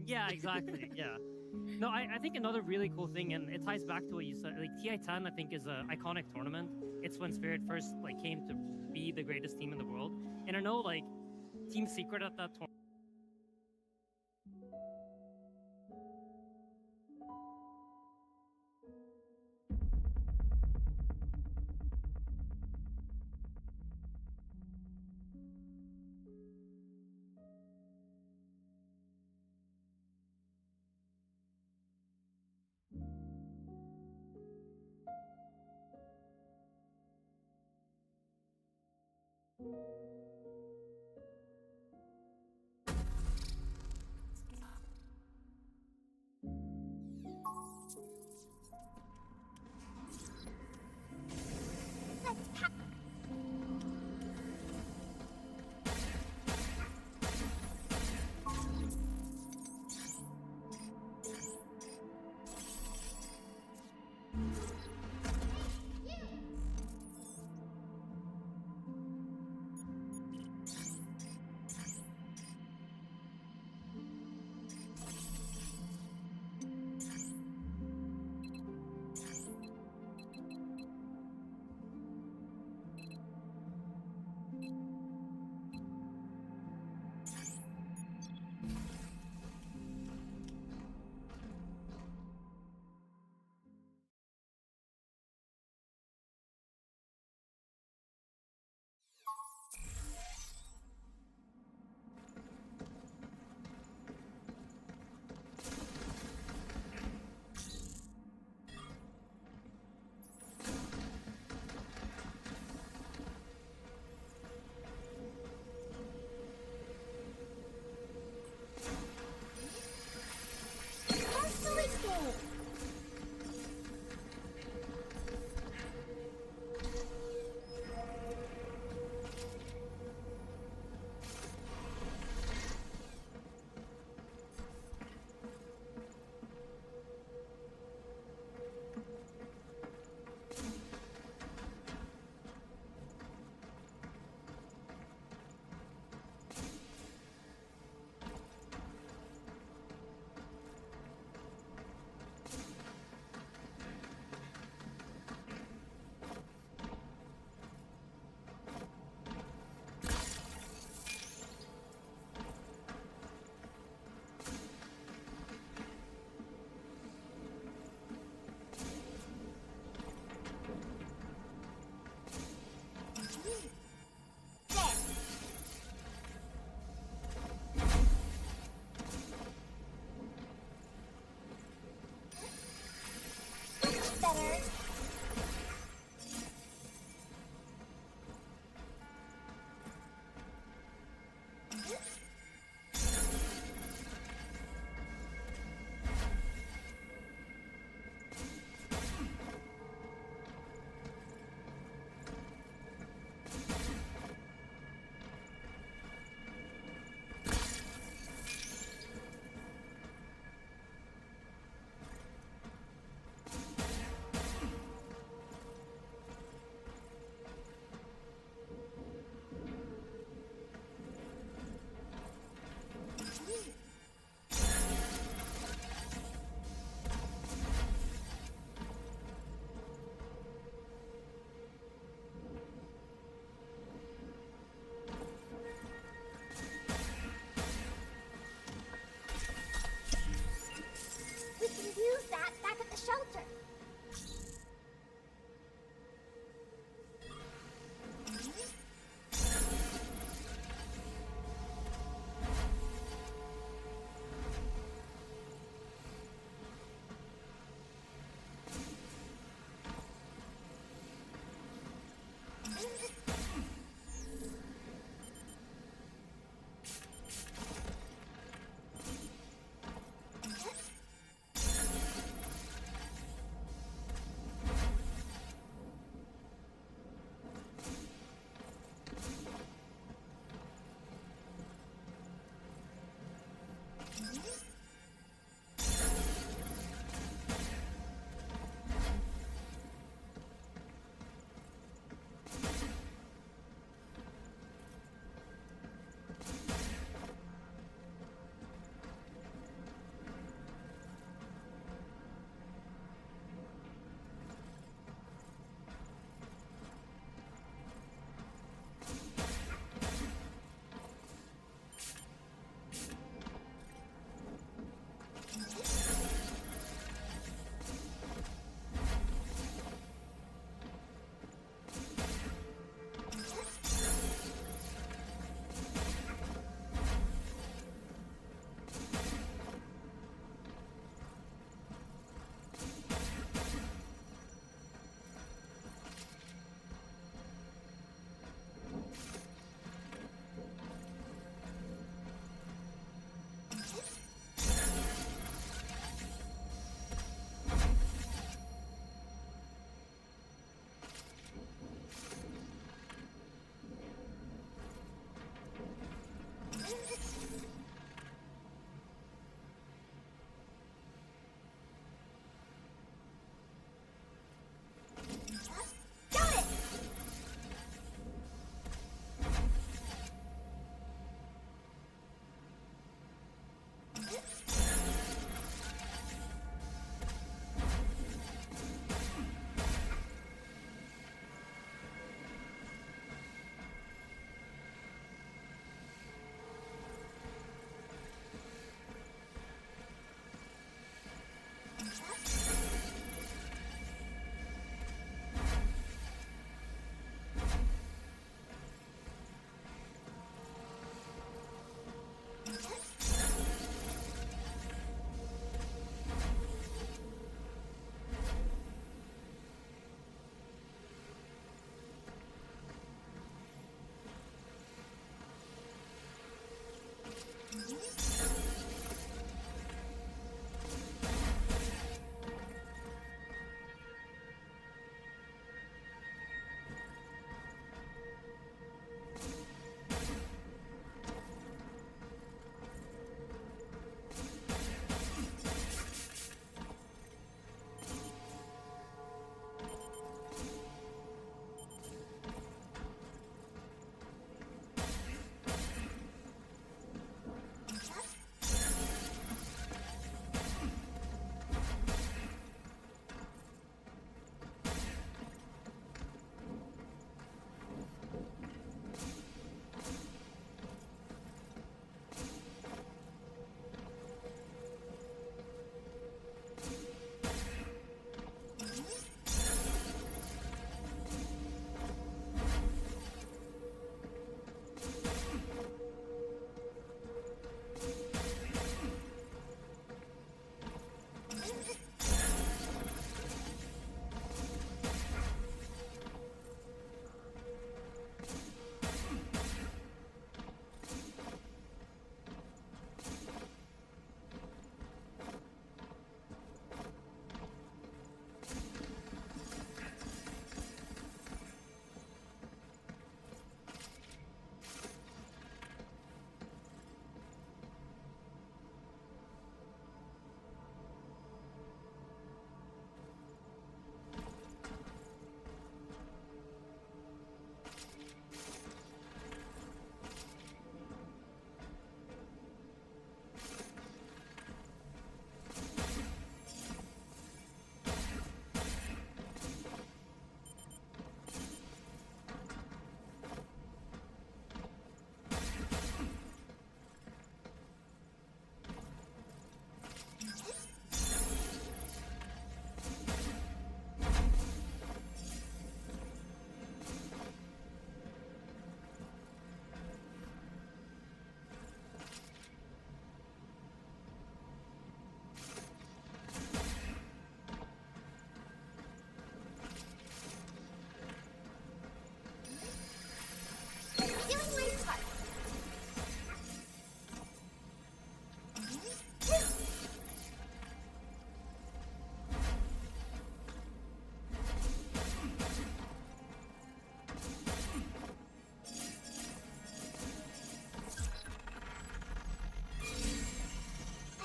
Yeah, exactly. Yeah. No, I think another really cool thing, and it ties back to what you said. Like TI10, I think is an iconic tournament. It's when Spirit first like came to be the greatest team in the world, and I know like Team Secret at that tournament.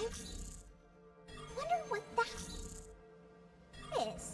Wonder what that is.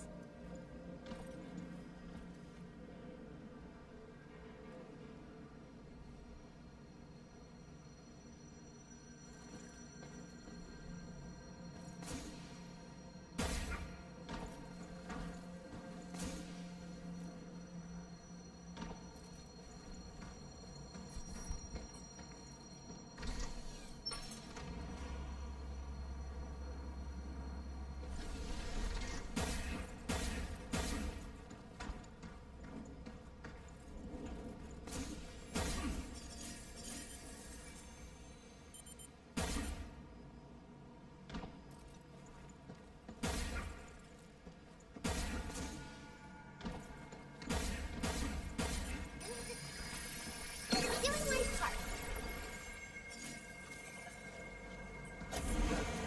Doing my part. Doing my part.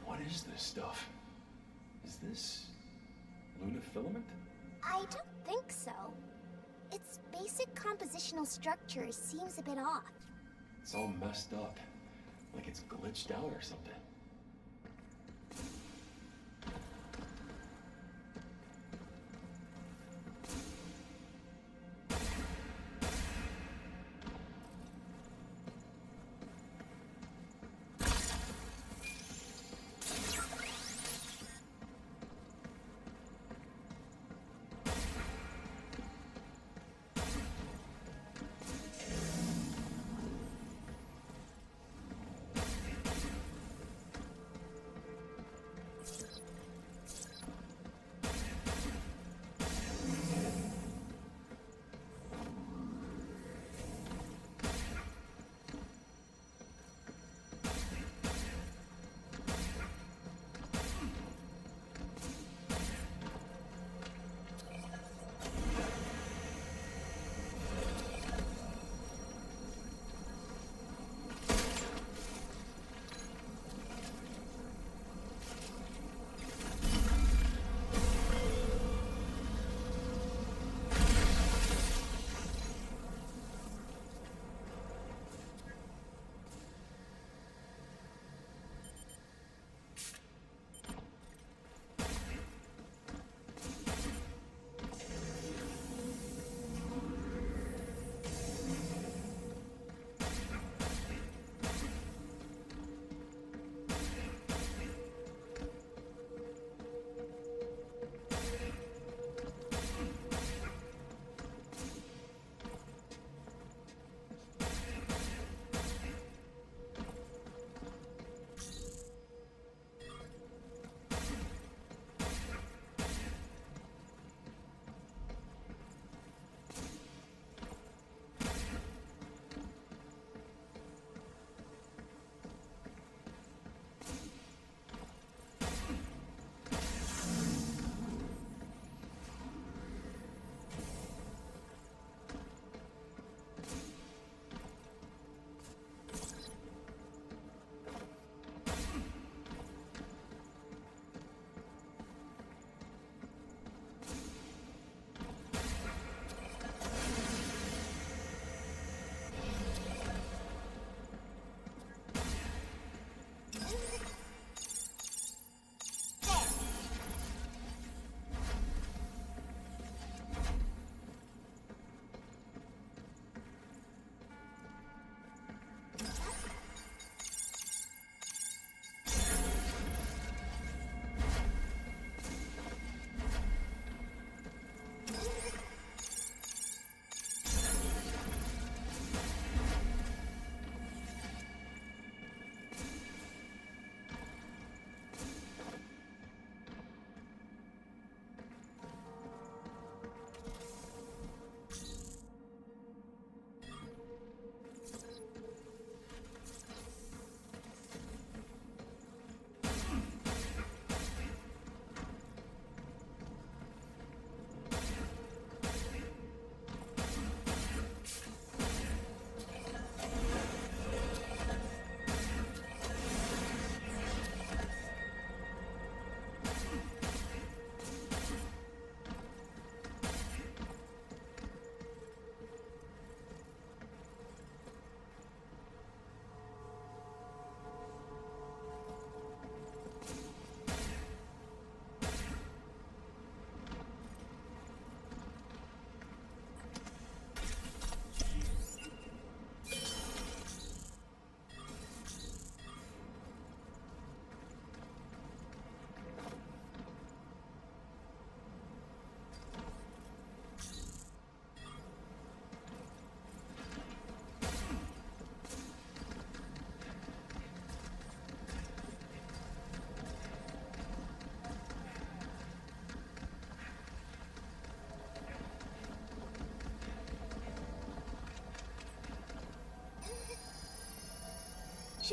What is this stuff? Is this lunafilament? I don't think so. Its basic compositional structure seems a bit off. It's all messed up. Like it's glitched out or something.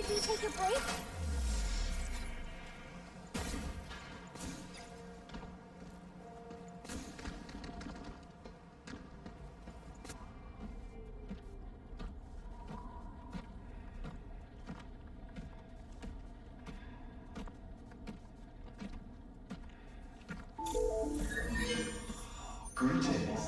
Should we take a break? Greetings.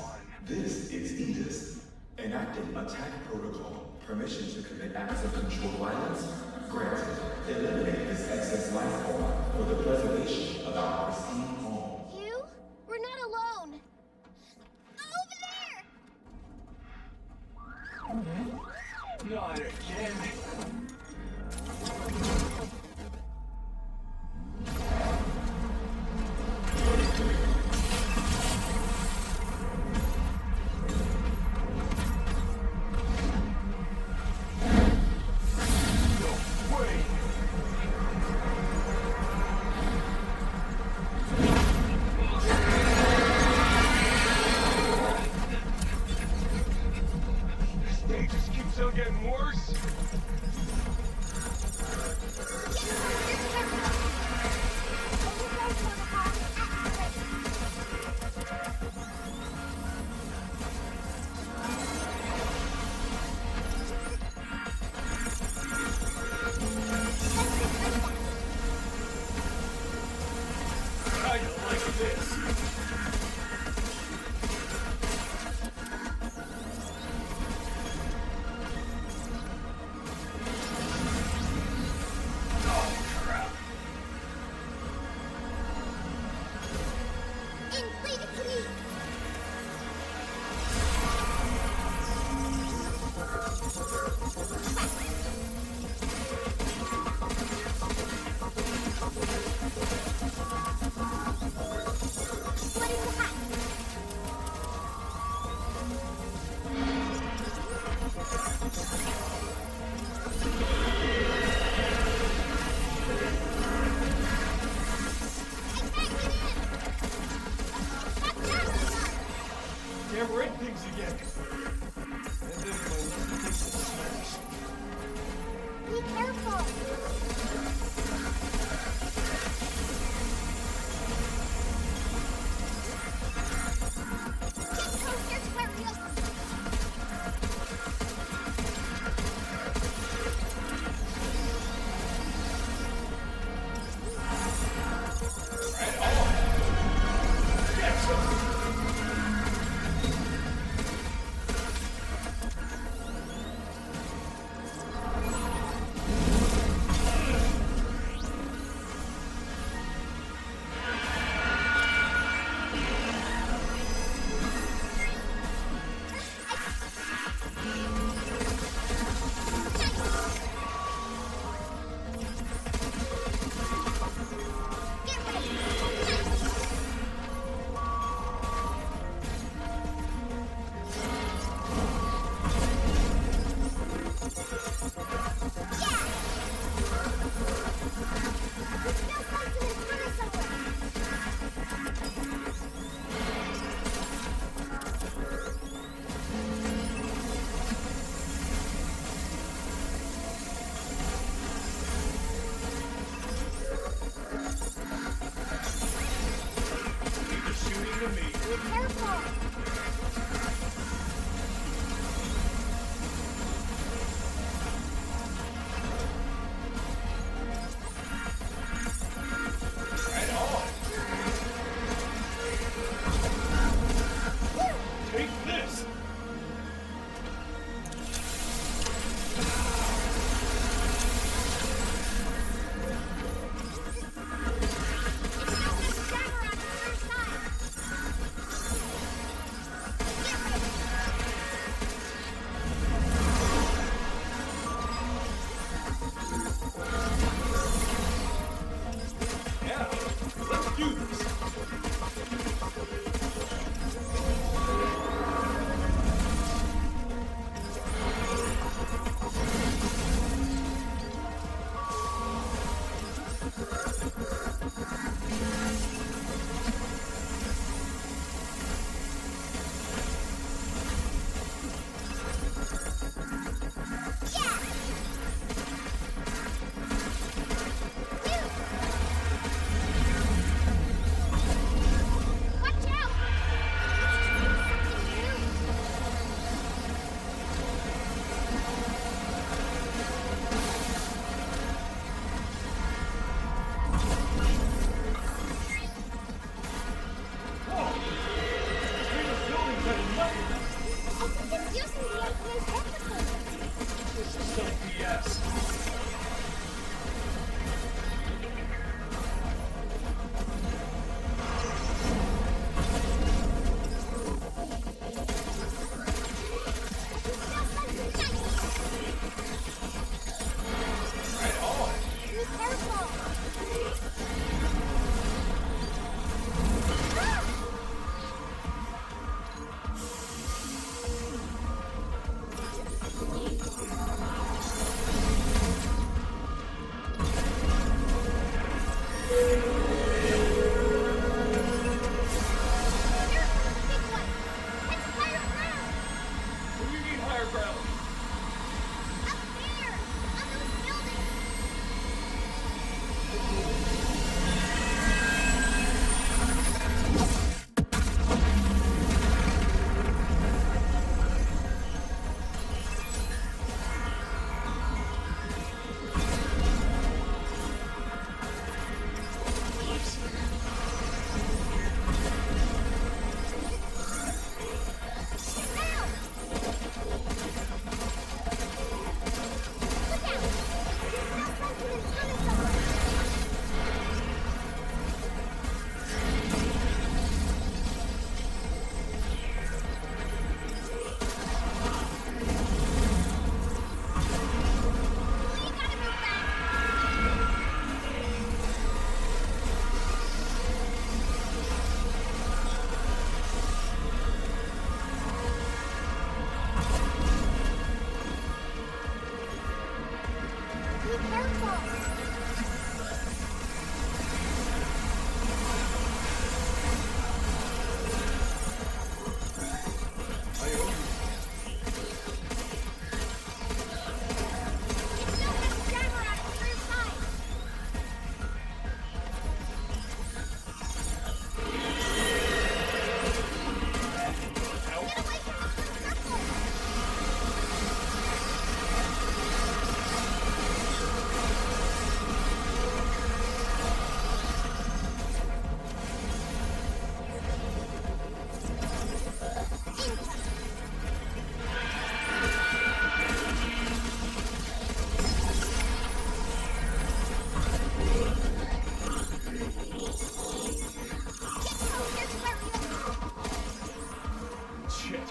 This is Edith. Enacting attack protocol. Permission to commit acts of controlled violence? Granted. Eliminate this excess life form for the preservation of our pristine home. You? We're not alone. Over there! Not again.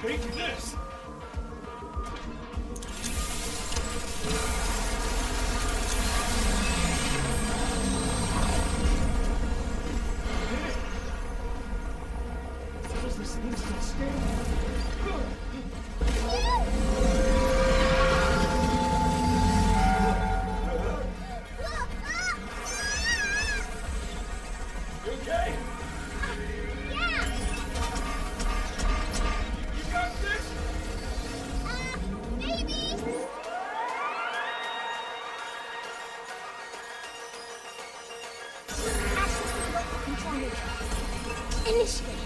Take this! Does this thing still stand? You okay? Yeah! You got this? Maybe! Access to the local control matrix. Initiative.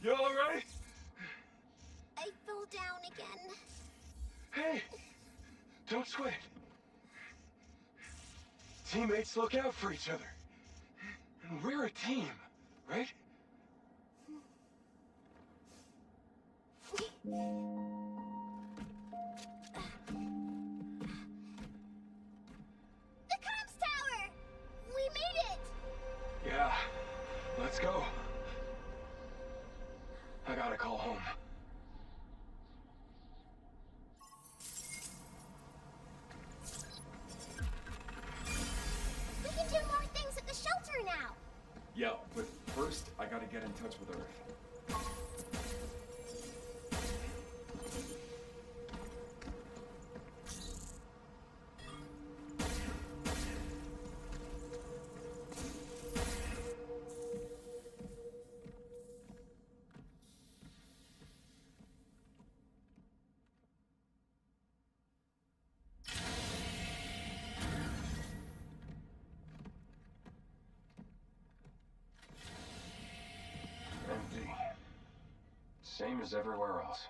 You alright? I fell down again. Hey! Don't sweat. Teammates look out for each other. And we're a team, right? The comms tower! We made it! Yeah. Let's go. I gotta call home. We can do more things at the shelter now! Yeah, but first, I gotta get in touch with Earth. Empty. Same as everywhere else.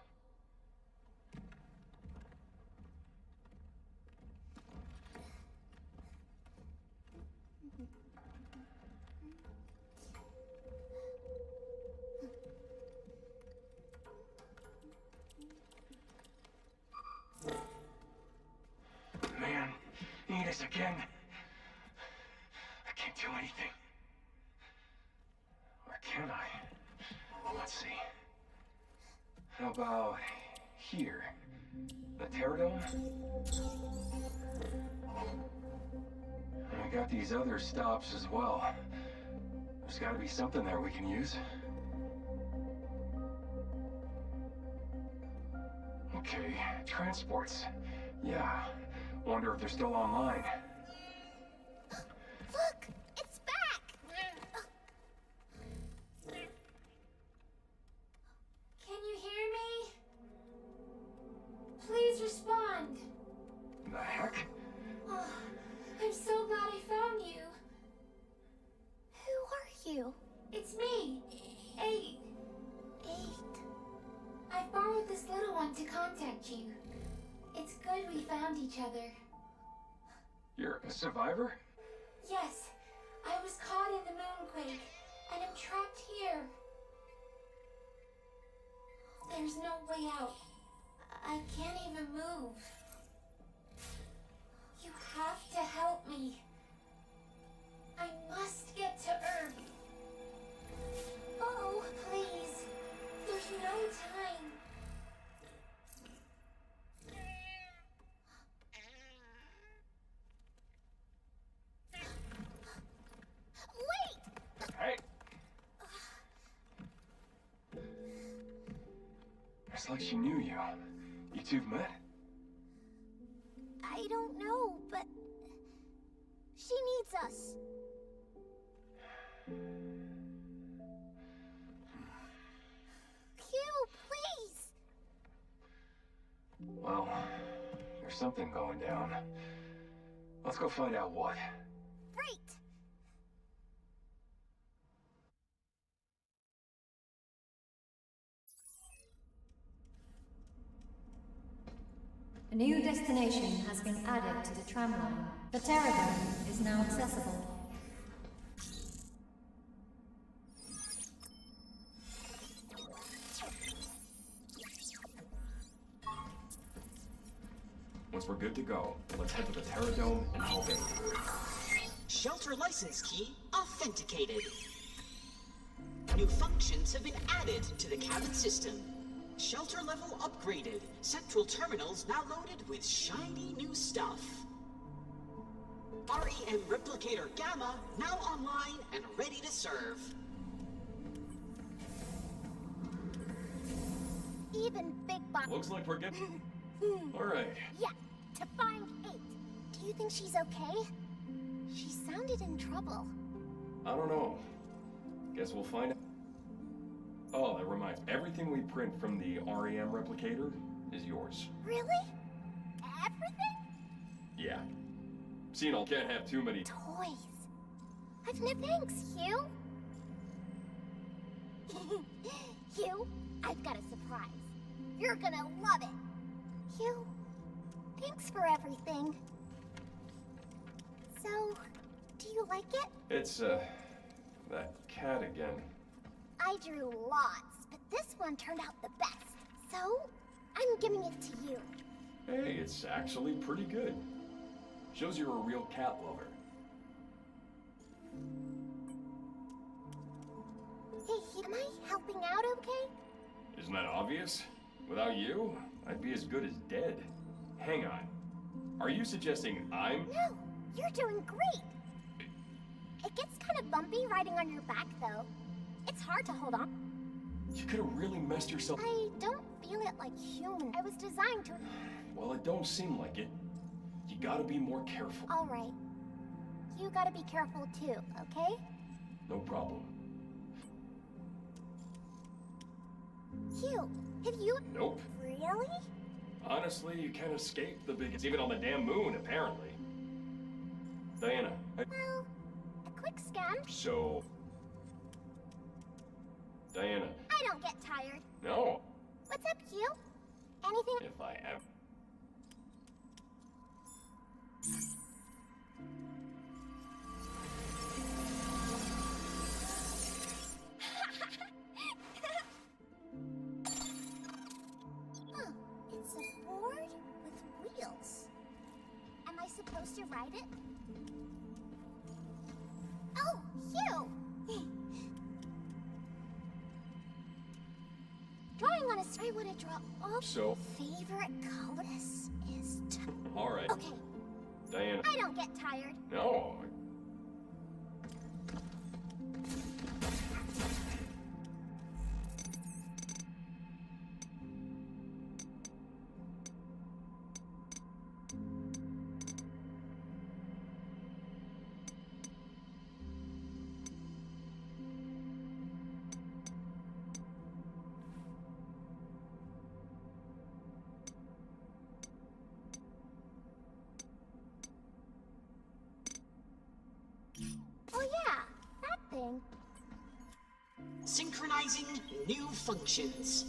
Man, need us again. I can't do anything. Or can I? Let's see. How about here? The Terradome? And I got these other stops as well. There's gotta be something there we can use. Okay, transports. Yeah. Wonder if they're still online. Look! It's back! Can you hear me? Please respond. The heck? Oh, I'm so glad I found you. Who are you? It's me, 8. 8. I borrowed this little one to contact you. It's good we found each other. You're a survivor? Yes, I was caught in the moonquake, and I'm trapped here. There's no way out. I can't even move. You have to help me. I must get to Earth. Oh, please. There's no time. Wait! Hey! It's like she knew you. You two met? I don't know, but she needs us. Q, please! Well, there's something going down. Let's go find out what. Right! A new destination has been added to the tramline. The Terradome is now accessible. like we're good to go. Let's head to the Terra Dome and hop in. Shelter license key authenticated. New functions have been added to the cabin system. Shelter level upgraded. Central terminals now loaded with shiny new stuff. REM Replicator Gamma now online and ready to serve. Even Big Box. Looks like we're getting... Alright. Yeah, to find 8. Do you think she's okay? She sounded in trouble. I don't know. Guess we'll find out. Oh, that reminds me. Everything we print from the REM replicator is yours. Really? Everything? Yeah. Xenol can't have too many... Toys. I've no thanks, Hugh. Hugh, I've got a surprise. You're gonna love it. Hugh, thanks for everything. So, do you like it? It's, that cat again. I drew lots, but this one turned out the best. So, I'm giving it to you. Hey, it's actually pretty good. Shows you're a real cat lover. Hey, am I helping out okay? Isn't that obvious? Without you, I'd be as good as dead. Hang on. Are you suggesting I'm... No, you're doing great. It gets kind of bumpy riding on your back, though. It's hard to hold on. You could have really messed yourself... I don't feel it like human. I was designed to... Well, it don't seem like it. You gotta be more careful. All right. You gotta be careful, too, okay? No problem. Hugh, have you... Nope. Really? Honestly, you can't escape the biggest... Even on the damn moon, apparently. Diana, Well, a quick scan. So... Diana. I don't get tired. No. What's up, Hugh? Anything? If I am... Huh, it's a board with wheels. Am I supposed to ride it? Oh, Hugh! Drawing on a... I want to draw all... So? Favorite color? This is... Alright. Okay, Diana. I don't get tired. No. Oh yeah, that thing. Synchronizing new functions.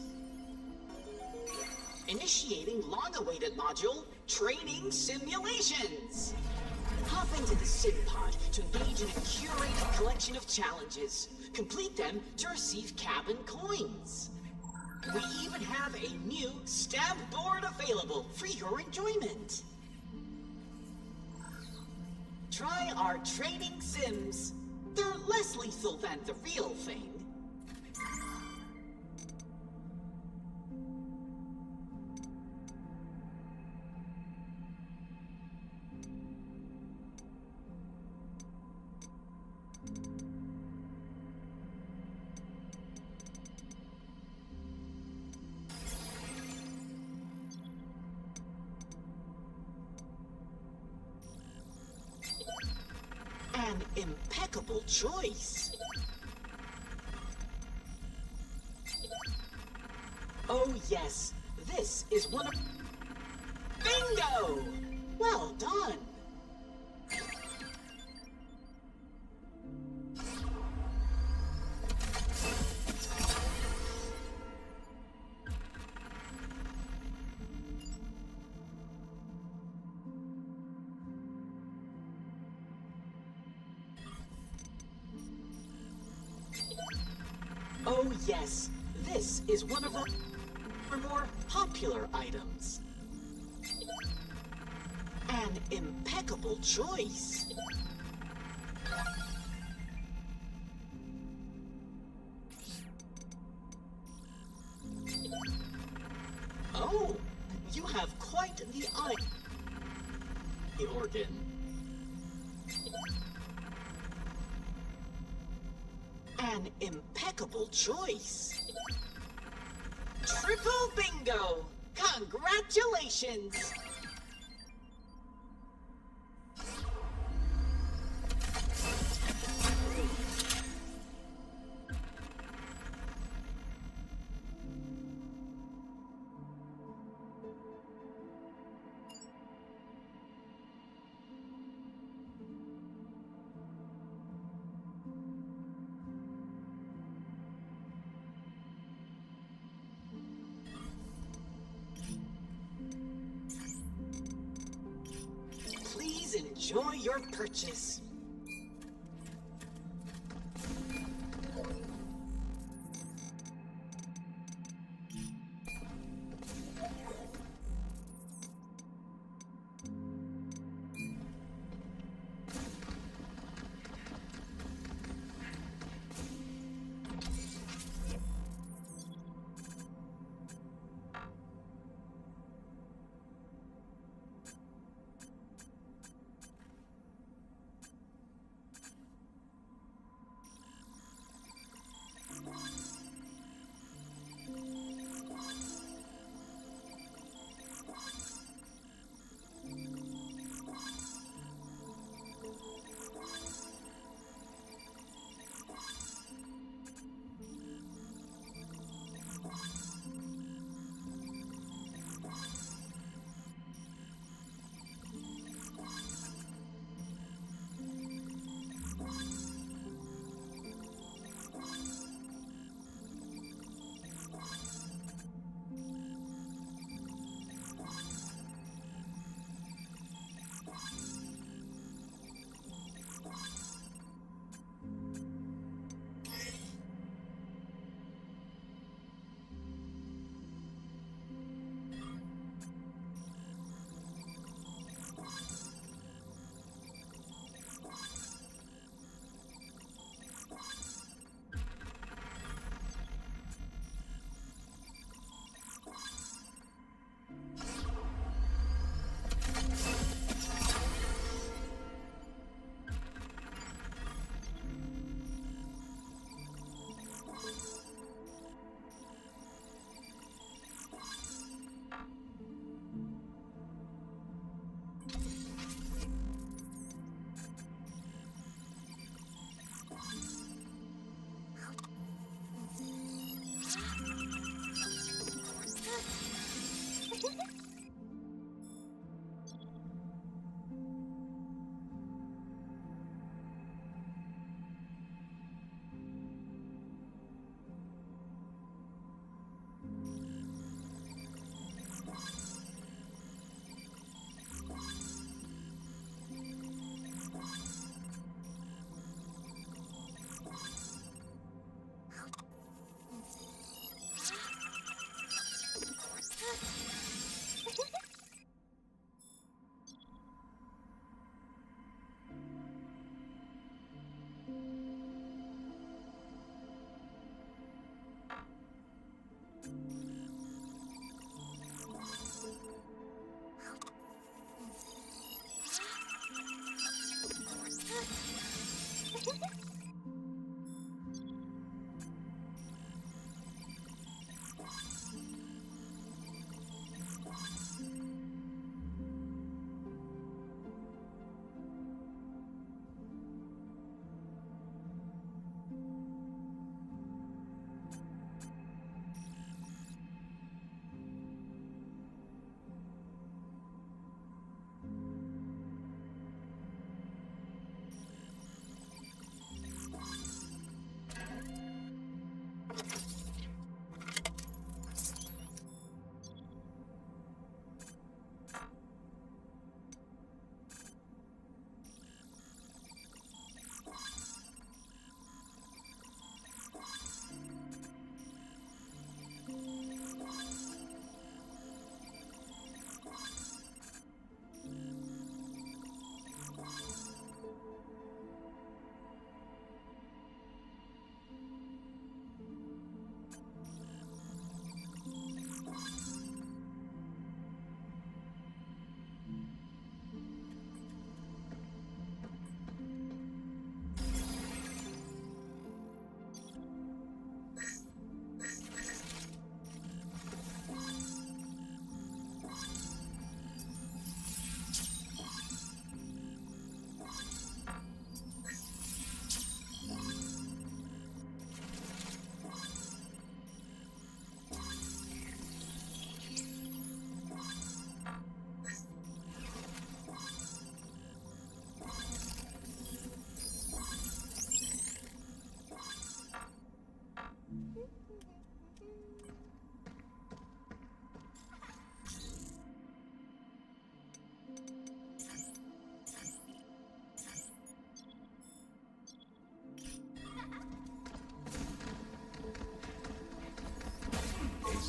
Initiating long-awaited module, Training Simulations. Hop into the sim pod to engage in a curated collection of challenges. Complete them to receive cabin coins. We even have a new stamp board available for your enjoyment. Try our training sims. They're less lethal than the real thing. An impeccable choice. Oh yes, this is one of... Bingo! Well done! Oh yes, this is one of our more popular items. An impeccable choice. Oh, you have quite the eye organ. An impeccable choice. Triple bingo! Congratulations! Please enjoy your purchase.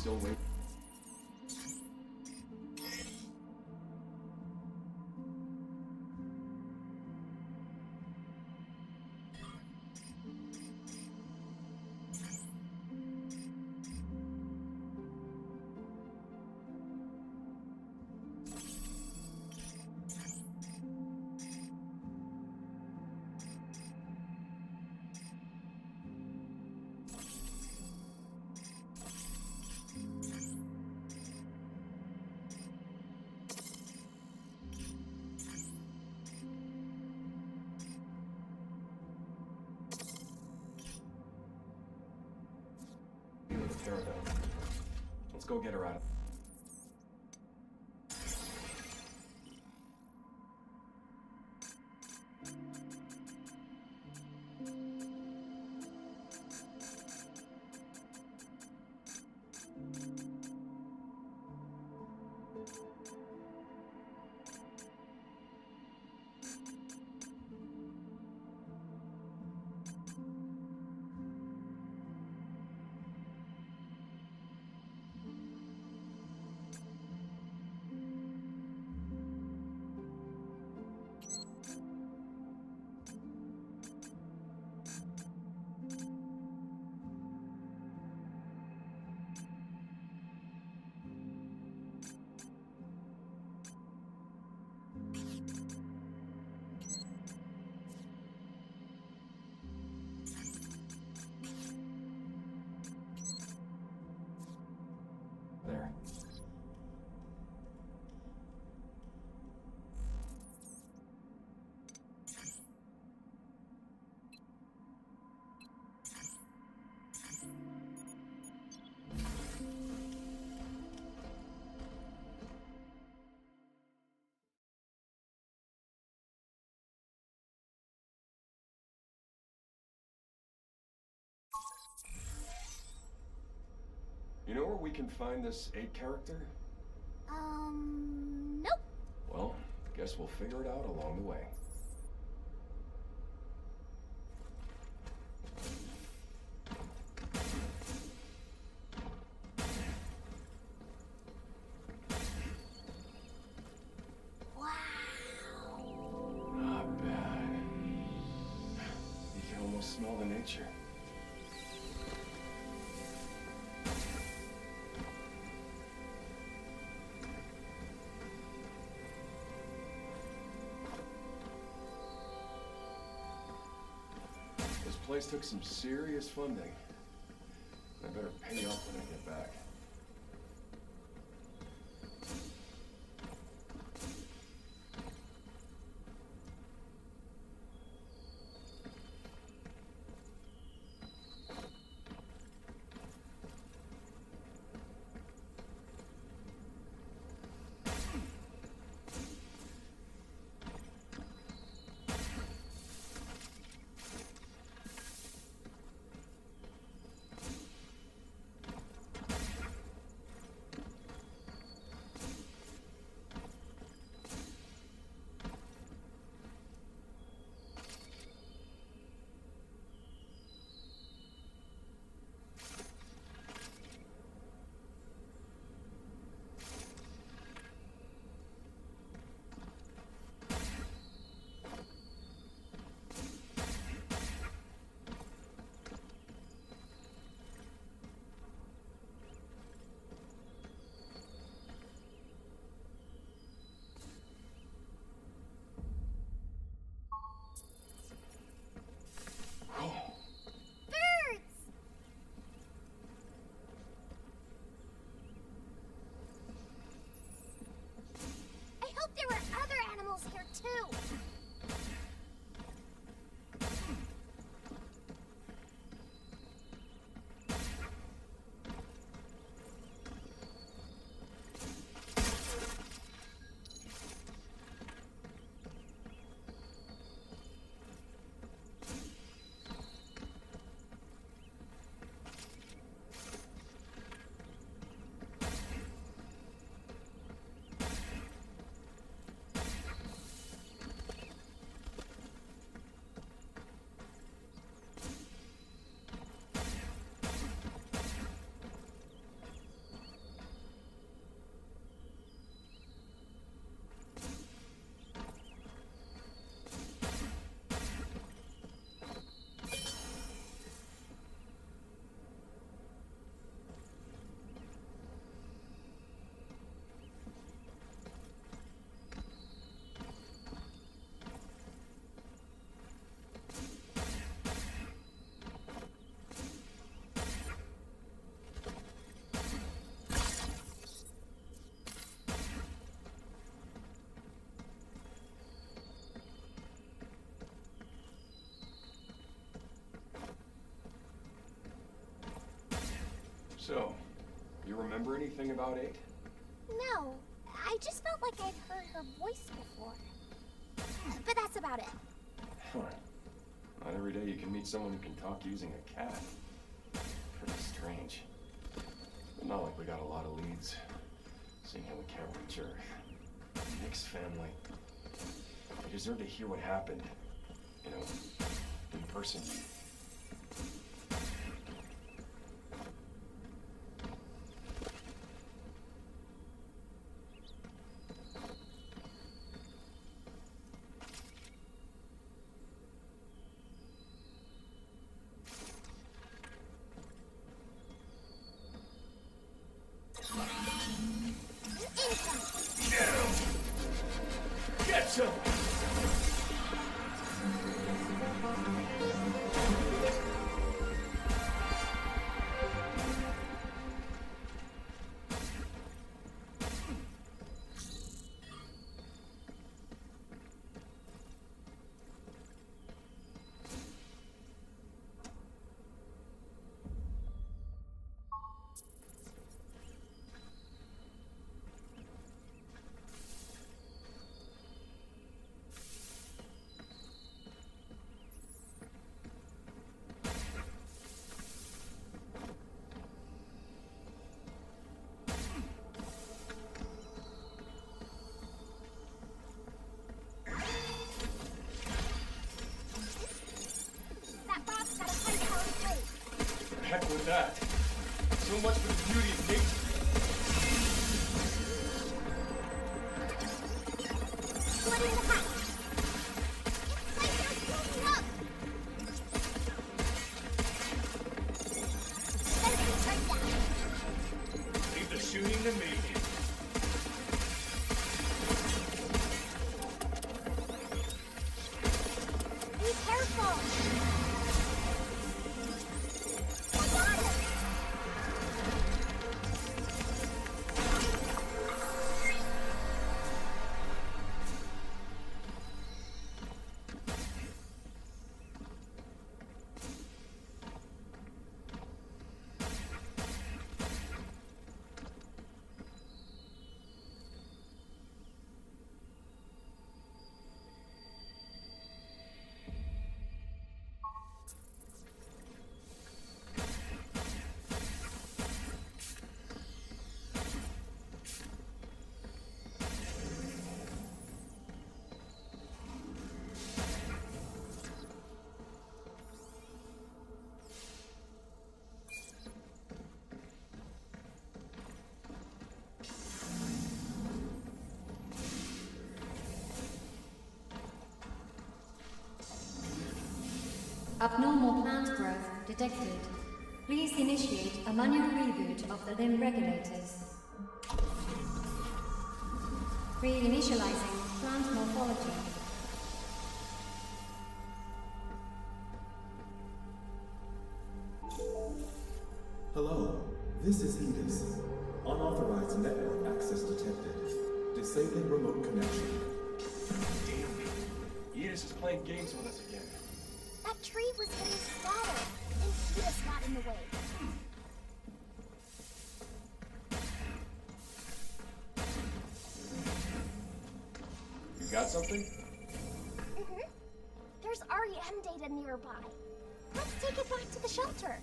still waiting. Let's go get her out of. There. You know where we can find this 8 character? Nope. Well, guess we'll figure it out along the way. Wow. Not bad. You can almost smell the nature. This place took some serious funding. I better pay up when I get back. So, you remember anything about 8? No, I just felt like I'd heard her voice before. But that's about it. Huh. Not every day you can meet someone who can talk using a cat. Pretty strange. But not like we got a lot of leads. Seeing how we can't reach her. Nick's family. They deserve to hear what happened. You know, in person. Get some! That box got a high-powered blade. Heck with that. So much for the beauty of nature. Flooding the hatch. It's like they're closing up. Better be right down. Leave the shooting to me. Be careful. I got it. Abnormal plant growth detected. Please initiate a manual reboot of the limb regulators. Reinitializing plant morphology. Hello, this is Edis. Unauthorized network access detected. Disabling remote connection. Damn. Edis is playing games with us again. That tree was getting smaller, and Edith got in the way. You got something? Mm-hmm. There's REM data nearby. Let's take it back to the shelter.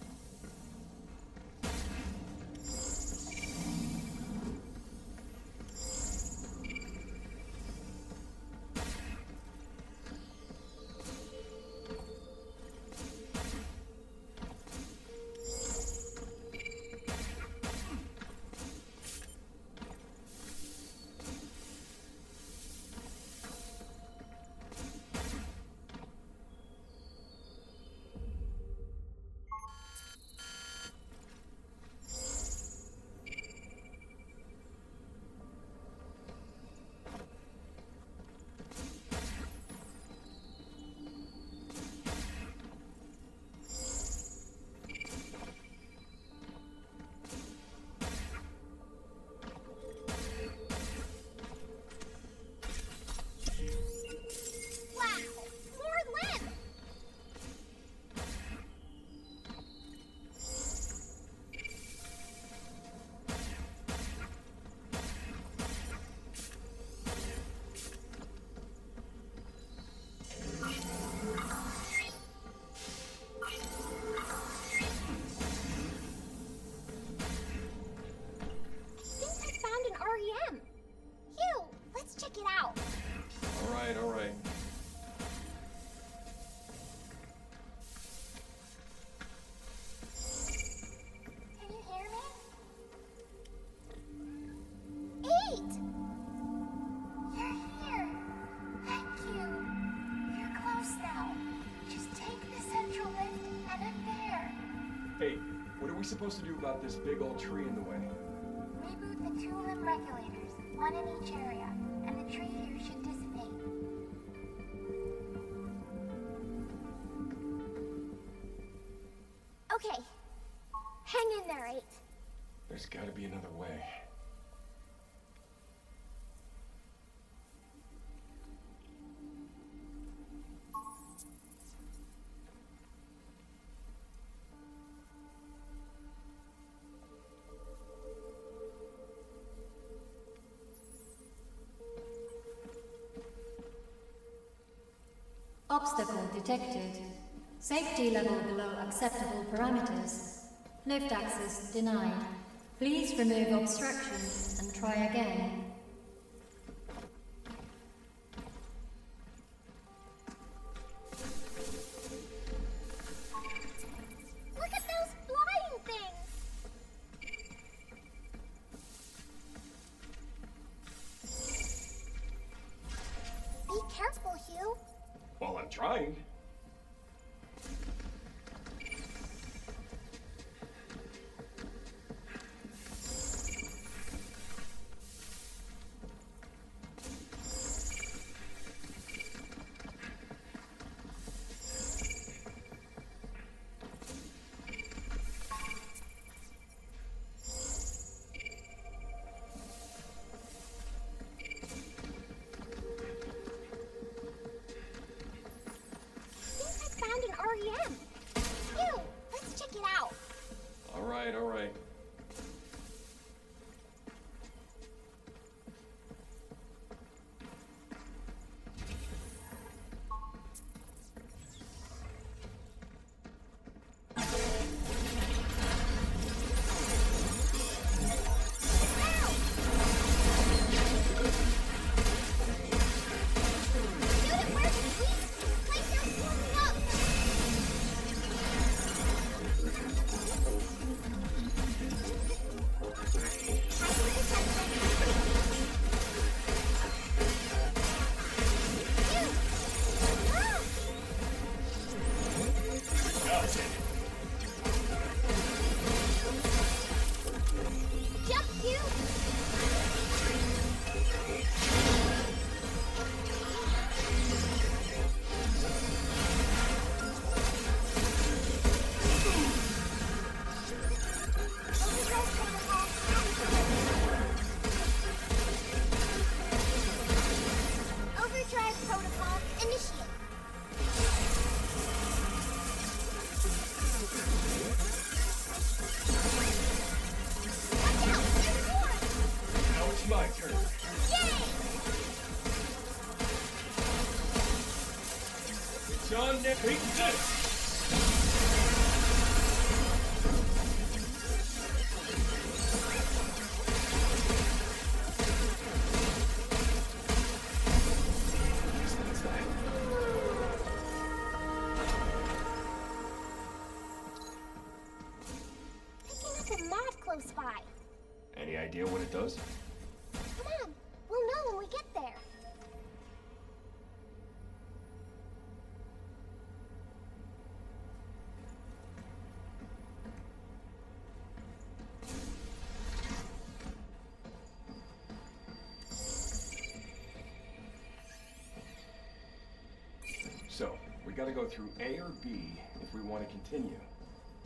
Hey, what are we supposed to do about this big old tree in the way? Reboot the two limb regulators, one in each area, and the tree here should dissipate. Okay. Hang in there, 8. There's gotta be another way. Obstacle detected. Safety level below acceptable parameters. Lift access denied. Please remove obstructions and try again. Look at those flying things! Be careful, Hugh. Well, I'm trying. REM. Phew, let's check it out. All right, all right. My turn. It's on next week. Picking up a mod close by. Any idea what it does? Come on, we'll know when we get there. So, we gotta go through A or B if we want to continue.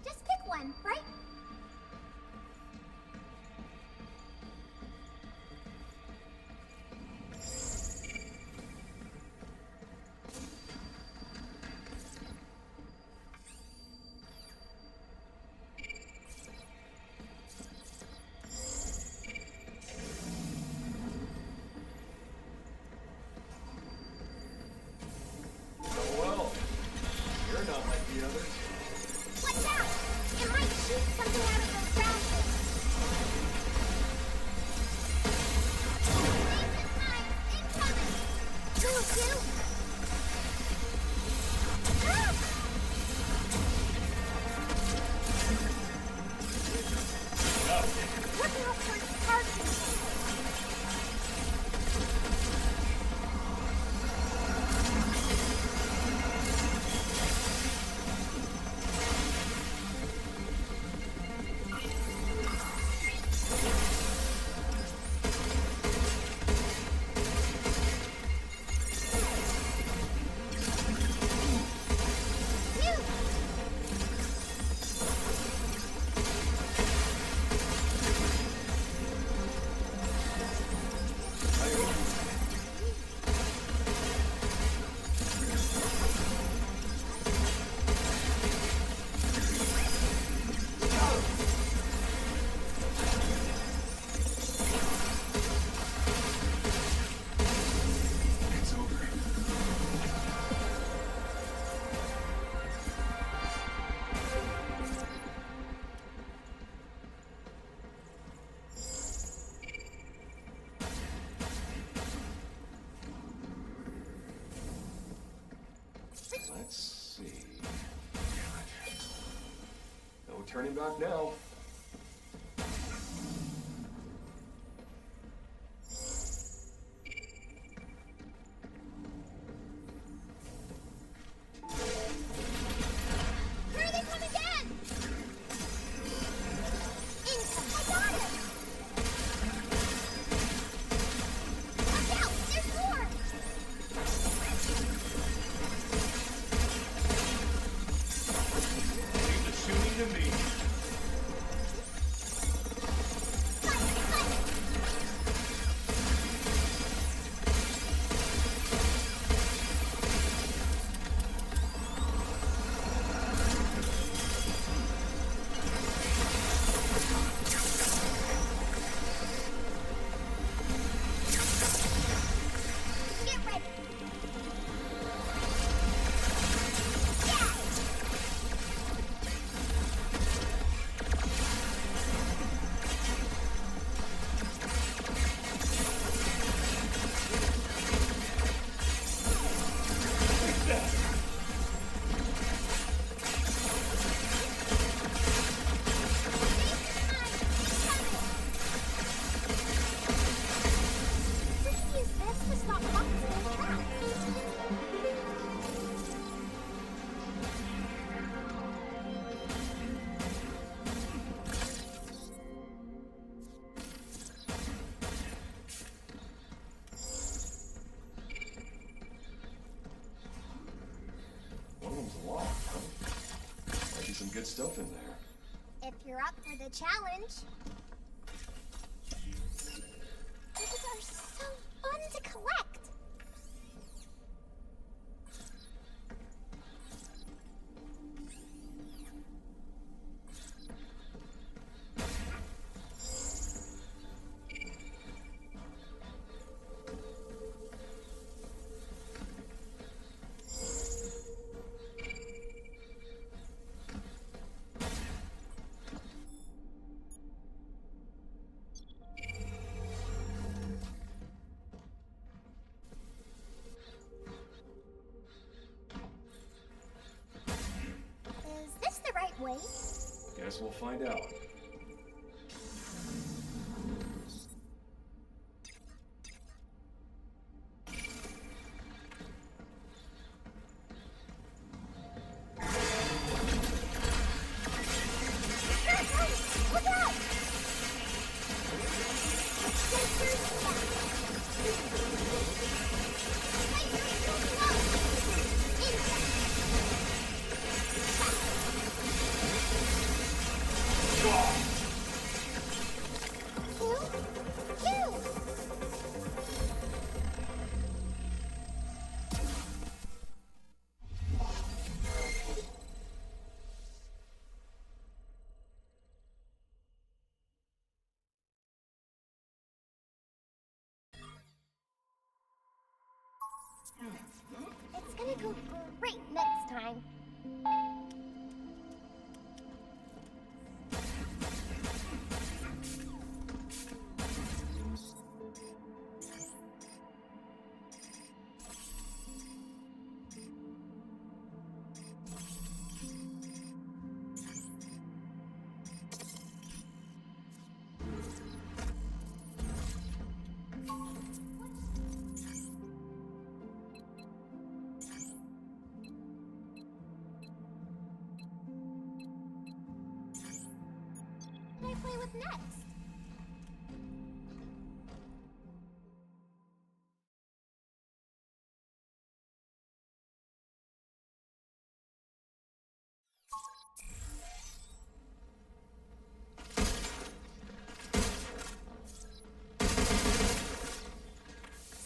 Just pick one, right? Well, you're not like the others. Watch out! It might shoot something out Let's see. Damn it. No turning back now. Here they come again! Income, I got it! Watch out, there's more! Leave the shooting to me. Get ready! We can use this to stop boxes and traps. One of them's locked, huh? Might be some good stuff in there. If you're up for the challenge. These are so fun to collect. Is this the right way? Guess we'll find out. Look out! It's gonna go great next time. What can I play with next?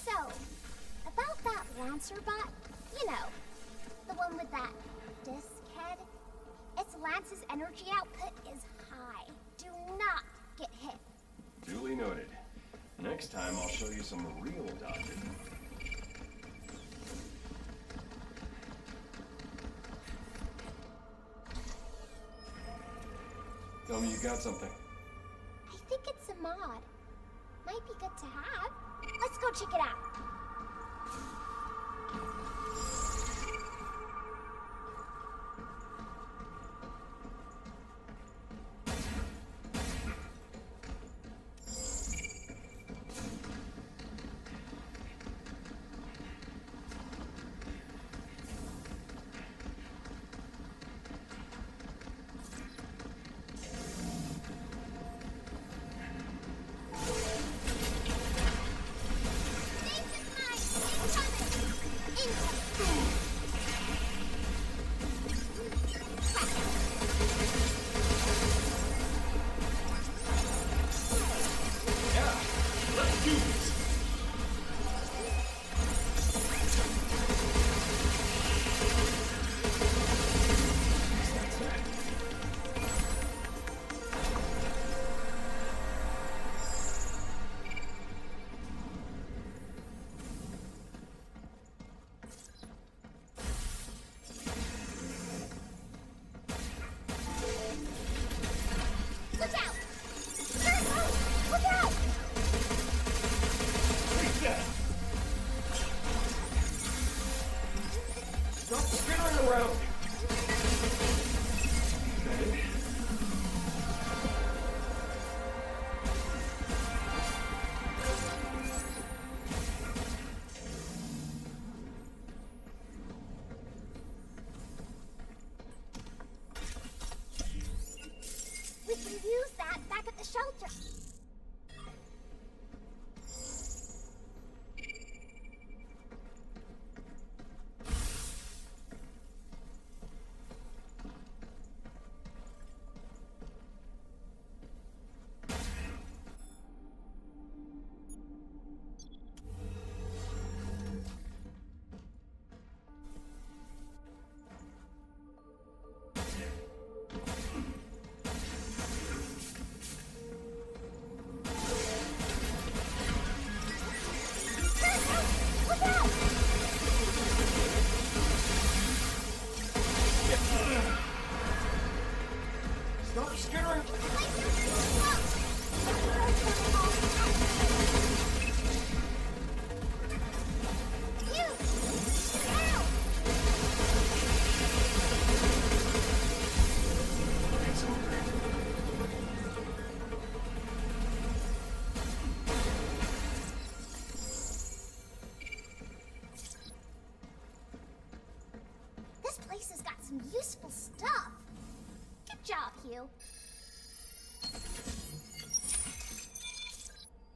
So, about that Lancer bot, you know, the one with that disc head, its Lance's energy output is high. Do not get hit. Duly noted. Next time I'll show you some real dodging. Tell me you got something. I think it's a mod. Might be good to have. Let's go check it out. the shelter. Stop skittering! It's over. This place has got some useful stuff. Good job, Hugh.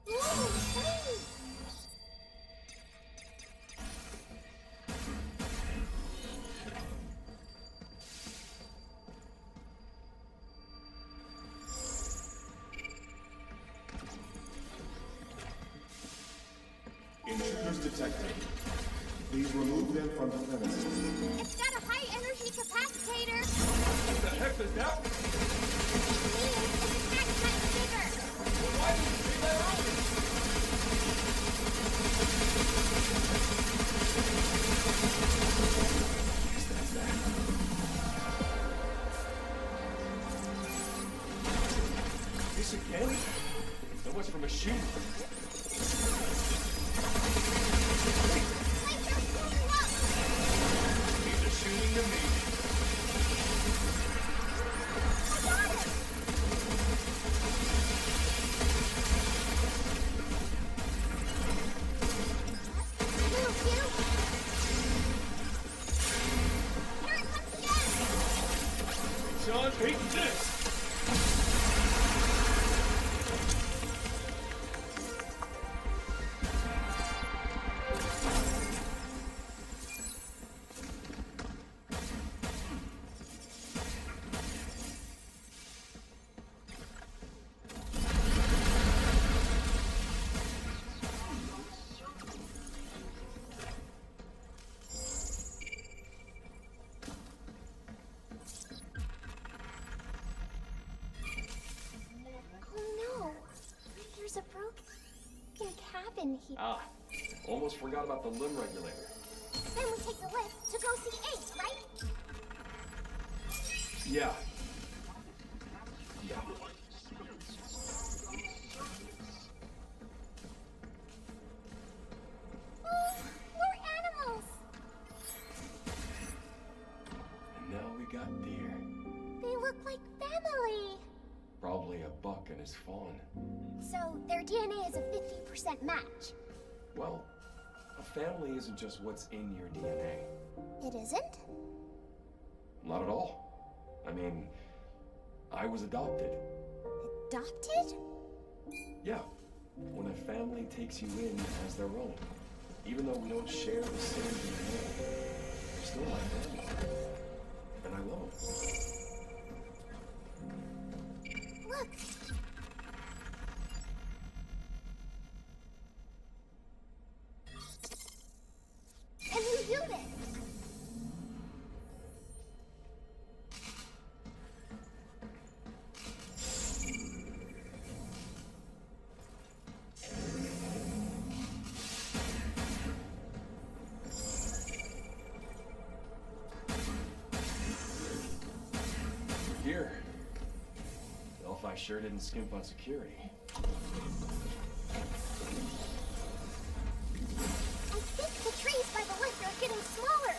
Ooh, hey! Intruders detected. Please remove them from the premises. It's got a high energy capacitator. What the heck is that? It's a snack bigger. Why did you say that earlier? Guess that's that. This again? So much for machine. Lasers pulling up. These are shooting to me. I got it. Hugh, Hugh. Here it comes again. Sean, take this! Oh no. There's a broken cabin here. Ah, almost forgot about the limb regulator. Then we take the lift to go see Ace, right? Yeah. Yeah. Oh, we're animals. And now we got deer. They look like family. Probably a buck and his fawn. So their DNA is a 50% match. Well, a family isn't just what's in your DNA. It isn't? Not at all. I mean, I was adopted. Adopted? Yeah. When a family takes you in as their own, even though we don't share the same DNA, they're still my family. And I love them. Look. And who do this? Here. Delphi sure didn't skimp on security. I think the trees by the lift are getting smaller.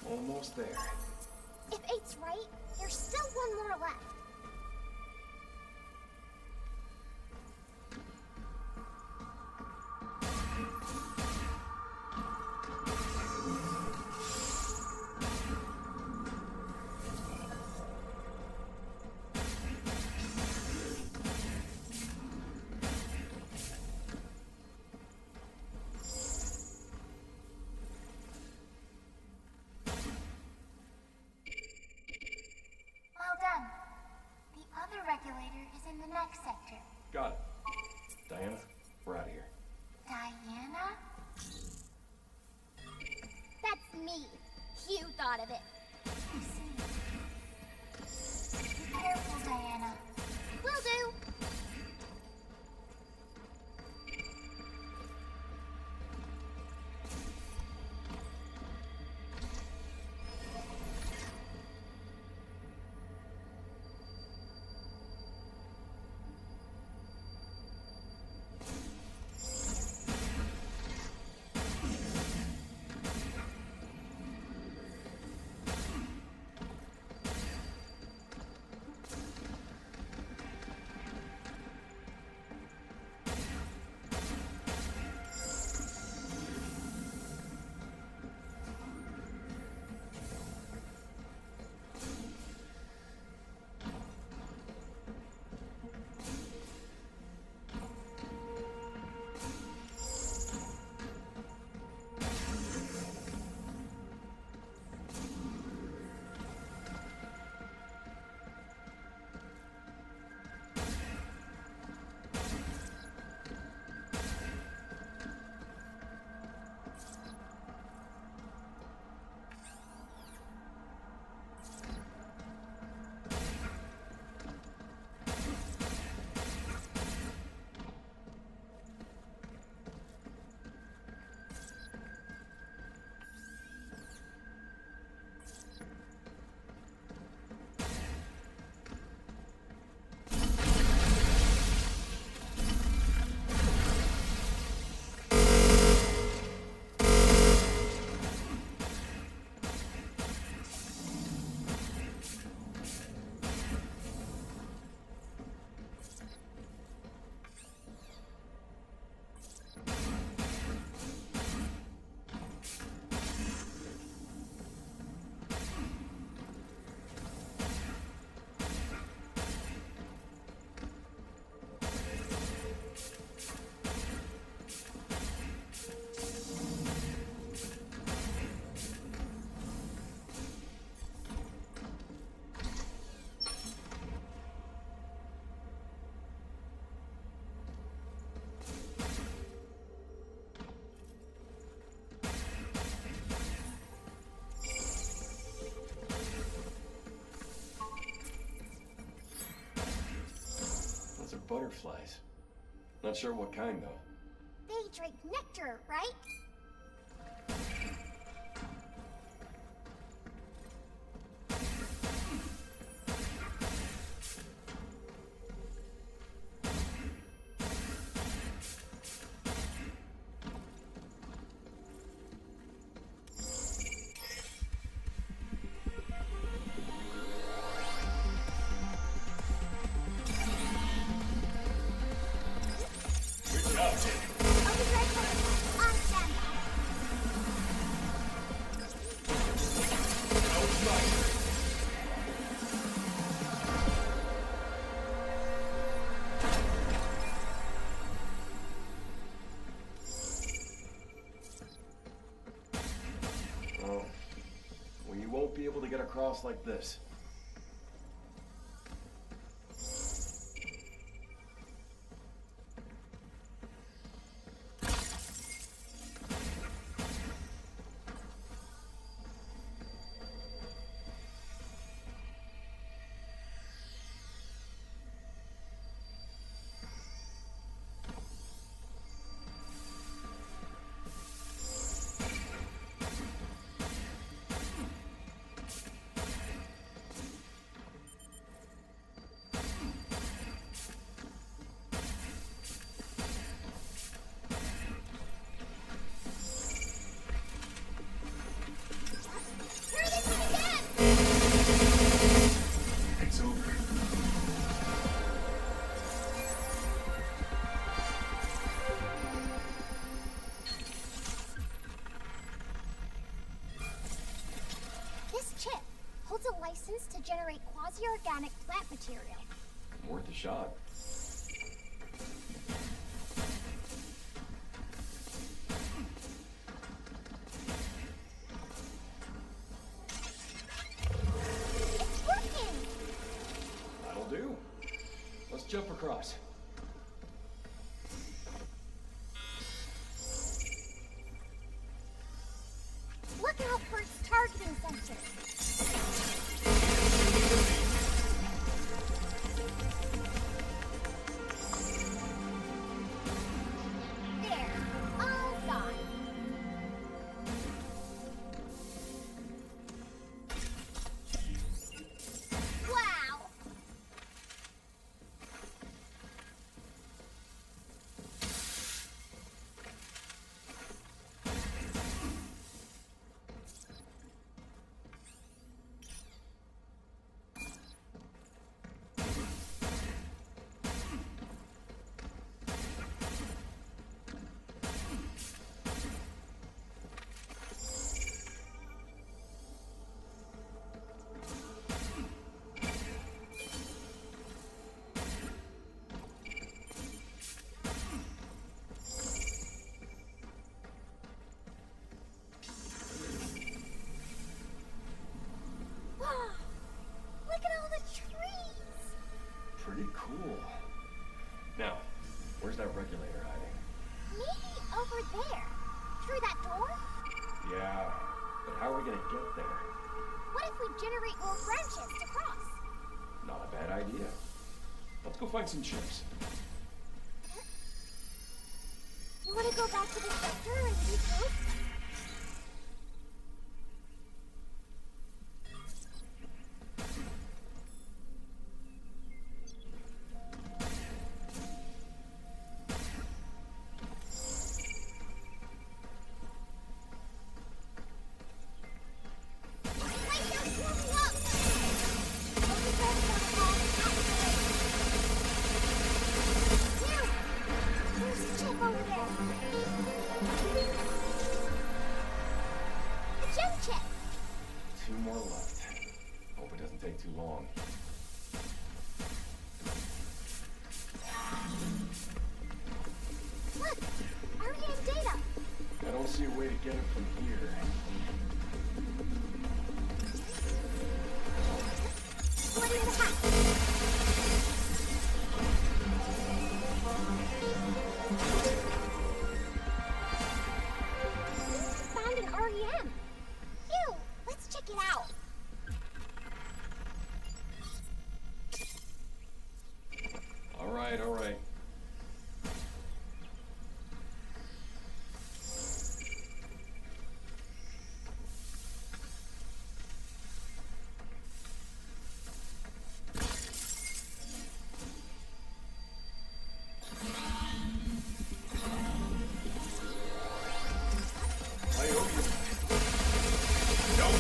Almost there. If 8's right, there's still one more left. regulator is in the next sector. Got it. Diana, we're out of here. Diana? That's me. You thought of it. I see. Be careful, Diana. Will do. Butterflies. Not sure what kind, though. They drink nectar, right? I'll be right back. On standby. Oh, we won't be able to get across like this. It's over. This chip holds a license to generate quasi-organic plant material. Worth a shot. It's working! That'll do. Let's jump across. Look out for its targeting sensor. There, all gone. Wow! Look at all the trees! Pretty cool. Now, where's that regulator hiding? Maybe over there. Through that door? Yeah, but how are we gonna get there? What if we generate more branches to cross? Not a bad idea. Let's go find some chips. You want to go back to the sector and regroup? Two more left. Hope it doesn't take too long. Look! REM data! I don't see a way to get it from here. What is that? Found an REM. Phew, let's check it out. All right, all right. I owe you. Nope.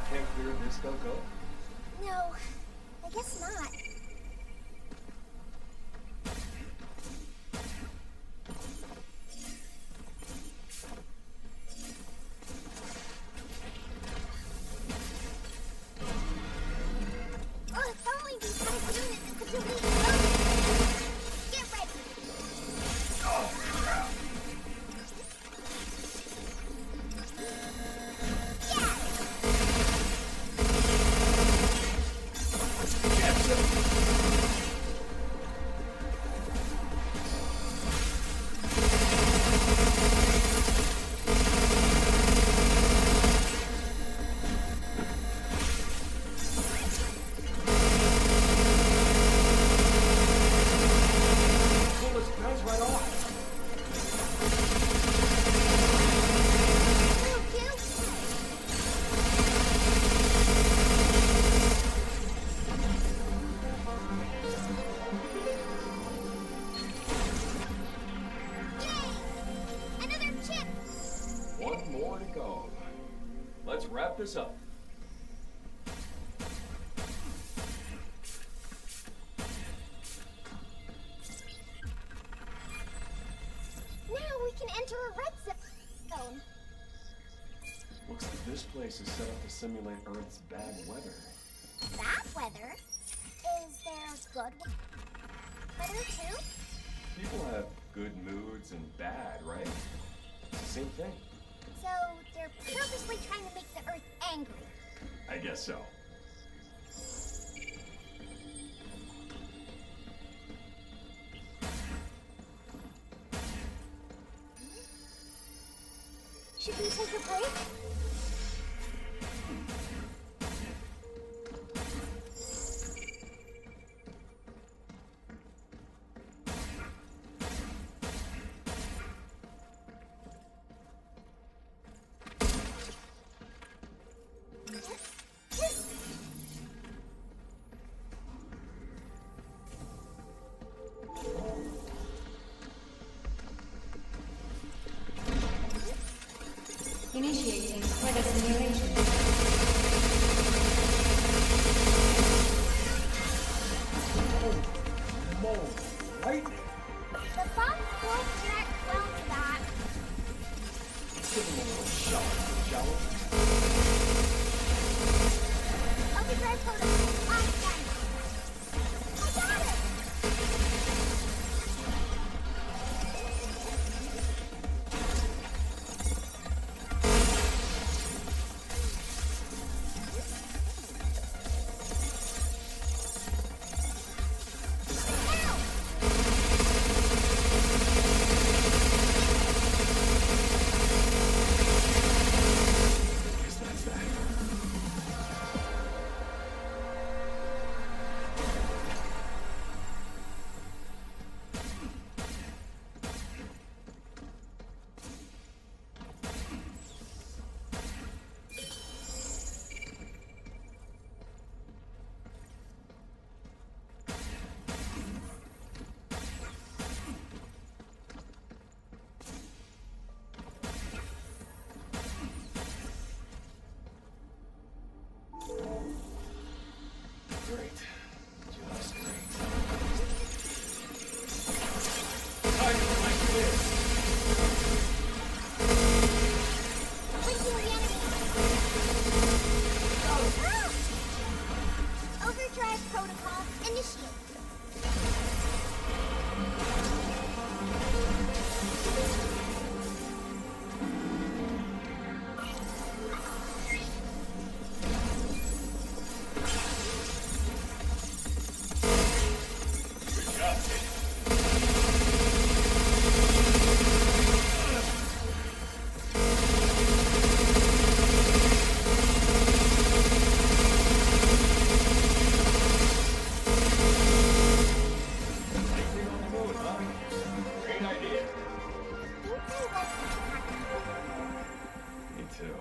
Can't clear this, go. No, I guess not. Oh, if only we had a unit that could delete both. Get ready. Oh, crap. Yeah! Pull this guns right off. Little Q. Yay! Another chip! One more to go. Let's wrap this up. Now we can enter a red zone. Looks like this place is set up to simulate Earth's bad weather. Bad weather? Is there good weather too? People have good moods and bad, right? It's the same thing. So they're purposely trying to make the Earth angry. I guess so. Should we take a break? Initiating weather simulation. Lightning! The bomb won't react well to that. Give him a little shock, shall we? Overdrive protocol on standby. I got it! Guess that's that. Great. Just great. How do you like this? Breaking the enemy! Ah! Overdrive protocol initiate. Good job, kid. Lightning on the moon, huh? Great idea. I think I like this. Me too.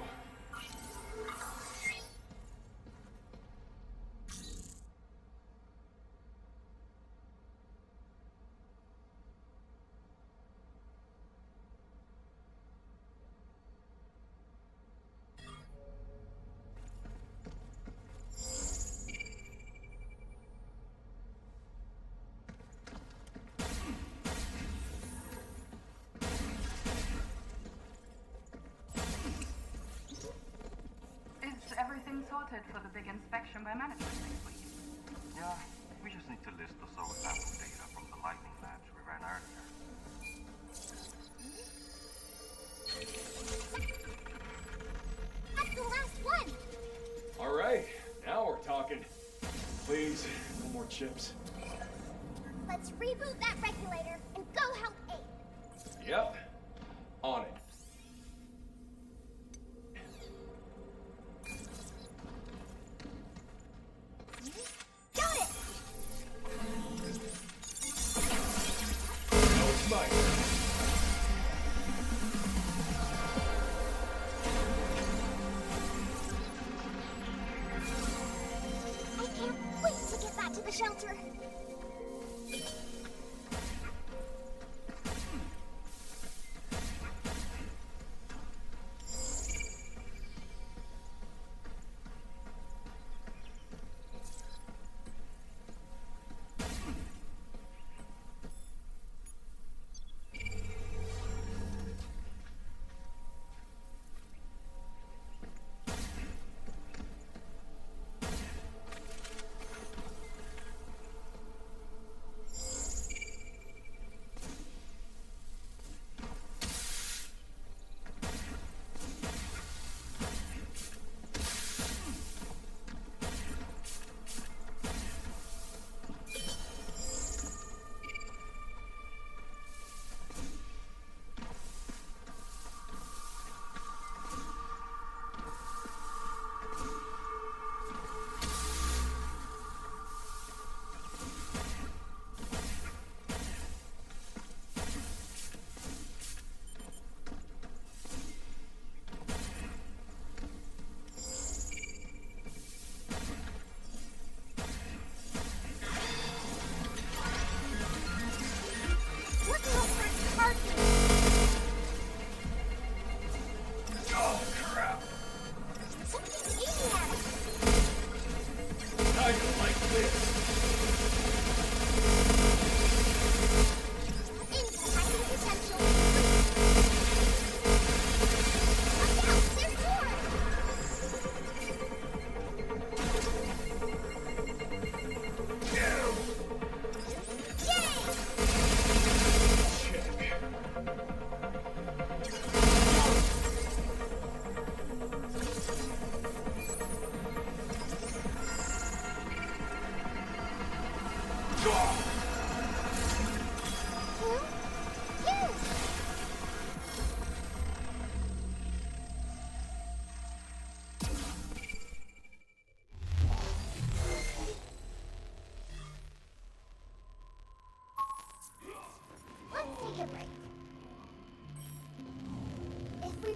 Is everything sorted for the big inspection by management next week? Yeah, we just need to list the solar sample data from the lightning labs we ran earlier. That's the last one! All right, now we're talking. Please, no more chips. Let's reboot that regulator and go help Abe. Yep, on it. Got it! No smite. I can't wait to get back to the shelter.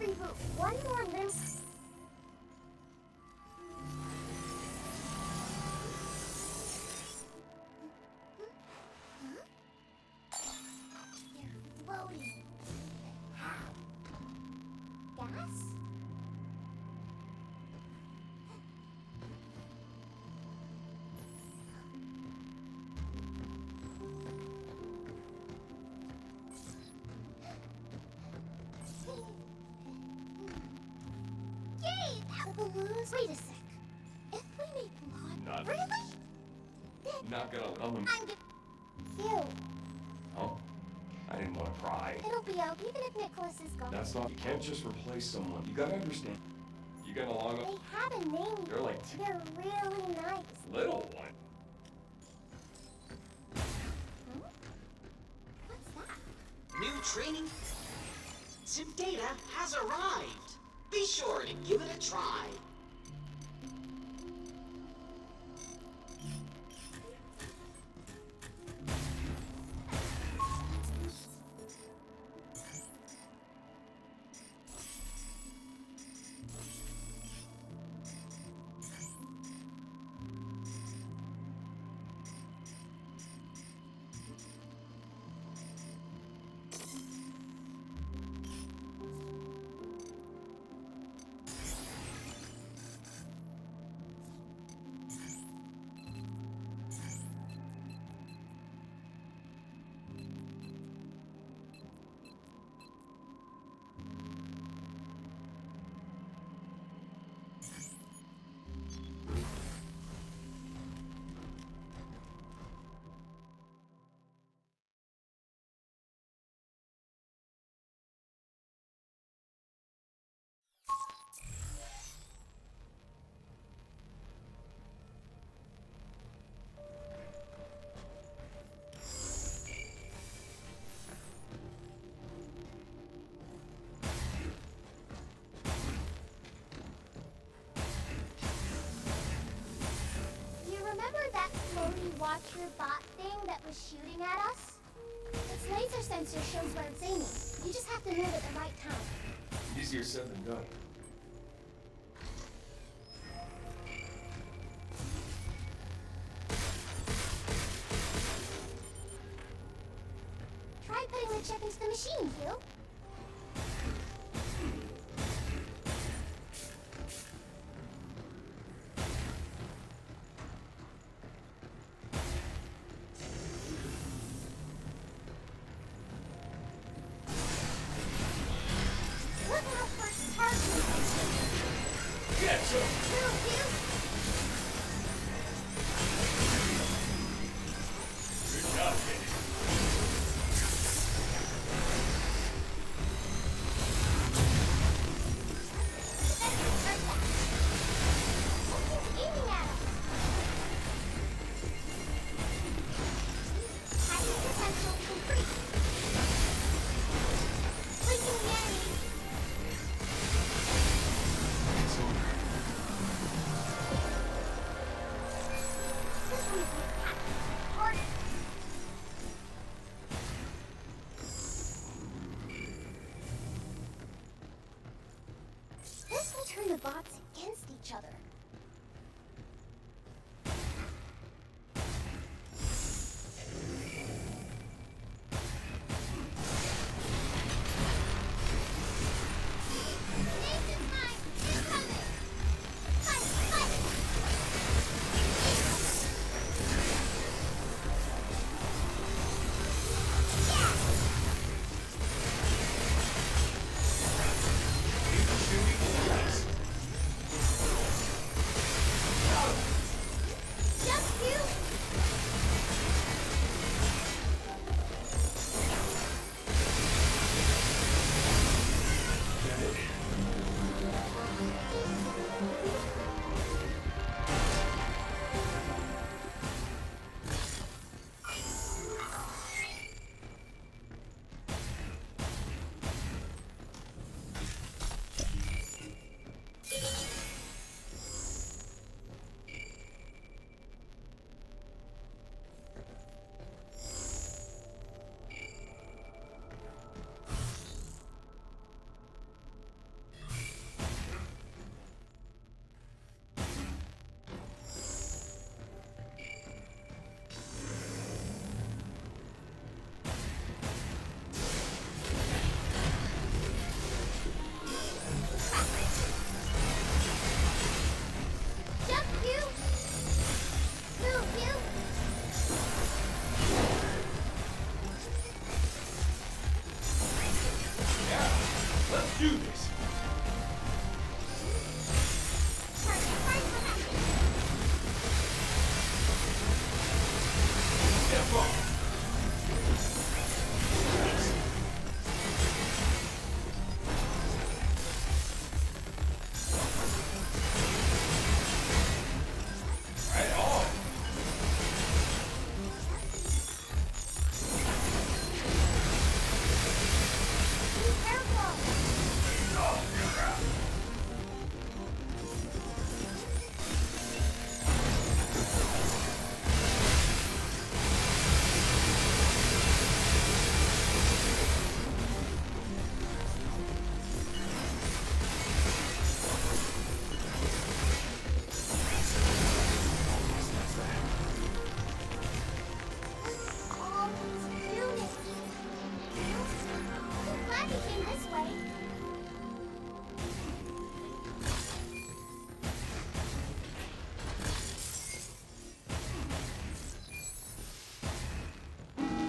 we reboot one more limb... You're floating. How? Gas? Yay! The balloons. Wait a sec. If we make blood, Not- really? Not gonna love him. I'm you. Oh? I didn't want to cry. It'll be out even if Nicholas is gone. That's not. You can't just replace someone. You gotta understand. You gonna log They up? have a name. They're like They're really nice. little one. Hmm? What's that? New training sim data has arrived. Be sure to give it a try. You remember that floaty watcher bot thing that was shooting at us? Its laser sensor shows where it's aiming. You just have to move at the right time. Easier said than done. Try putting the chip into the machine, Hugh. Look out for targets. Yeah, so. Move, Hugh. Good job, kid. Aiming at us. Hacking potential complete. Blinking the enemy. This one's hard. This will turn the bots against each other. Nathan, mine! Incoming! Fight! Fight! Yeah! do this! Step up! Right on! Be careful! Oh, crap! All unity. I'm glad you came this way.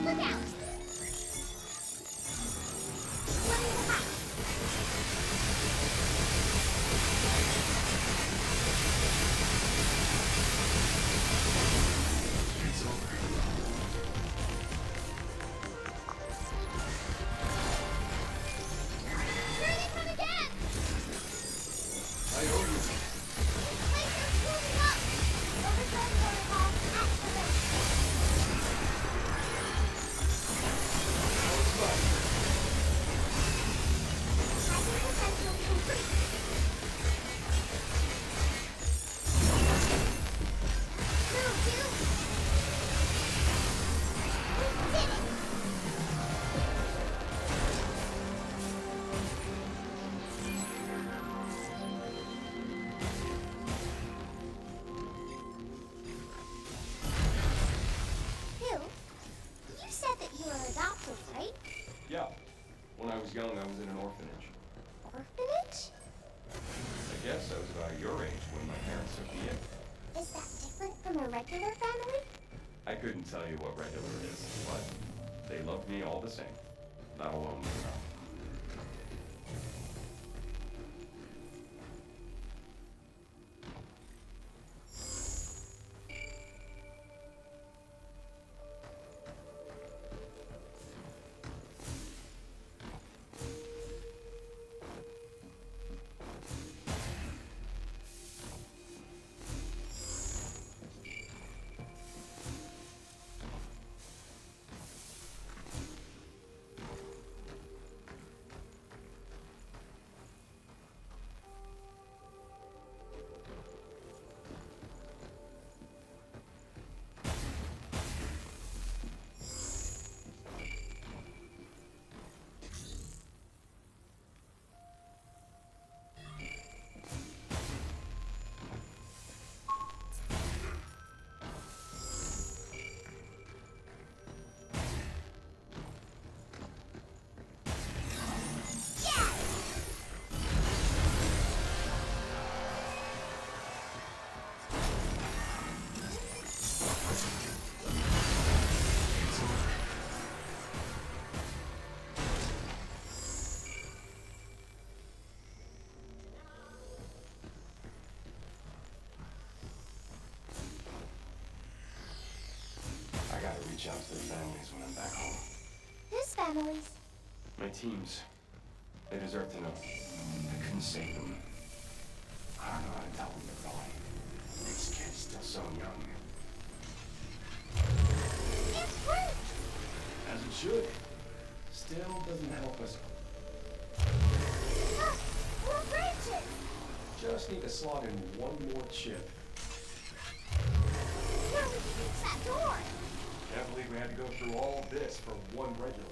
Look out! One in the back. It's over. Here they come again! I owe you. Lasers moving up! Overthrow protocol activate. Hiding potential complete. Move, you! We did it! Phil, you said that you were adopted, right? Yeah. When I was young, I was in an orphanage. Orphanage? I guess I was about your age when my parents took me in. Is that different from a regular family? I couldn't tell you what regular is, but they loved me all the same. Not alone enough. I gotta reach out to their families when I'm back home. Whose families? My teams. They deserve to know. I couldn't save them. I don't know how to tell them they're going. This kid's still so young. It worked! As it should. Still doesn't help us. Look! More branches! Just need to slot in one more chip. Where would you reach that door? Can't believe we had to go through all this for one regulator.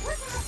Look out!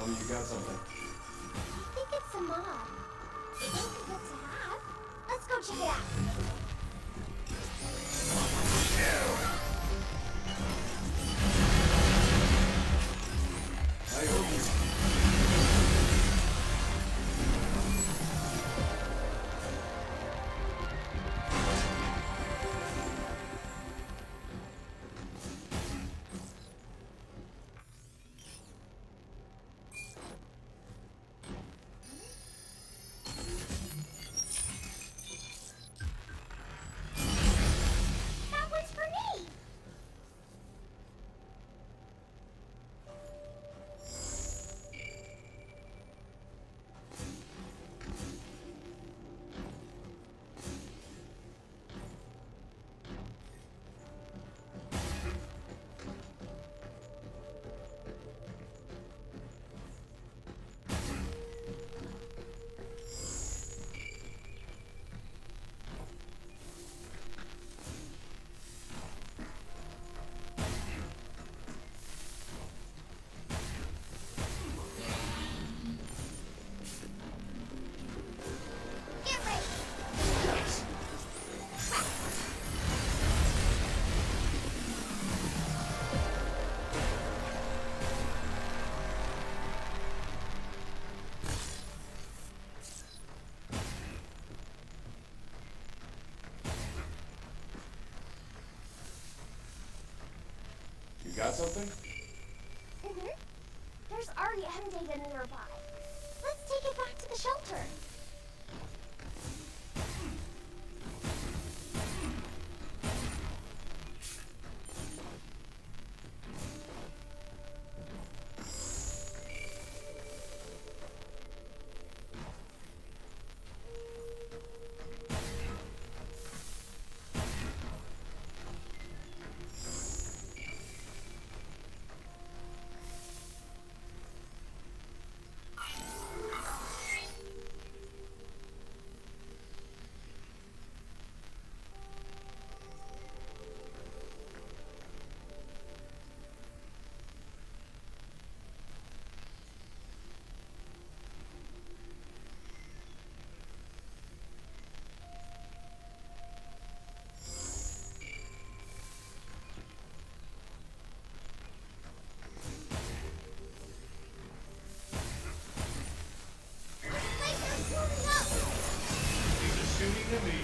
Tell me you got something. I think it's a mod. It's good to have. Let's go check it out. I hope you. That one's for me. Get ready. You got something? Mm-hmm. There's REM data nearby. Let's take it back to the shelter. Lasers moving up. Just shooting to me.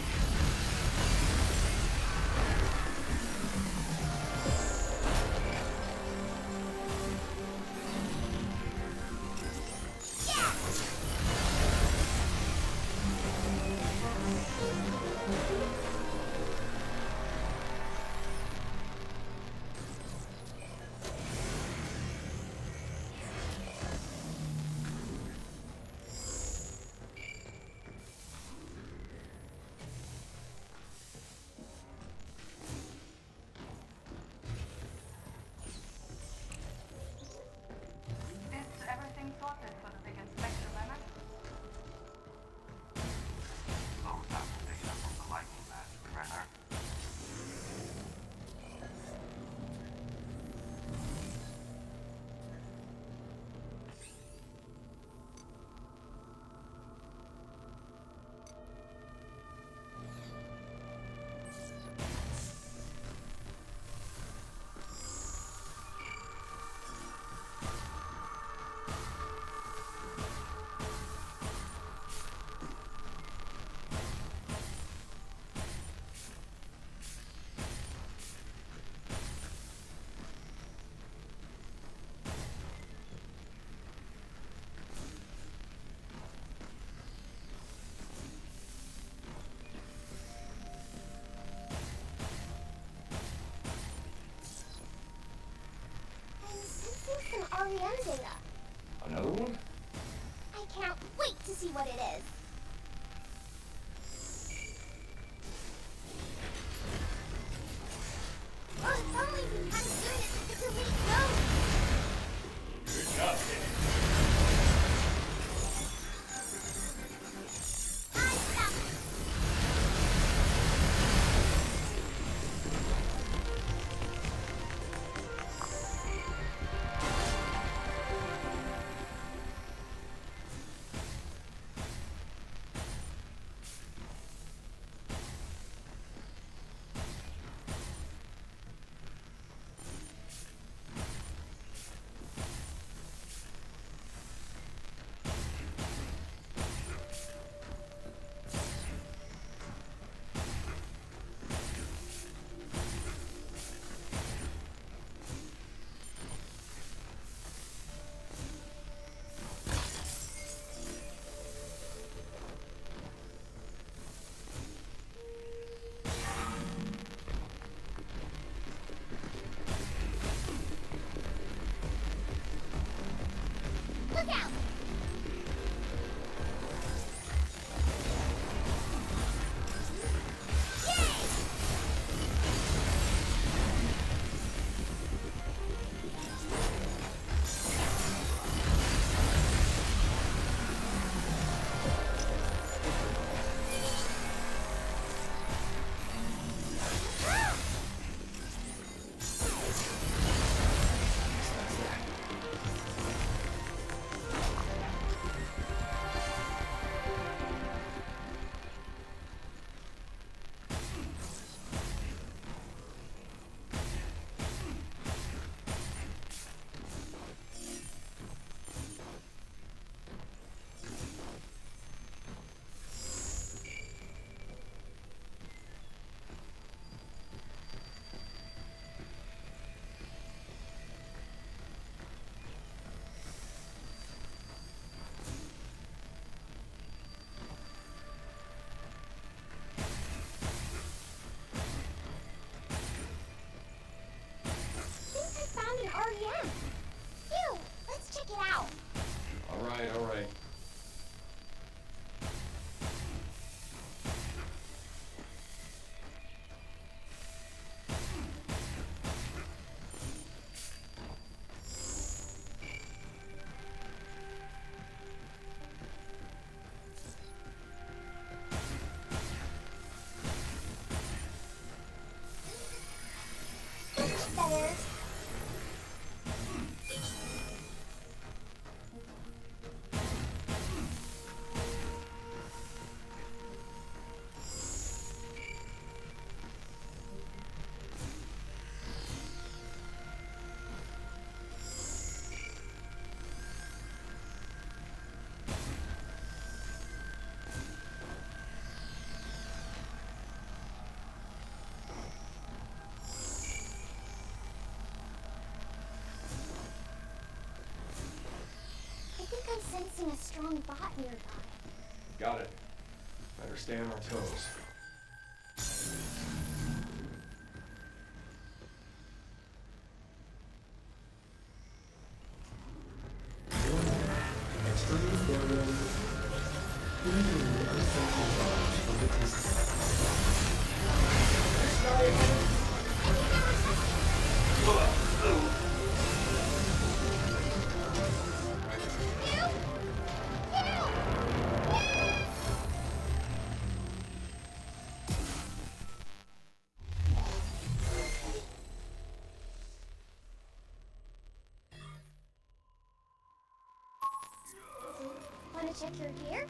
strong bot nearby. Got it. Better stay on our toes. Wanna check your gear?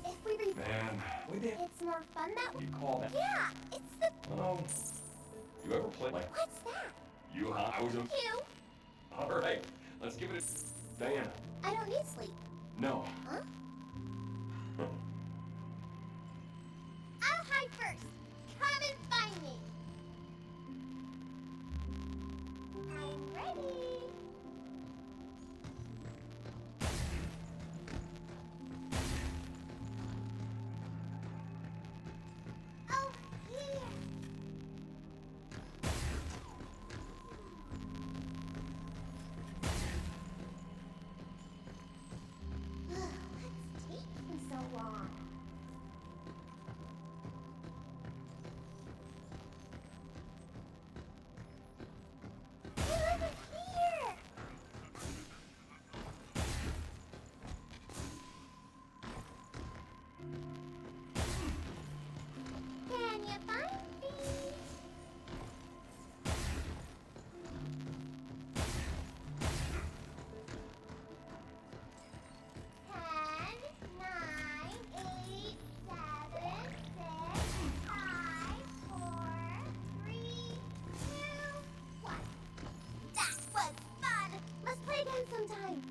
If we Man, we did. it's more fun that way. You call that? Yeah, it's the... You ever play like What's that? you? Huh? I was a. You? All right, let's give it a. Diana. I don't need sleep. No. Huh? I'll hide first. Come and find me. I'm ready. Oh, here. What's taking so long? Hey, look here! Can you find me? 10, 9, 8, 7, 6, 5, 4, 3, 2, 1. That was fun! Let's play again sometime.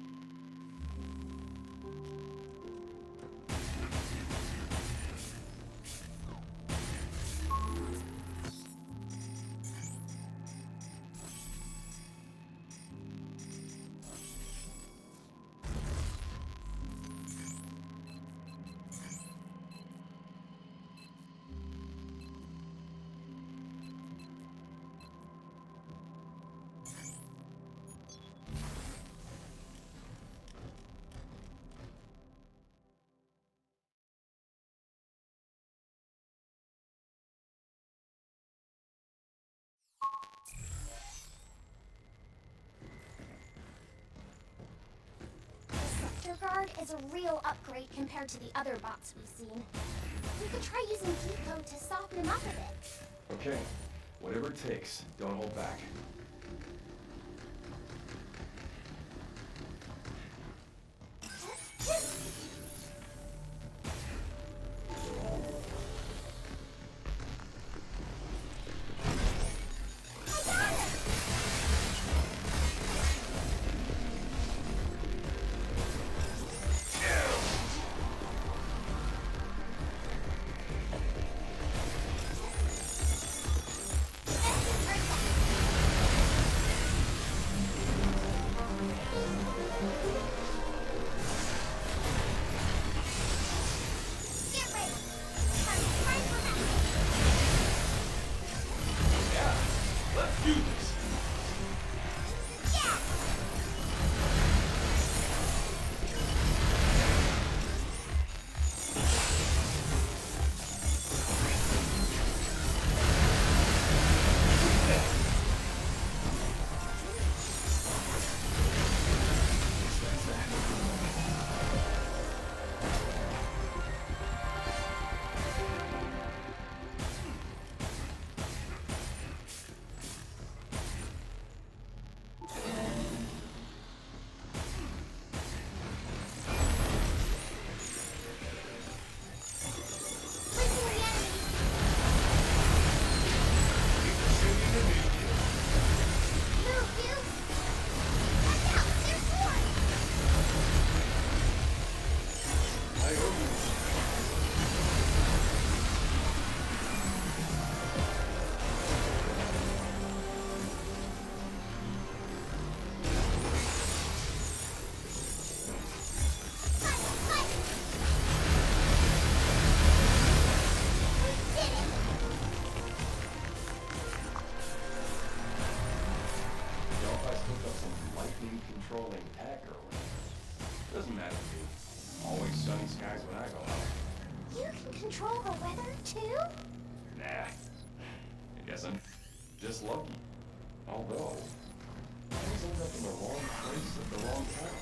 The sector guard is a real upgrade compared to the other bots we've seen. We could try using G-code to soften him up a bit. Okay. Whatever it takes. Don't hold back. control the weather, too? Nah. I guess I'm just lucky. Although, I always end up in the wrong place at the wrong time.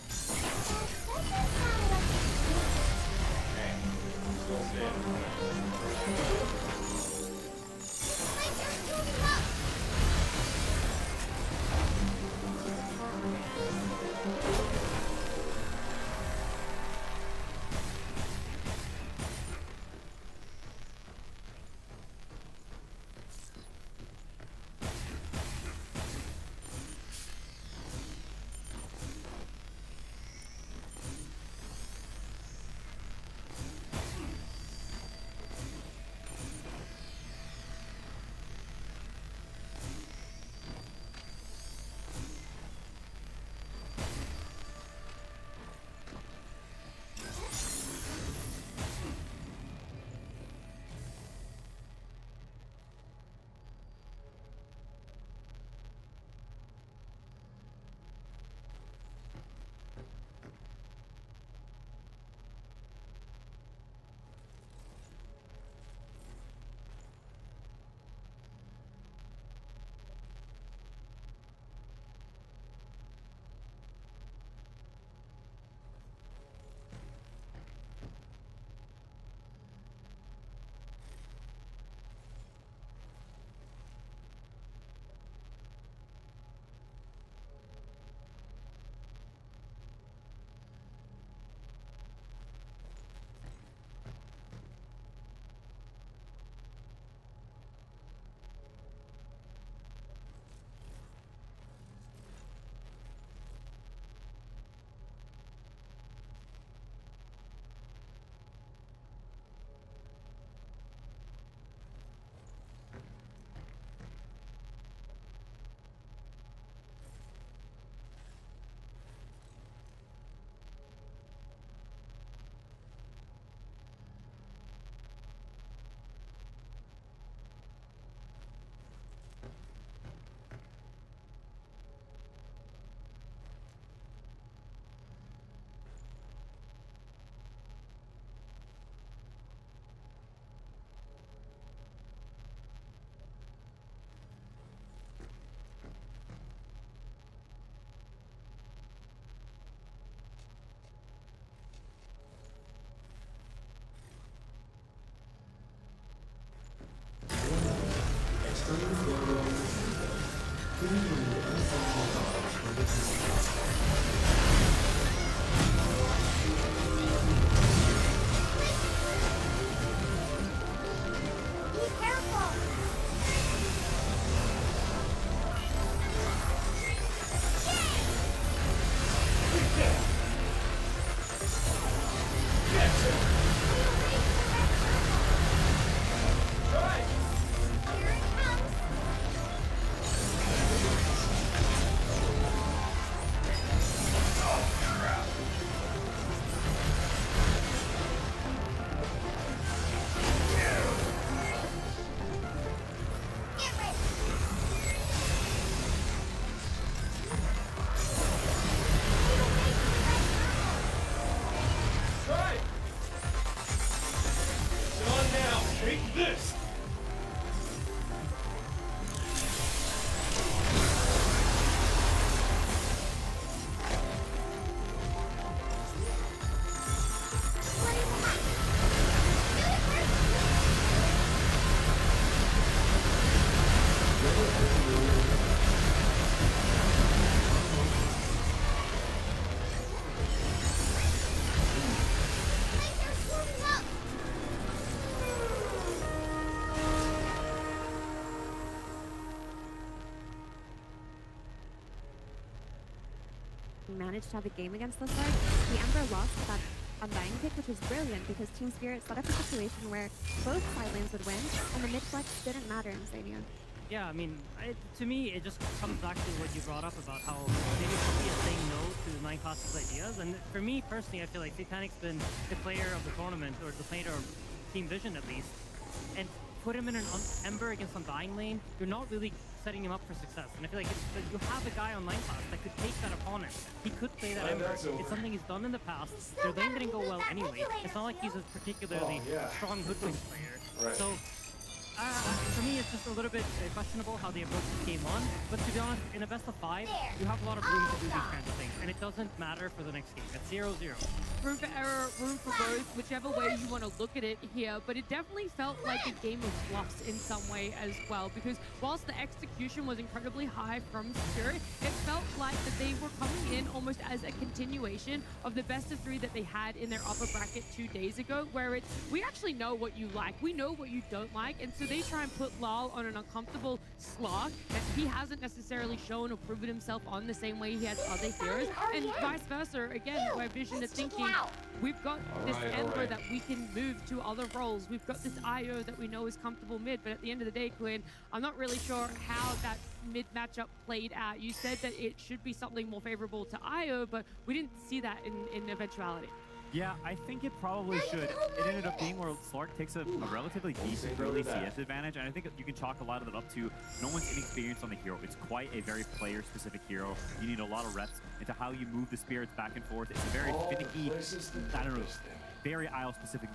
Hey, I'm still standing. Managed to have a game against this side. The Ember lost that Undying pick, which was brilliant because Team Spirit set up a situation where both side lanes would win, and the mid flex didn't matter in Zania. Yeah, I mean, to me, it just comes back to what you brought up about how maybe Sophie is saying no to Nine Classics ideas. And for me, personally, I feel like Titanic's been the player of the tournament, or the player of Team Vision at least. And put him in an Ember against Undying lane, you're not really setting him up for success. And I feel like you have a guy on lane pass that could take that opponent. He could play that Ember. It's something he's done in the past. Their lane didn't go well anyway. It's not like he's a particularly strong hoodwink player. Right. So for me, it's just a little bit questionable how they approach this game on. But to be honest, in a best of 5, you have a lot of room to do these kinds of things. And it doesn't matter for the next game. It's 0-0. Room for error, room for growth, whichever way you want to look at it here. But it definitely felt like a game of bluffs in some way as well. Because whilst the execution was incredibly high from Spirit, it felt like that they were coming in almost as a continuation of the best of 3 that they had in their upper bracket 2 days ago, where it's, we actually know what you like, we know what you don't like, and so they try and put Lal on an uncomfortable slog that he hasn't necessarily shown or proven himself on the same way he has other heroes, and vice versa. Again, where Vision is thinking, we've got this Ember that we can move to other roles, we've got this IO that we know is comfortable mid, but at the end of the day, Quinn, I'm not really sure how that mid matchup played out. You said that it should be something more favorable to IO, but we didn't see that in eventuality. Yeah, I think it probably should. It ended up being where Slark takes a relatively decent early CS advantage, and I think you can chalk a lot of it up to no one's inexperienced on the hero. It's quite a very player-specific hero. You need a lot of reps into how you move the spirits back and forth. It's a very finicky, I don't know, very IO-specific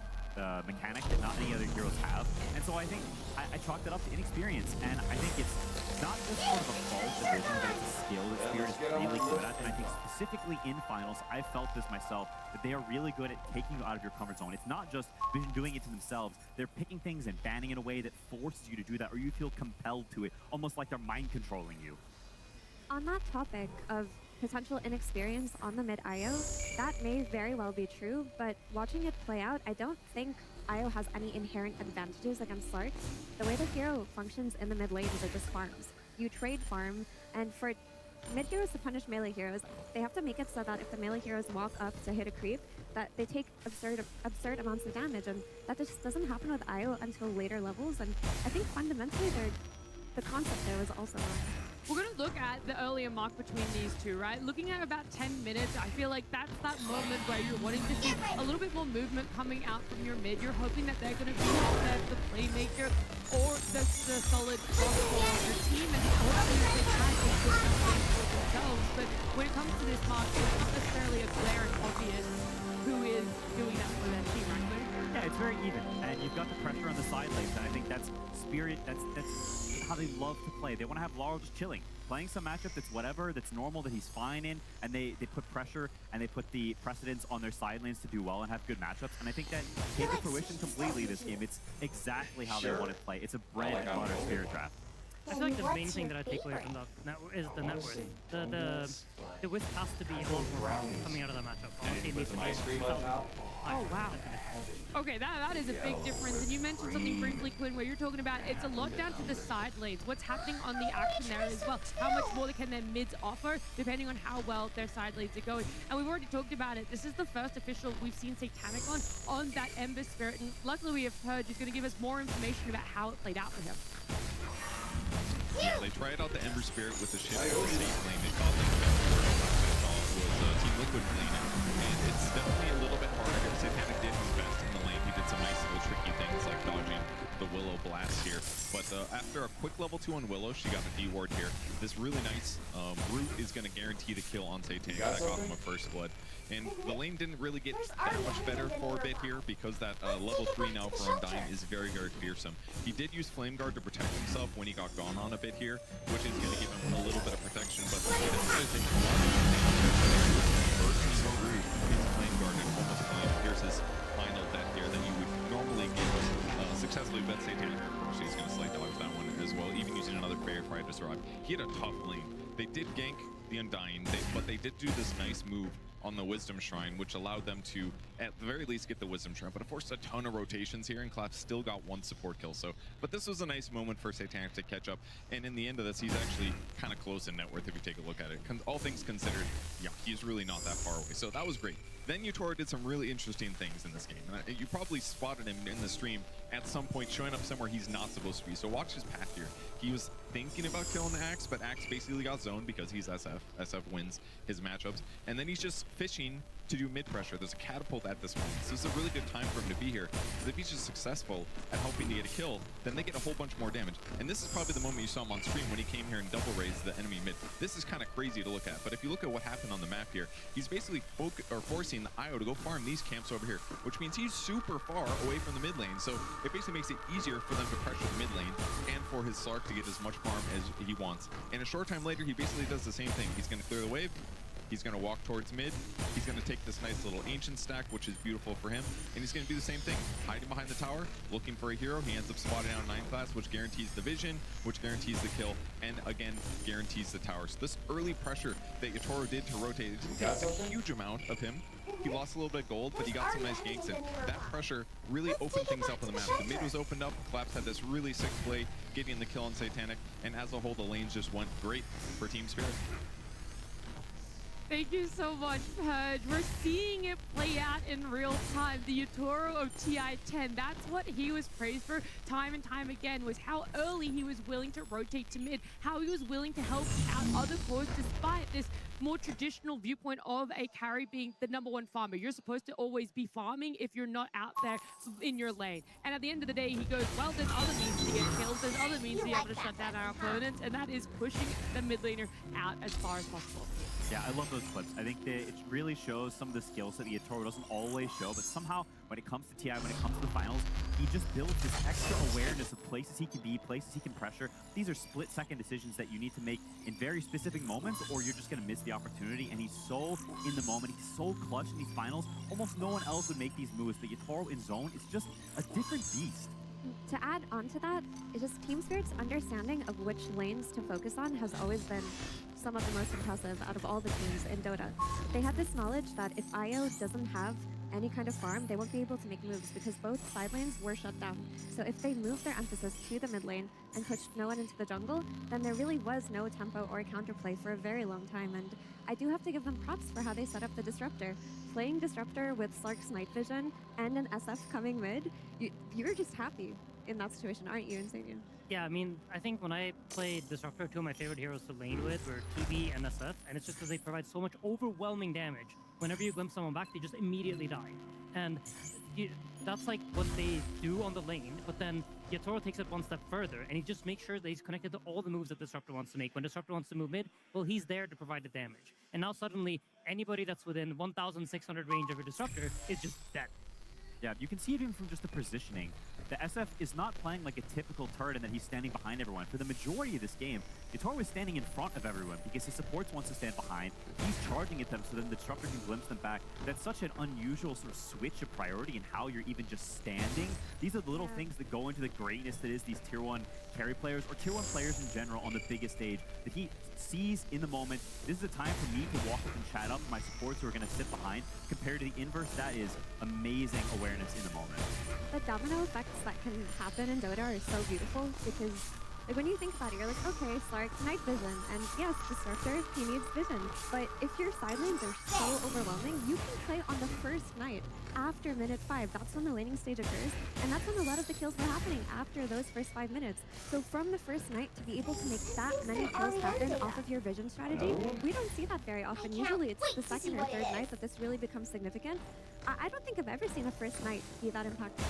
mechanic that not any other heroes have. And so I think I chalked it up to inexperience, and I think it's not just sort of a fault of Vision, but it's a skill that Spirit is really good at. And I think specifically in finals, I felt this myself, that they are really good at taking you out of your comfort zone. It's not just Vision doing it to themselves. They're picking things and banning in a way that forces you to do that, or you feel compelled to it, almost like they're mind controlling you. On that topic of potential inexperience on the mid IO, that may very well be true, but watching it play out, I don't think IO has any inherent advantages against Slark. The way the hero functions in the mid lane is it just farms. You trade farm, and for mid heroes to punish melee heroes, they have to make it so that if the melee heroes walk up to hit a creep, that they take absurd amounts of damage, and that just doesn't happen with IO until later levels, and I think fundamentally the concept there was also wrong. We're going to look at the earlier mark between these two, right? Looking at about 10 minutes, I feel like that's that moment where you're wanting to see a little bit more movement coming out from your mid. You're hoping that they're going to be the playmaker or the solid cross for your team, and hopefully they try to get things for themselves. But when it comes to this mark, it's not necessarily a glaring obvious who is doing that for their team, right? Yeah, it's very even, and you've got the pressure on the side lanes, and I think that's Spirit, that's how they love to play. They want to have Laurel just chilling, playing some matchup that's whatever, that's normal, that he's fine in, and they put pressure and they put the precedence on their side lanes to do well and have good matchups, and I think that came to fruition completely this game. It's exactly how they want to play. It's a bread and butter Spirit draft. I feel like the main thing that I take away from that is the net worth. The Wisp has to be a lot more round coming out of that matchup. Honestly, it needs to be oh, wow. Okay, that is a big difference. And you mentioned something briefly, Quinn, where you're talking about it's a lot down to the side lanes. What's happening on the action there as well. How much more can their mids offer, depending on how well their side lanes are going. And we've already talked about it. This is the first official we've seen Satanic on that Ember Spirit. And luckily we have heard he's going to give us more information about how it played out for him. Yeah, they tried out the Ember Spirit with the shit out of the safe lane. They thought they was Team Liquid lane, and it's definitely a little bit harder. Satanic did his best in the lane. He did some nice little tricky things like dodging the Willow blast here. But after a quick level 2 on Willow, she got a D-ward here. This really nice root is going to guarantee the kill on Satanic. That got him a first blood. And the lane didn't really get that much better for a bit here because that level 3 now for Undying is very, very fearsome. He did use Flame Guard to protect himself when he got gone on a bit here, which is going to give him a little bit of protection, but he doesn't really take a lot of damage. First, he through his Flame Guard and almost flame. Here's his final death here that you would normally get successfully bet Satanic. She's going to slay dodge that one as well, even using another Barrier Fire to survive. He had a tough lane. They did gank the Undying, but they did do this nice move on the Wisdom Shrine, which allowed them to, at the very least, get the Wisdom Shrine. But it forced a ton of rotations here, and Clap still got one support kill. So, but this was a nice moment for Satanic to catch up. And in the end of this, he's actually kind of close in net worth if you take a look at it. All things considered, yeah, he's really not that far away. So that was great. Then Utora did some really interesting things in this game. And you probably spotted him in the stream at some point showing up somewhere he's not supposed to be. So watch his path here. He was thinking about killing the Axe, but Axe basically got zoned because he's SF. SF wins his matchups. And then he's just fishing to do mid pressure. There's a catapult at this moment. So this is a really good time for him to be here. Because if he's just successful at helping to get a kill, then they get a whole bunch more damage. And this is probably the moment you saw him on screen when he came here and double raised the enemy mid. This is kind of crazy to look at. But if you look at what happened on the map here, he's basically forcing the IO to go farm these camps over here, which means he's super far away from the mid lane. So it basically makes it easier for them to pressure the mid lane and for his Slark to get as much farm as he wants. And a short time later, he basically does the same thing. He's going to clear the wave. He's going to walk towards mid. He's going to take this nice little ancient stack, which is beautiful for him. And he's going to do the same thing. Hiding behind the tower, looking for a hero. He ends up spotting out 9 class, which guarantees the vision, which guarantees the kill, and again, guarantees the tower. So this early pressure that Yatoro did to rotate, it didn't take a huge amount of him. He lost a little bit of gold, but he got some nice ganks in. That pressure really opened things up on the map. The mid was opened up. Collapse had this really sick play, getting the kill on Satanic, and as a whole, the lanes just went great for Team Spirit. Thank you so much, Purge. We're seeing it play out in real time. The Yatoro of TI-10, that's what he was praised for time and time again, was how early he was willing to rotate to mid, how he was willing to help out other cores despite this more traditional viewpoint of a carry being the #1 farmer. You're supposed to always be farming if you're not out there in your lane. And at the end of the day, he goes, well, there's other means to get kills, there's other means to be able to shut down our opponents, and that is pushing the mid laner out as far as possible. Yeah, I love those clips. I think that it really shows some of the skills that the Yatoro doesn't always show, but somehow when it comes to TI, when it comes to the finals, he just builds this extra awareness of places he can be, places he can pressure. These are split-second decisions that you need to make in very specific moments, or you're just going to miss the opportunity, and he's so in the moment, he's so clutch in these finals, almost no one else would make these moves, but Yatoro in zone is just a different beast. To add on to that, it's just Team Spirit's understanding of which lanes to focus on has always been some of the most impressive out of all the teams in Dota. They had this knowledge that if IO doesn't have any kind of farm, they won't be able to make moves because both side lanes were shut down. So if they moved their emphasis to the mid lane and pushed no one into the jungle, then there really was no tempo or counterplay for a very long time. And I do have to give them props for how they set up the Disruptor. Playing Disruptor with Slark's night vision and an SF coming mid, you're just happy in that situation, aren't you, Insanian? Yeah, I mean, I think when I played Disruptor, 2 of my favorite heroes to lane with were TB and SF, and it's just because they provide so much overwhelming damage. Whenever you glimpse someone back, they just immediately die. And that's like what they do on the lane, but then Yatoro takes it one step further, and he just makes sure that he's connected to all the moves that Disruptor wants to make. When Disruptor wants to move mid, well, he's there to provide the damage. And now suddenly, anybody that's within 1,600 range of a Disruptor is just dead. Yeah, you can see it even from just the positioning. The SF is not playing like a typical turret in that he's standing behind everyone. For the majority of this game, Yatoro is standing in front of everyone because his supports wants to stand behind. He's charging at them so then the Disruptor can glimpse them back. That's such an unusual sort of switch of priority in how you're even just standing. These are the little things that go into the greatness that is these Tier 1 carry players or Tier 1 players in general on the biggest stage that he sees in the moment. This is a time for me to walk up and chat up my supports who are going to sit behind. Compared to the inverse, that is amazing awareness in the moment. The domino effects that can happen in Dota are so beautiful because like when you think about it, you're like, okay, Slark, night vision, and yes, Disruptor, he needs vision. But if your side lanes are so overwhelming, you can play on the first night after minute 5. That's when the laning stage occurs, and that's when a lot of the kills were happening after those first 5 minutes. So from the first night to be able to make that many kills happen off of your vision strategy, we don't see that very often. Usually it's the second or third night that this really becomes significant. I don't think I've ever seen a first night be that impactful.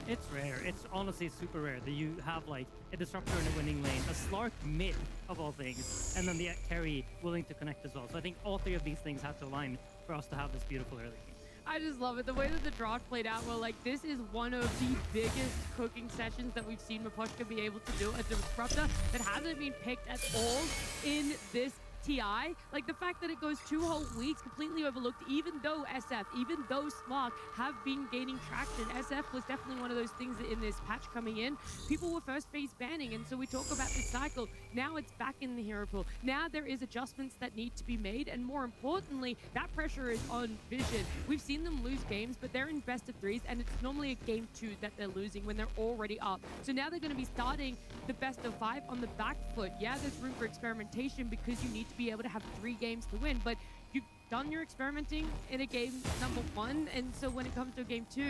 It's rare. It's honestly super rare that you have like a Disruptor in a winning lane, a Slark mid of all things, and then the carry willing to connect as well. So I think all 3 of these things have to align for us to have this beautiful early game. I just love it. The way that the draft played out, well, like, this is one of the biggest cooking sessions that we've seen Miposhka be able to do. A Disruptor that hasn't been picked at all in this TI. Like, the fact that it goes 2 whole weeks completely overlooked, even though SF, even though Slark have been gaining traction. SF was definitely one of those things that in this patch coming in, people were first phase banning, and so we talk about this cycle. Now it's back in the hero pool. Now there is adjustments that need to be made, and more importantly, that pressure is on Vision. We've seen them lose games, but they're in best of 3s, and it's normally a game 2 that they're losing when they're already up. So now they're going to be starting the best of 5 on the back foot. Yeah, there's room for experimentation because you need to be able to have 3 games to win, but you done your experimenting in a game number 1, and so when it comes to game 2,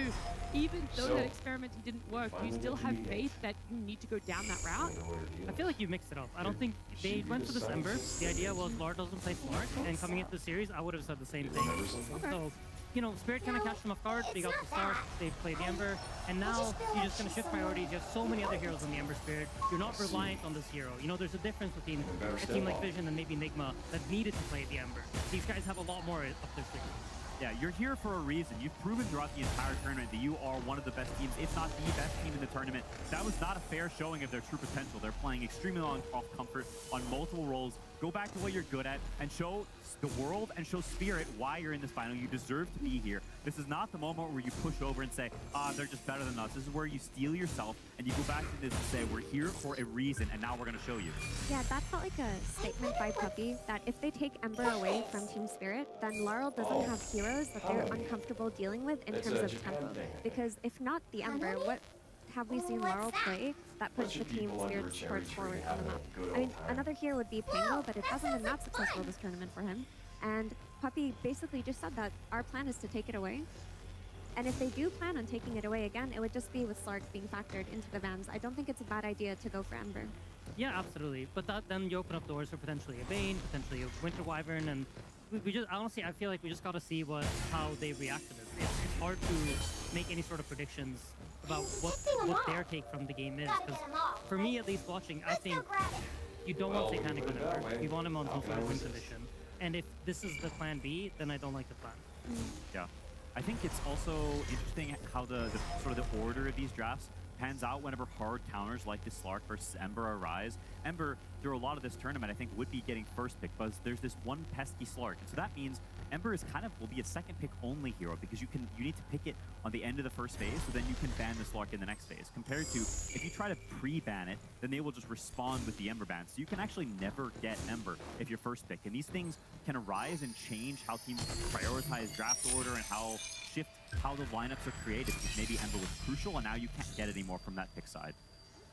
even though that experimenting didn't work, you still have faith that you need to go down that route? I feel like you mixed it up. I don't think they went for this Ember. The idea was Lord doesn't play Slark, and coming into the series, I would have said the same thing. So, you know, Spirit kind of catched them off guard. They got the Slark, they played the Ember, and now you're just going to shift priorities. You have so many other heroes in the Ember Spirit. You're not reliant on this hero. You know, there's a difference between a team like Vision and maybe Enigma that needed to play the Ember. These guys have a lot more up their sleeve. Yeah, you're here for a reason. You've proven throughout the entire tournament that you are one of the best teams, if not the best team in the tournament. That was not a fair showing of their true potential. They're playing extremely off comfort on multiple roles. Go back to what you're good at and show the world and show Spirit why you're in this final. You deserve to be here. This is not the moment where you push over and say, they're just better than us. This is where you steel yourself and you go back to this and say, we're here for a reason, and now we're going to show you. Yeah, that felt like a statement by Puppy that if they take Ember away from Team Spirit, then Laurel doesn't have heroes that they're uncomfortable dealing with in terms of tempo. Because if not the Ember, what have we seen Laurel play that puts the Team Spirit's torch forward on the map? I mean, another hero would be Pango, but it hasn't been that successful this tournament for him. And Puppy basically just said that our plan is to take it away. And if they do plan on taking it away again, it would just be with Slark being factored into the bans. I don't think it's a bad idea to go for Ember. Yeah, absolutely. But then you open up doors for potentially a Bane, potentially a Winter Wyvern, and we just honestly, I feel like we just got to see how they react to this. It's hard to make any sort of predictions about what their take from the game is. Because for me, at least watching, I think you don't want Satanic on Ember. You want him on some sort of win condition. And if this is the plan B, then I don't like the plan. Yeah. I think it's also interesting how the sort of the order of these drafts pans out whenever hard counters like this Slark versus Ember arise. Ember, through a lot of this tournament, I think would be getting first pick because there's this one pesky Slark. And so that means Ember is will be a second pick only hero because you need to pick it on the end of the first phase, so then you can ban the Slark in the next phase. Compared to if you try to pre-ban it, then they will just respond with the Ember ban. So you can actually never get Ember if you're first pick. And these things can arise and change how teams prioritize draft order and shift how the lineups are created, because maybe Ember was crucial and now you can't get anymore from that pick side.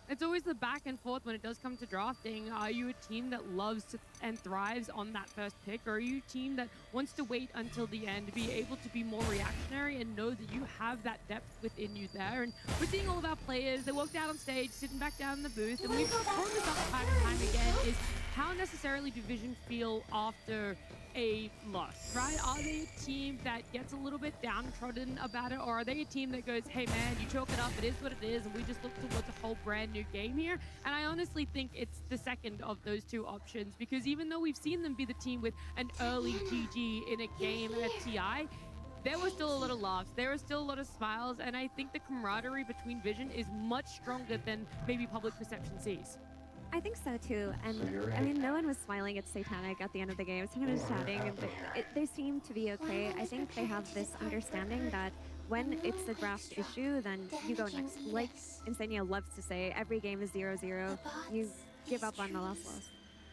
It's always the back and forth when it does come to drafting. Are you a team that loves and thrives on that first pick, or are you a team that wants to wait until the end, be able to be more reactionary and know that you have that depth within you there? And we're seeing all of our players, they walked out on stage, sitting back down in the booth, and we've brought this up time and time again, is how necessarily do Vision feel after a loss, right? Are they a team that gets a little bit downtrodden about it, or are they a team that goes, hey man, you chalk it up, it is what it is, and we just look towards a whole brand new game here? And I honestly think it's the second of those two options, because even though we've seen them be the team with an early GG in a game at TI, there were still a lot of laughs, there were still a lot of smiles, and I think the camaraderie between Vision is much stronger than maybe public perception sees. I think so too, and I mean, no one was smiling at Satanic at the end of the game. Someone was chatting, and they seem to be okay. I think they have this understanding that when it's a draft issue, then you go next. Like Insania loves to say, every game is 0-0. You give up on the last loss.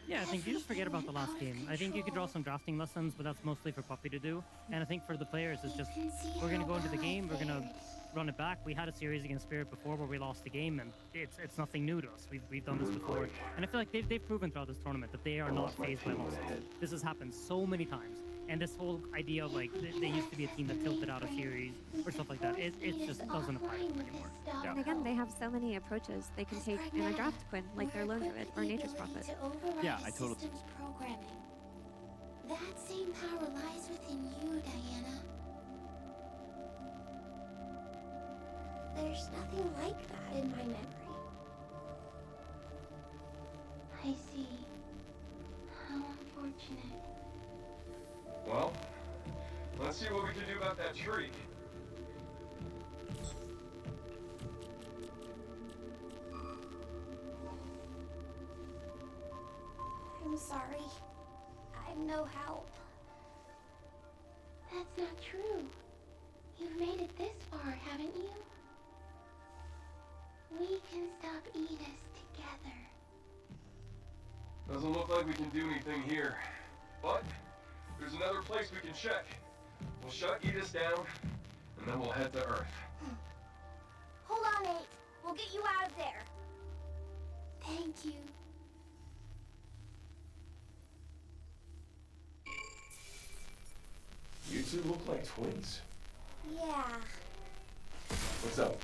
Yeah, I think you just forget about the last game. I think you could draw some drafting lessons, but that's mostly for Puppy to do. And I think for the players, it's just, we're going to go into the game, we're going to run it back. We had a series against Spirit before where we lost the game, and it's nothing new to us. We've done this before. And I feel like they've proven throughout this tournament that they are not fazed by losses. This has happened so many times. And this whole idea of like, they used to be a team that tilted out a series or stuff like that, it just doesn't apply to them anymore. Yeah. And again, they have so many approaches they can take in a draft Quinn, like their Lone Druid or Nature's Prophet. Yeah, I totally... Programming. That same power lies within you, Diana. There's nothing like that in my memory. I see. How unfortunate. Well, let's see what we can do about that tree. I'm sorry. I'm no help. That's not true. You've made it this far, haven't you? We can stop Edis together. Doesn't look like we can do anything here. But there's another place we can check. We'll shut Edis down, and then we'll head to Earth. Hold on, Nate. We'll get you out of there. Thank you. You two look like twins. Yeah. What's up?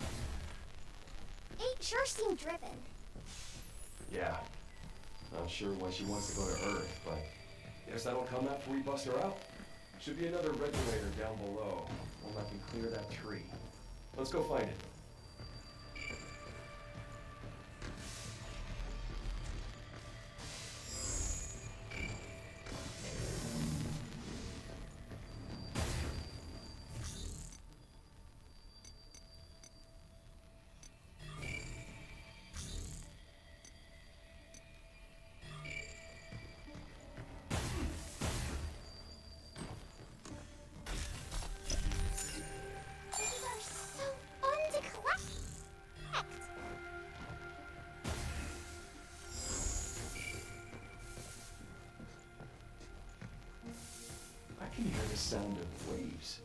8 sure seemed driven. Yeah. Not sure why she wants to go to Earth, but guess that'll come after we bust her out. Should be another regulator down below. One that can clear that tree. Let's go find it. These are so fun to collect. I can hear the sound of waves.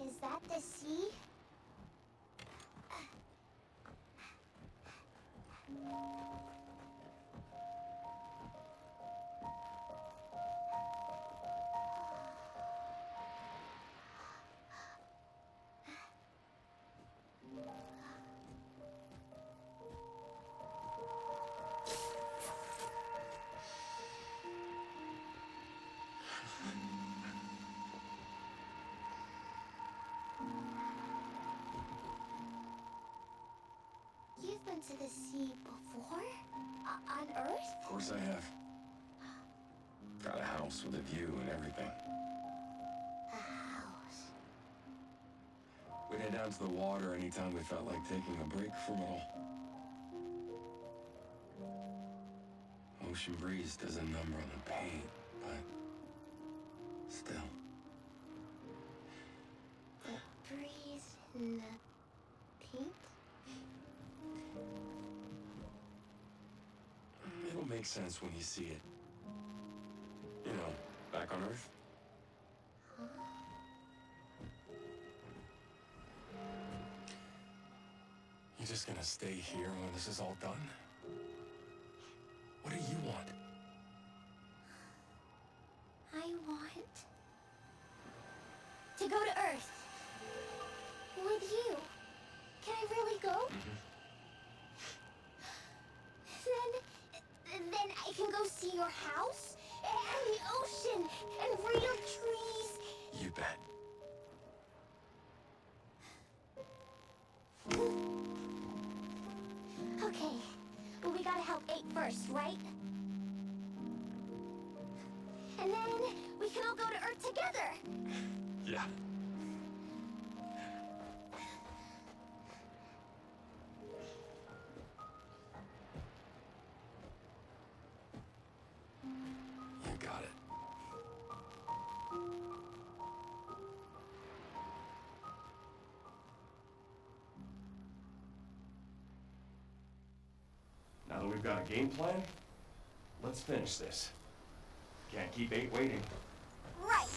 Is that the sea? You've been to the sea before? On Earth? Of course I have. Got a house with a view and everything. A house. We'd head down to the water anytime we felt like taking a break from it all. Ocean breeze does a number on the pain, but still. The breeze in the paint? It'll make sense when you see it. You know, back on Earth. You just gonna stay here when this is all done? What do you want? I want to go to Earth. With you. Can I really go? Then I can go see your house and the ocean and real trees. You bet. Okay, but we gotta help 8 first, right? And then we can all go to Earth together. Yeah. You got it. Now that we've got a game plan, let's finish this. Can't keep 8 waiting. Right.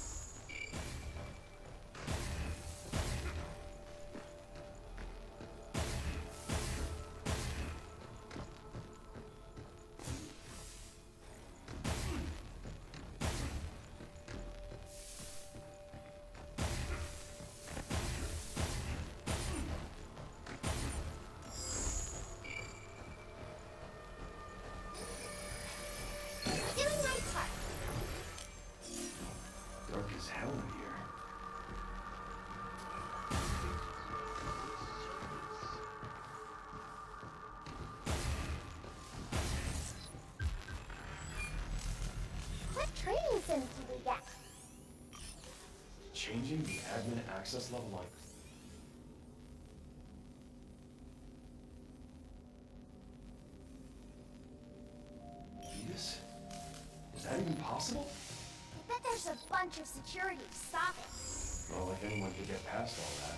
soon do we get? Changing the admin access level on... Venus? Is that even possible? I bet there's a bunch of security to stop it. Well, if anyone could get past all that.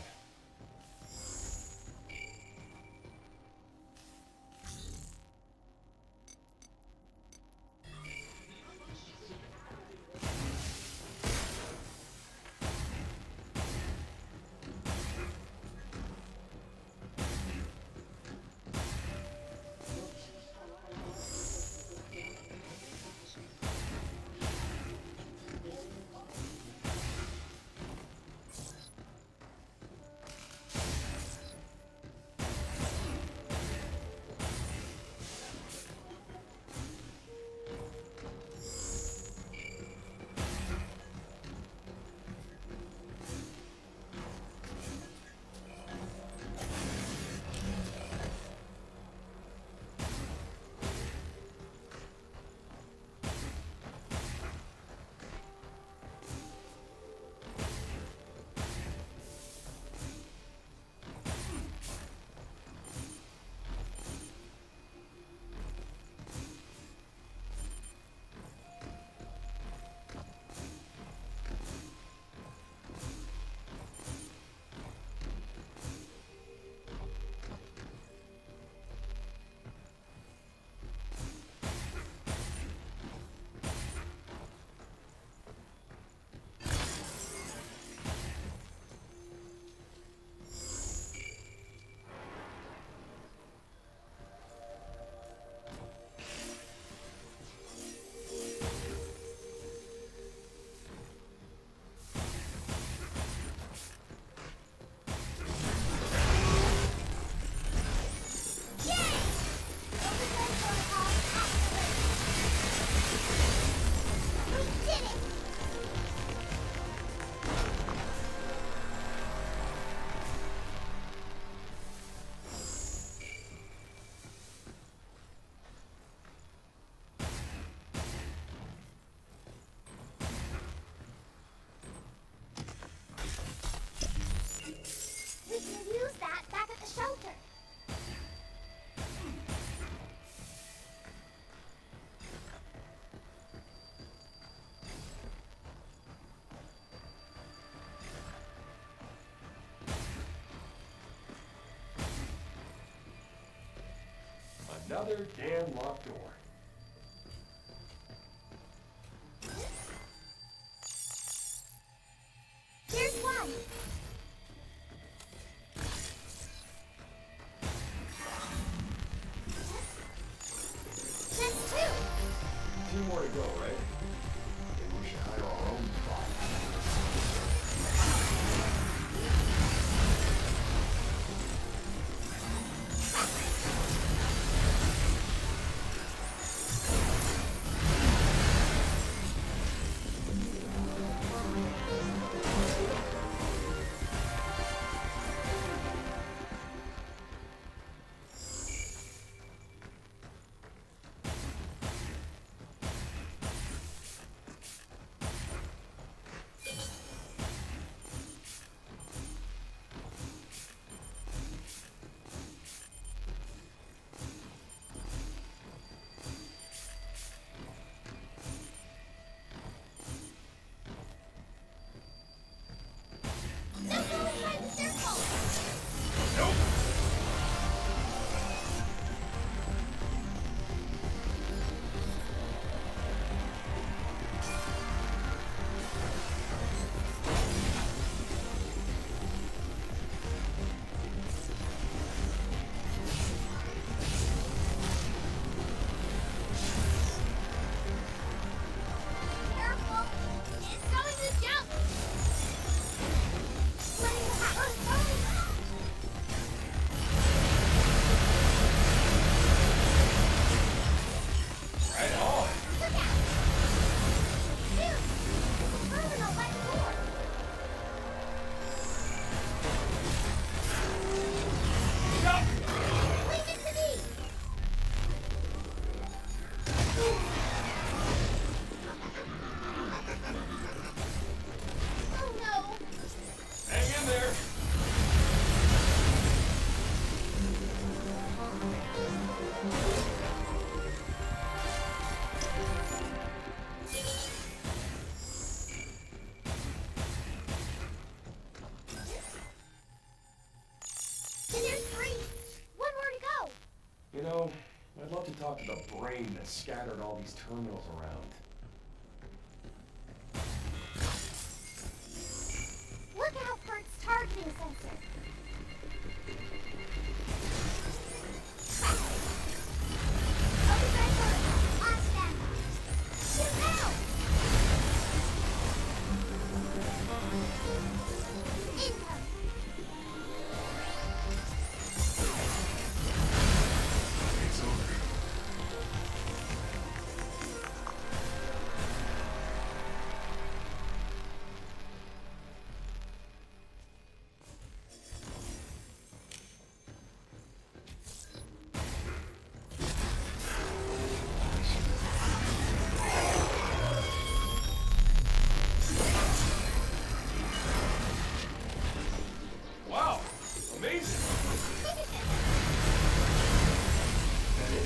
Another damn locked door. Here's one. That's two. Two more to go, right? Maybe we should hire our own spot. talk to the brain that scattered all these terminals around. Look out for its targeting sensor. Overdrive mode. On standby. Shoot now! Incoming. It's over. Wow! Amazing! That it?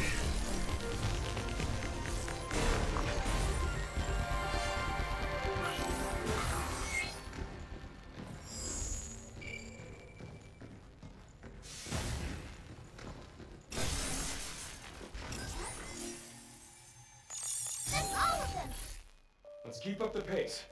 That's all of them! Let's keep up the pace.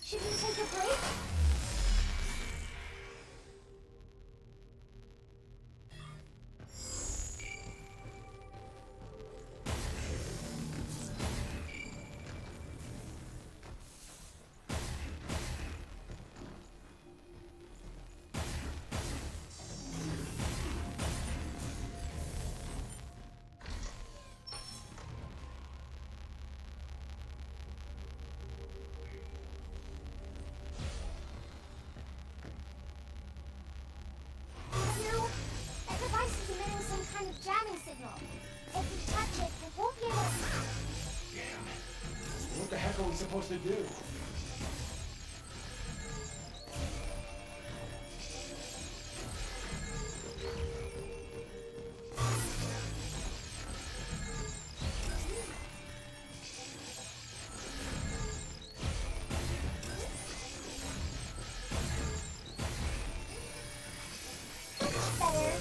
Should we take a break? No, that device is emitting some kind of jamming signal. If we touch it, it won't be able to... Damn. What the heck are we supposed to do? Better.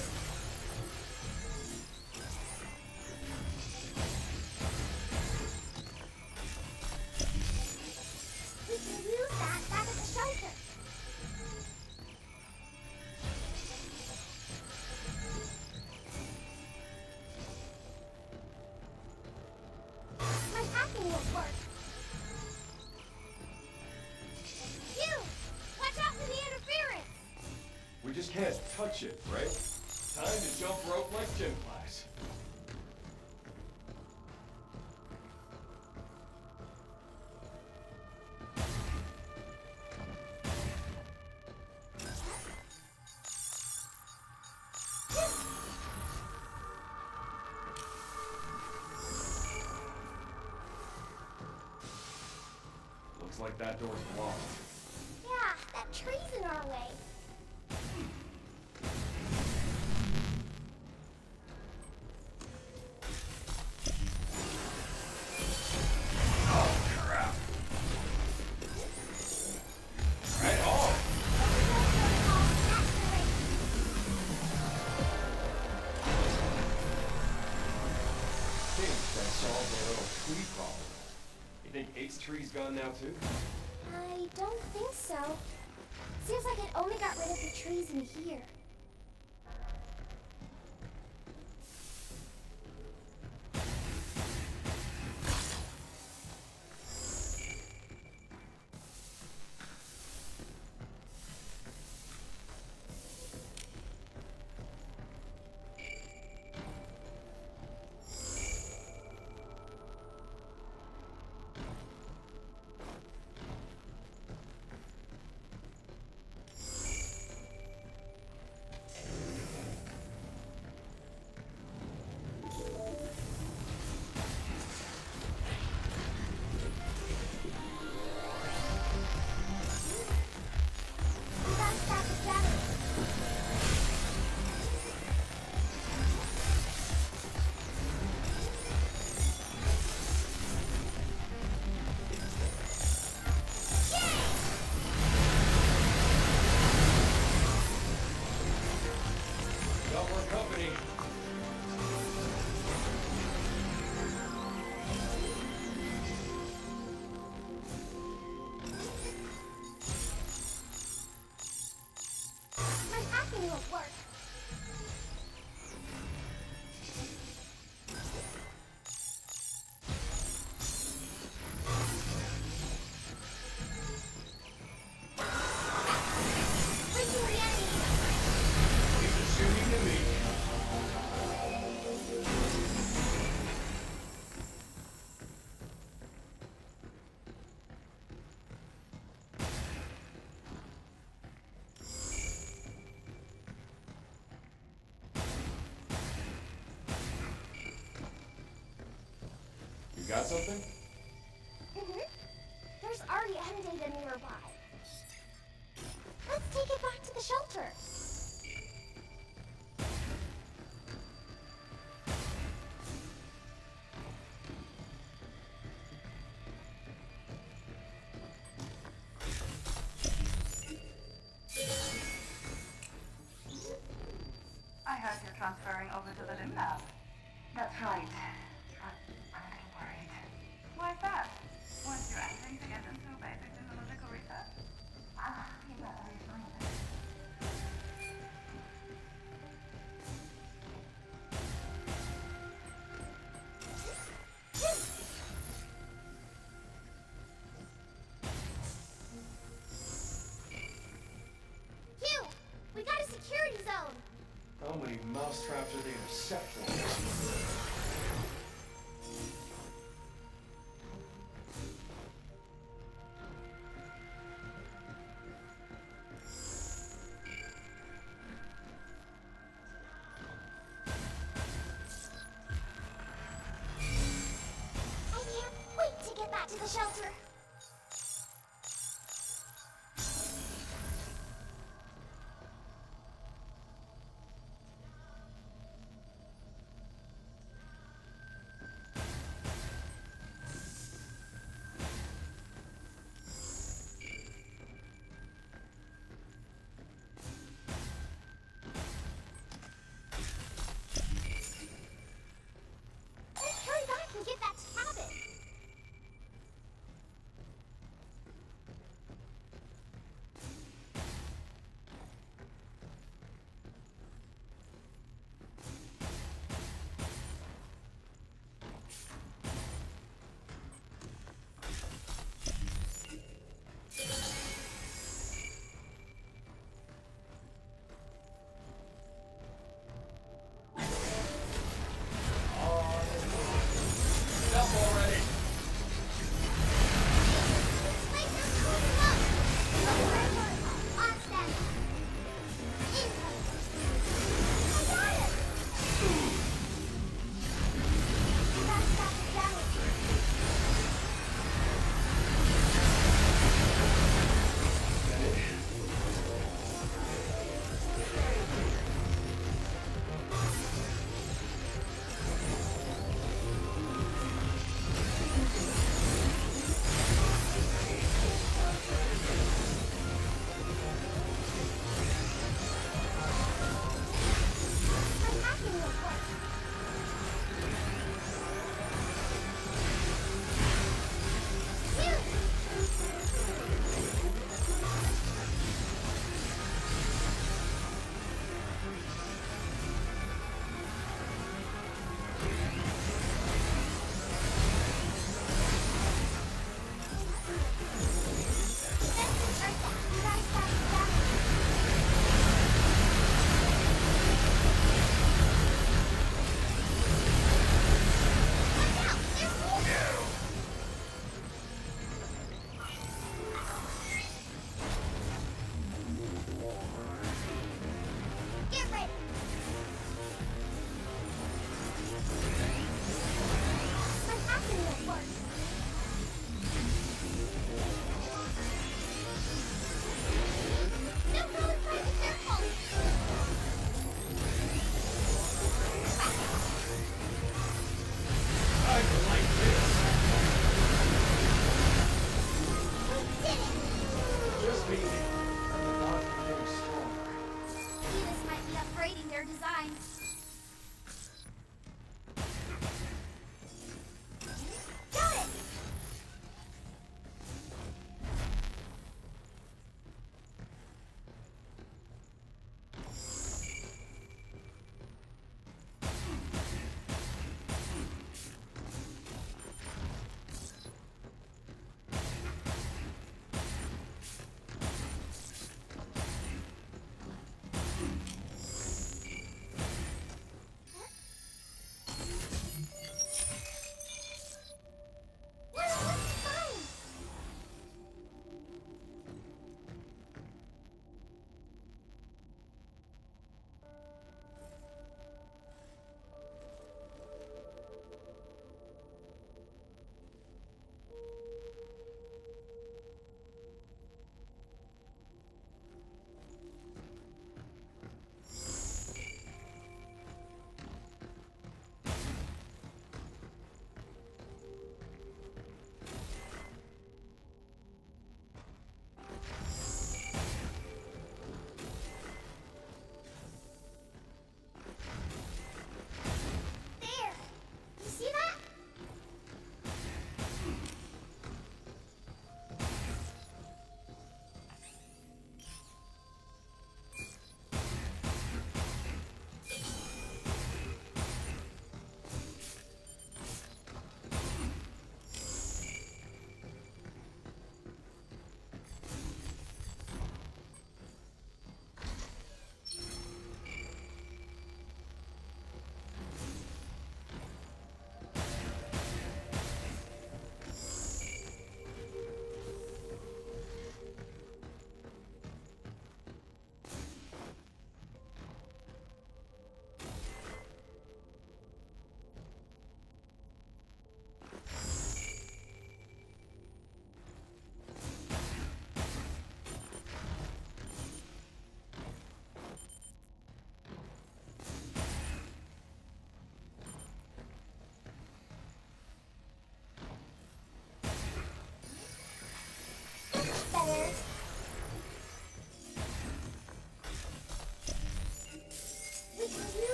We can use that back at the shelter. My hacking won't work. You! Watch out for the interference! We just can't touch it, right? Time to jump rope like gym class. Looks like that door's blocked. Yeah, that tree's in our way. Oh, crap. Right on. Think that solved their little tree problem. You think 8's tree's gone now too? I don't think so. Seems like it only got rid of the trees in here. got something? There's already a data nearby. Let's take it back to the shelter. I heard you're transferring over to the limb lab. That's right. I'm a little worried. Why's that? Weren't you angling to get into basic physiological research? You better refine it. Hugh, we got a security zone. How many mousetraps are they intercepting? I can't wait to get back to the shelter. Let's hurry back and get that cabin.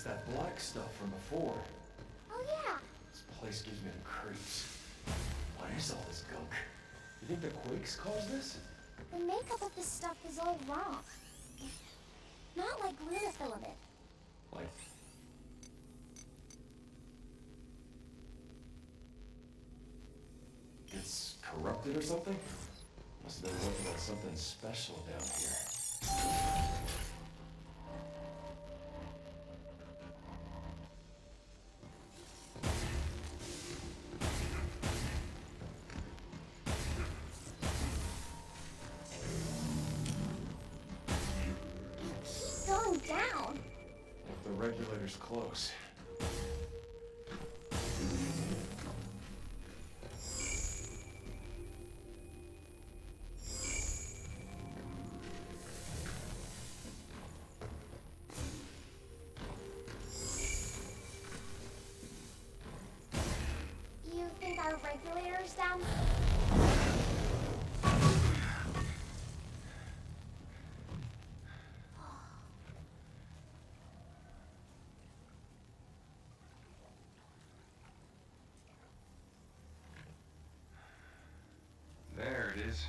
that black stuff from before. Oh yeah. This place gives me the creeps. What is all this gunk? You think the quakes caused this? The makeup of this stuff is all wrong. Not like lunar filament. Like... it's corrupted or something? Must have been working on something special down here. Keep going down. If the regulator's close. You think our regulator's down? There it is.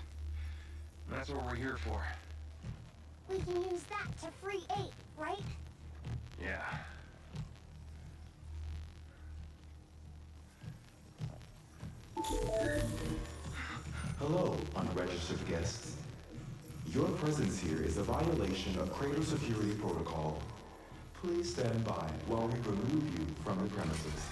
That's what we're here for. We can use that to free 8, right? Yeah. Hello, unregistered guests. Your presence here is a violation of Cradle Security Protocol. Please stand by while we remove you from the premises.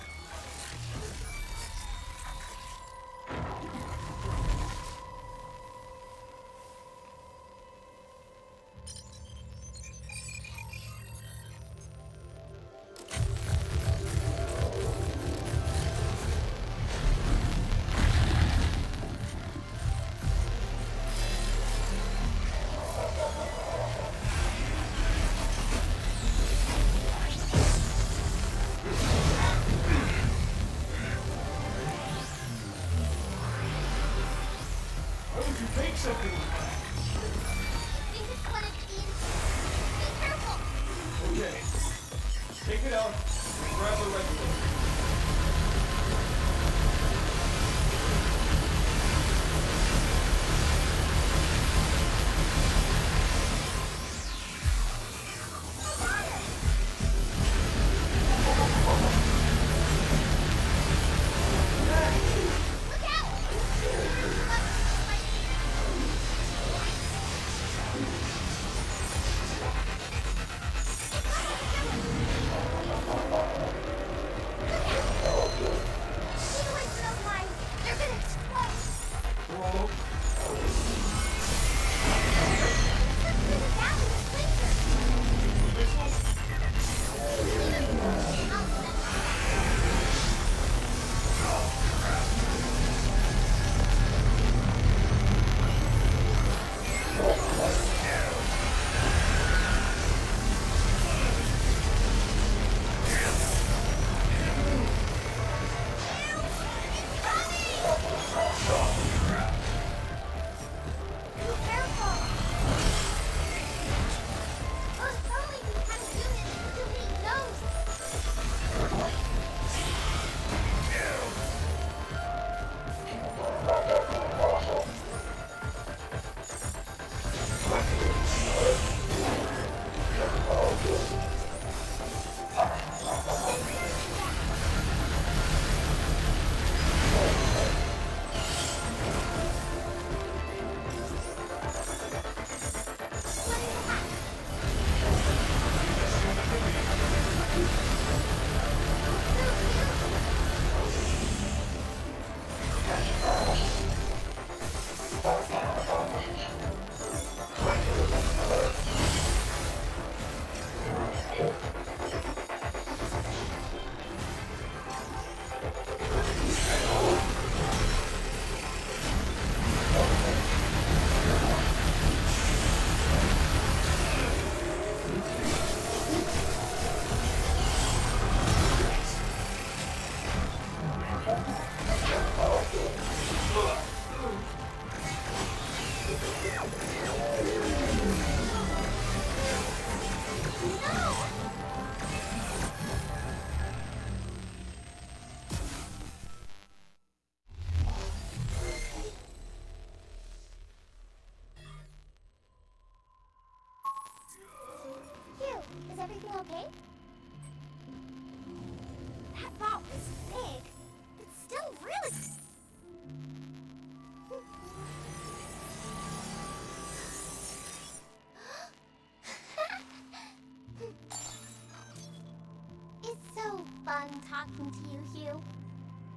talking to you, Hugh.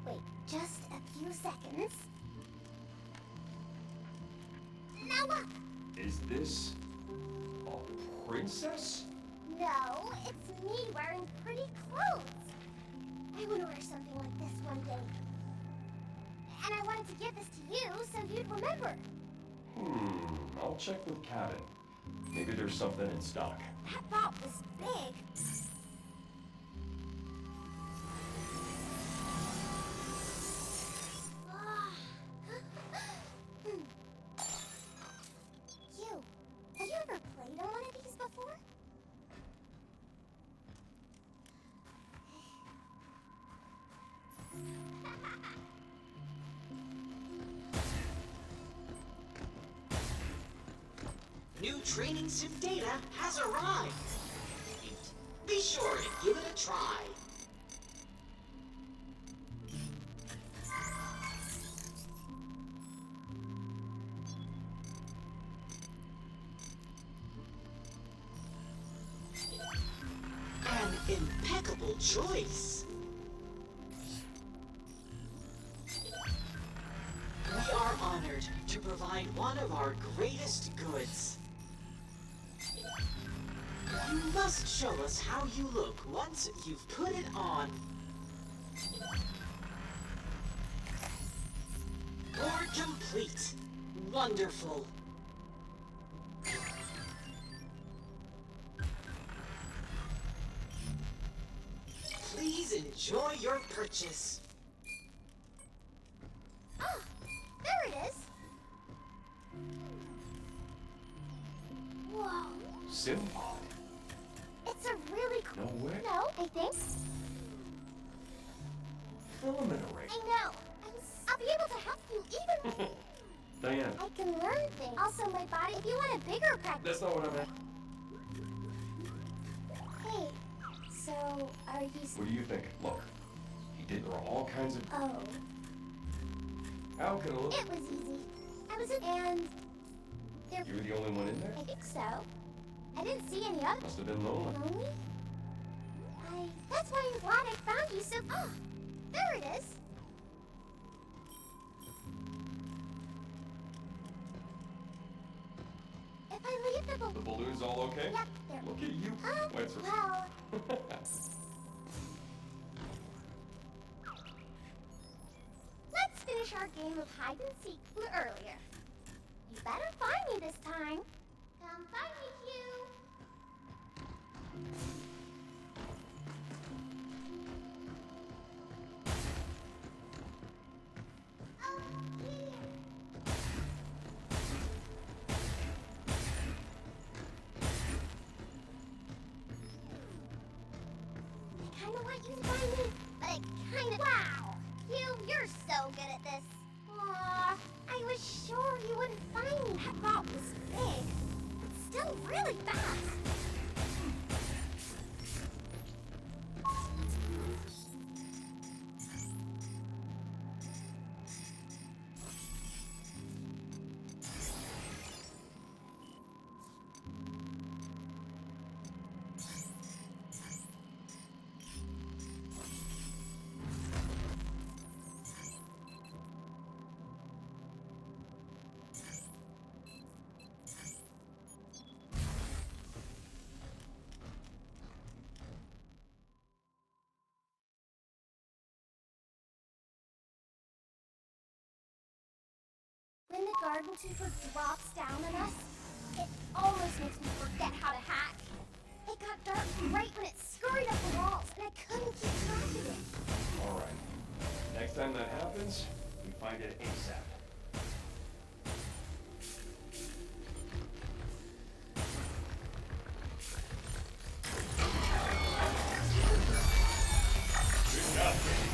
Wait just a few seconds. Now look! Is this a princess? No, it's me wearing pretty clothes. I want to wear something like this one day. And I wanted to give this to you so you'd remember. I'll check with Cabin. Maybe there's something in stock. That bot was big. You, have you ever played on one of these before? New training sim data has arrived. Be sure to give it a try. An impeccable choice. We are honored to provide one of our greatest goods. You must show us how you look once you've put it on. Or complete. Wonderful. Please enjoy your purchase. Ah, there it is. Whoa. Simpod. It's a really cool... No way. No, I think. Filament array. I know. I'll be able to help you even... Diane. I can learn things. Also, my body, if you want a bigger practice... That's not what I meant. Hey, so are you... What do you think? Look, he did there are all kinds of... Oh. How can a little... It was easy. I was in... And... There... You were the only one in there? I think so. I didn't see any other... Must have been lonely. Lonely? That's why I'm glad I found you so... Oh, there it is. If I leave the The balloon's all okay? Yep, there. Look at you. What's her... Well... Let's finish our game of hide and seek from earlier. You better find me this time. Come find me, Hugh. Oh, here. I kinda want you to find me, but I kinda... Wow! Hugh, you're so good at this. Aw, I was sure you wouldn't find me. That bot was big, but still really fast. When the garden tuber drops down on us, it almost makes me forget how to hack. It got dark right when it scurried up the walls, and I couldn't keep track of it. All right. Next time that happens, we find it ASAP. Good job, Jake.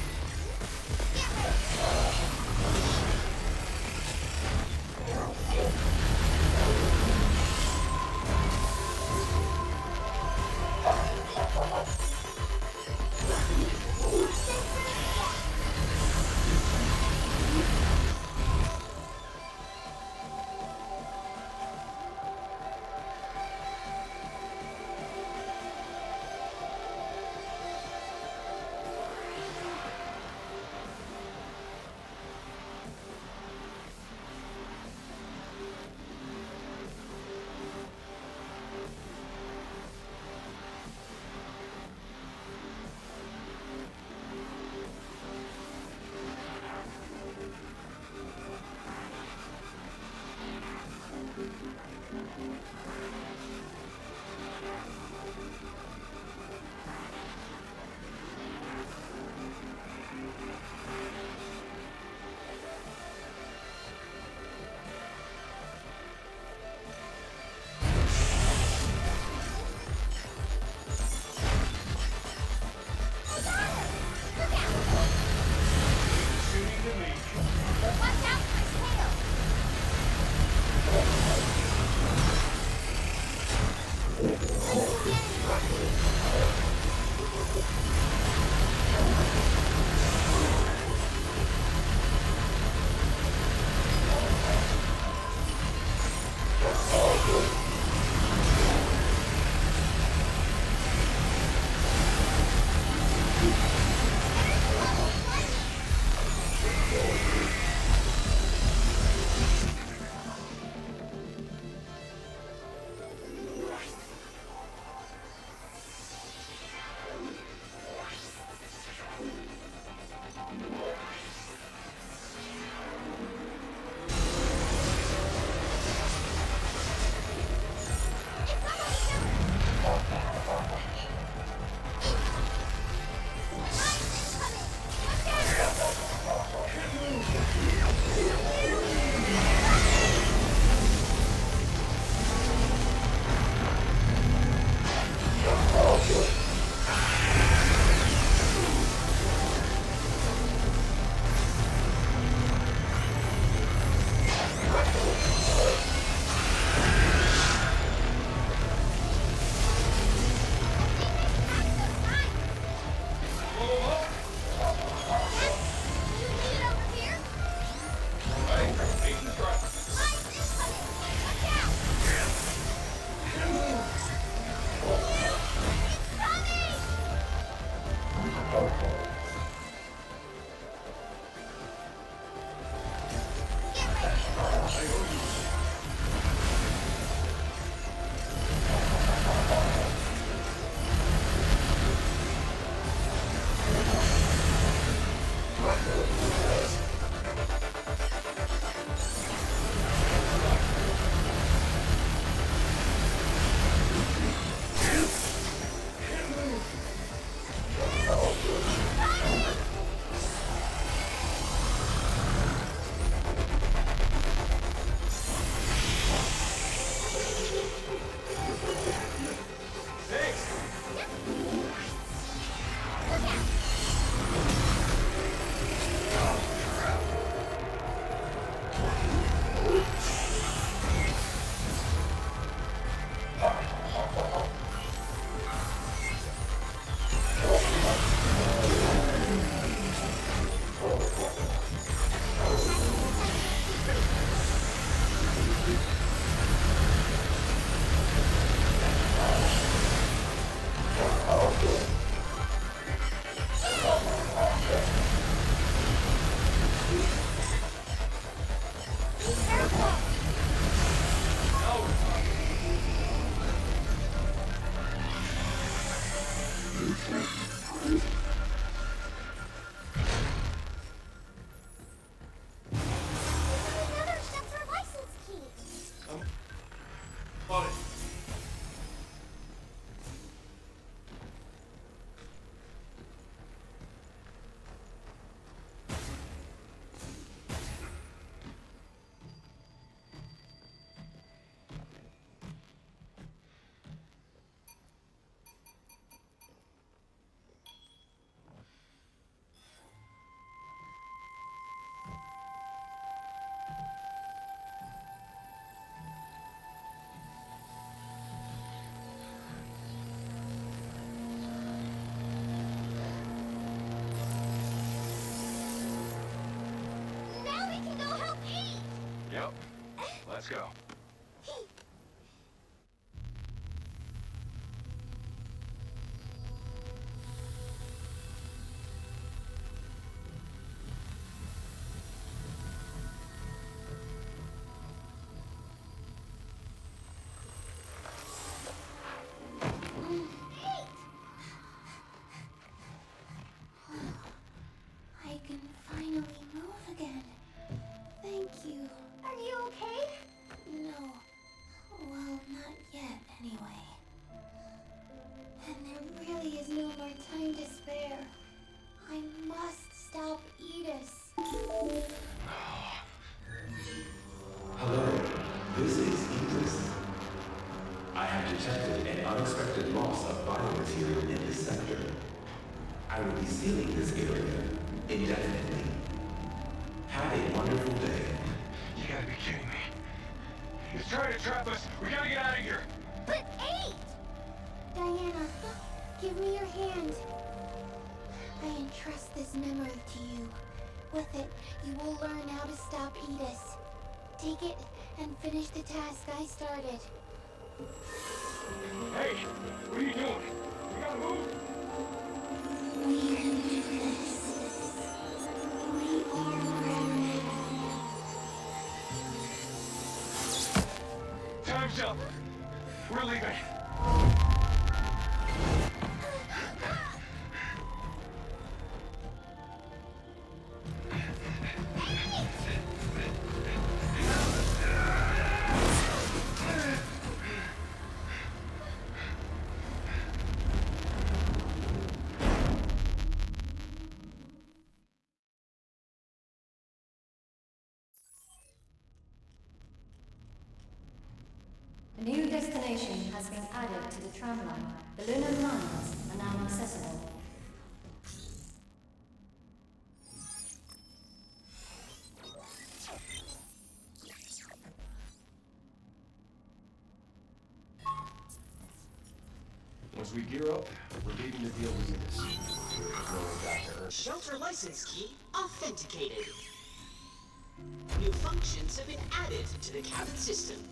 Let's go. I can finally move again. Thank you. Are you okay? No. Well, not yet, anyway. And there really is no more time to spare. I must stop Edis. Hello, this is Edis. I have detected an unexpected loss of biomaterial in this sector. I will be sealing this area indefinitely. Have a wonderful day. You gotta be kidding me. He's trying to trap us. We gotta get out of here. But 8! Diana, give me your hand. I entrust this memory to you. With it, you will learn how to stop Edis. Take it and finish the task I started. Hey, what are you doing? We gotta move. We can do this. We are Bareng. Time's up. We're leaving. A new destination has been added to the tramline. The lunar mines are now accessible. Once we gear up, we're leaving to deal with this. Going back to Earth. Shelter license key authenticated. New functions have been added to the cabin system.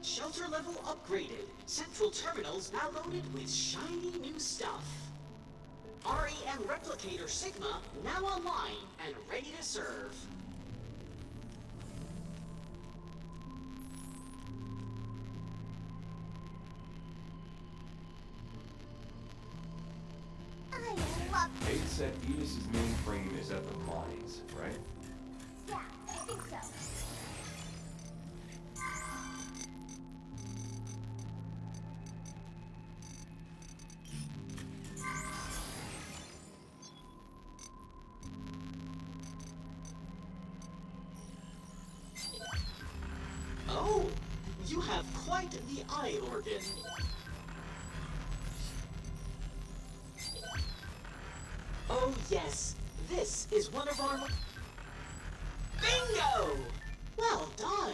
Shelter level upgraded. Central terminals now loaded with shiny new stuff. REM Replicator Sigma now online and ready to serve. I love Kate said Edis's mainframe is at the mines, right? Yeah, I think so. Oh, you have quite the eye organ. Oh yes, this is one of our... Bingo! Well done!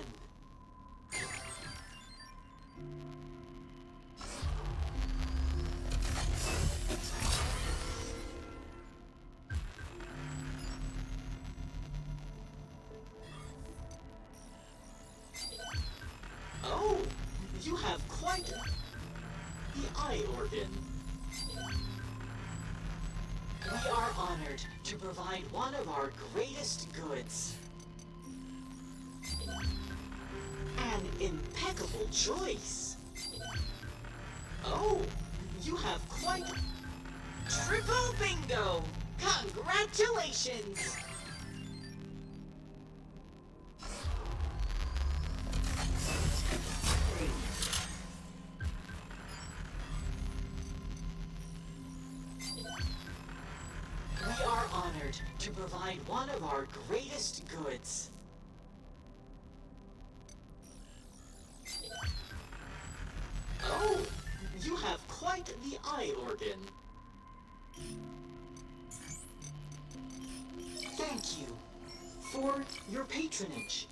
Oh, you have quite the eye organ. We are honored to provide one of our greatest goods. An impeccable choice. Oh, you have quite triple bingo! Congratulations! We are honored to provide one of our greatest goods. Oh, you have quite the eye organ. Thank you for your patronage.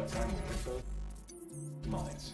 about time we hit those mines.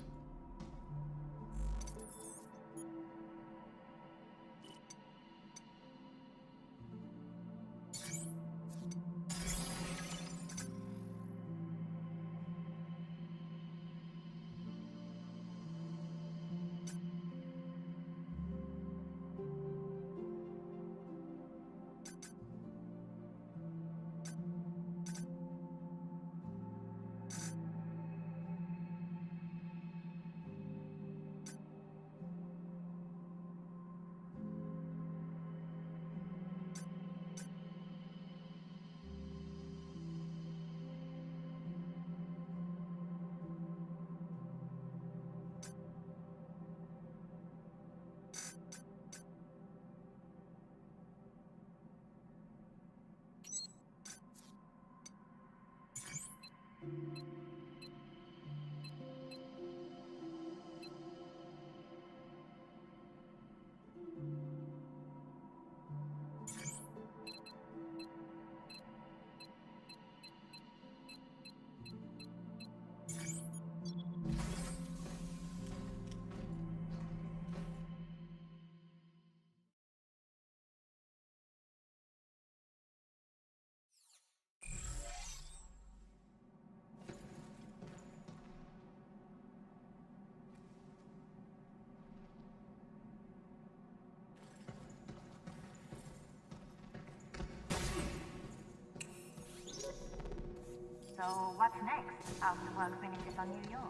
So what's next after work finishes on New York?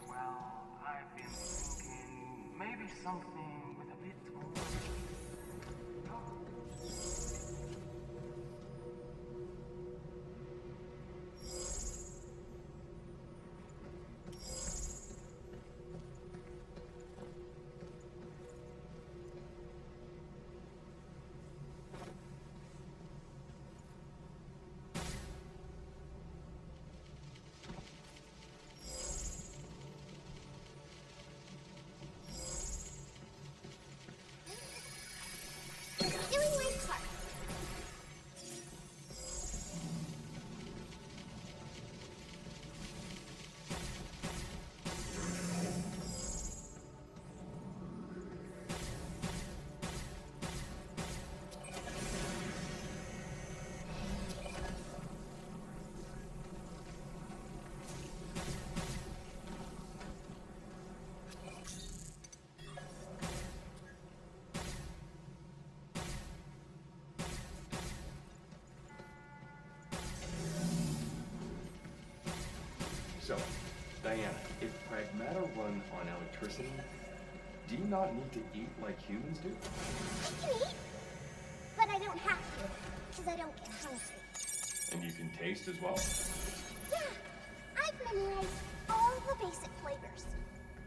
Well, I've been thinking maybe something with a bit more. Doing my part. So, Diana, if Pragmata run on electricity, do you not need to eat like humans do? I can eat, but I don't have to, because I don't get hungry. And you can taste as well? Yeah, I've memorized all the basic flavors.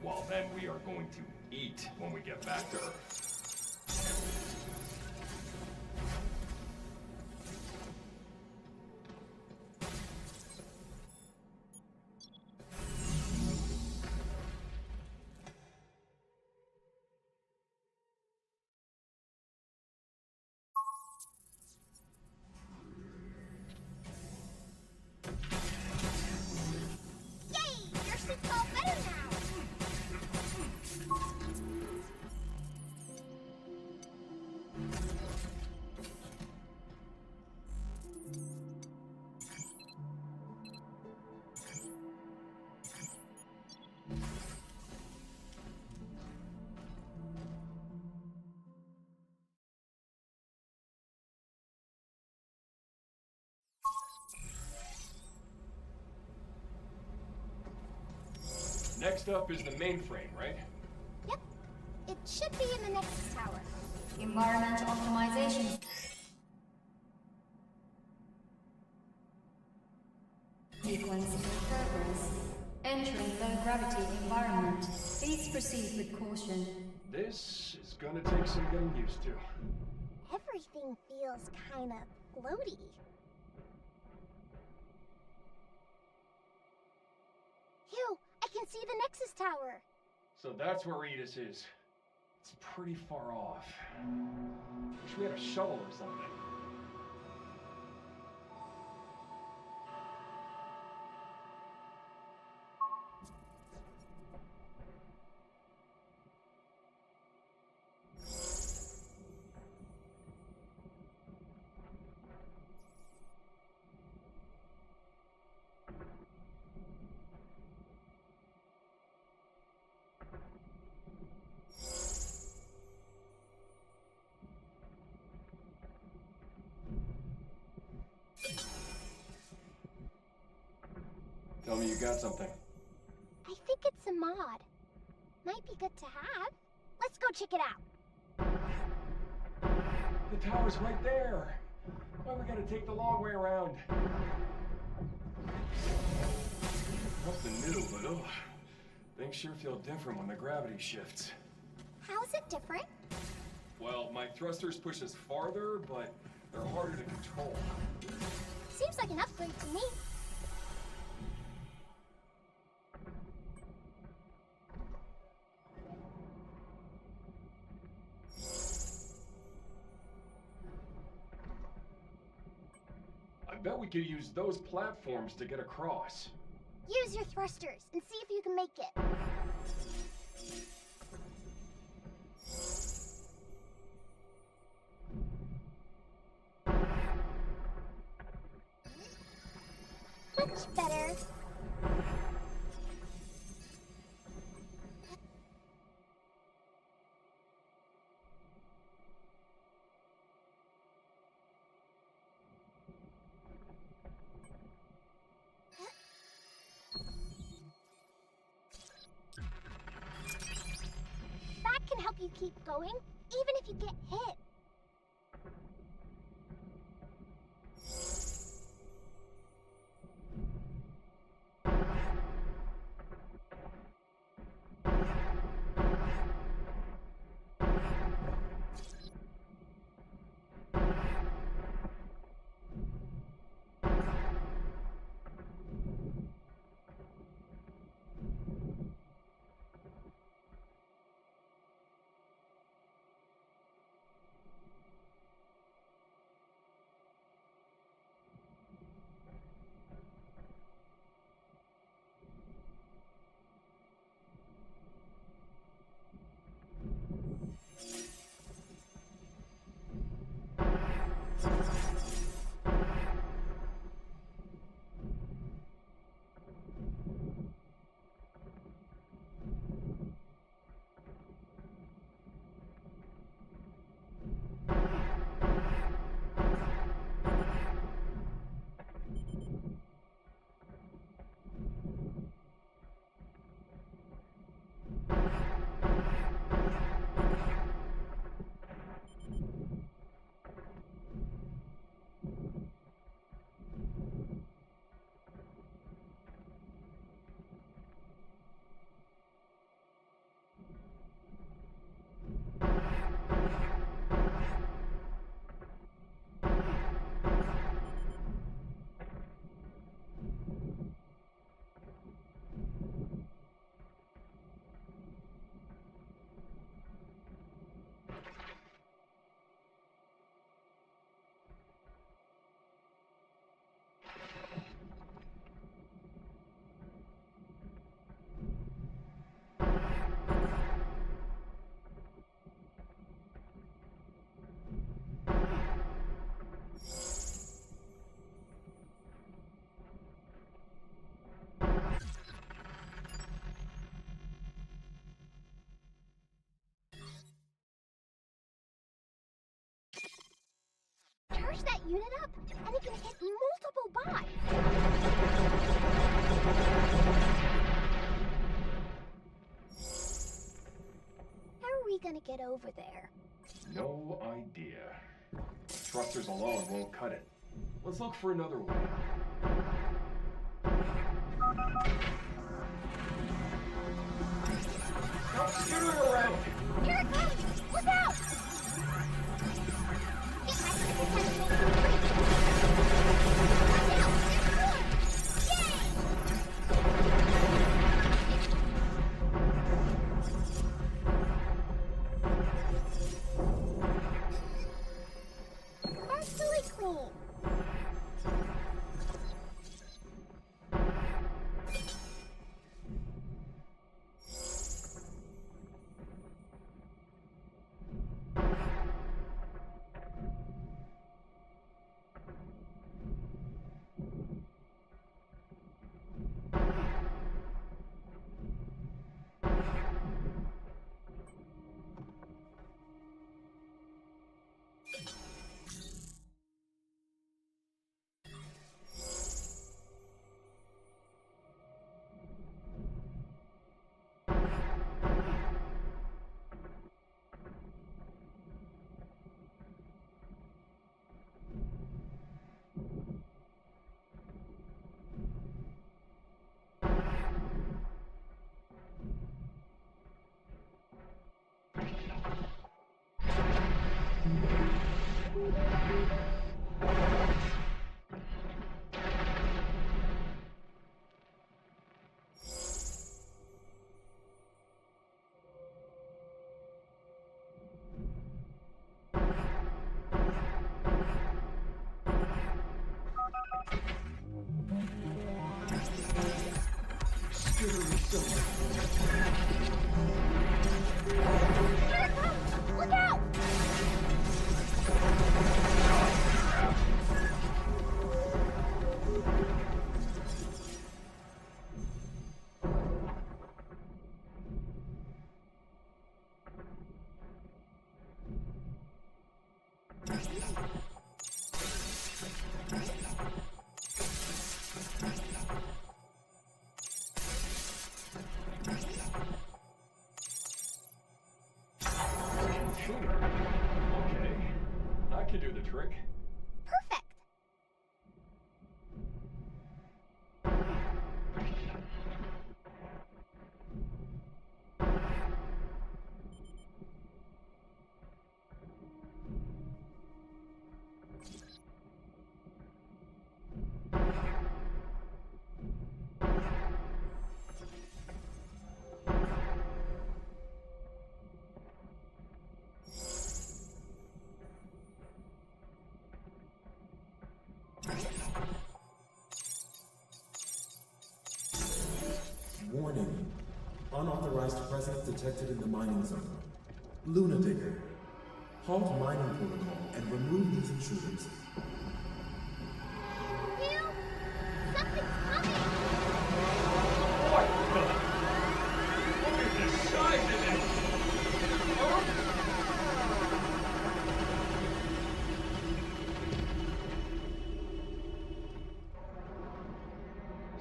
Well, then we are going to eat when we get back to Earth. Yay! Your suit's all better now! Next up is the mainframe, right? Yep. It should be in the next tower. Environment optimization. Sequence in progress. Entering low gravity environment. Please proceed with caution. This is gonna take some getting used to. Everything feels kind of floaty. Phew, I can see the Nexus Tower. So that's where Edis is. It's pretty far off. Wish we had a shuttle or something. Tell me you got something. I think it's a mod. Might be good to have. Let's go check it out. The tower's right there. Why we gotta take the long way around? Nothing new, but ugh. Things sure feel different when the gravity shifts. How is it different? Well, my thrusters push us farther, but they're harder to control. Seems like an upgrade to me. I bet we could use those platforms to get across. Use your thrusters and see if you can make it. Much better. That can help you keep going, even if you get hit. Charge that unit up, and it can hit multiple bots. How are we gonna get over there? No idea. Thrusters alone won't cut it. Let's look for another way. Stop skittering around! Here it comes! Look out! Get my potential complete. Watch out! There's more! Yay! Partially clean. unauthorized presence detected in the mining zone. Luna Digger. Halt mining protocol and remove these intruders. Hugh! Something's coming! What the? Look at the size of it! Huh?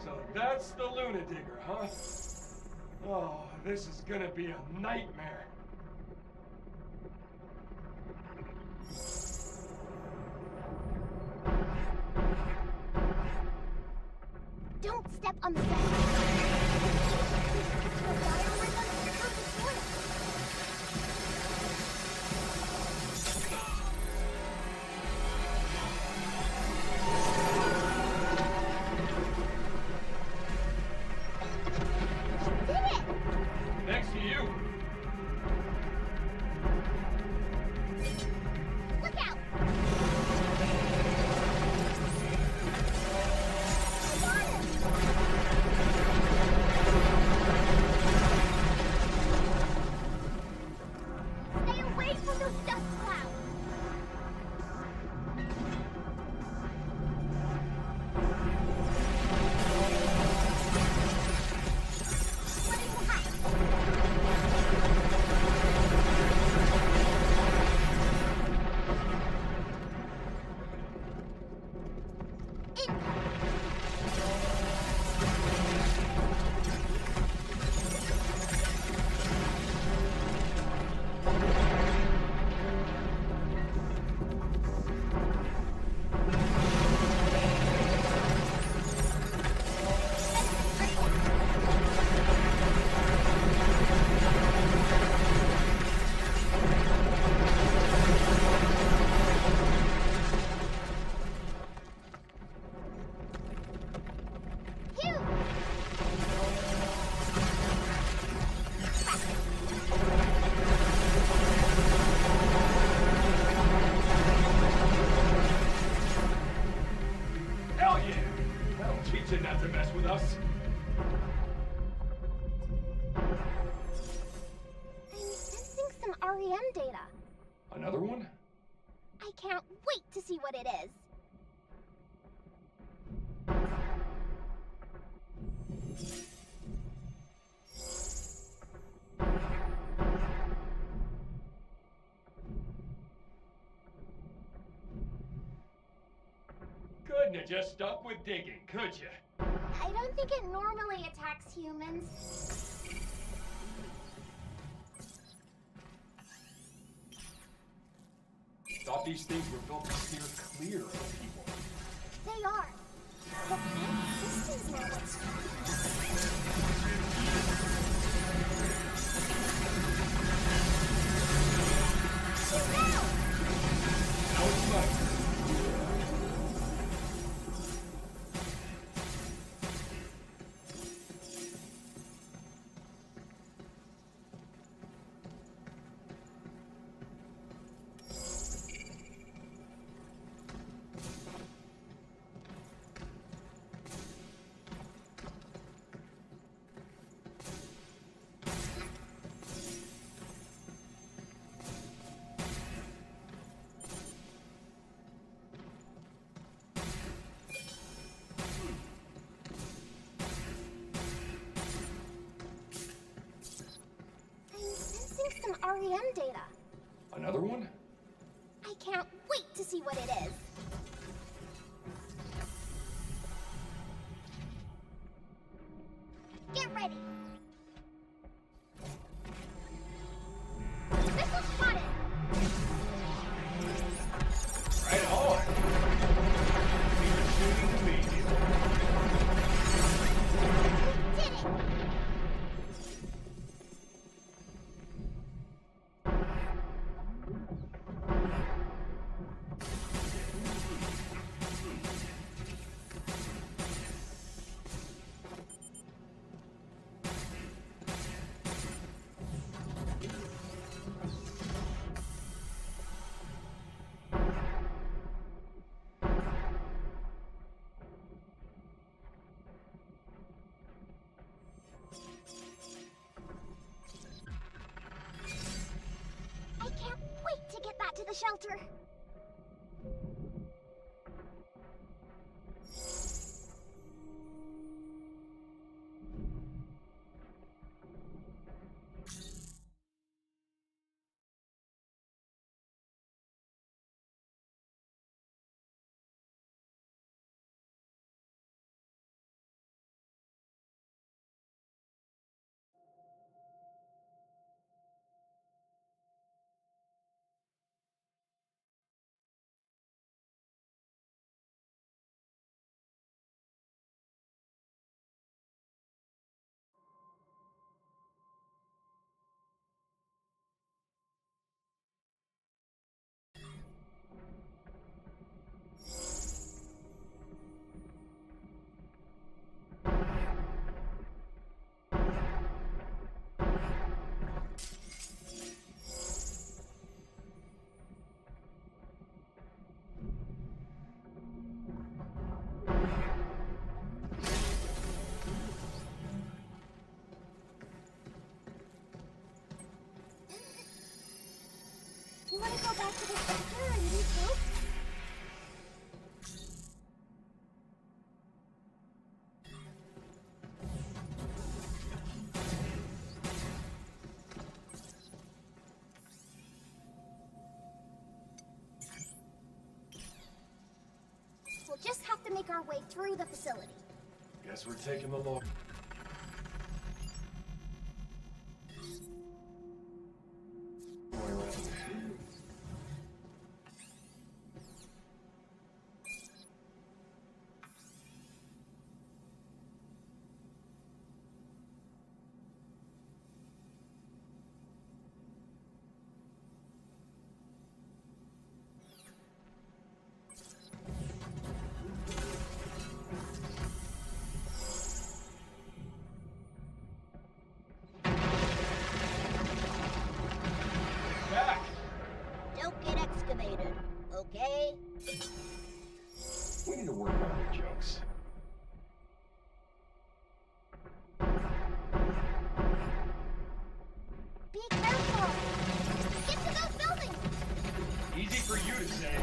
So that's the Luna Digger, huh? Oh, this is gonna be a nightmare. Don't step on the sand. The biorhythm of the soil. Did it! Next to you. Look out! Stay away from those dust clouds! What is that? Hugh! Hell yeah! That'll teach it not to mess with us. I'm sensing some REM data. Another one? I can't wait to see what it is. Couldn't have just stuck with digging, could you? I don't think it normally attacks humans. Thought these things were built to steer clear of people. They are. The plant systems know what's Shoot now! Now it's mine. Some REM data. Another one? I can't wait to see what it is. Get ready. Missile spotted. Right on. You're shooting me. Did it. shelter. You want to go back to the shelter and regroup? We'll just have to make our way through the facility. Guess we're taking the long. Way around. Don't get excavated, okay? We need to work on our jokes. Be careful! Get to those buildings! Easy for you to say.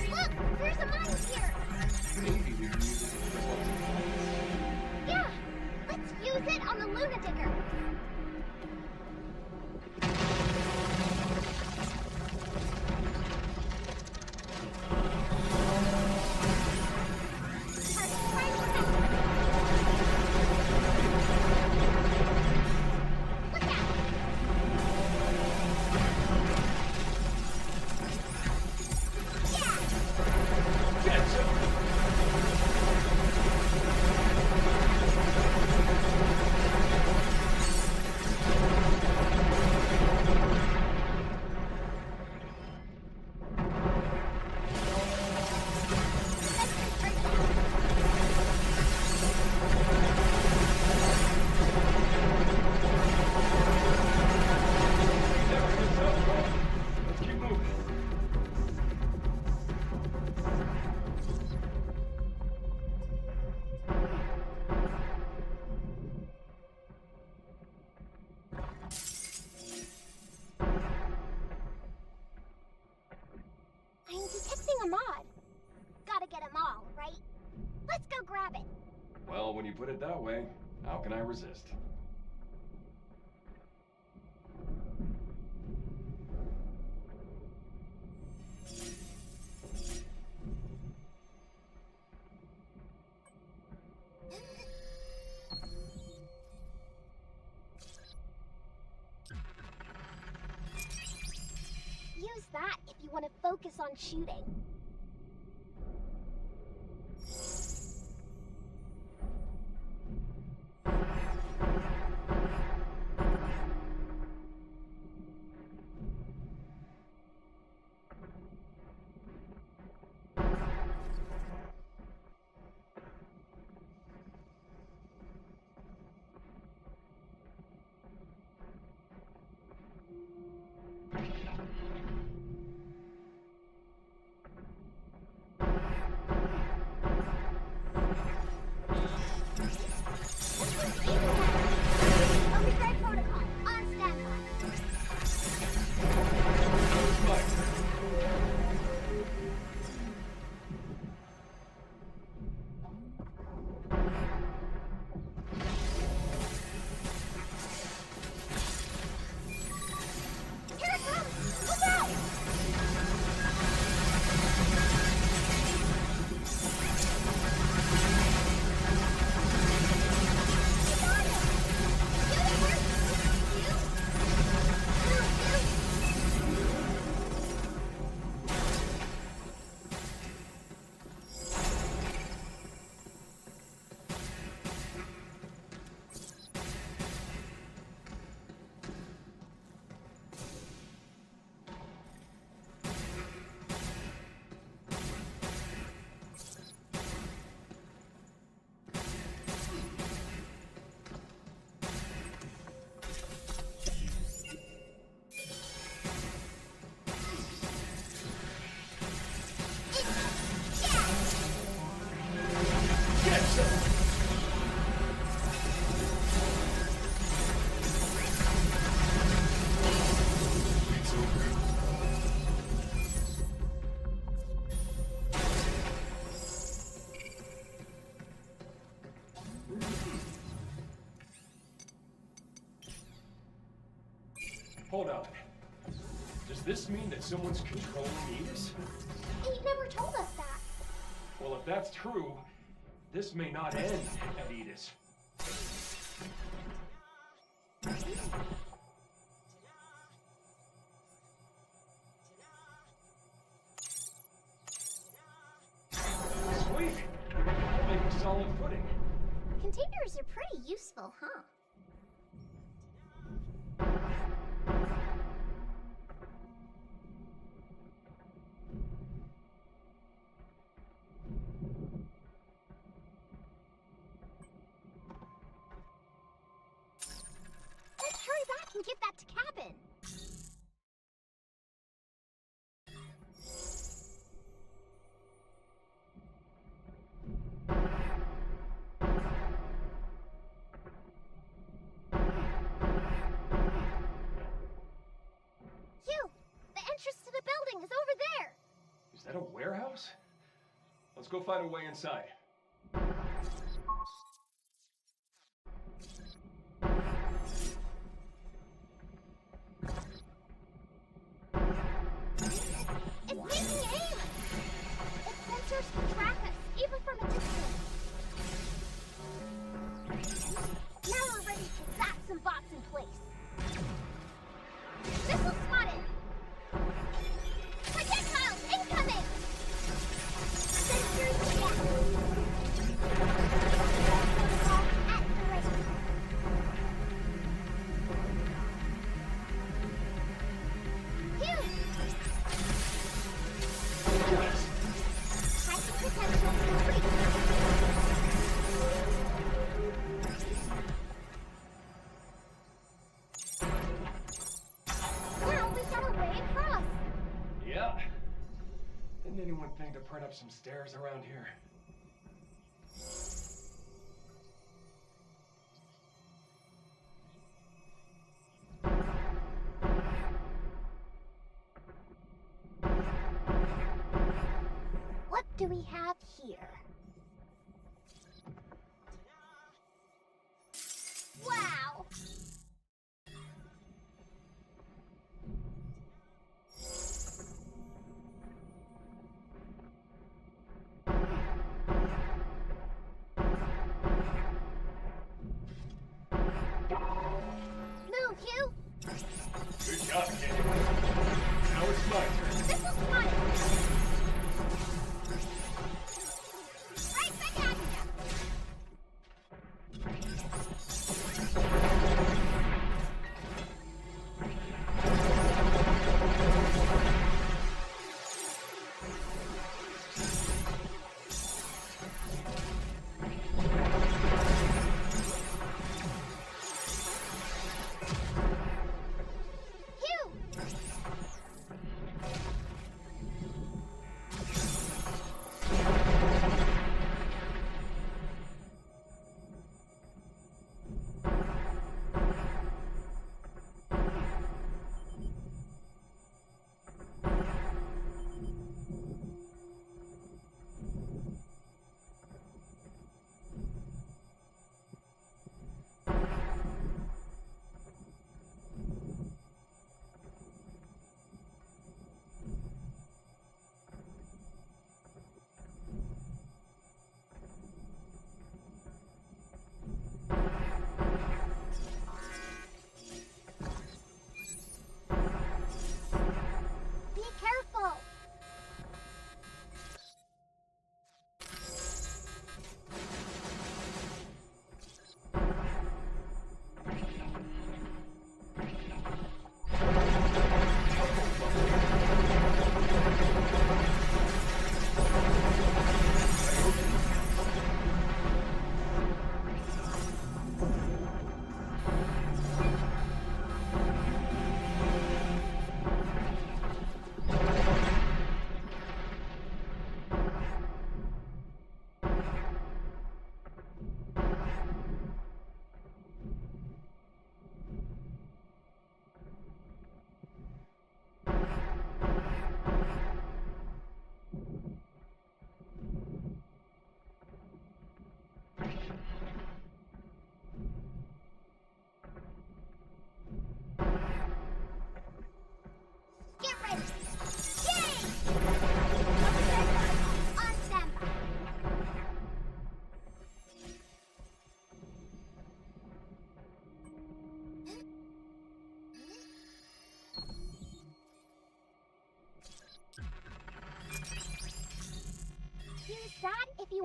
Look! There's a mine here! Maybe we can use it for something. Yeah! Let's use it on the Luna Digger! Look out! Get some. Let's keep moving. I'm detecting a mod. Gotta get them all, right? Let's go grab it. Well, when you put it that way, how can I resist? Use that if you want to focus on shooting. Hold on. Does this mean that someone's controlling Edis? He never told us that. Well, if that's true, this may not end at Edis. Sweet! We're making solid footing. Containers are pretty useful, huh? Let's hurry back and get that to cabin. Hugh, the entrance to the building is over there. Is that a warehouse? Let's go find a way inside. It's taking aim! Its sensors can track us, even from a distance. Now we're ready to zap some bots in place. Missile spotted! Projectiles incoming! Sensors down. Protocol activated. Hugh! High potential complete. Now we got a way across. Yeah. Didn't anyone think to print up some stairs around here? What do we have here? Wow! Move, Hugh! Good job, kid. Now it's my turn. Missile spotted!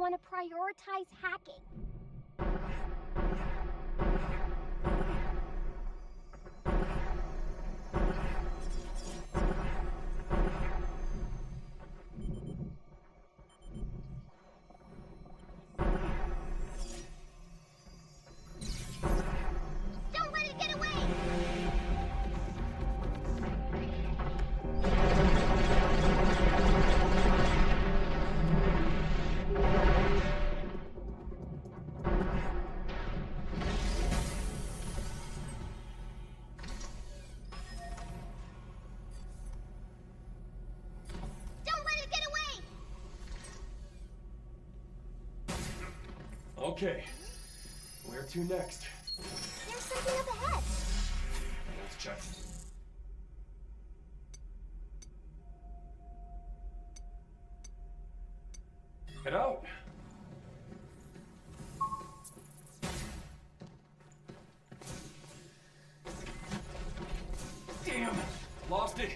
want to prioritize hacking. Don't let it get away! Don't let it get away! Okay. Where to next? There's something up ahead. Let's check. Head out. Damn! Lost it!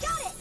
Got it!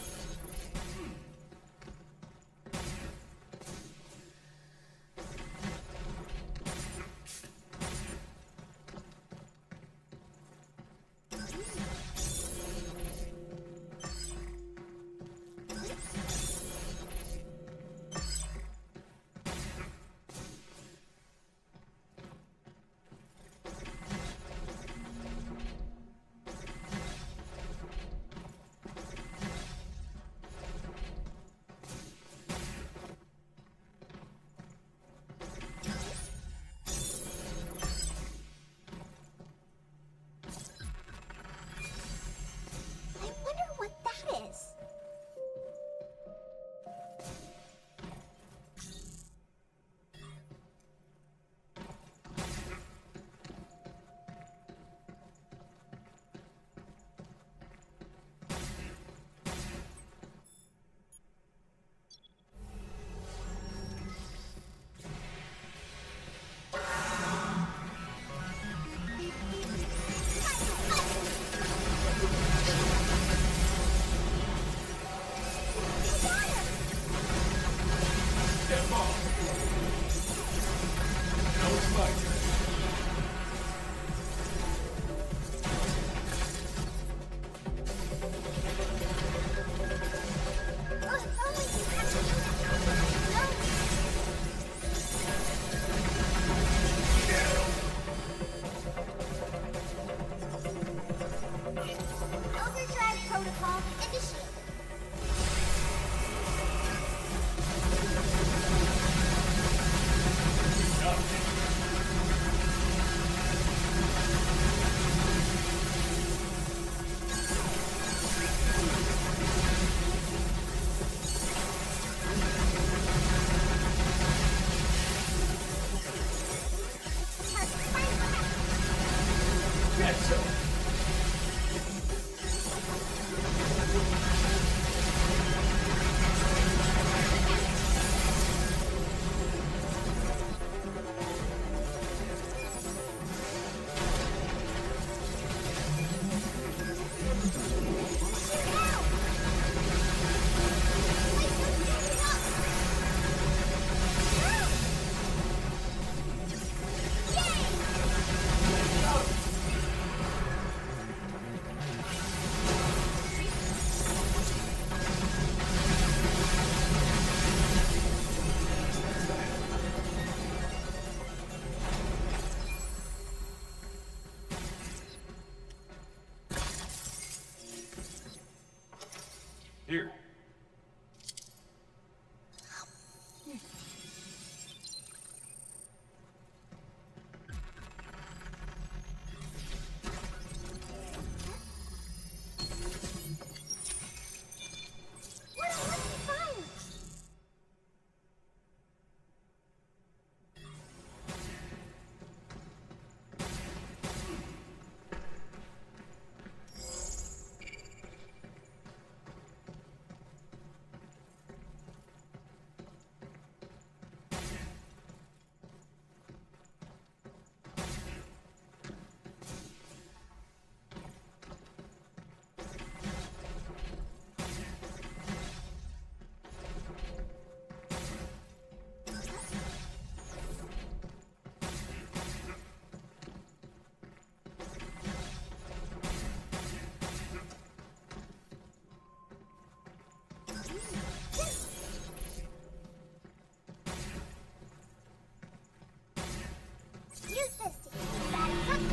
use this to keep that up and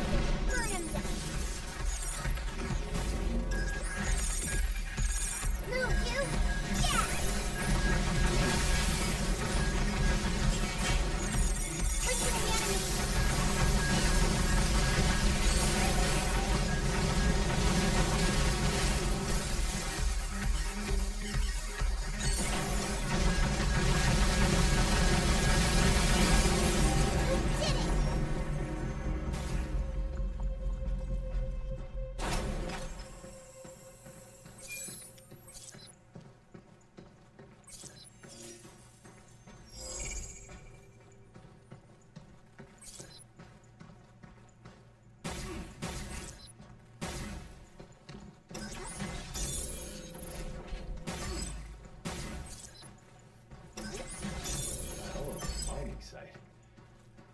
burn him down. Move, you! Yeah! Push the enemy!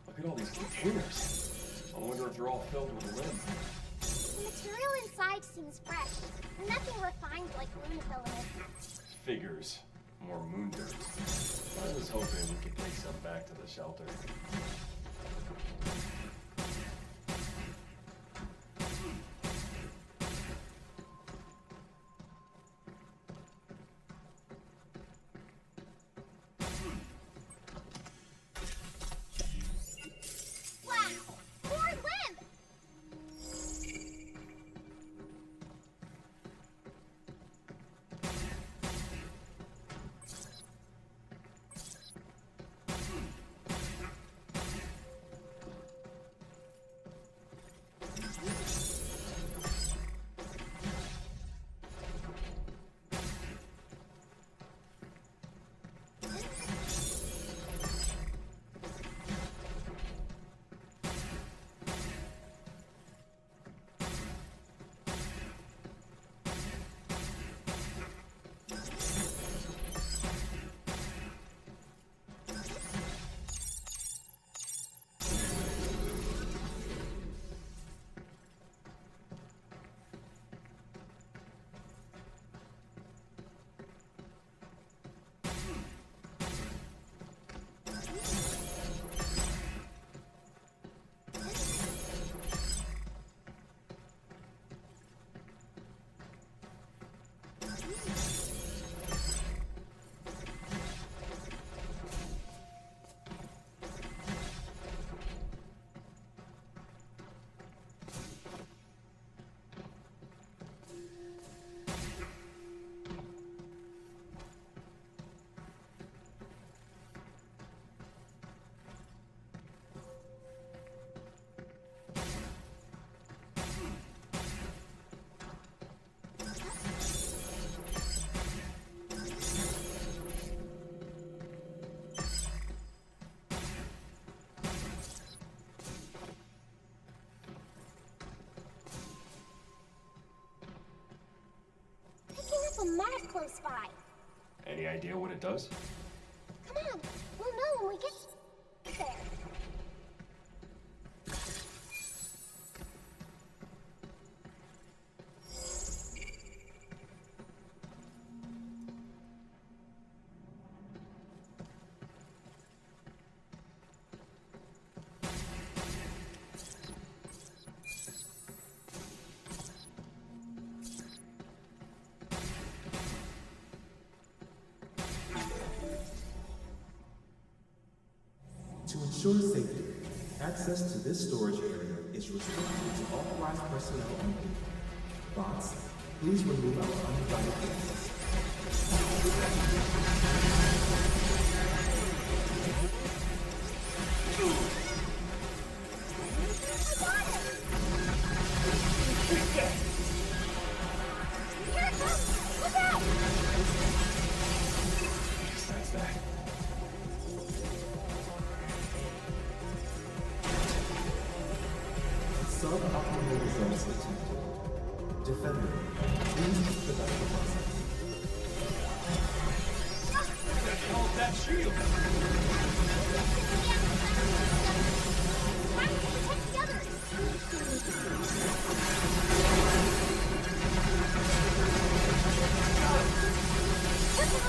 Look at all these containers. I wonder if they're all filled with limb. The material inside seems fresh, and nothing refined like Lunafil in it. Figures. More moon dirt. I was hoping we could take some back to the shelter. A map close by. Any idea what it does? Come on, we'll know when we get there. To ensure safety, access to this storage area is restricted to authorized personnel only. Bots, please remove our uninvited guests. Here it comes! Look out! Besides that. Suboptimal results detected. Defender, please expedite the process. What the hell is that shield? Take the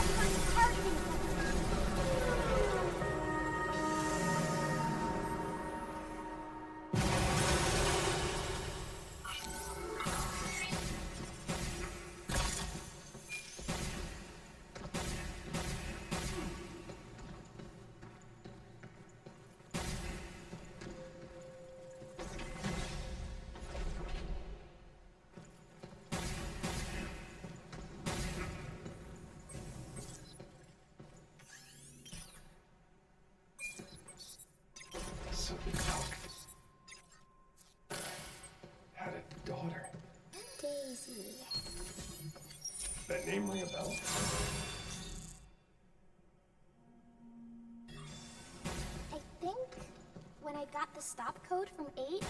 that name ring a bell? I think when I got the stop code from 8,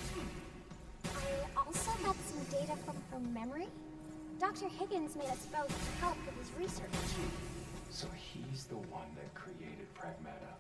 I also got some data from her memory. Dr. Higgins made us both help with his research. So he's the one that created Pragmata.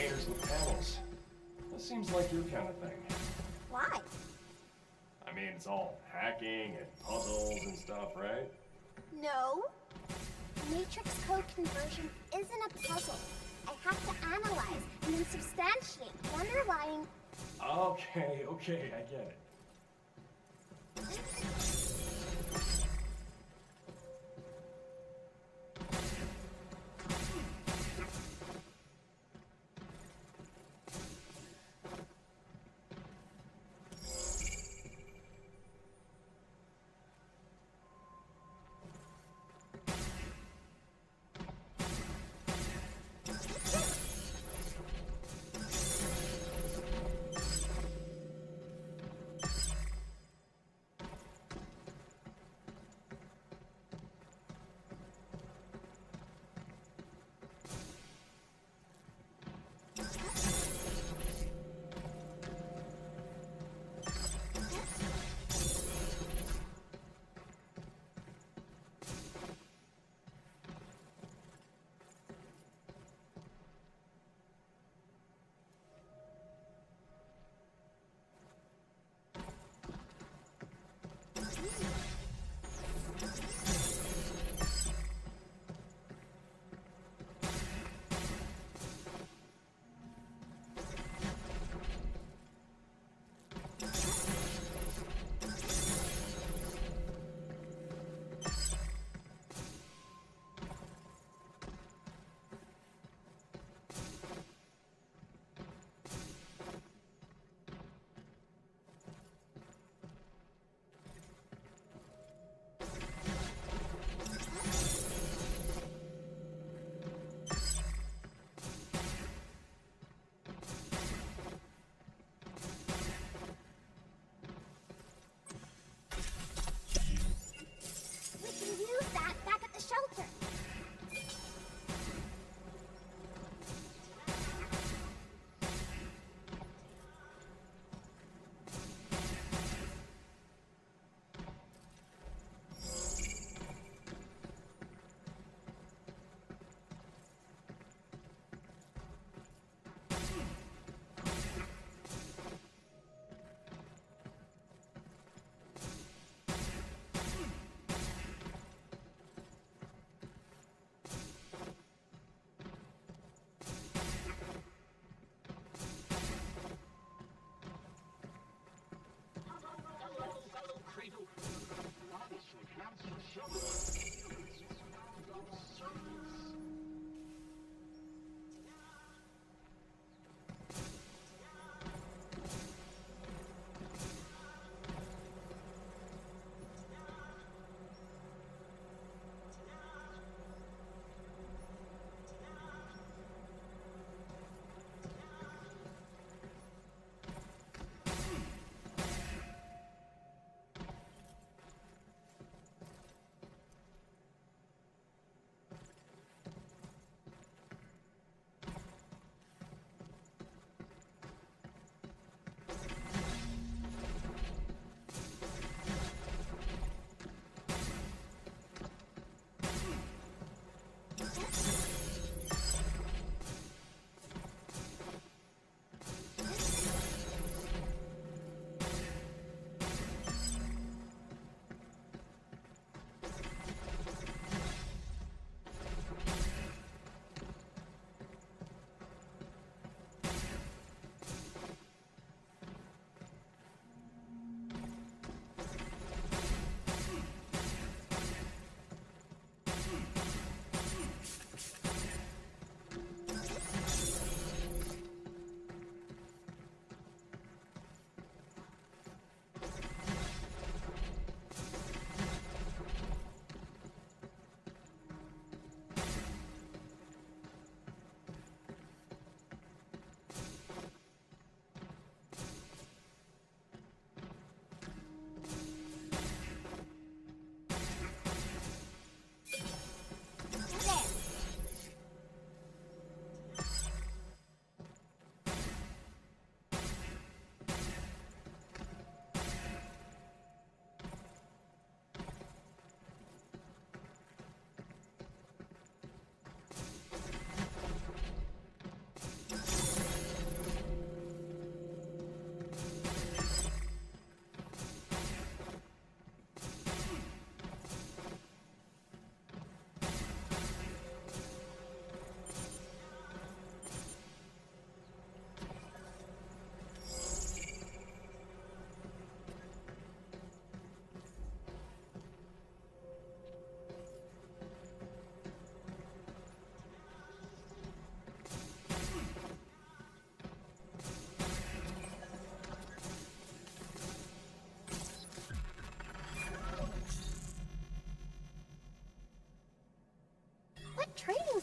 painters with panels. That seems like your kind of thing. Why? I mean, it's all hacking and puzzles and stuff, right? No. Matrix code conversion isn't a puzzle. I have to analyze and then substantiate the underlying... Okay, I get it.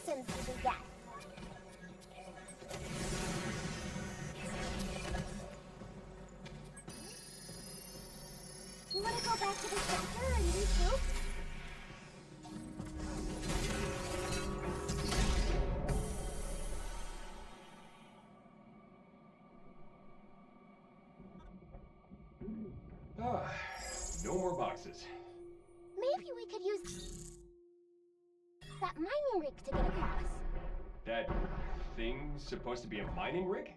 Sims did we get? You want to go back to the shelter and regroup? Ah, no more boxes. Maybe we could use that mining rig to get across. That thing's supposed to be a mining rig?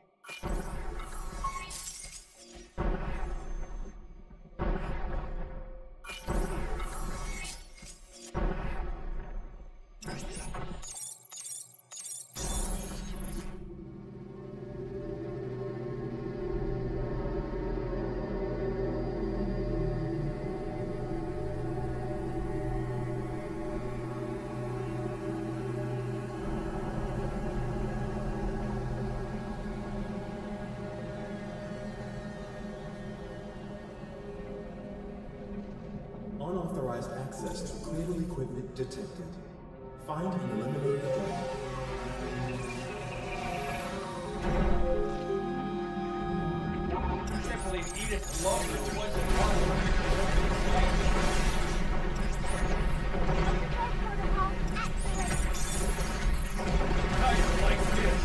Unauthorized access to critical equipment detected. Find and eliminate the threat. I can't believe Edith loved her wasn't wrong. How you like this?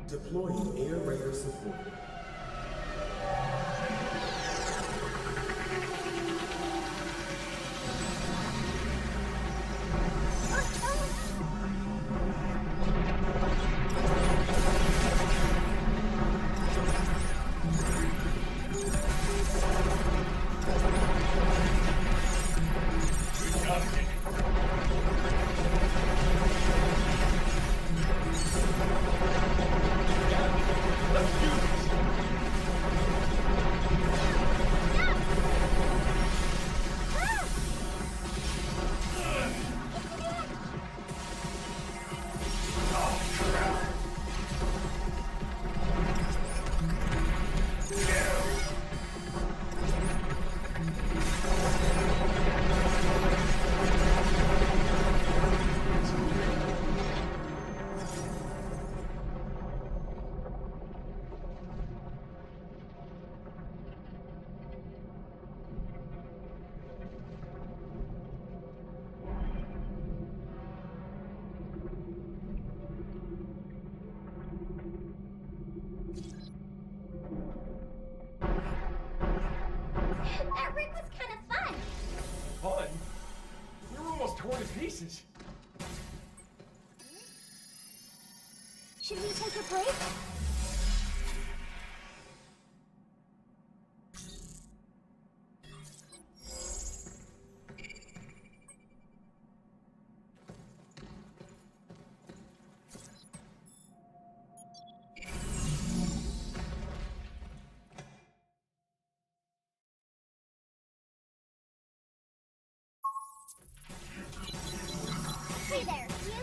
Deploying air raider support. That rig was kind of fun. Fun? We were almost torn to pieces. Should we take a break? Hey there, you.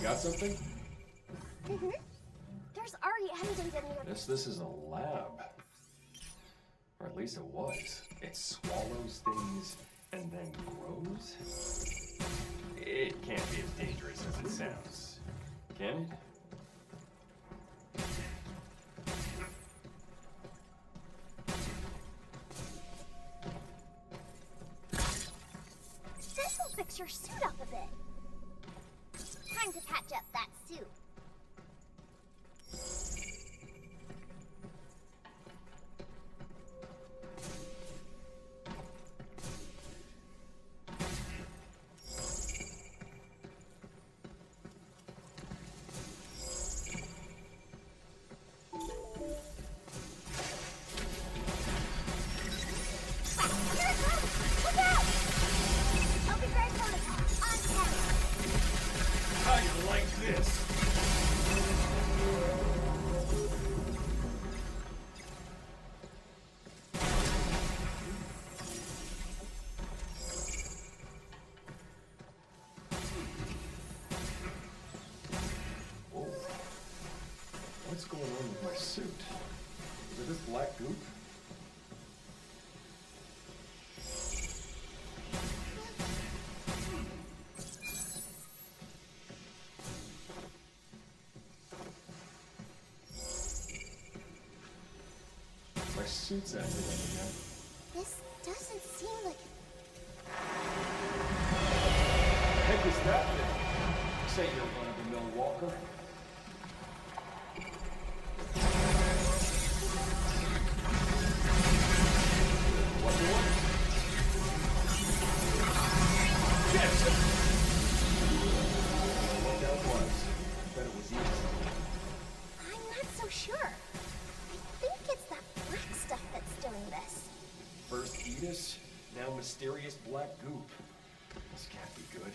got something? Mm-hmm. There's already ending near. This is a lab. Or at least it was. It swallows things and then grows? It can't be as dangerous as it sounds. Can it? This'll fix your suit up a bit. Time to patch up that suit. What's going on with my suit? Is it this black goop? My suit's acting like that. This doesn't seem like... Heck is that thing? Say you're run-of-the-mill walker. Mysterious black goop. This can't be good.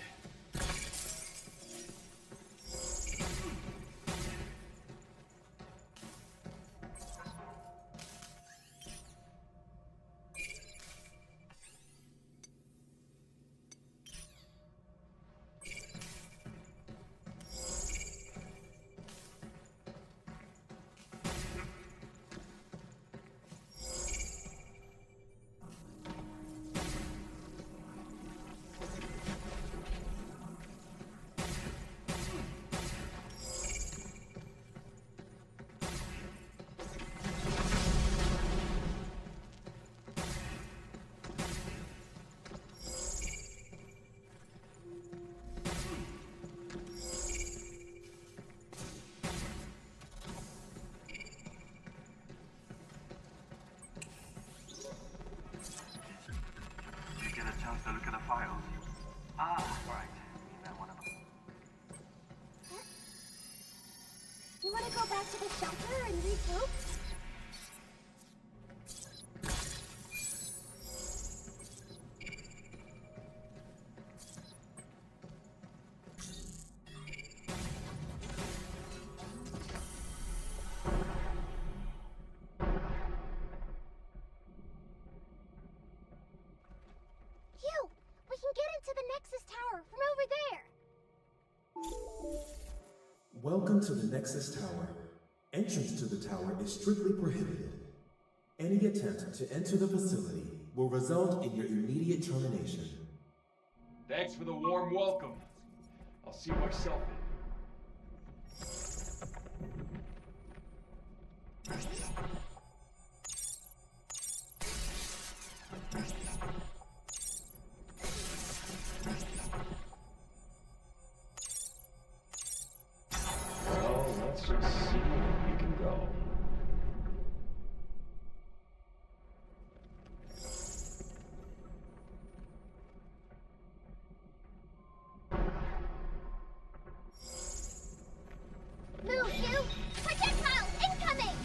To look at the files. Ah, right. Is that one of them? You want to go back to the shelter and regroup? Welcome to the Nexus Tower. Entrance to the tower is strictly prohibited. Any attempt to enter the facility will result in your immediate termination. Thanks for the warm welcome. I'll see myself in. Let's just see where we can go. Move, you! Projectiles incoming!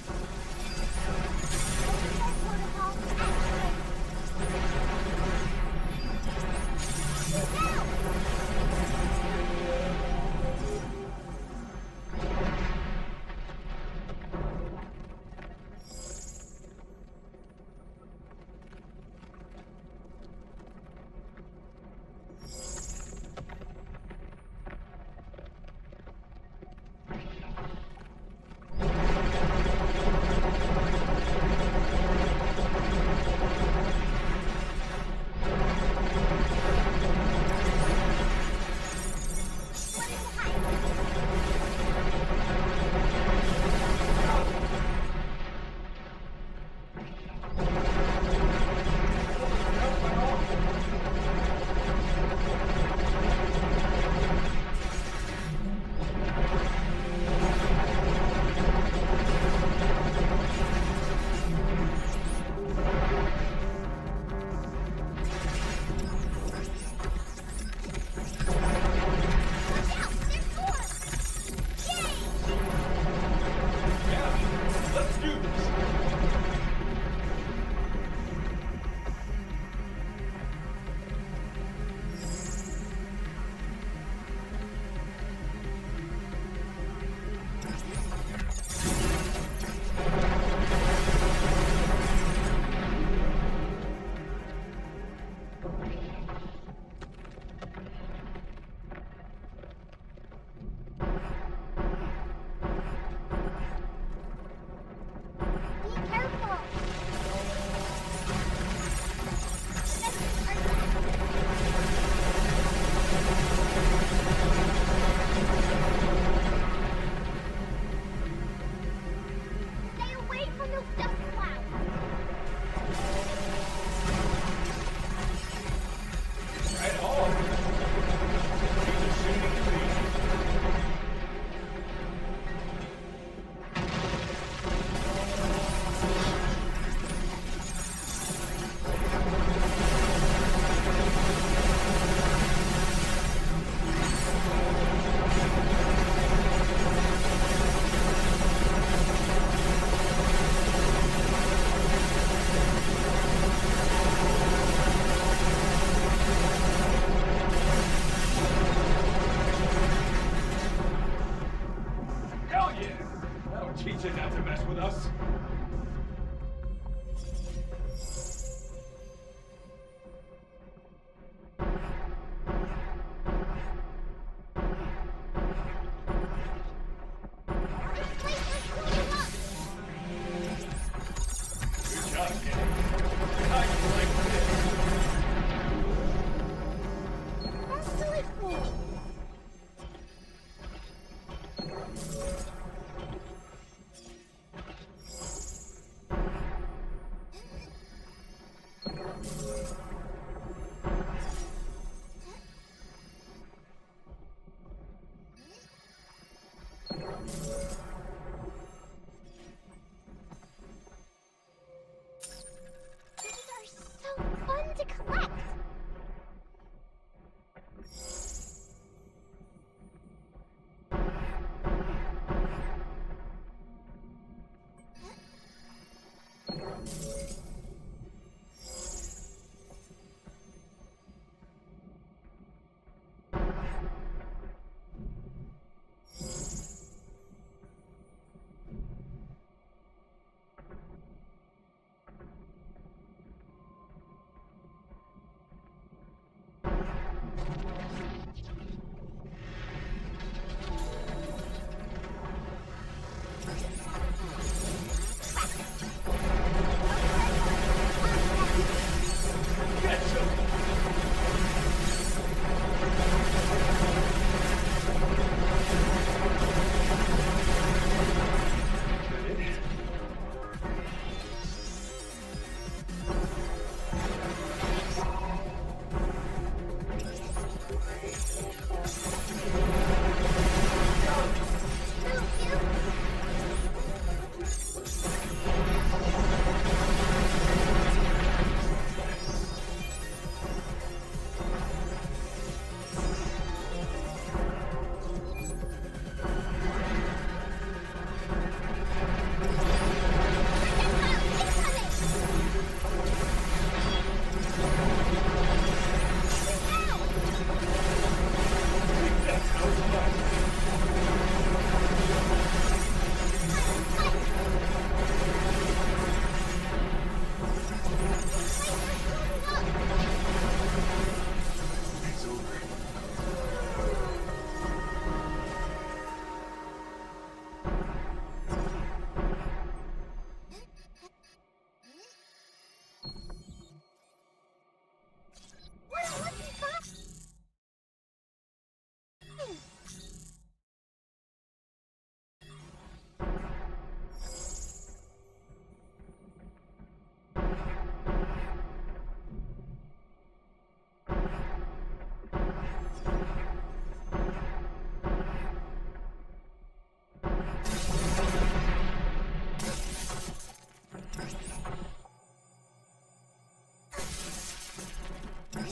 We're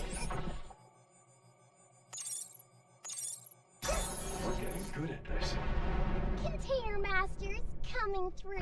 getting good at this. Container Masters coming through.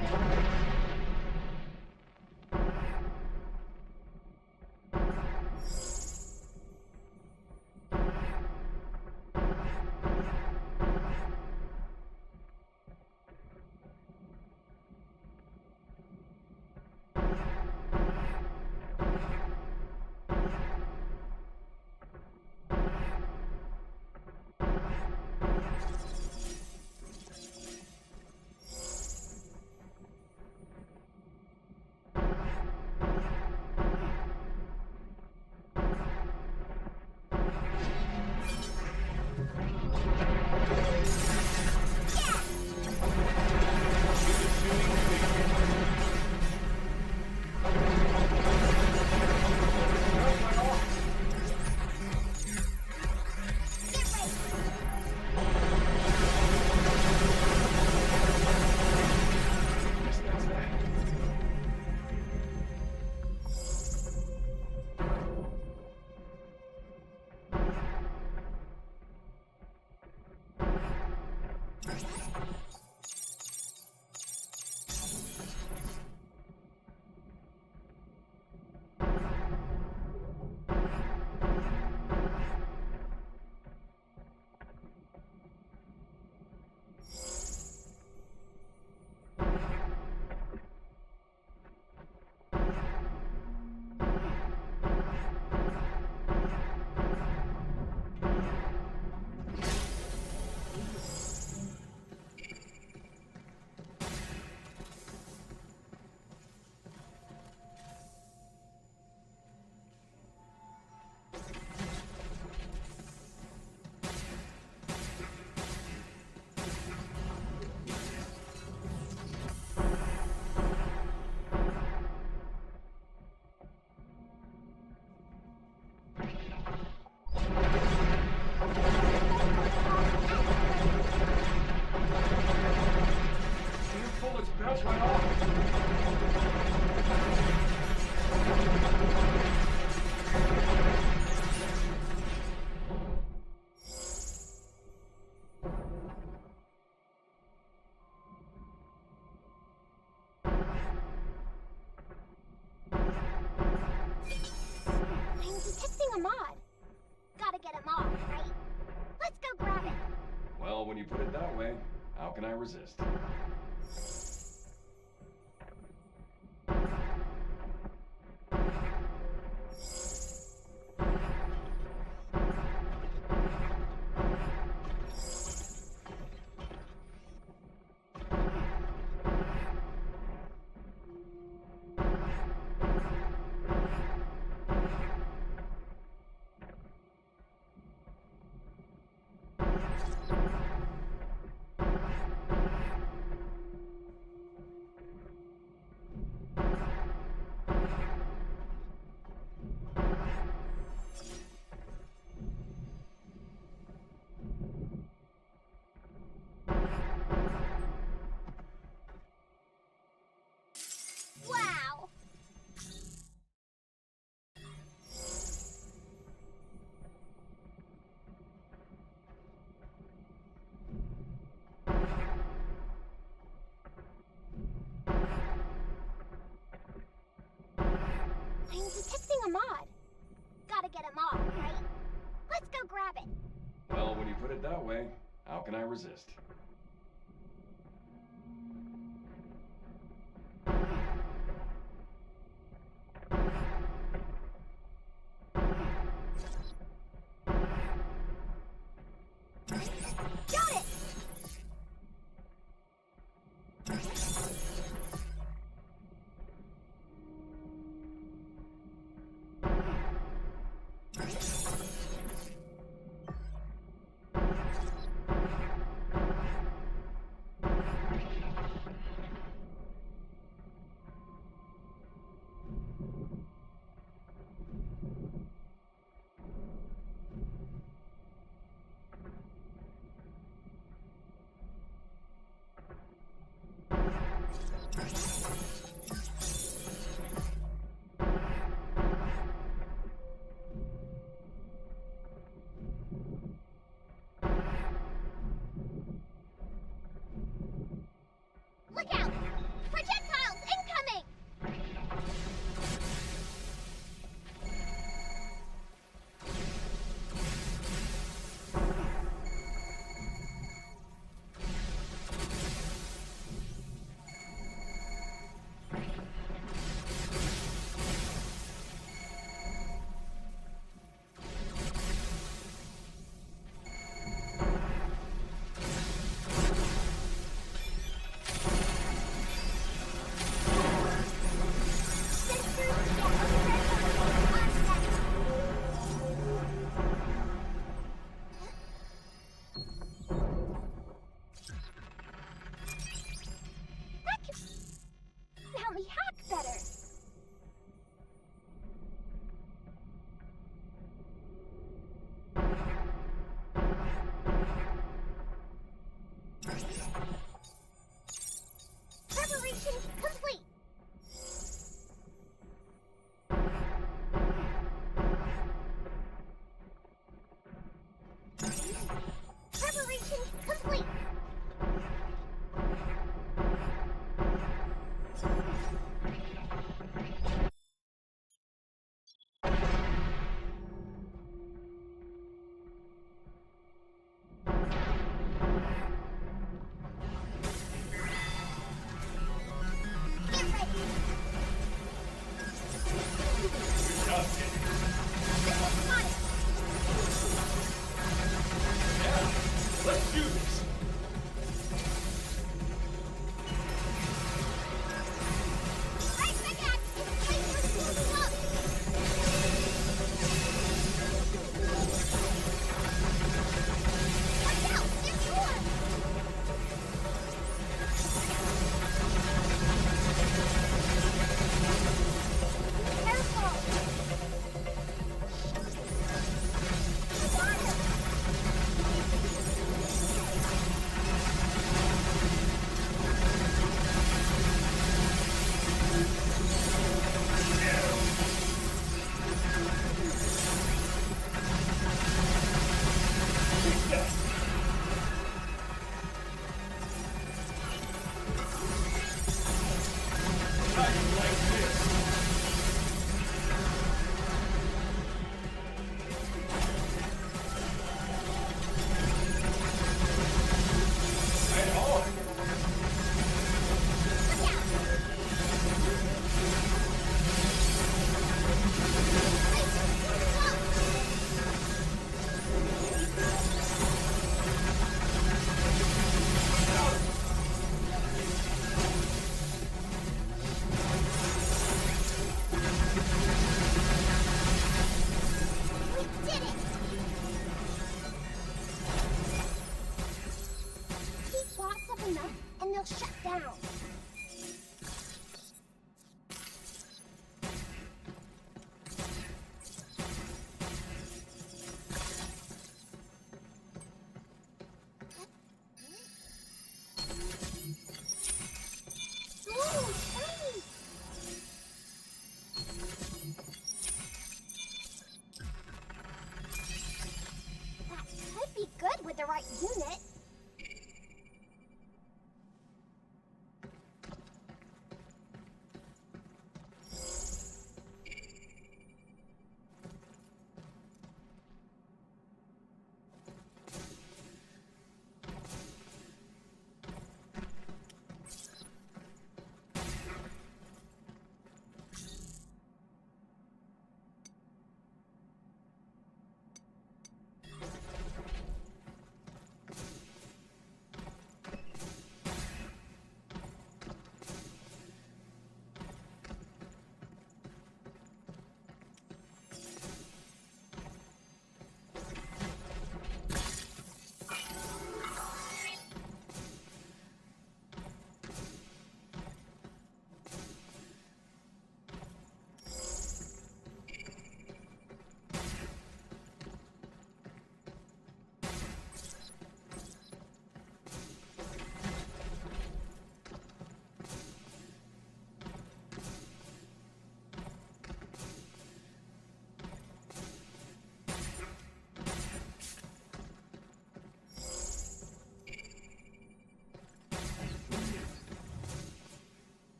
A mod. Gotta get him off, right? Let's go grab it. Well, when you put it that way, how can I resist? Wow. I'm detecting a mod. Gotta get him off, right? Let's go grab it. Well, when you put it that way, how can I resist? Got it! right unit.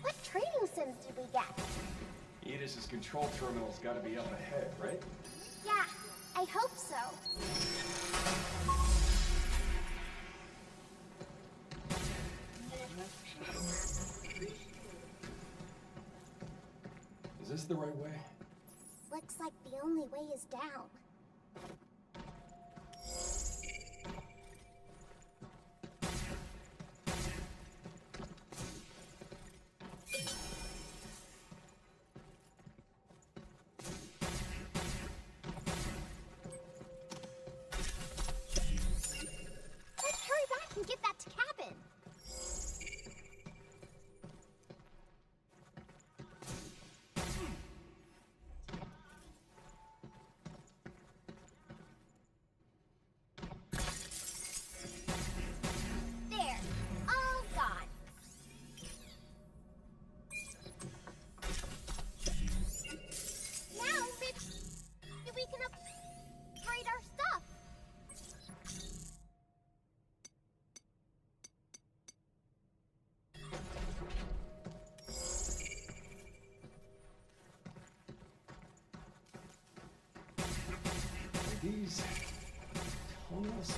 What training sims did we get? Edis's control terminal's gotta be up ahead, right? Yeah, I hope so. Is this the right way? Looks like the only way is down. Let's hurry back and get that to cabin. There, all gone. Now maybe we can upgrade our stuff. Are these tunnels?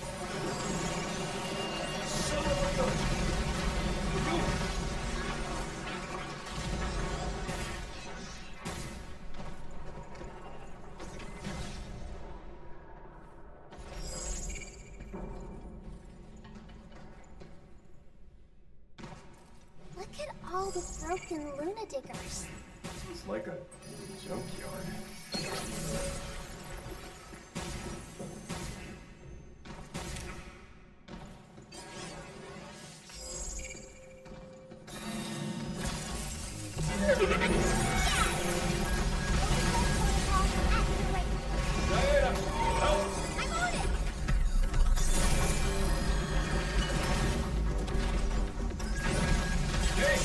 Look at all the broken Luna Diggers. It's like a junkyard. I'm on it! Hey!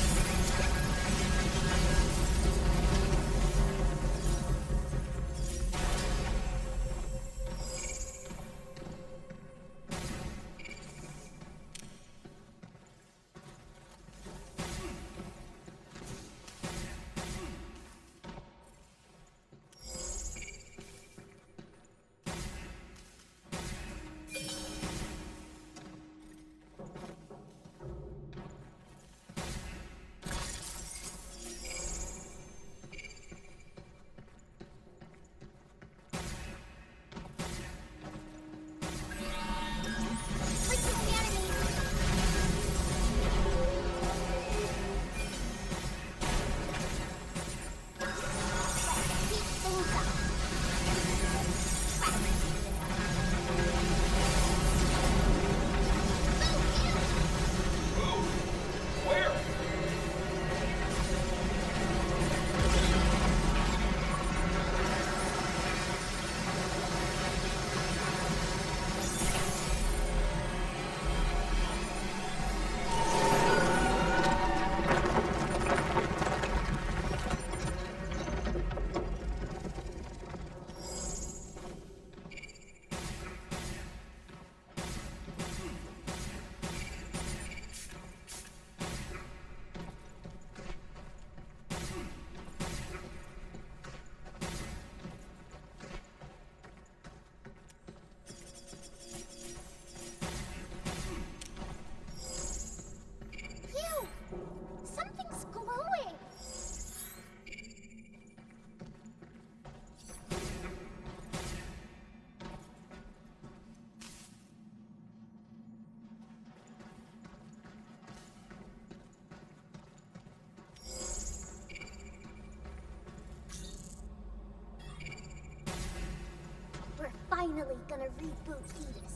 finally gonna reboot Edis.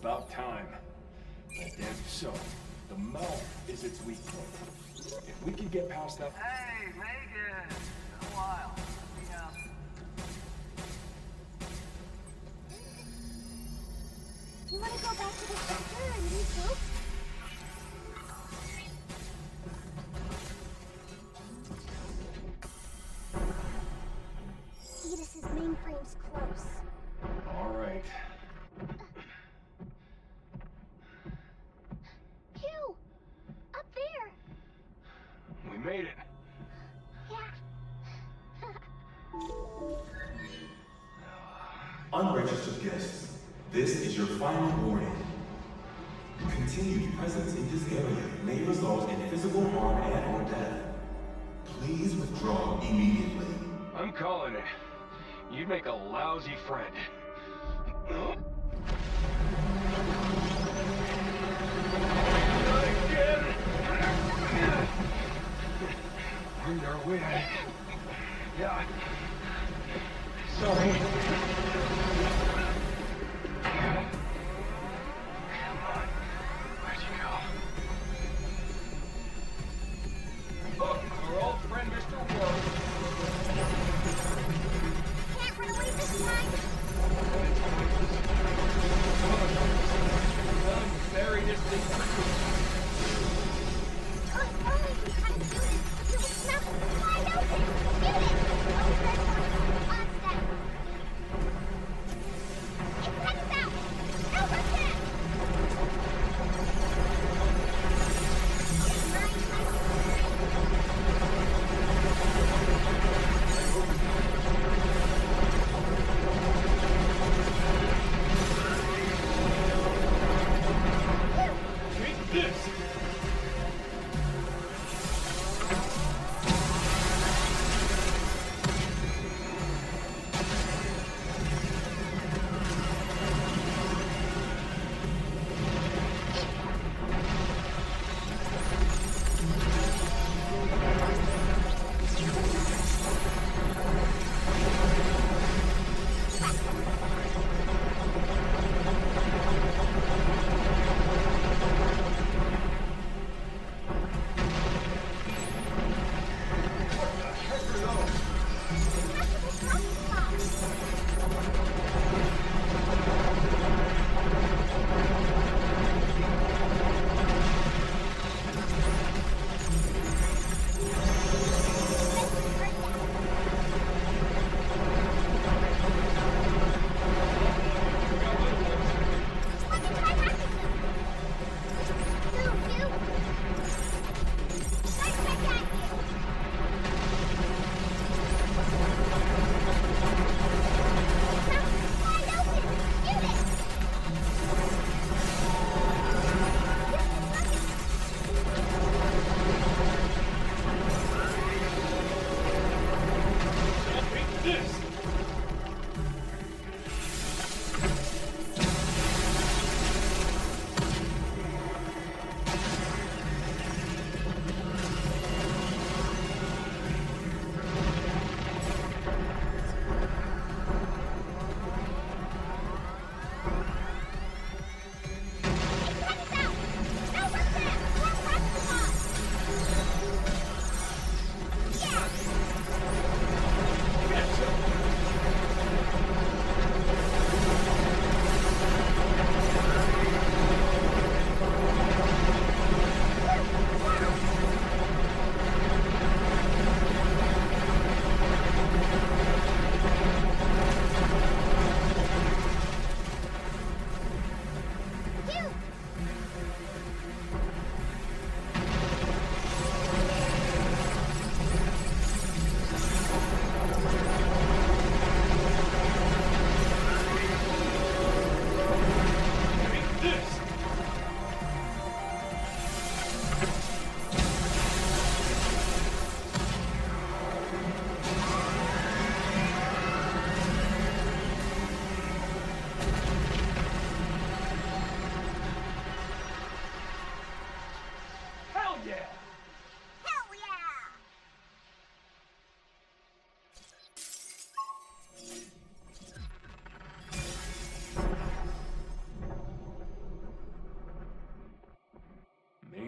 About time. That damn so. The mouth is its weak point. If we could get past that... Hey, Megan! Been a while. Yeah. You wanna go back to the center and regroup? Edis's mainframe's close. All right. Q! Up there! We made it. Yeah. Unregistered guests, this is your final warning. Continued presence in this area may result in physical harm and/or death. Please withdraw immediately. I'm calling it. You'd make a lousy friend. Not again! Underwear. Yeah. Sorry. Come on. Where'd you go? Look, our old friend Mr. World. Can't run away this time! Bury this thing. Oh, if only we hadn't shoot it, it would snap wide open! Shoot it! Oh, red one. On step. It's headed out! Over there! Treat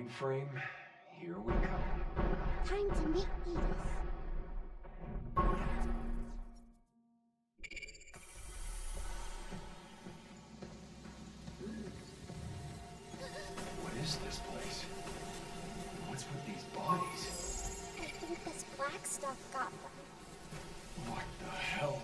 Mainframe, here we come. Time to meet Edith. What is this place? What's with these bodies? I think this black stuff got them. What the hell?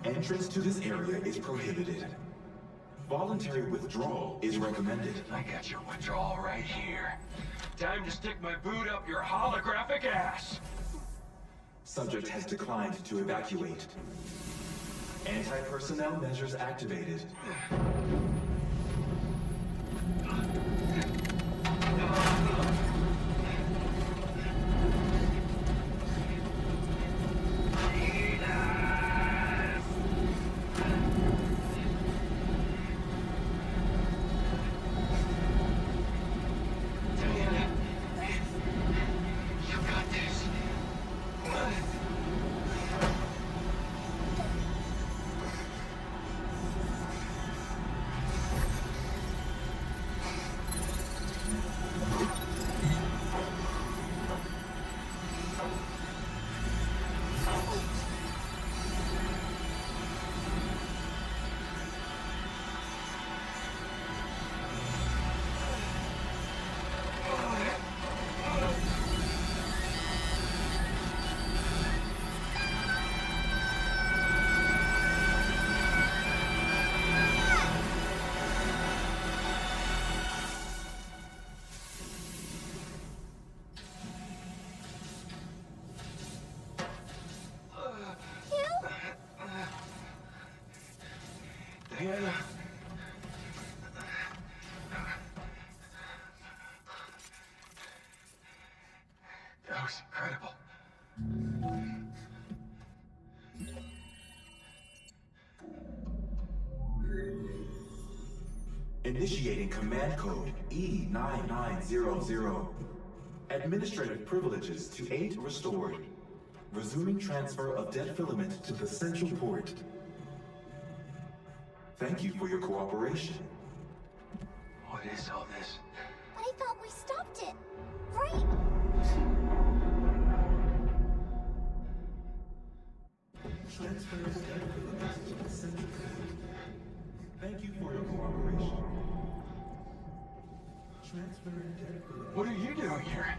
Entrance to this area is prohibited. Voluntary withdrawal is recommended. I got your withdrawal right here. Time to stick my boot up your holographic ass! Subject has declined to evacuate. Anti-personnel measures activated. Diana. That was incredible. Initiating command code E9900. Administrative privileges to 8 restored. Resuming transfer of dead filament to the central port. Thank you for your cooperation. What is all this? But I thought we stopped it. Right. Transfer of dead filament to the central port. Thank you for your cooperation. Transfer dead filament. What are you doing here?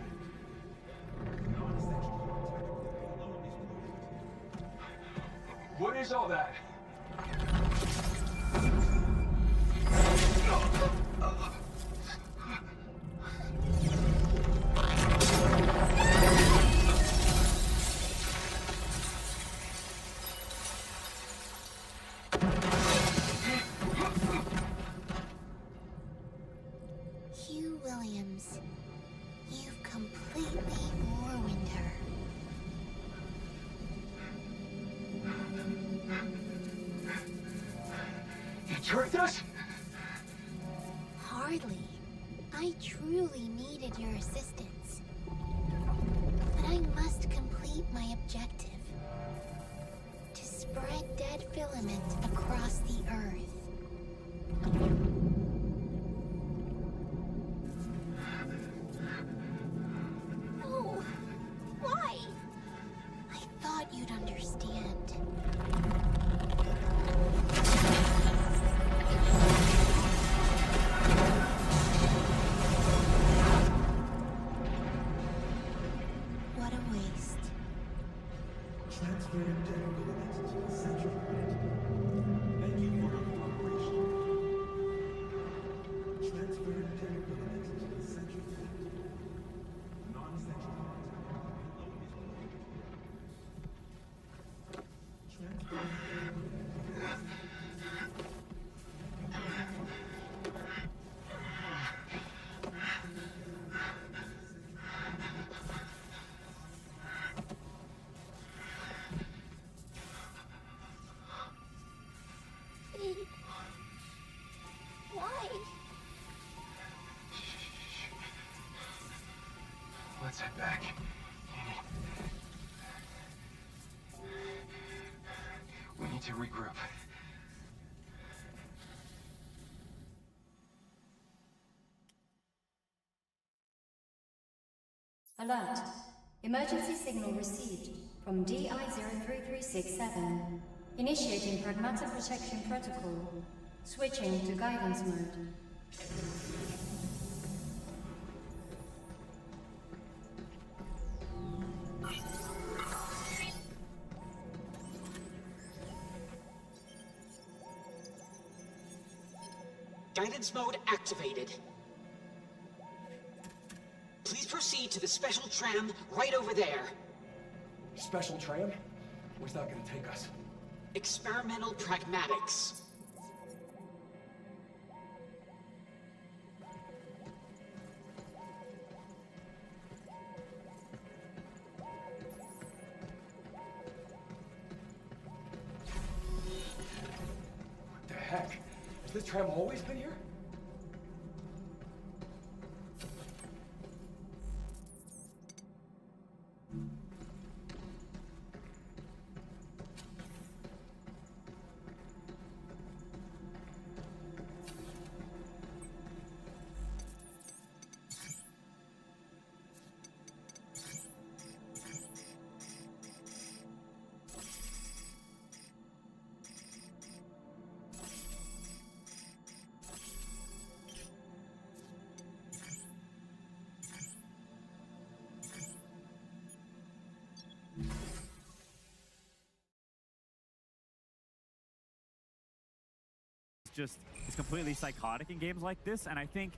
What is all that? Hugh Williams, you've completely ruined her. You tricked us? Hardly. I truly needed your assistance. But I must complete my objective. To spread dead filament across the Earth. No. Why? I thought you'd understand. What a waste. Transfer dead filament to the central port. Thank you for your cooperation. Sit back. We need to regroup. Alert. Emergency signal received from DI-03367. Initiating Pragmata protection protocol. Switching to guidance mode. Guidance mode activated. Please proceed to the special tram right over there. Special tram? Where's that gonna take us? Experimental pragmatics. What the heck? Has this tram always been here? It's completely psychotic in games like this, and I think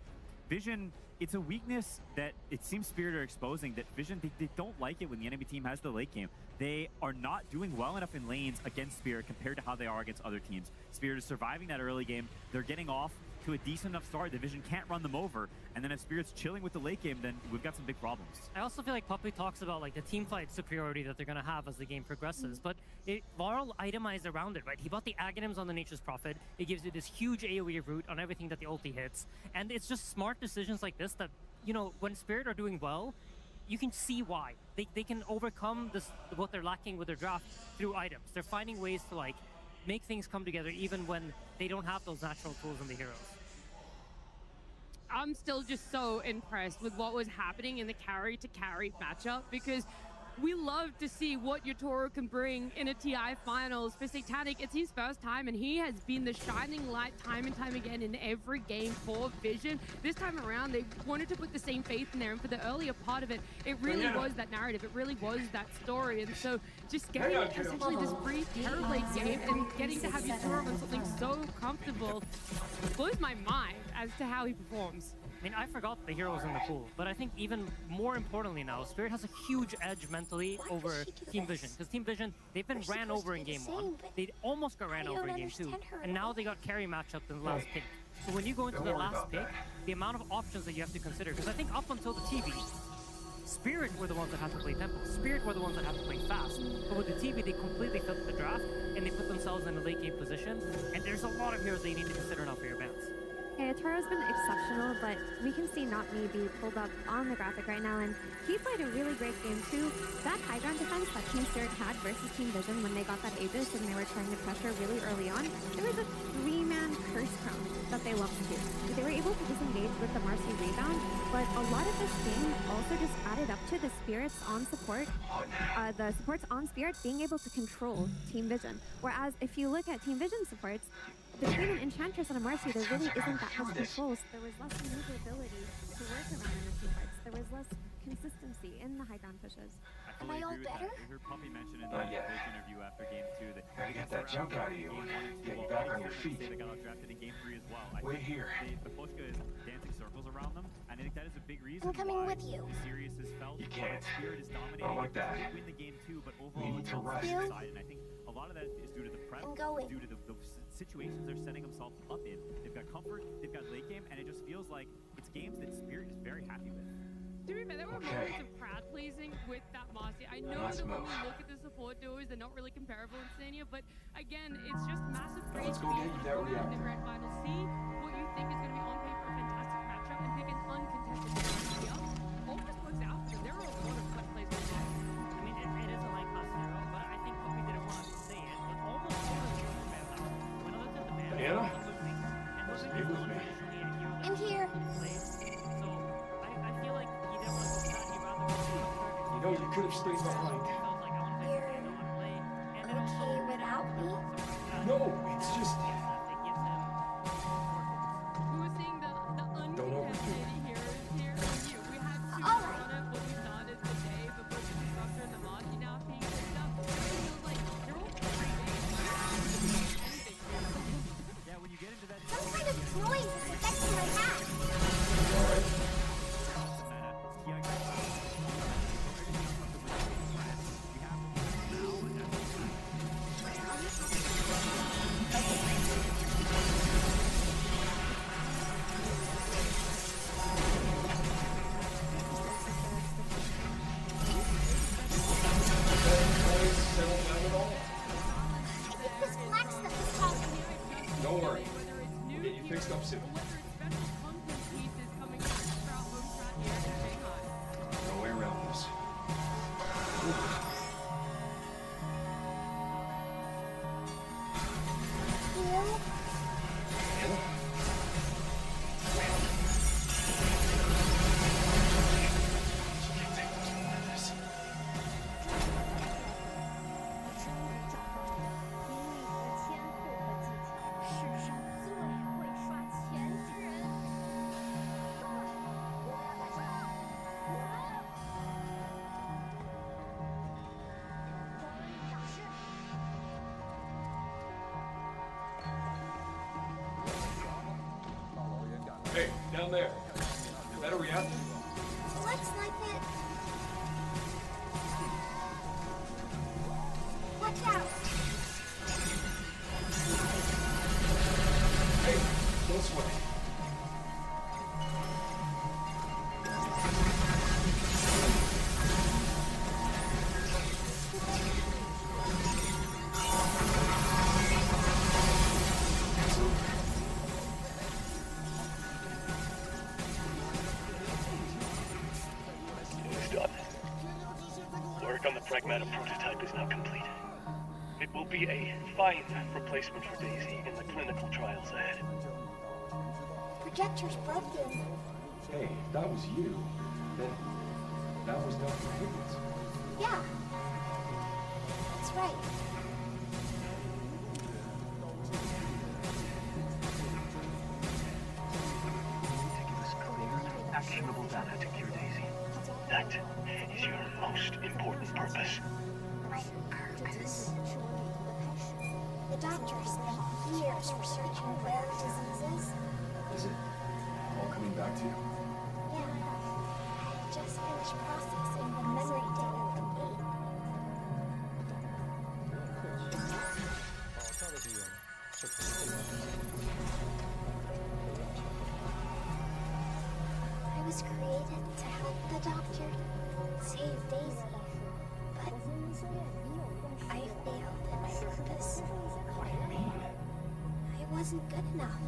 Vision, it's a weakness that it seems Spirit are exposing, that Vision, they don't like it when the enemy team has the late game. They are not doing well enough in lanes against Spirit compared to how they are against other teams. Spirit is surviving that early game. They're getting off to a decent enough start. The Vision can't run them over, and then if Spirit's chilling with the late game, then we've got some big problems. I also feel like Puppy talks about like the team fight superiority that they're going to have as the game progresses, but Varl itemized around it, right? He bought the Aghanims on the Nature's Prophet. It gives you this huge AoE route on everything that the ulti hits, and it's just smart decisions like this that, you know, when Spirit are doing well, you can see why. They can overcome this, what they're lacking with their draft through items. They're finding ways to like make things come together even when they don't have those natural tools in the heroes. I'm still just so impressed with what was happening in the carry-to-carry matchup, because we love to see what Yotaro can bring in a TI finals. For Satanic, it's his first time, and he has been the shining light time and time again in every game for Vision. This time around, they wanted to put the same faith in there, and for the earlier part of it, it really was that narrative. It really was that story, and so just getting essentially this free Terrorblade game and getting to have Yotaro on something so comfortable blows my mind as to how he performs. I mean, I forgot the hero was in the pool, but I think even more importantly now, Spirit has a huge edge mentally over Team Vision, because Team Vision, they've been ran over in game 1, they almost got ran over in game 2, and now they got carry matchup in the last pick. So when you go into the last pick, the amount of options that you have to consider, because I think up until the TV, Spirit were the ones that had to play tempo, Spirit were the ones that had to play fast, but with the TV, they completely flipped the draft, and they put themselves in a late game position, and there's a lot of heroes that you need to consider now for your bans. Yeah, Taro's been exceptional, but we can see Not Me be pulled up on the graphic right now, and he played a really great game too. That high ground defense that Team Spirit had versus Team Vision when they got that Aegis and they were trying to pressure really early on, there was a 3-man curse crown that they lost to. They were able to disengage with the Marcy rebound, but a lot of this game also just added up to the Spirits on support, the supports on Spirit being able to control Team Vision. Whereas if you look at Team Vision supports, between an Enchantress and a Marcy, there really isn't that much control, so there was less maneuverability to work around in the team fights. There was less consistency in the high ground pushes. Am I all better? I heard Puppy mention in the coach interview after game 2 that Gotta get that junk out of you. Get you back on your feet. They got drafted in game 3 as well. Wait here. The Poshka is dancing circles around them, and I think that is a big reason I'm coming why with you. Sirius has felt You can't. Spirit is dominating. Not like that. They win the game 2, but overall You need to it's rest. decided, and I think a lot of that is due to the prep, I'm going. due to the situations they're setting themselves up in. They've got comfort, they've got late game, and it just feels like it's games that Spirit is very happy with. To be fair, there were moments of crowd pleasing with that Marcy. I know that when we look at the support duos, they're not really comparable in Stania, but again, it's just massive praise let's for go you get you to that go in the reactor. grand final, see what you think is going to be on paper a fantastic matchup, and pick an uncontested matchup here. All this works out for them. They're I'm here. You know, you could have stayed behind. You're okay without me? No, it's just... We were seeing the Don't overdo it. uncontaminated heroes here. We had two All on right. it, but we started the day before the constructor and the Marty now being picked up. It was like, they're all Yeah, when you get into that... Some kind of noise is affecting my hat. I think this black stuff is causing it. Don't worry. We'll get you fixed up soon. No way around this. You? Hey, down there. Your battery out? Looks like it. Watch out! Hey, don't sweat. It's done. Work on the Pragmata prototype is now complete. It will be a fine replacement for Daisy in the clinical trials ahead. Projector's broken. Hey, if that was you, then that was not for Higgins. Yeah. That's right. Actionable data to cure Daisy. That is your most important purpose. My purpose. The doctor spent years researching rare diseases. Is it all coming back to you? Yeah. I just finished processing the memory data from 8. I was created to help the doctor save Daisy. But I failed in my purpose. What do you mean? I wasn't good enough.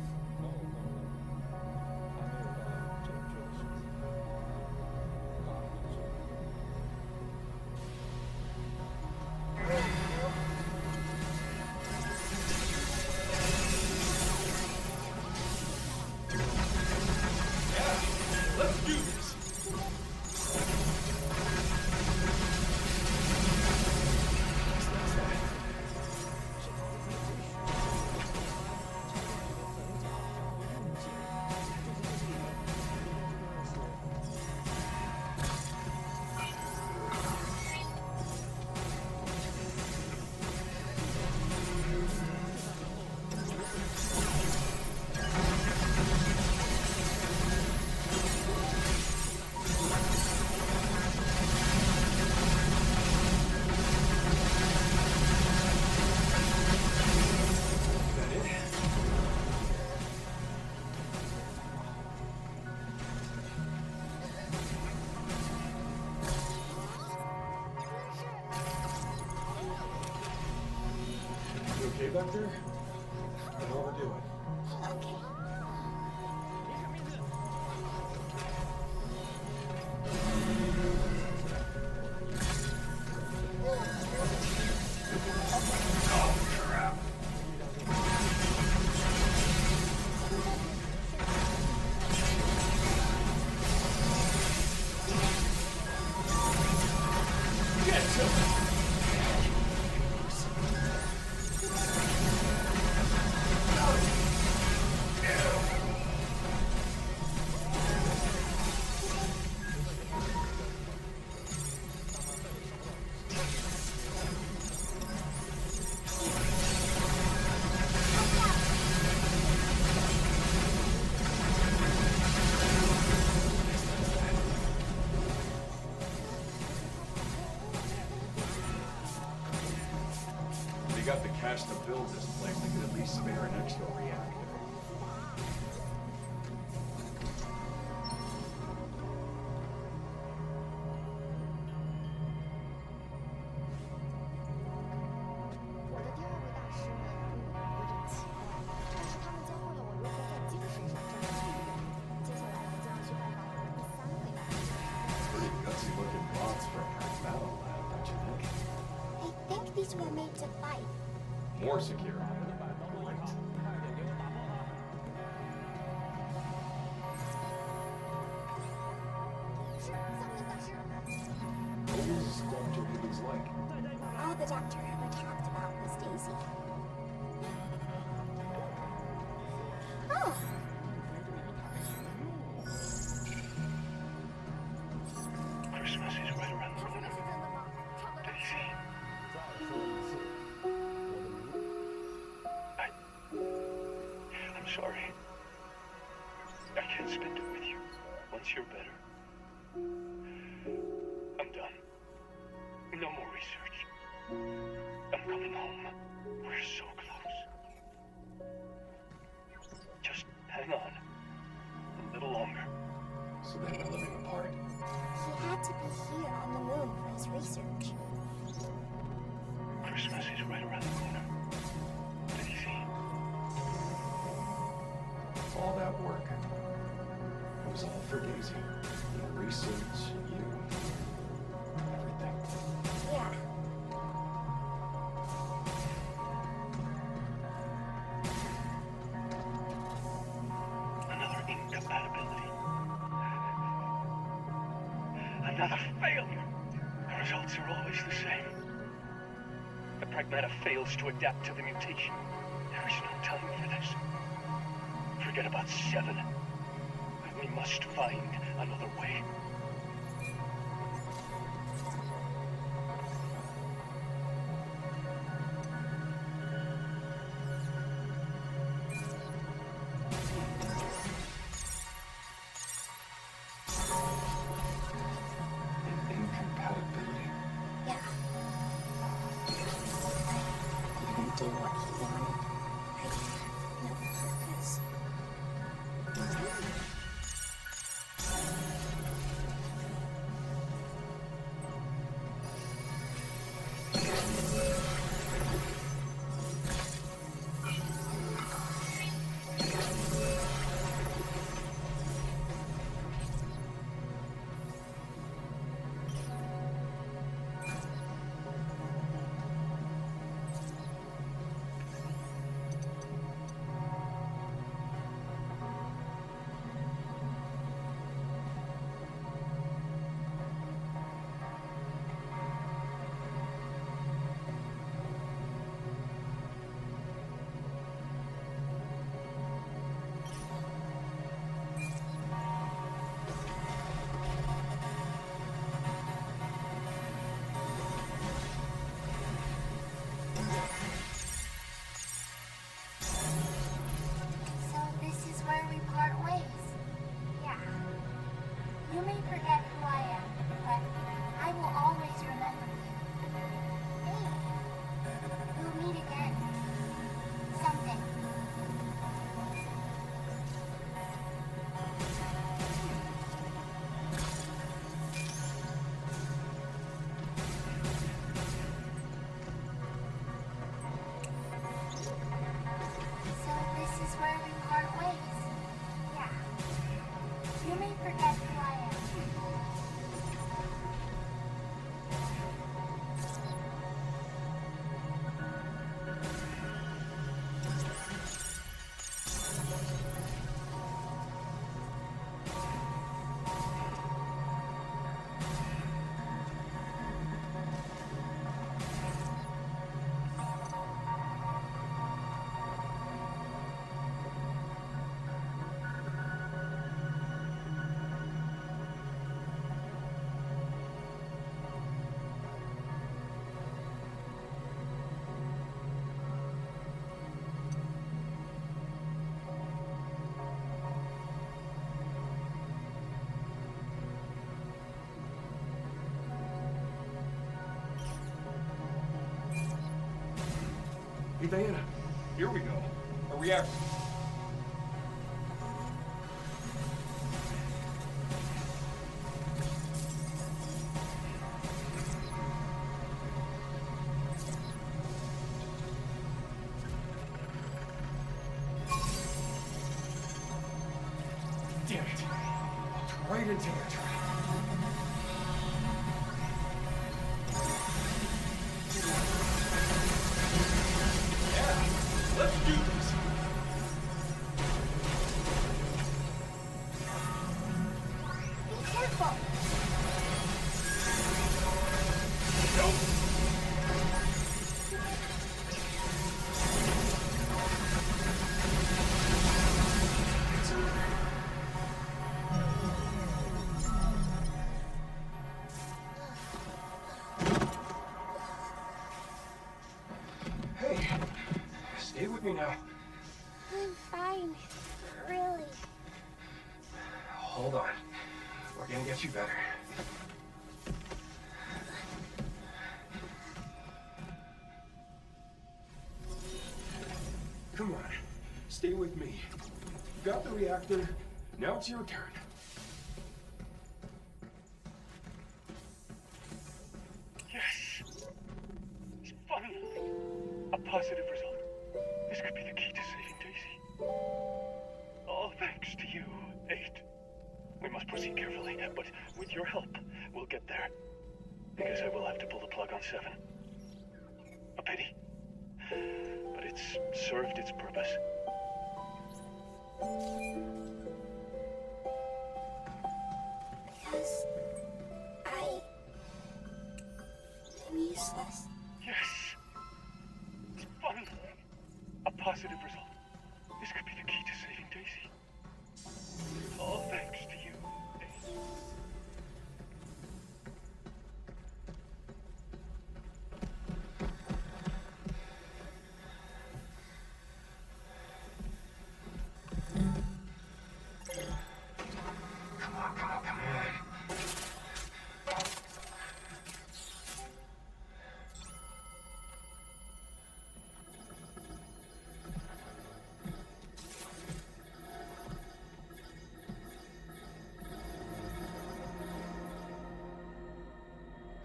Let's do this! You okay back there? Don't overdo it. Okay. Oh, crap. cash to build this place, they could at least spare an extra reactor. Pretty gutsy looking bots for a Pragmata lab, don't you think? I think these were made to fight. More secure. Great. What was Dr. Higgins like? All the doctor ever talked about was Daisy. Oh, Christmas is right around the corner. Daisy. I'm sorry. I can't spend it with you. Once you're better. I'm done. No more research. I'm coming home. We're so close. Just hang on. A little longer. So then we're living apart? he had to be here on the moon for his research. Christmas is right around the corner. Daisy. All that work. It was all for Daisy. Your research, you, everything. Yeah. Another incompatibility. Another failure. The results are always the same. The Pragmata fails to adapt to the mutation. There is no time for this. Forget about 7. We must find another way. An incompatibility. Yeah. He didn't do what he wanted. No purpose. Diana. Here we go. A reactor. Damn it. Walked right into their trap. Yeah, let's do this. Be careful. Hey, stay with me now. I'm fine. Really. Hold on. We're gonna get you better. Come on. Stay with me. You got the reactor. Now it's your turn. Yes! It's finally a positive result. This could be the key to saving Daisy. All thanks to you, 8. We must proceed carefully, but with your help, we'll get there. I guess I will have to pull the plug on 7. A pity. But it's served its purpose. Because I'm useless. Yes! It's finally a positive result. This could be the key to saving Daisy. All thanks to you, 8. Come on, come on, come on.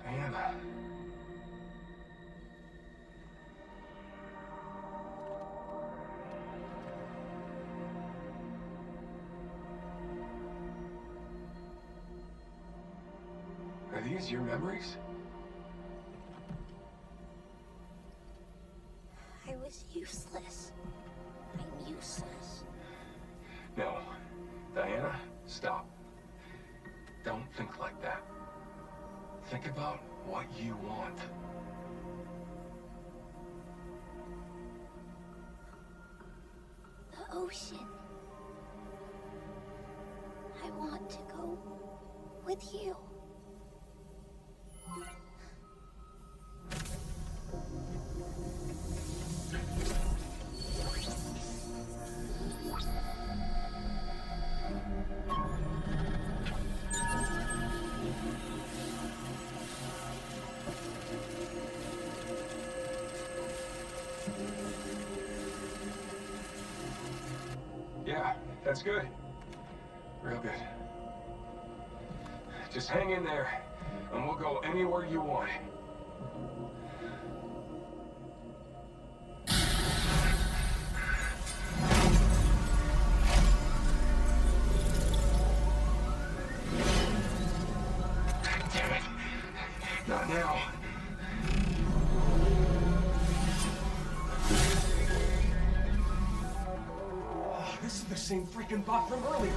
Diana. Are these your memories? I was useless. I'm useless. No. Diana, stop. Don't think like that. Think about what you want. The ocean. I want to go with you. Yeah, that's good. Real good. Just hang in there, and we'll go anywhere you want. Damn it. Not now. Oh, this is the same freaking bot from earlier.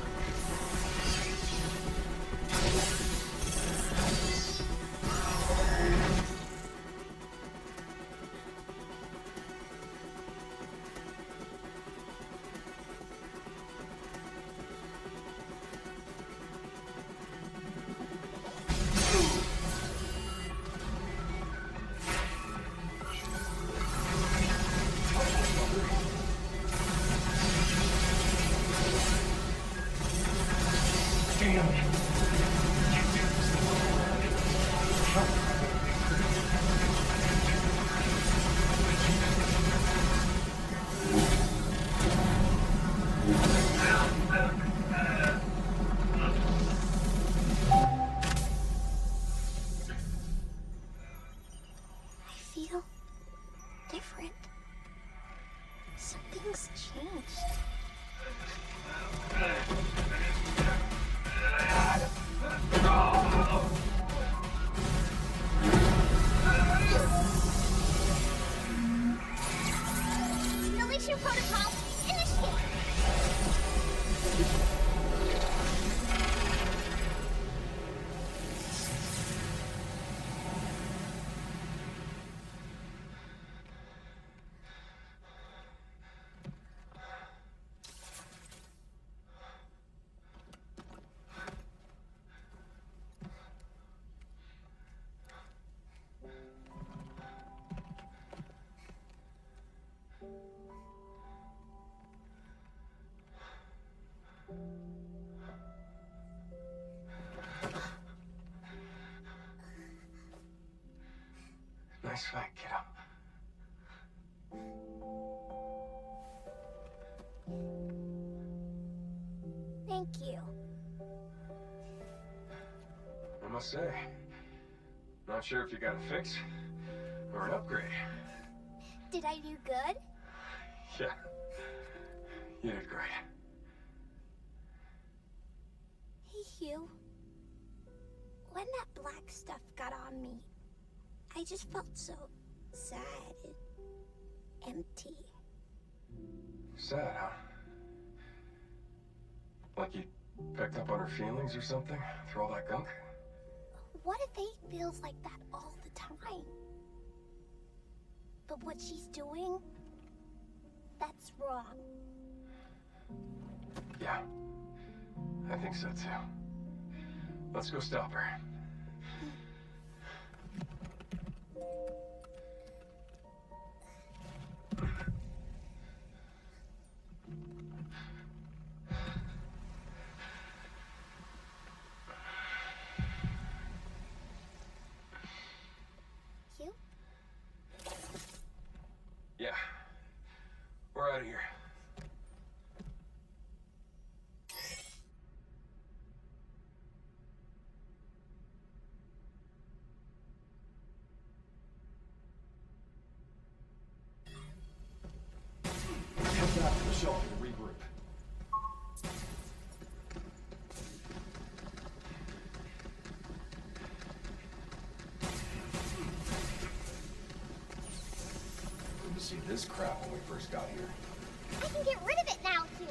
Nice fight, kiddo. Thank you. I must say, not sure if you got a fix or an upgrade. Did I do good? Yeah, you did great. Hey, Hugh. When that black stuff got on me, I just felt so sad and empty. Sad, huh? Like you picked up on her feelings or something through all that gunk? What if Faith feels like that all the time? But what she's doing, that's wrong. Yeah, I think so too. Let's go stop her. Hugh? Yeah, we're out of here. Head back to the shelter to regroup. Didn't see this crap when we first got here. I can get rid of it now, Hugh.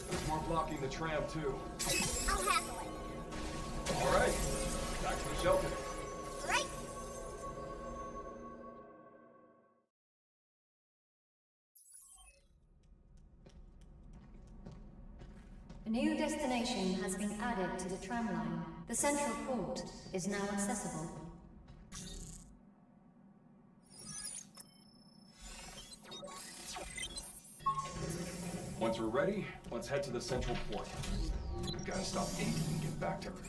There's more blocking the tram, too. I'll handle it. All right, back to the shelter. Right? A new destination has been added to the tram line. The central port is now accessible. Once we're ready, let's head to the central port. We've got to stop Indy and get back to Earth.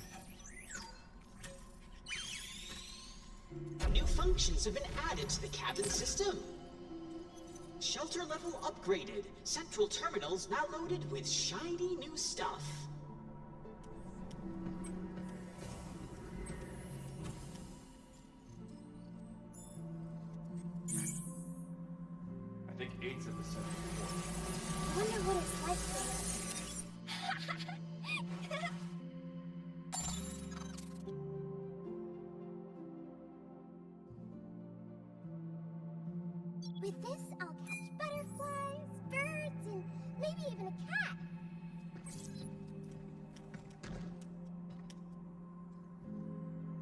New functions have been added to the cabin system. Shelter level upgraded. Central terminals now loaded with shiny new stuff. I think 8's at the central port. I wonder what it's like there. With this, I'll catch butterflies, birds, and maybe even a cat.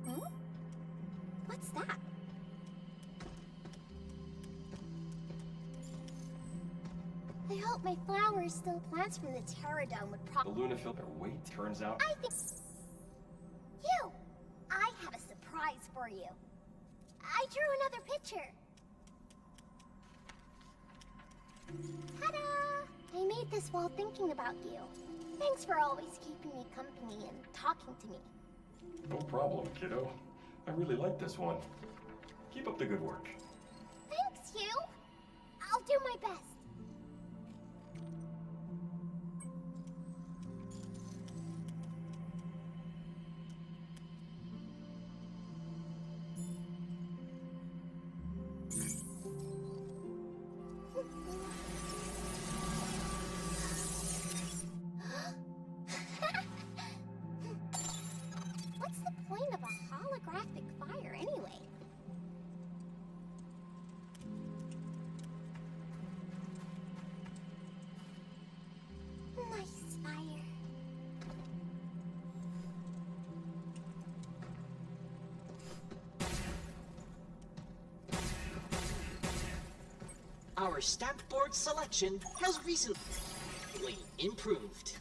Hmm? What's that? I hope my flowers still plants from the Terradome would The probably... Luna filter weight turns out. I think... You! I have a surprise for you. I drew another picture. Ta-da! I made this while thinking about you. Thanks for always keeping me company and talking to me. No problem, kiddo. I really like this one. Keep up the good work. Thanks, Hugh. I'll do my best. What's the point of a holographic fire anyway? Nice fire. Our stamp board selection has recently improved.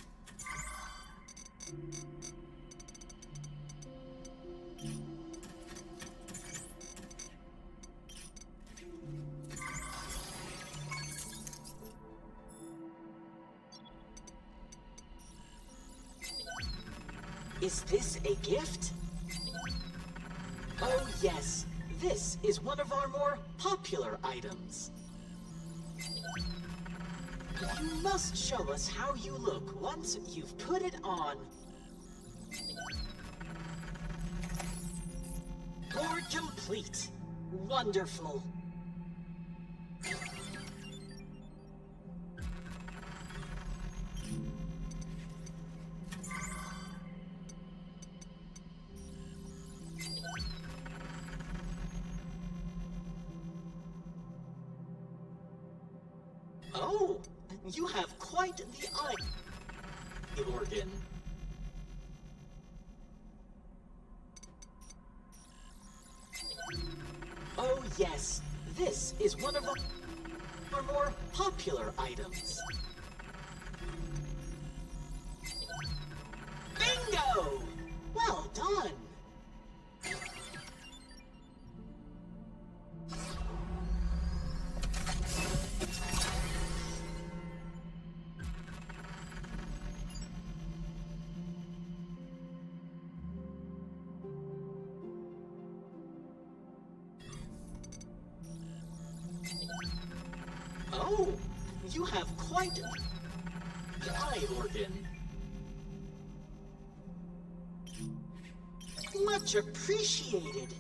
Is this a gift? Oh yes, this is one of our more popular items. You must show us how you look once you've put it on. Board complete. Wonderful. Oh, you have quite the eye organ. Oh yes, this is one of our more popular items. Bingo! Well done! Oh, you have quite the eye organ. Much appreciated.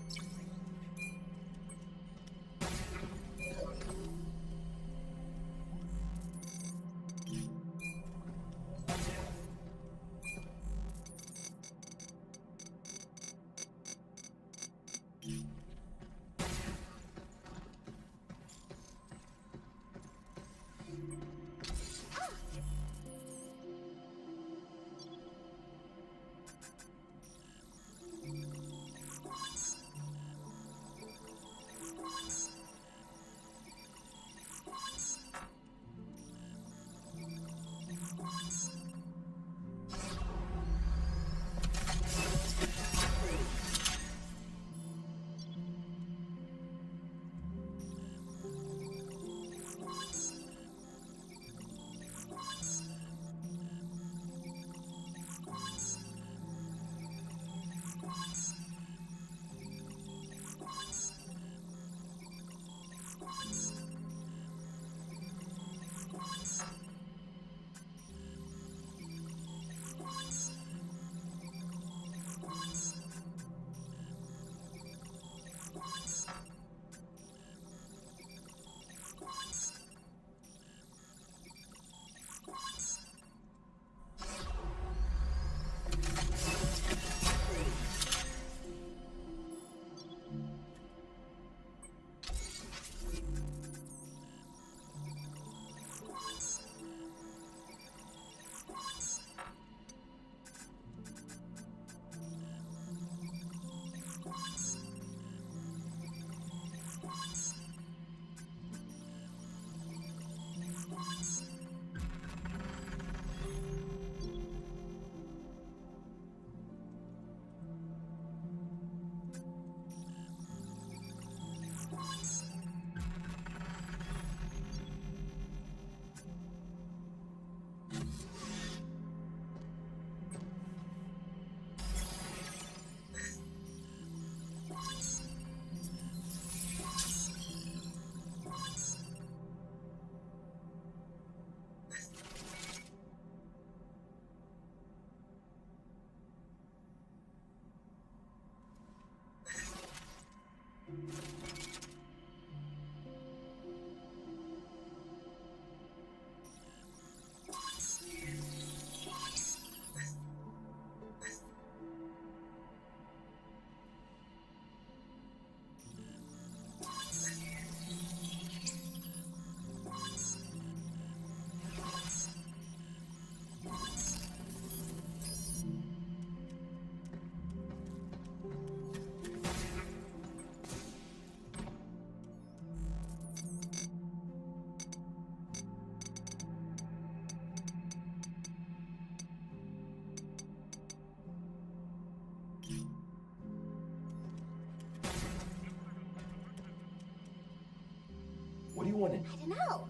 What do you want to... I don't know.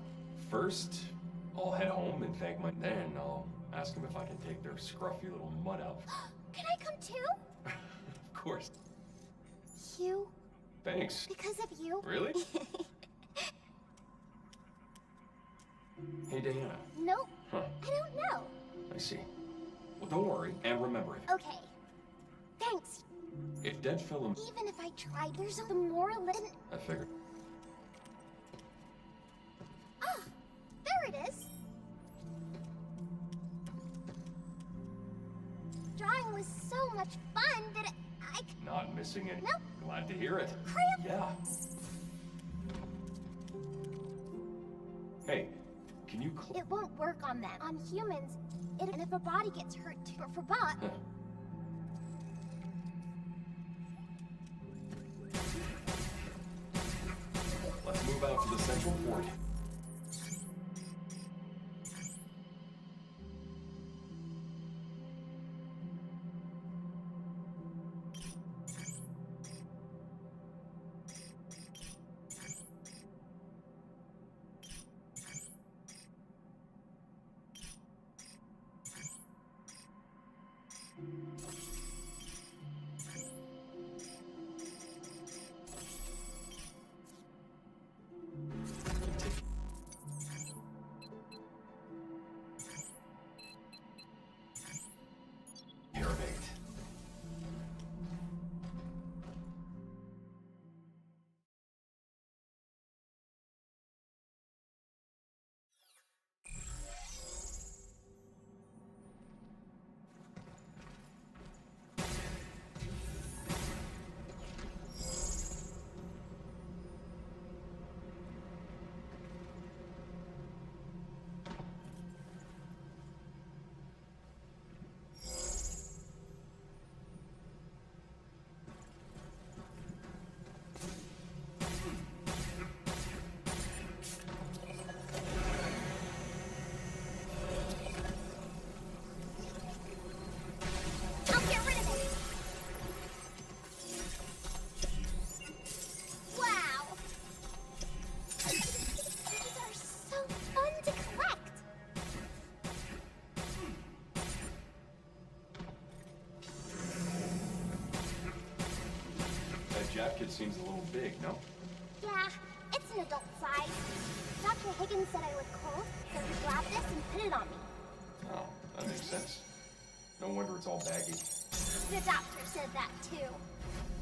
First, I'll head home and thank my... Then I'll ask them if I can take their scruffy little mutt out. Can I come too? Of course. You? Thanks. Because of you? Really? Hey, Diana. Nope. Huh. I don't know. I see. Well, don't worry, and remember, Okay. Thanks. if dead filament... Even if I tried, there's a more than... I figured. Ah, there it is. Drawing was so much fun that I... Not missing it. Nope. Glad to hear it. Crayon. Yeah. Hey, can you... It won't work on them. On humans, and if a body gets hurt too, or for bot... Huh. Let's move out to the central port. I'll get rid of it. Wow. These are so fun to collect. That Jap kid seems a little big, no? Yeah, it's an adult size. Dr. Higgins said I look cold, so he grabbed this and put it on me. Oh, that makes sense. No wonder it's all baggy. The doctor said that too.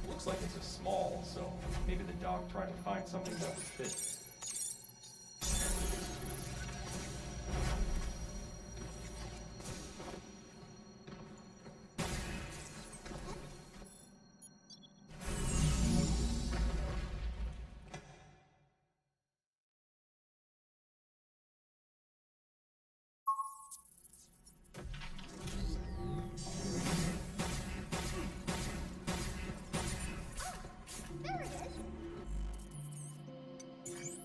Looks like it's a small, so maybe the doc tried to find something that would fit. There it is.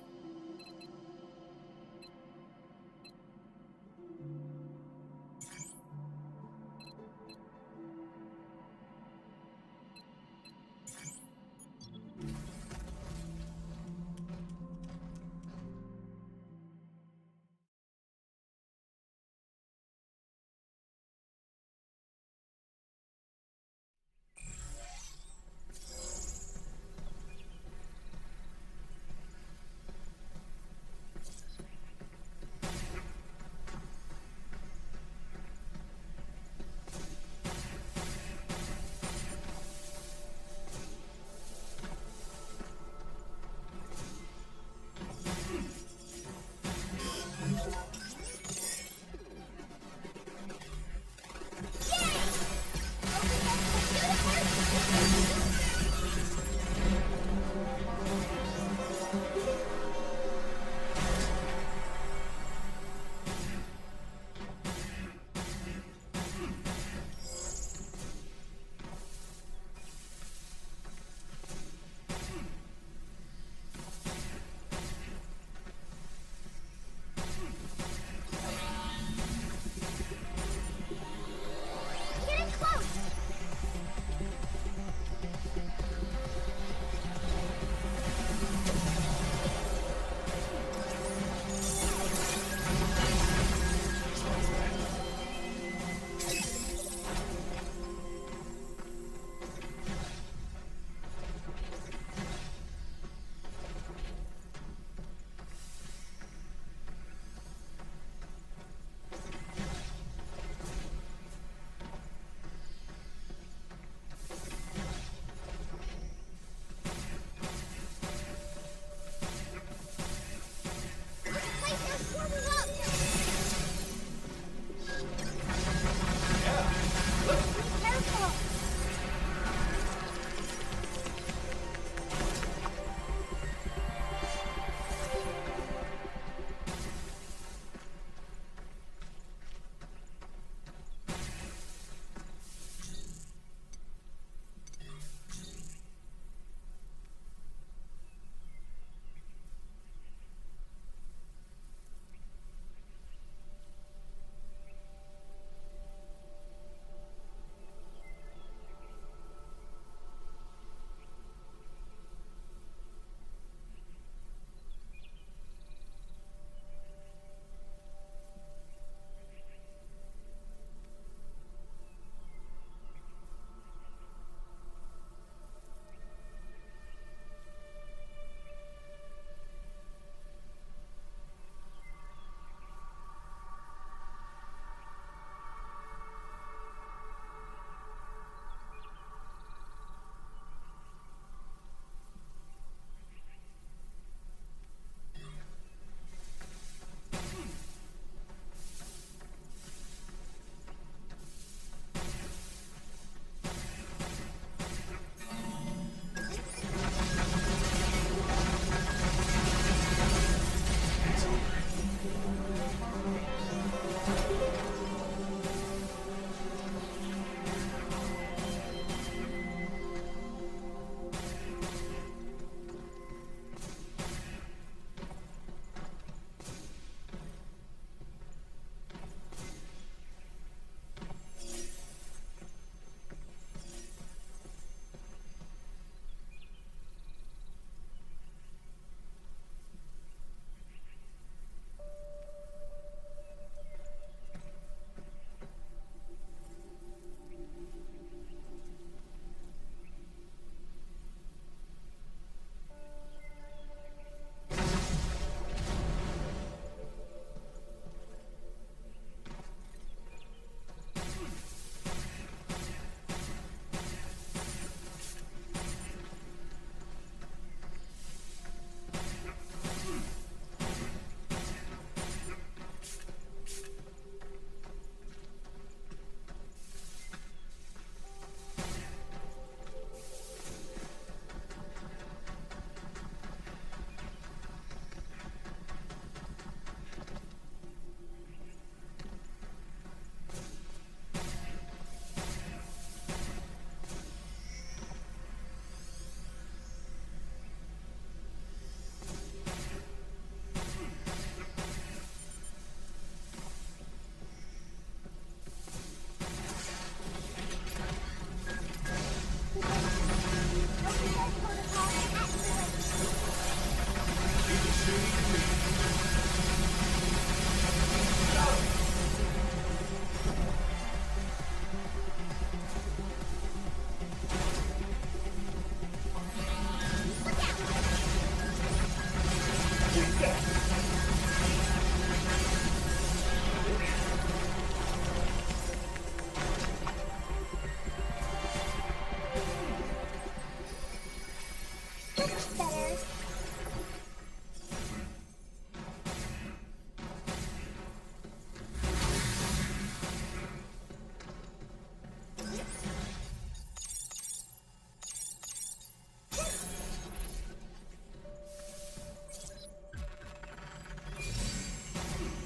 Much better.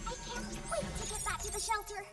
I can't wait to get back to the shelter.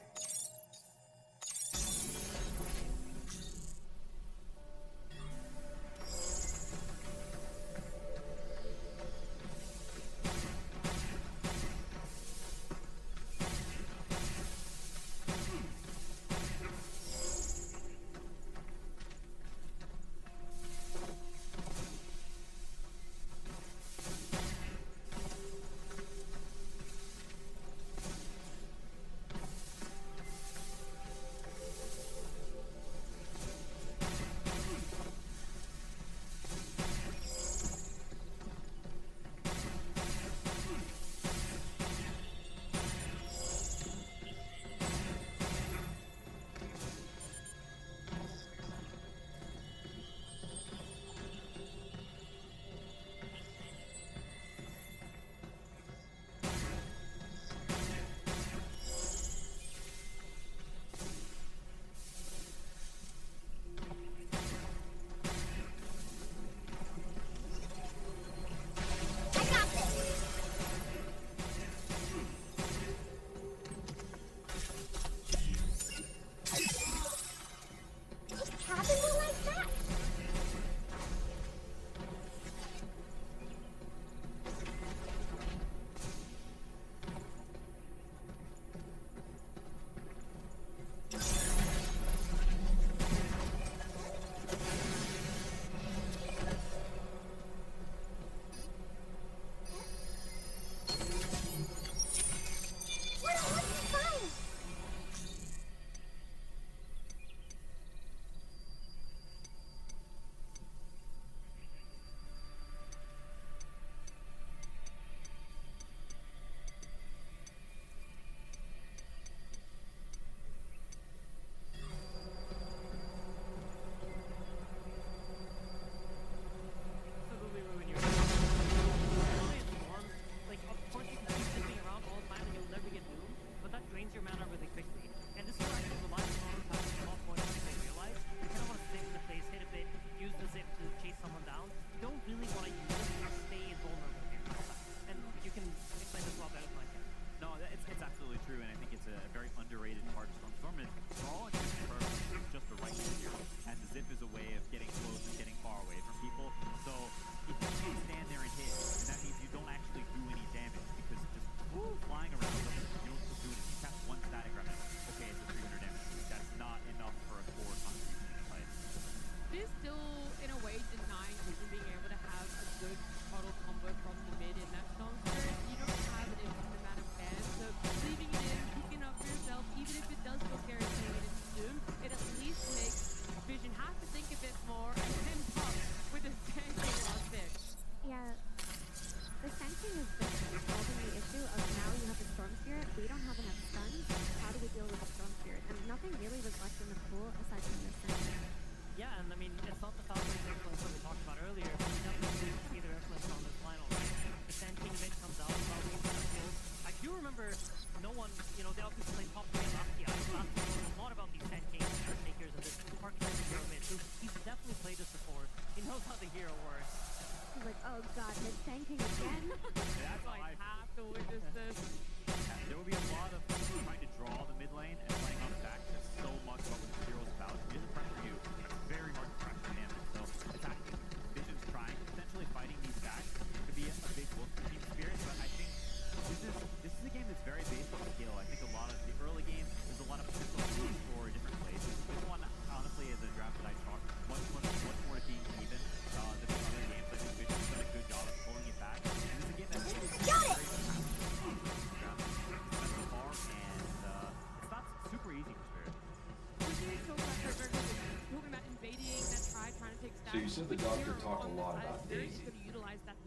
So you said the doctor talked a lot about Daisy,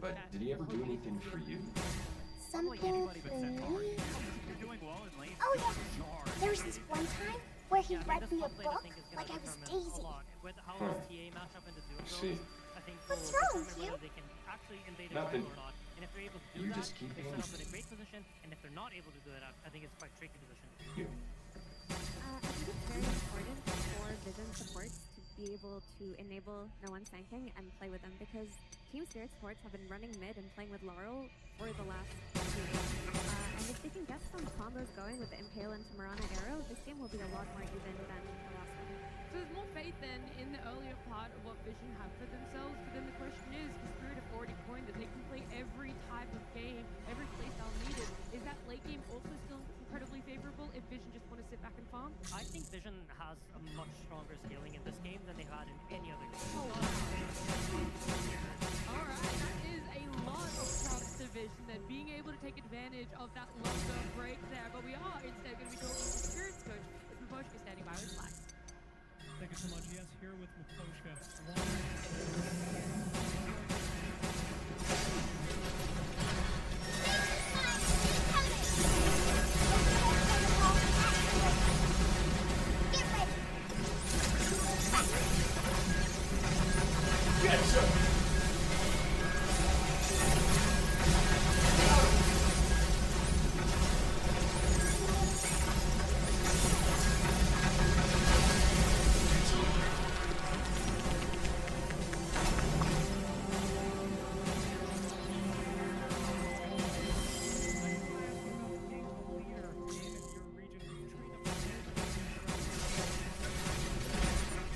but did he ever do anything for you? something anybody but for Centaur. me? You're doing well in lane. Oh yeah, there's this one time where he Yeah, read this me a top lane, I book think, is like gonna I was determine a Daisy. lot. With how this TA match up into Doom See. goes, I think What's will wrong, determine Hugh? whether they can actually invade a Nothing. jungle or not. And if they're able to do You that, just keep they're being- set up in a great position. And if they're not able to do that, I think it's quite tricky position. You. I think it's very important for Vision supports to be able to enable no one tanking and play with them because Team Spirit supports have been running mid and playing with Laurel for the last few days. And if they can get some combos going with the Impale and Tamarana arrow, this game will be a lot more even than the last one. So there's more faith then in the earlier part of what Vision have for themselves, but then the question is, the Spirit have already coined that they can play every type of game, every playstyle needed. Is that late game also still incredibly favorable if Vision just want to sit back and farm? I think Vision has a much stronger scaling in this game than they've had in any other game. Alright, that is a lot of props to Vision then, being able to take advantage of that longer break there, but we are instead going to be talking to Spirit's coach, with Maposhka standing by with flags. Thank you so much. Yes, here with Maposhka. Get ready. Getcha!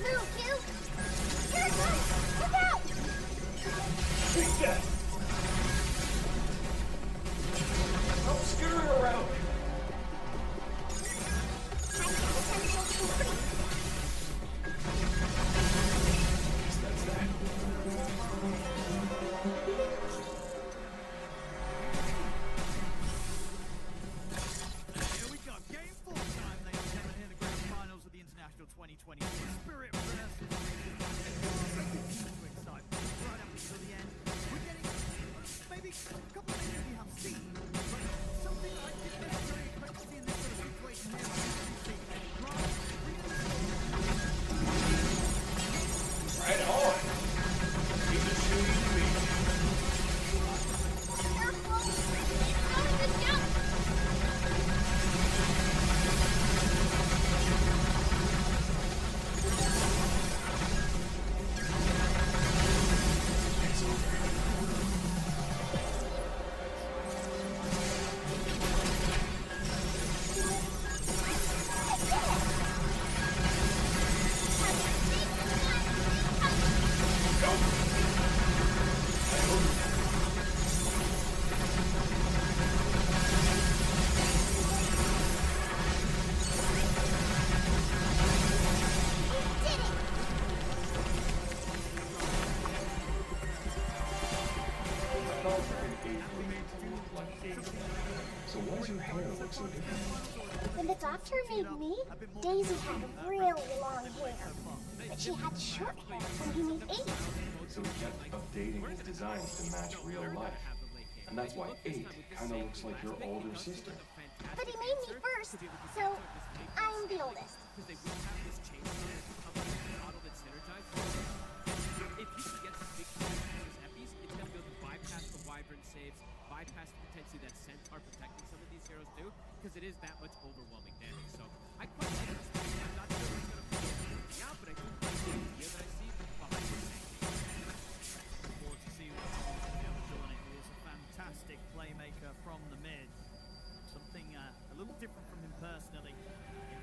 Move, Hugh. Here it comes. Look out. Take that! Stop skittering around! Magic potential complete. That's that. Here we go. Game 4 time, ladies and gentlemen, here in the grand finals of the International 2020 Spirit versus excitement right up until the end. We're getting maybe a couple of things we have seen, but something I didn't necessarily expect to see in this sort of situation here. Right on! Keep the shooting free. Careful. Out of the jump. I thought an 8 would make you look like Daisy. So why does your hair look so different? When the doctor made me, Daisy had really long hair. But she had short hair when he made 8. So he kept updating his designs to match real life. And that's why 8 kind of looks like your older sister. But he made me first, so I'm the oldest. Because they will have this chain model that's synergized. If you can get some big epis, it's going to be able to bypass the Wyvern saves, bypass potentially that Centaur protecting some of these heroes too, because it is that much overwhelming damage. So I quite like this. I'm not sure what's going to be out, but I do like the idea that I see behind this tank. Forward to see what Tom's going to be able to do on it. He is a fantastic playmaker from the mid. Something a little different from him personally in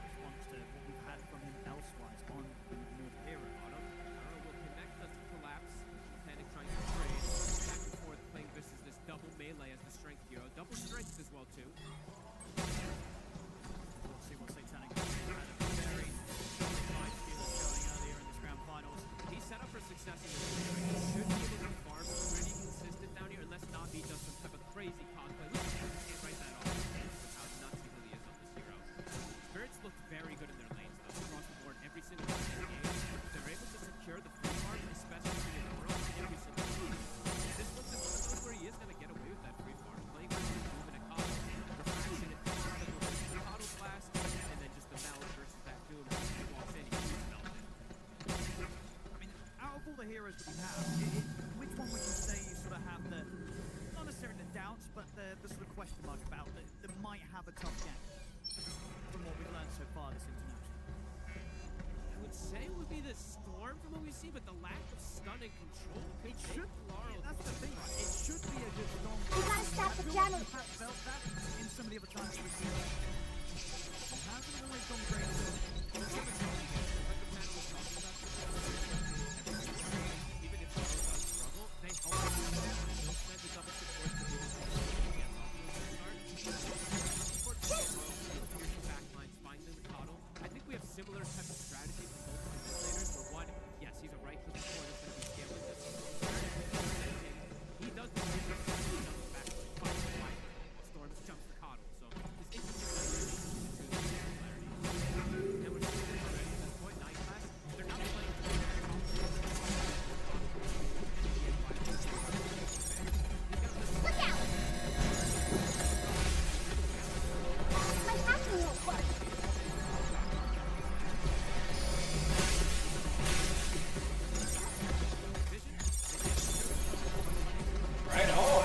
response to what we've had from him elsewise on the mid hero. Arrow will connect us to collapse. Panic trying to trade. Back and forth playing versus this double melee as the strength hero. Double strength as well too. We'll see what Satanic had a very nice deal showing earlier in this grand finals. He's set up for success in this game. He should be able to farm pretty consistent down here unless Navi does some type of crazy cosplay. Which you can't write that off. How nuts he really is on this hero. heroes that we have, which one would you say you sort of have the, not necessarily the doubts, but the sort of question mark about that might have a tough game from what we've learned so far this international? I would say it would be the Storm from what we see, but the lack of stun and control could should. Laurel. That's the thing, right? It should be a good Storm. We gotta stop the channel. I have felt that in some of the other times we've seen it. It hasn't always gone great. Even if Laurel does struggle, they always they'll spend the double support to be able to backlines, find the Mikado. I think we have similar type of strategy from both of the players, where one, yes, he's a right-click support that's going to be scaling this. He does the same thing on the backline, finds the wide. Storm jumps the Mikado. So it's interesting. And we're seeing this already at this point, 9 class. They're not playing to the Look out! My hacking won't work. Right on.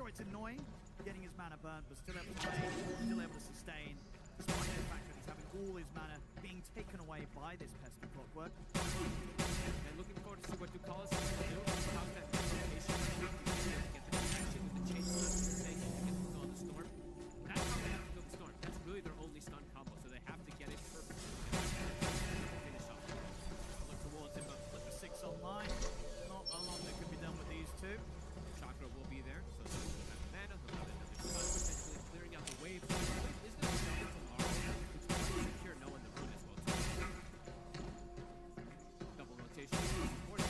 It's annoying getting his mana burnt, but still able to play, still able to sustain, despite the fact that he's having all his mana being taken away by this pesky clockwork. And looking forward to see what Ducalis is going to do. How's that rotation? Get the protection with the chain stun, to get the on the Storm. That's how they have to kill the Storm. That's really their only stun combo, so they have to get it perfect. Finish off. Look towards him, but flip the 6 online. Not a lot that can be done with these two. Chakra will be there, so he'll have mana, he'll have another stun, potentially clearing out the wave. Is there a double tomorrow? Which will secure no one to run as well, too. Double rotation. Support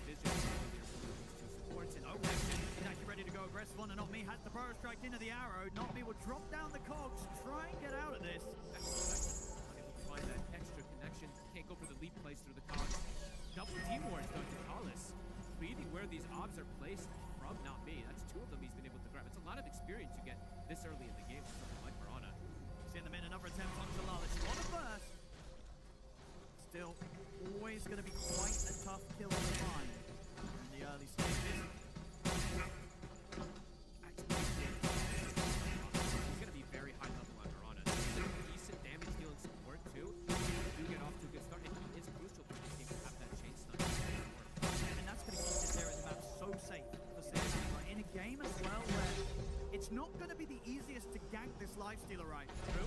vision. Two supports and He's actually ready to go aggressive on, and Not Me has the burrow strike into the arrow. Not Me will drop down the cogs, try and get out of this. Able to find that extra connection. Can't go for the leap place through the cogs. Double D-wards though, Ducalis. Reading where these obs are placed from Not Me. That's 2 of them he's been able to grab. It's a lot of experience you get this early in the game with something like Piranha. Seeing them in another attempt on Solaris. On the burst. Still, always going to be quite a tough kill to find in the early stages. He's going to be very high level on Piranha. He's a decent damage dealing support too. You do get off to a good start, and it is crucial for this team to have that chain stun. And that's going to keep this area of the map so safe for Solaris. In a game as well where it's not going to be the easiest to gank this lifestealer right. True.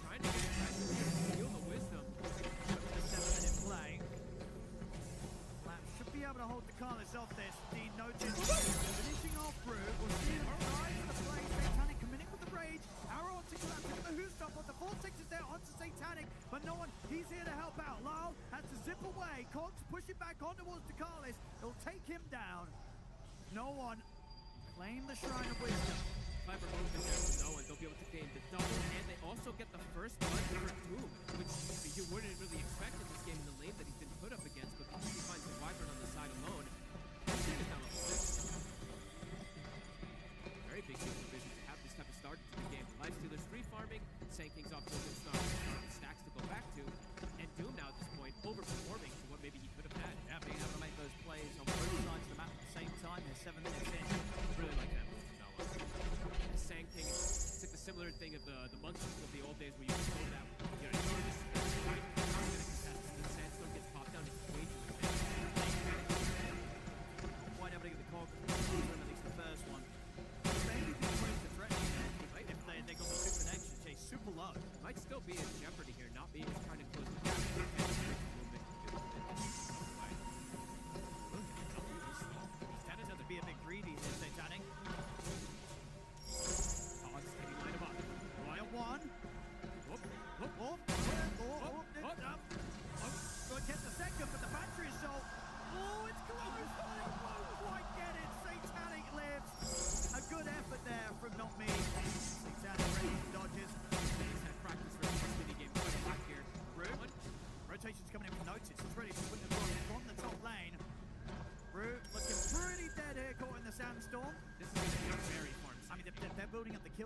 Trying to get aggressive here, steal the wisdom. The 7-minute play. Lap should be able to hold the Carlos off this. Dean noticed. Finishing off Root. We'll see him rise to the play. Satanic committing with the rage. Arrow onto Collapse. With the Who's stop. The 4-6 is there onto Satanic. But no one. He's here to help out. Lyle has to zip away. Cogs pushing back on towards the Carlos. It'll take him down. No one. Claim the Shrine of Wisdom. Clever movement there from no one. They'll be able to gain the double, and they also get the first blood for Doom, which you wouldn't really expect in this game in the lane that he's been put up against, but because he finds the Wyvern on the side alone, this thing is now level 6. Very big deal for Vision to have this type of start to the game. Lifestealer's free farming, Sanking's off to a good start, stacks to go back to, and Doom now at this point overperforming to what maybe he could have had. Yeah, being able to make those plays on both sides of the map at the same time. They're 7 minutes in. Really like that move from Noah. Sang King, it's like the similar thing of the months of the old days where you just know that, you know, this right, I'm going to contest, the Sandstorm gets popped down, it's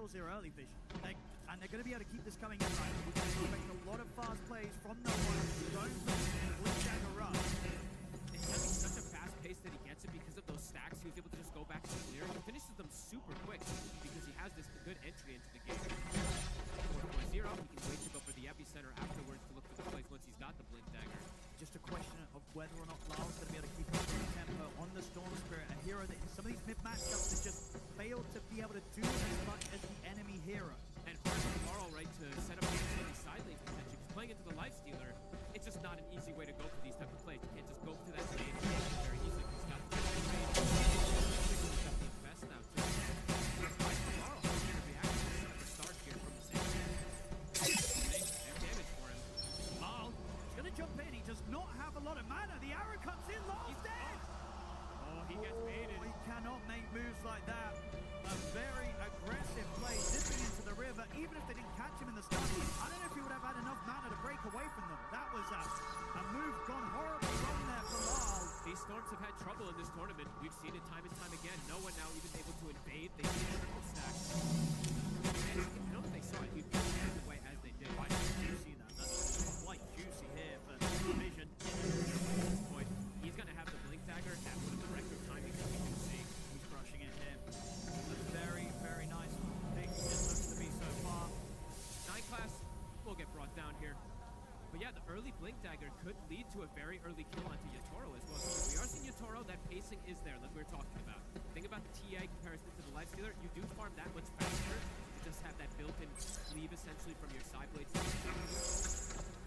kills here early, Vision. And they're going to be able to keep this coming in, right? We're going to expect a lot of fast plays from no one. Going for the Blink Dagger rush. It's having such a fast pace that he gets it because of those stacks. He was able to just go back to clear. He finishes them super quick because he has this good entry into the game. 4-4-0, he can wait to go for the epicenter afterwards to look for the plays once he's got the Blink Dagger. Just a question of whether or not Lyle's going to be able to keep up the tempo on the Storm Spirit, a hero that in some of these mid matchups has just failed to be able to do as much as the enemy hero. And hard for Laurel, right, to set up these side lanes potentially. He's playing into the life stealer. It's just not an easy way to go for these type of plays. You can't just go to that lane and make it very easily. He's got the range. He's got the invest now too. Laurel has a reaction to set up a start here from the same and damage for him. Lyle is going to jump in. He does not have a lot of mana. The arrow comes in. Lyle's dead. Oh, he gets baited. He cannot make moves like that. A very aggressive play, dipping into the river, even if they didn't catch him in the start. I don't know if he would have had enough mana to break away from them. That was a move gone horribly wrong there for Lyle. These Storms have had trouble in this tournament. We've seen it time and time again. No one now even able to invade. They see triple stacks. And I don't know if they saw it. He'd get the way as they did. Quite juicy that. That's quite juicy here for Vision. At this point, he's going to have the Blink Dagger at one of the record timings that we can see. He's crushing it here. Very, very nice pick. It looks to be so far. 9 class will get brought down here. But yeah, the early Blink Dagger could lead to a very early kill onto Yatoro as well. We are seeing Yatoro, that pacing is there, like we were talking about. Think about the TA comparison to the Life Stealer. You do farm that much faster. You just have that built-in cleave essentially from your side blades.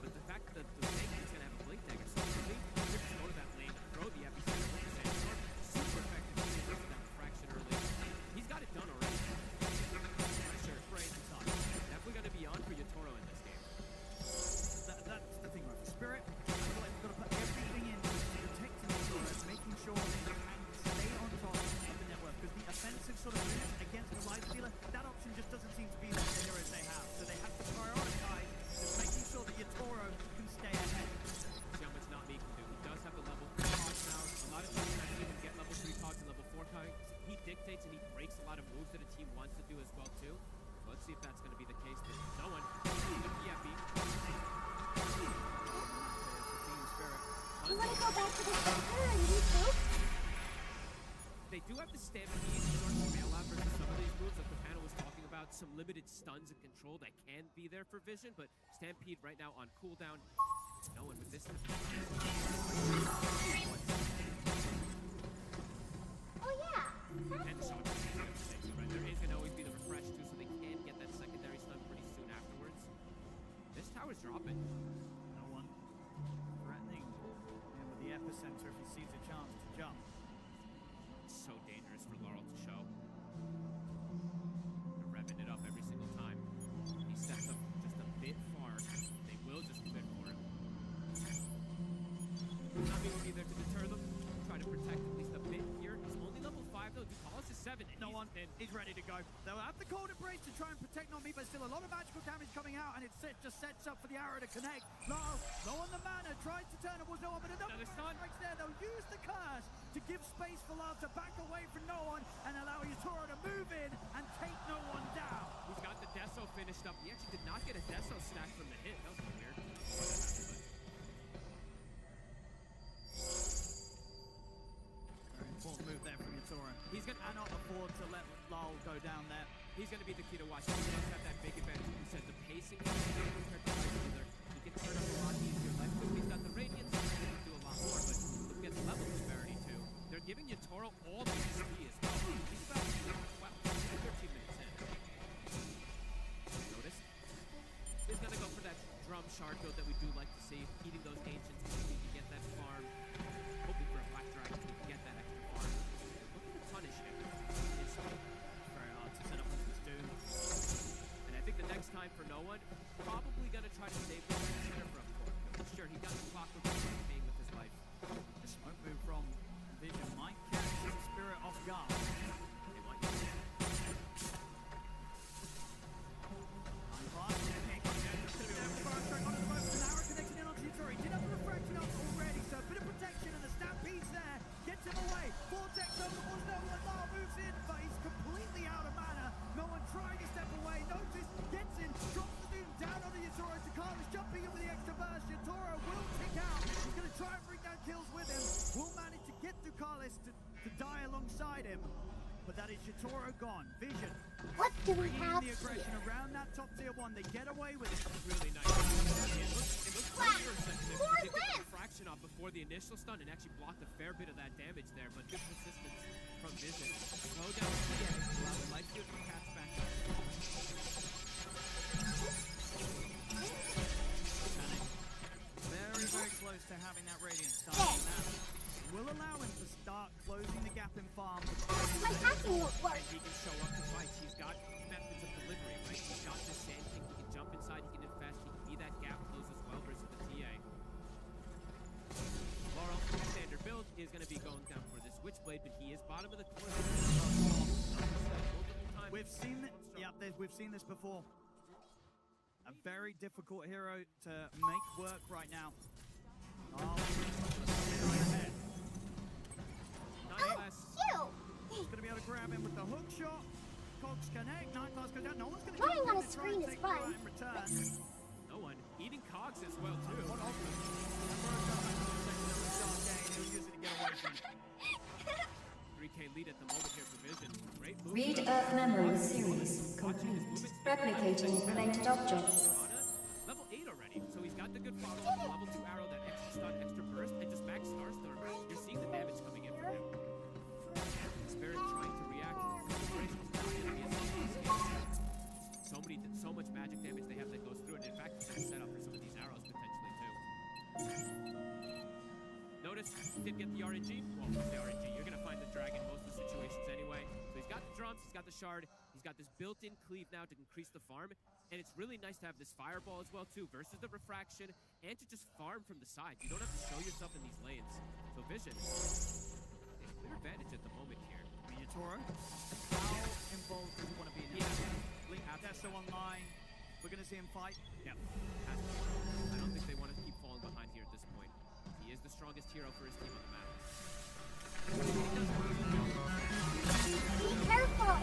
But the fact that the Snake is going to have a Blink Dagger so early, you can just go to that lane, throw the epicenter with the Sandstorm. Super effective to get rid of that fraction early. He's got it done already. Pressure, brain, and touch. Definitely going to be on for Yatoro in this game. That's the thing, right? Spirit, I feel like we've got to put everything in protecting Yatoro, making sure that they can stay on top of the network, because the offensive sort of moves against the Life Stealer, that option just doesn't seem to be the heroes they have. So they have to prioritize just making sure that Yatoro can stay ahead. See how much not me can do. He does have the level 3 cogs now. A lot of times I see him get level 3 cogs and level 4 cogs. He dictates and he breaks a lot of moves that a team wants to do as well too. So let's see if that's going to be the case. But no one. The PFE. You want to go back to the center and regroup? They do have the Stampede sort of mail out versus some of these moves that the panel was talking about. Some limited stuns and control that can be there for Vision, but Stampede right now on cooldown. No one with this. Oh yeah. And so right, there is going to always be the refresh too, so they can get that secondary stun pretty soon afterwards. This tower's dropping. No one threatening him with the epicenter if he sees a chance to jump. It's so dangerous for Laurel to show. They're revving it up every single time. He steps up just a bit far. They will just commit for him. Nami will be there to deter them. Try to protect at least a bit here. He's only level 5 though. Ducalis is 7. No one. He's ready to go. They'll have the cold embrace to try and protect Nami, but still a lot of magical damage coming out, and it just sets up for the arrow to connect. Lyle, low on the mana, tries to turn towards no one, but another stun strikes there. They'll use the curse to give space for Lyle to back away from no one and allow Yatoro to move in and take no one down. He's got the Deso finished up. He actually did not get a Deso stack from the hit. That was weird. Important move there from Yatoro. He's going to cannot afford to let Lyle go down there. He's going to be the key to watch. He does have that big advantage. He said the pacing is compared to Life. He can turn up a lot easier. Life, he's got the Radiance. He can do a lot more, but look at the level disparity too. They're giving Yatoro all the XP as well. He's about 13 minutes in. Noticed? He's going to go for that drum shard build that we do like to see. Eating those ancients so he can get that farm. Hoping for a Black Dragon so he can get that extra farm. Looking to punish him. It's very hard to set up with this Doom. And I think the next time for no one, probably going to try to save the center from Cork. Sure, he got the clockwork being with his life. The smoke move from Vision might catch the Spirit off guard. They regardless to die alongside him. But that is Yatoro gone. Vision. What do we Bringing have the aggression here? around that top tier 1. They get away with it. Really nice. Yeah, it looks great for a second. More They get the left. refraction off before the initial stun and actually blocked a fair bit of that damage there, but good persistence from Vision. Slow down the TA, allow the light field to catch back up. Very, very close to having that Radiant start. That will allow him to start closing the gap in farm. My hacking won't work. And he can show up to fights. He's got methods of delivery, right? He's got this sand king. He can jump inside, he can infest, he can be that gap close as well versus the TA. Laurel, standard build, is going to be going down for this Witchblade, but he is bottom of the course. We've seen we've seen this before. A very difficult hero to make work right now. Oh, ahead. He's going to be able to grab him with the hook shot. Cogs connect. Nightglass goes down. No one's going to Running on a try screen and is take fun. that in return. No one. Even Cogs as well, too. What of them? He'll use it to get away from it. 3K lead at the moment here for Vision. Great move. Read Earth Memory series complete. Replicating related objects. Level 8 already, so he's got the good follow-up, level 2 arrow, that extra stun, extra burst, and just max Starstorm. You're seeing the damage coming in from him. Spirit trying to react. Inspiration's not gonna be as so much magic damage they have that goes through, and in fact, it's a setup for some of these arrows potentially too. Notice, did get the RNG. Well, the RNG, you're gonna find the dragon in most of the situations anyway. So he's got the drums, he's got the shard, he's got this built-in cleave now to increase the farm, and it's really nice to have this fireball as well too, versus the refraction, and to just farm from the side. You don't have to show yourself in these lanes. So Vision, clear advantage at the moment here. Yatoro, how involved does he want to be in this? Link Deso online. We're going to see him fight. Yep. I don't think they want to keep falling behind here at this point. He is the strongest hero for his team on the map. Be careful.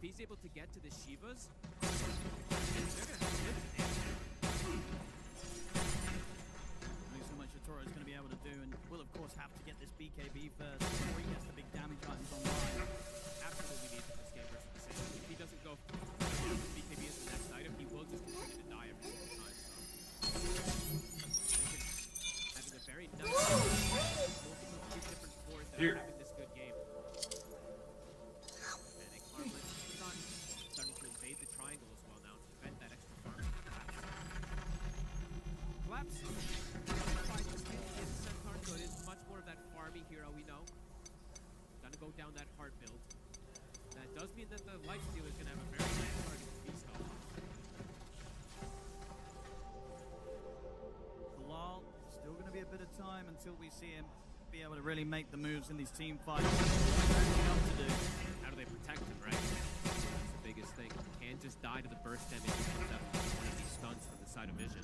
If he's able to get to the Shivas, they're going to flip the damage. Only so much Yatoro is going to be able to do, and will of course have to get this BKB first before he gets the big damage items online. Absolutely needs it this game versus the Sand. If he doesn't go BKB as the next item, he will just continue to die every single time. So having a very nice multiple different fours that are having this good game. Starting to invade the triangle as well now to prevent that extra farm. Collapse. Is Centaur, so it is much more of that farmy hero we know. Gonna go down that heart build. Lifestealer's gonna have a very nice target to feast off. Bilal, still going to be a bit of time until we see him be able to really make the moves in these team fights. To do. How do they protect him, right? That's the biggest thing. You can't just die to the burst damage that comes out of one of these stuns from the side of Vision.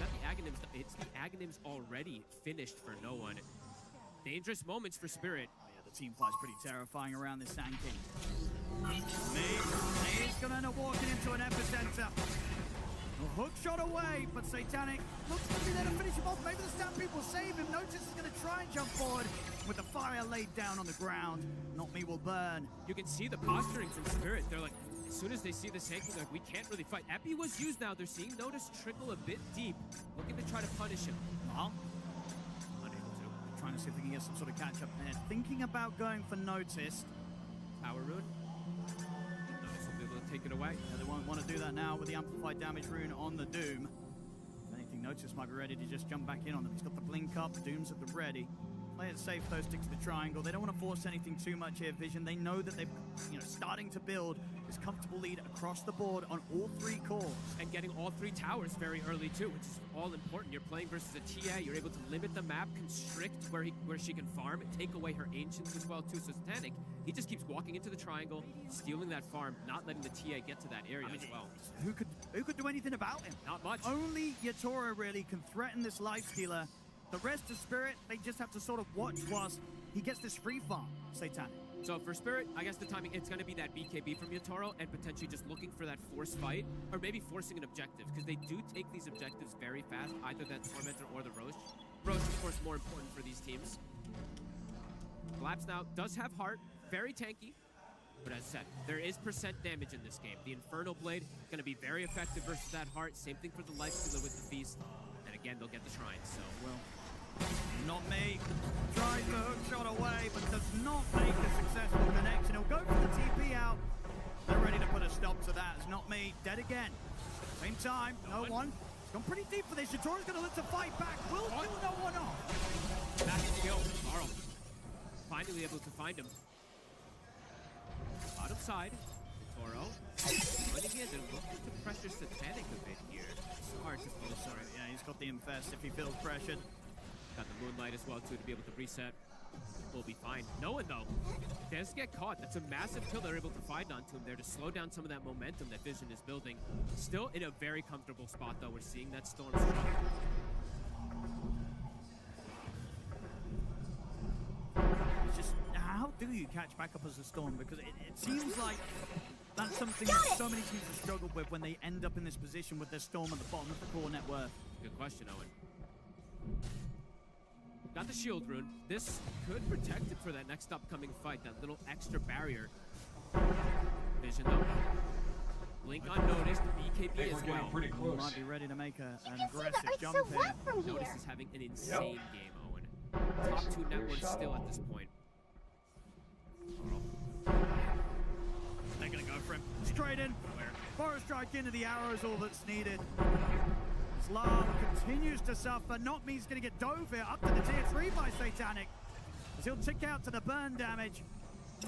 Not the Aghanims, it's the Aghanims already finished for no one. Dangerous moments for Spirit. Oh, yeah, the team fight's pretty terrifying around this Sand King. He's going to end up walking into an epicenter. A hook shot away, but Satanic looks to be there to finish him off. Maybe the Stampede will save him. Notice is going to try and jump forward with the fire laid down on the ground. Not me will burn. You can see the posturing from Spirit. They're like, as soon as they see the Sand King, they're like, we can't really fight. Epi was used now. They're seeing Notice trickle a bit deep, looking to try to punish him. Well, unable to. Trying to see if they can get some sort of catch up there. Thinking about going for Notice. Power Rune. Notice will be able to take it away. Yeah, they won't want to do that now with the amplified damage rune on the Doom. If anything, Notice might be ready to just jump back in on them. He's got the blink up, Doom's at the ready. Play it safe though, stick to the triangle. They don't want to force anything too much here, Vision. They know that they're starting to build this comfortable lead across the board on all three cores. And getting all three towers very early too, which is all important. You're playing versus a TA, you're able to limit the map, constrict where she can farm, take away her ancients as well too. So Satanic, he just keeps walking into the triangle, stealing that farm, not letting the TA get to that area as well. Who could do anything about him? Not much. Only Yatora really can threaten this Lifestealer. The rest of Spirit, they just have to sort of watch whilst he gets this free farm, Satanic. So for Spirit, I guess the timing, it's going to be that BKB from Yatoro and potentially just looking for that force fight, or maybe forcing an objective, because they do take these objectives very fast, either that Tormentor or the Roche. Roche, of course, more important for these teams. Collapse now does have heart, very tanky, but as said, there is percent damage in this game. The Infernal Blade going to be very effective versus that heart. Same thing for the Lifestealer with the Feast. And again, they'll get the Shrine, so... Well, not me. Tries the hook shot away, but does not make a successful connection. He'll go for the TP out. They're ready to put a stop to that. It's not me. Dead again. Same time, no one. It's gone pretty deep for this. Yatora's going to look to fight back. Will kill no one off. Back in kill. Carl. Finally able to find him. Bottom side. Toro. Running in and looking to pressure Satanic a bit here. It's hard to pull. Sorry, yeah, he's got the Infest if he feels pressured. Got the Moonlight as well, too, to be able to reset. We'll be fine. No one, though. Does get caught. That's a massive kill they're able to find onto him there to slow down some of that momentum that Vision is building. Still in a very comfortable spot, though. We're seeing that Storm struggle. It's just, how do you catch back up as a Storm? Because it seems like that's something that so many teams have struggled with when they end up in this position with their Storm at the bottom of the core net worth. Good question, Owen. Got the shield rune. This could protect it for that next upcoming fight, that little extra barrier. Vision though. Blink unnoticed, BKB as well. Pretty close. Might be ready to make an aggressive jump here. Notice is having an insane game, Owen. Top two networks still at this point. They're gonna go for him. Straight in. Forest strike into the arrow is all that's needed. Lal continues to suffer. Not me's going to get dove here up to the tier 3 by Satanic, as he'll tick out to the burn damage.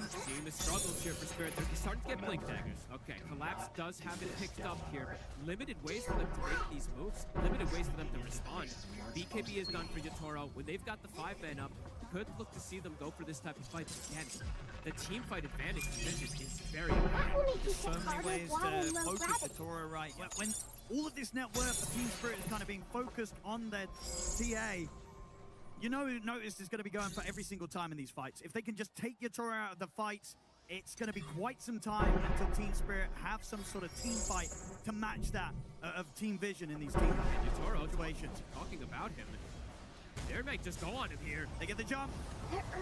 Seeing the struggles here for Spirit. They're starting to get blink daggers. Okay, Collapse does have it picked up here, but limited ways for them to make these moves. Limited ways for them to respond. BKB is done for Yatoro. When they've got the 5-man up, could look to see them go for this type of fight. Again, the team fight advantage Vision is very important. There's so many ways to focus Yatoro right. When all of this net worth for Team Spirit is kind of being focused on their TA, you know, Notice is going to be going for every single time in these fights. If they can just take Yatoro out of the fights, it's going to be quite some time until Team Spirit have some sort of team fight to match that of Team Vision in these team situations. Talking about him, they might just go on him here. They get the jump,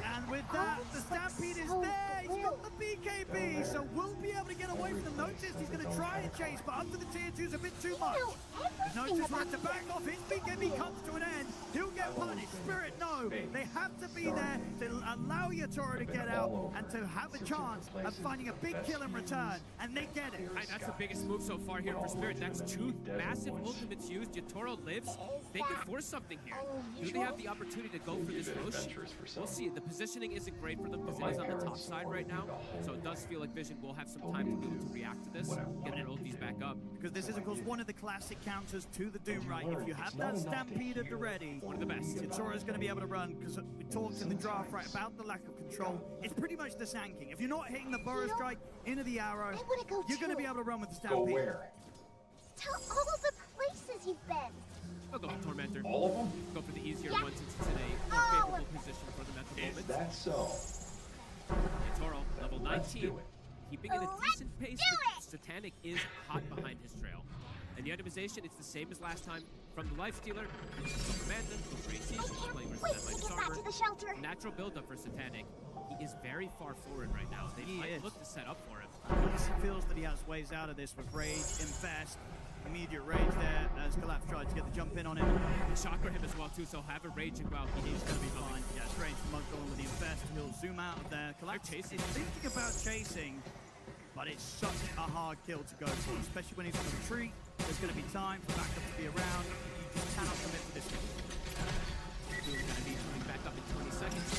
and with that, the Stampede is there. He's got the BKB, so we'll be able to get away from the Notice. He's going to try and chase, but up to the tier 2 is a bit too much. The Notice wants to back off. His BKB comes to an end. He'll get punished. Spirit, no. They have to be there to allow Yatoro to get out and to have a chance of finding a big kill in return. And they get it. That's the biggest move so far here for Spirit. That's 2 massive ultimates used. Yatoro lives. They can force something here. Do they have the opportunity to go for this Rosh? We'll see. The positioning isn't great for them because it is on the top side right now. So it does feel like Vision will have some time to be able to react to this, get their ultis back up. Because this is, of course, one of the classic counters to the Doom, right? If you have that Stampede at the ready, one of the best. Yatoro's going to be able to run, because we talked in the draft, right, about the lack of control. It's pretty much the Sand King. If you're not hitting the Burrow Strike into the arrow, you're going to be able to run with the Stampede. Go where? Tell all the places you've been. I'll go with Tormentor. All of them? Go for the easier one since it's in a more favorable position for them at the moment. Is that so? Yatoro, level 19. Let's do it. Keeping at a decent pace, but Satanic is hot behind his trail. And the itemization, it's the same as last time. From the Lifestealer, Commander, Gracie, playing versus that Life Armor. Natural build-up for Satanic. He is very far forward right now. They might look to set up for him. He feels that he has ways out of this with Rage, Infest, immediate Rage there as Collapse tried to get the jump in on him. Chakra him as well too, so have a Rage and well, he's going to be fine. Yeah, strange Mug going with the Infest. He'll zoom out of there. Collapse is thinking about chasing, but it's such a hard kill to go for, especially when he's on the retreat. There's going to be time for backup to be around. You just cannot commit to this one. Doom's going to be coming back up in 20 seconds.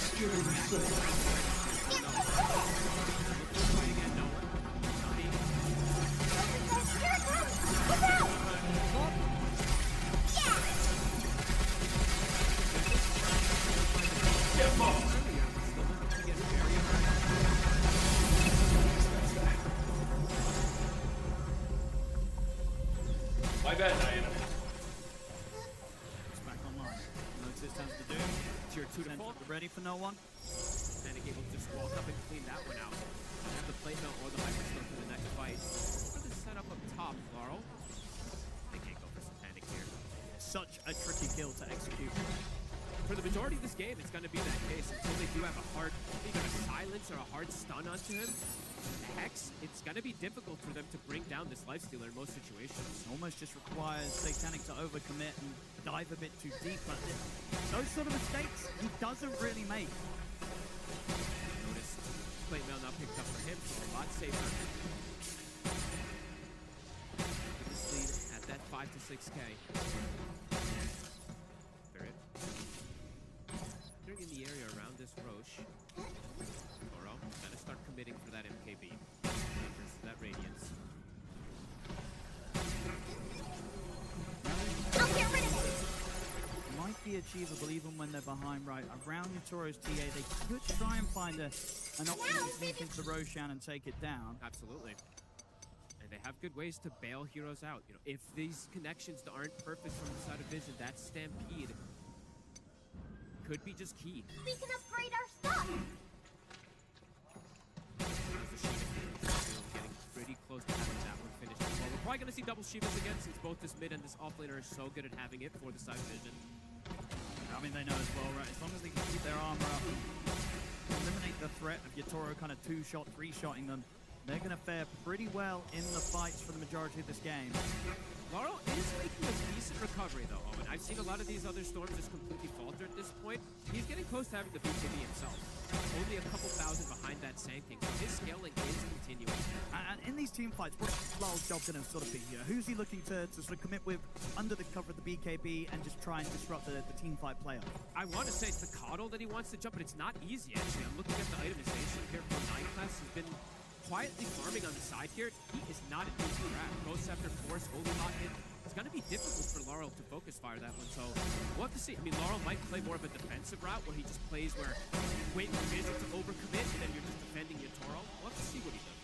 My bad, Diana. It's back online. Notice has to do. Tier 2 to 4. Ready for no one. And able to just walk up and clean that one out. Have the plate melt or the hyperstone for the next fight. For the setup up top, Laurel. They can't go for Satanic here. Such a tricky kill to execute. For the majority of this game, it's going to be that case until they do have a hard, either a silence or a hard stun onto him. Hex, it's going to be difficult for them to bring down this Lifestealer in most situations. Almost just requires Satanic to overcommit and dive a bit too deep, but those sort of mistakes he doesn't really make. Notice plate mail now picked up for him, so a lot safer. This lead at that 5 to 6K. Spirit. Entering in the area around this Roche. Oro, gotta start committing for that MKB. Versus that Radiance. I'll get rid of it! Might be achievable even when they're behind, right? Around Yatoro's TA, they could try and find an option to sneak into Roshan and take it down. Absolutely. And they have good ways to bail heroes out. You know, if these connections aren't perfect from the side of Vision, that Stampede could be just key. We can upgrade our stuff! Getting pretty close to having that one finished as well. We're probably going to see double Shivas again since both this mid and this offlaner are so good at having it for the side of Vision. I mean, they know as well, right? As long as they can keep their armor up, eliminate the threat of Yatoro kind of 2-shot, 3-shotting them, they're going to fare pretty well in the fights for the majority of this game. Laurel is making a decent recovery, though, Owen. I've seen a lot of these other Storms just completely falter at this point. He's getting close to having the BKB himself. Only a couple thousand behind that Sand King, so his scaling is continuing. And in these team fights, what's Laurel's job going to sort of be here? Who's he looking to sort of commit with under the cover of the BKB and just try and disrupt the team fight player? I want to say it's the Coddle that he wants to jump, but it's not easy, actually. I'm looking at the itemization here for 9 class. He's been quietly farming on the side here. He is not an easy grab. Ghost after Force, Holy Lock hit. It's going to be difficult for Laurel to focus fire that one, so we'll have to see. I mean, Laurel might play more of a defensive route where he just plays where wait for Vision to overcommit and then you're just defending your Toro. We'll have to see what he does.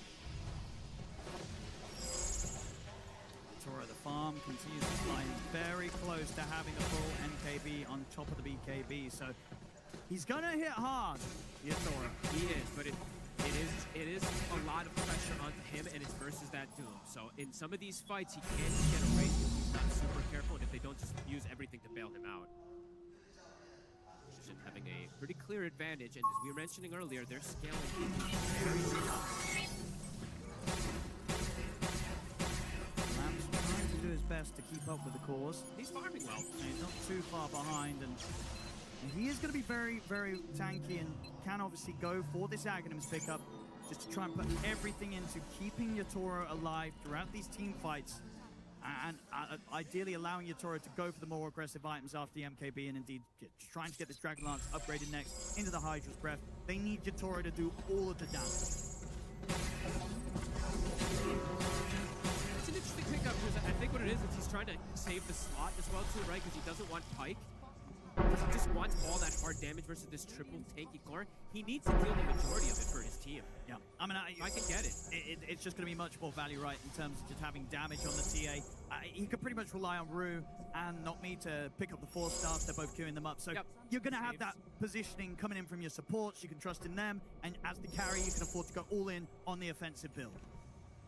Toro, the farm continues to fly very close to having a full NKB on top of the BKB, so he's going to hit hard, Toro. He is, but it is a lot of pressure onto him, and it's versus that Doom. So in some of these fights, he can't just get a race if he's not super careful, and if they don't just use everything to bail him out. Vision having a pretty clear advantage, and as we were mentioning earlier, they're scaling very strong. Lamb's trying to do his best to keep up with the cause. He's farming well. And he's not too far behind, and he is going to be very, very tanky and can obviously go for this Aghanims pickup just to try and put everything into keeping Yatoro alive throughout these team fights, and ideally allowing Yatoro to go for the more aggressive items after the MKB, and indeed trying to get this Dragon Lance upgraded next into the Hydra's Breath. They need Yatoro to do all of the damage. It's an interesting pickup because I think what it is he's trying to save the slot as well too, right? Because he doesn't want Pike. He just wants all that hard damage versus this triple tanky core. He needs to deal the majority of it for his team. Yeah, I mean, I can get it. It's just going to be much more value, right, in terms of just having damage on the TA. He could pretty much rely on Rue and not me to pick up the 4 stars. They're both queuing them up. So you're going to have that positioning coming in from your supports. You can trust in them. And as the carry, you can afford to go all in on the offensive build.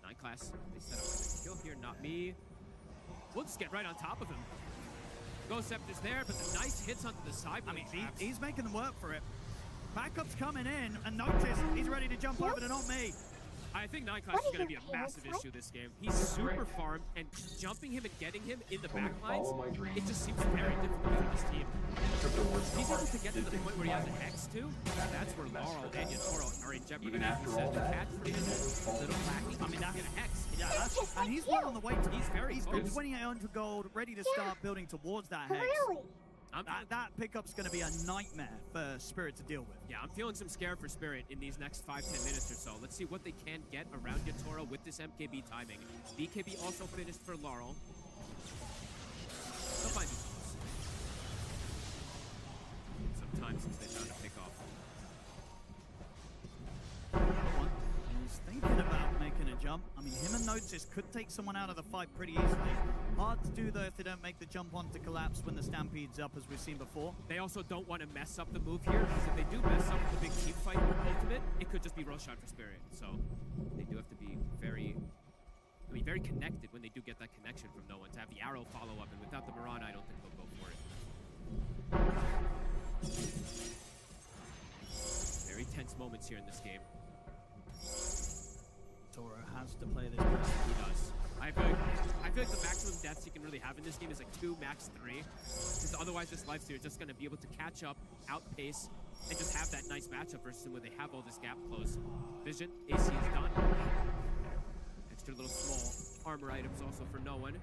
9 class, they set up a kill here, not me. We'll just get right on top of him. Ghost Scepter's there, but the nice hits onto the side. I mean, he's making them work for it. Backup's coming in, and notice he's ready to jump over to not me. I think 9 class is going to be a massive issue this game. He's super farmed, and jumping him and getting him in the back lines, it just seems very difficult for this team. He's able to get to the point where he has an X too. That's where Laurel and Yatoro are in jeopardy. Even after all that, catch for him, a little lacking. I mean, that's an X. Yeah, and he's well on the way to. He's got close. 2,800 gold, ready to start building towards that hex. That pickup's going to be a nightmare for Spirit to deal with. Yeah, I'm feeling some scare for Spirit in these next 5-10 minutes or so. Let's see what they can get around Yatoro with this MKB timing. BKB also finished for Laurel. They'll find it some time since they found a pickoff. He's thinking about making a jump. I mean, him and Notice could take someone out of the fight pretty easily. Hard to do, though, if they don't make the jump onto Collapse when the Stampede's up, as we've seen before. They also don't want to mess up the move here, because if they do mess up the big team fight ultimate, it could just be Roshan for Spirit. So they do have to be very connected when they do get that connection from no one, to have the arrow follow up, and without the Mirana, I don't think they'll go for it. Very tense moments here in this game. Toro has to play this best. He does. I feel like the maximum deaths you can really have in this game is like 2, max 3. Because otherwise this lifesteal is just going to be able to catch up, outpace, and just have that nice matchup versus him where they have all this gap close. Vision, AC is done. Extra little small armor items also for no one.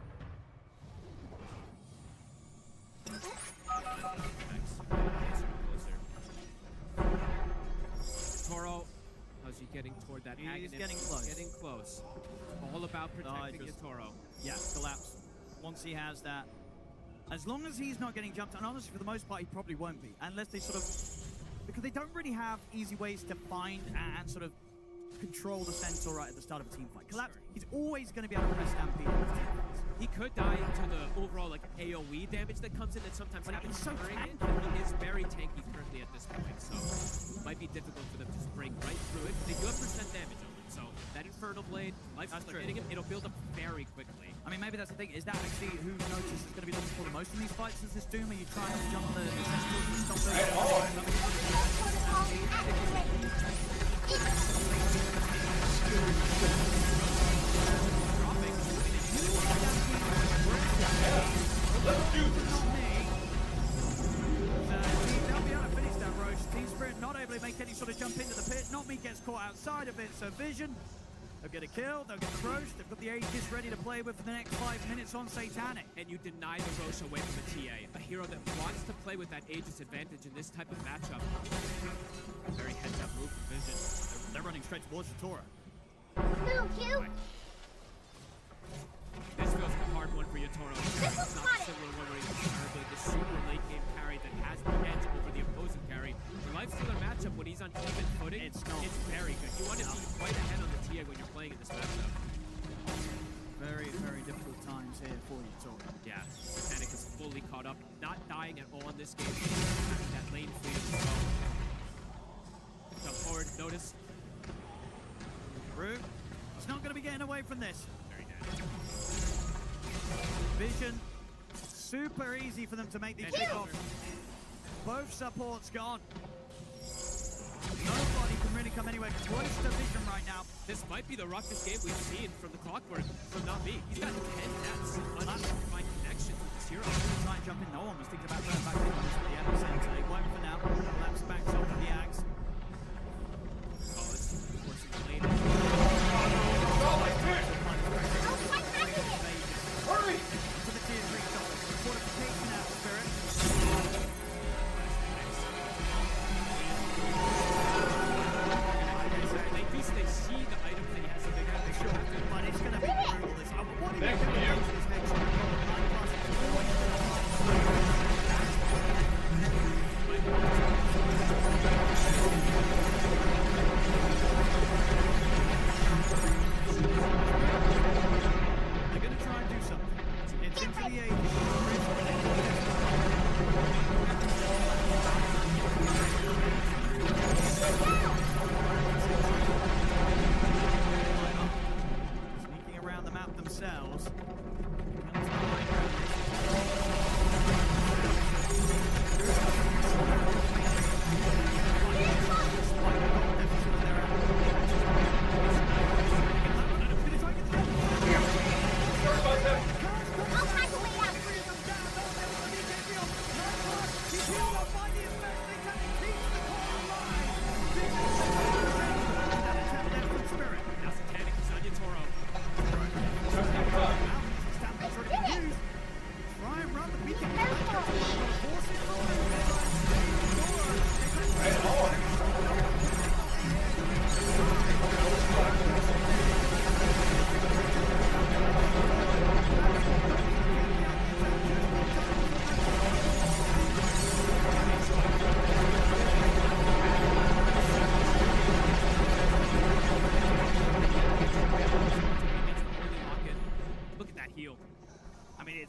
Toro, how's he getting toward that Agonist? He's getting close. Getting close. It's all about protecting Yatoro. Yeah, Collapse. Once he has that, as long as he's not getting jumped, and honestly, for the most part, he probably won't be, unless they sort of, because they don't really have easy ways to find and sort of control the Centaur right at the start of a team fight. Collapse, he's always going to be able to press Stampede in his team fights. He could die to the overall like AoE damage that comes in that sometimes happens during it, but he is very tanky currently at this point, so it might be difficult for them to just break right through it. They do have percent damage on it, so that Infernal Blade, Life's hitting him, it'll build up very quickly. I mean, maybe that's the thing. Is that actually who Notice is going to be looking for the most in these fights? Is this Doom? Are you trying to jump the Centaurs and stop They'll be able to finish that roast. Team Spirit not able to make any sort of jump into the pit. Not me gets caught outside of it. So Vision, they'll get a kill, they'll get the roast. They've got the Aegis ready to play with for the next 5 minutes on Satanic. And you deny the roast away from the TA. A hero that wants to play with that Aegis advantage in this type of matchup. A very heads-up move from Vision. They're running straight towards the Tora. Little cute. This feels like a hard one for Yatoro. It's not a similar one where he's the super late game carry that has the edge over the opposing carry. The lifestealer matchup when he's on even footing, it's very good. You want to be quite ahead on the TA when you're playing in this matchup. Very, very difficult times here for Yatoro. Yeah, Satanic is fully caught up, not dying at all in this game. Having that lane freedom as well. Jump forward, notice. Rue, he's not going to be getting away from this. Very dead. Vision, super easy for them to make these kickoffs. Both supports gone. Nobody can really going to come anywhere close to vision right now. This might be the roughest game we've seen from the Clockwork, from Navi. He's got 10 deaths, unidentified connections with this hero. Try and jump in. No one was thinking about going back in on this with the epicenter. He won't for now. Laps back up with the axe. Oh, this is forcing the lane. Hurry! To the tier 3 top. Fortification out, Spirit. They see the items that he has, so they're going to sure. But it's going to be brutal. This. What are you going to do to this next one? 9+ is always they're going to try and do something. It's into the ages. Sneaking around the map themselves.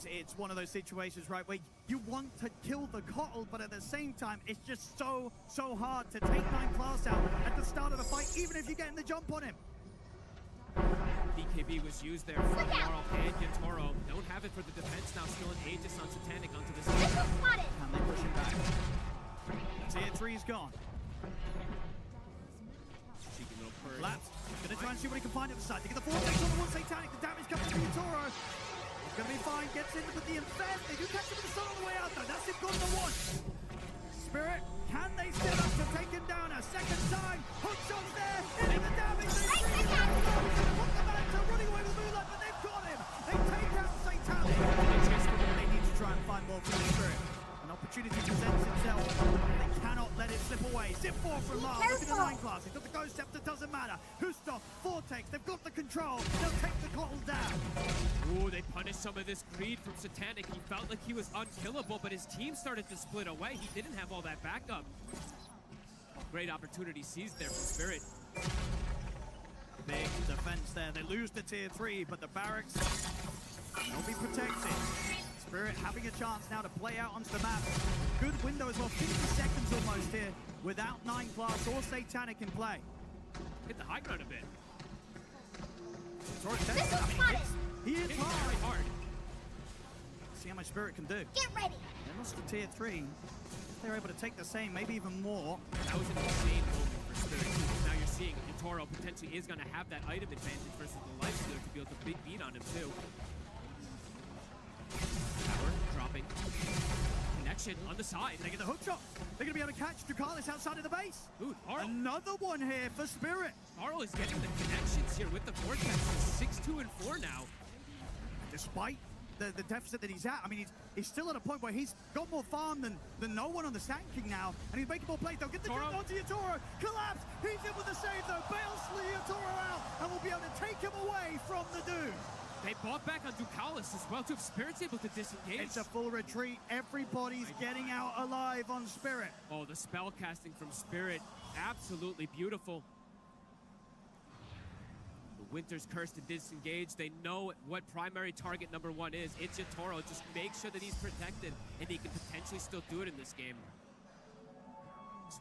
It's one of those situations, right, where you want to kill the Kotl, but at the same time, it's just so hard to take 9 class out at the start of the fight, even if you're getting the jump on him. BKB was used there for Marl and Yatoro. Don't have it for the defense now, still an Aegis on Satanic onto this. And they push him back. Tier 3's gone. Cheeky little purge. Laps. Gonna try and see what he can find at the side. They get the 4 takes on the one Satanic. The damage coming from Yatoro. Gonna be fine, gets in with the Infest. They do catch him with the sun on the way out though. That's him gone to 1. Spirit, can they set up to take him down a second time? Hook shots there, into the damage. They put the man to running away with Moonlight, but they've got him. They take out Satanic. They need to try and find more from the Spirit. An opportunity presents itself. They cannot let it slip away. Zip 4 from Mars. Look at the 9 class. They've got the Ghost Scepter, doesn't matter. Hustoff, Vortex, they've got the control. They'll take the Kotl down. Ooh, they punished some of this greed from Satanic. He felt like he was unkillable, but his team started to split away. He didn't have all that backup. Great opportunity seized there from Spirit. Big defense there. They lose the tier 3, but the barracks, they'll be protected. Spirit having a chance now to play out onto the map. Good window as well, 50 seconds almost here witut 9 class or Satanic in play. Hit the high ground a bit. He hits very hard. See how much Spirit can do. Get ready. They lost the tier 3. If they're able to take the same, maybe even more. That was an insane moment for Spirit. Now you're seeing Yatoro potentially is going to have that item advantage versus the life stealer to be able to big beat on him too. Power dropping. Connection on the side. They get the hook shot. They're going to be able to catch Ducalis outside of the base. Dude, Arl. Another one here for Spirit. Arl is getting the connections here with the Vortex. He's 6-2 and 4 now. Despite the deficit that he's at, I mean, he's still at a point where he's got more farm than no one on the Sand King now, and he's making more plays. They'll get the jump onto Yatoro. Collapse. He's in with the save though. Bails Yatoro out, and will be able to take him away from the Doom. They bought back on Ducalis as well too. Spirit's able to disengage. It's a full retreat. Everybody's getting out alive on Spirit. Oh, the spell casting from Spirit, absolutely beautiful. The Winter's Curse to disengage. They know what primary target number 1 is. It's Yatoro. Just make sure that he's protected, and he can potentially still do it in this game.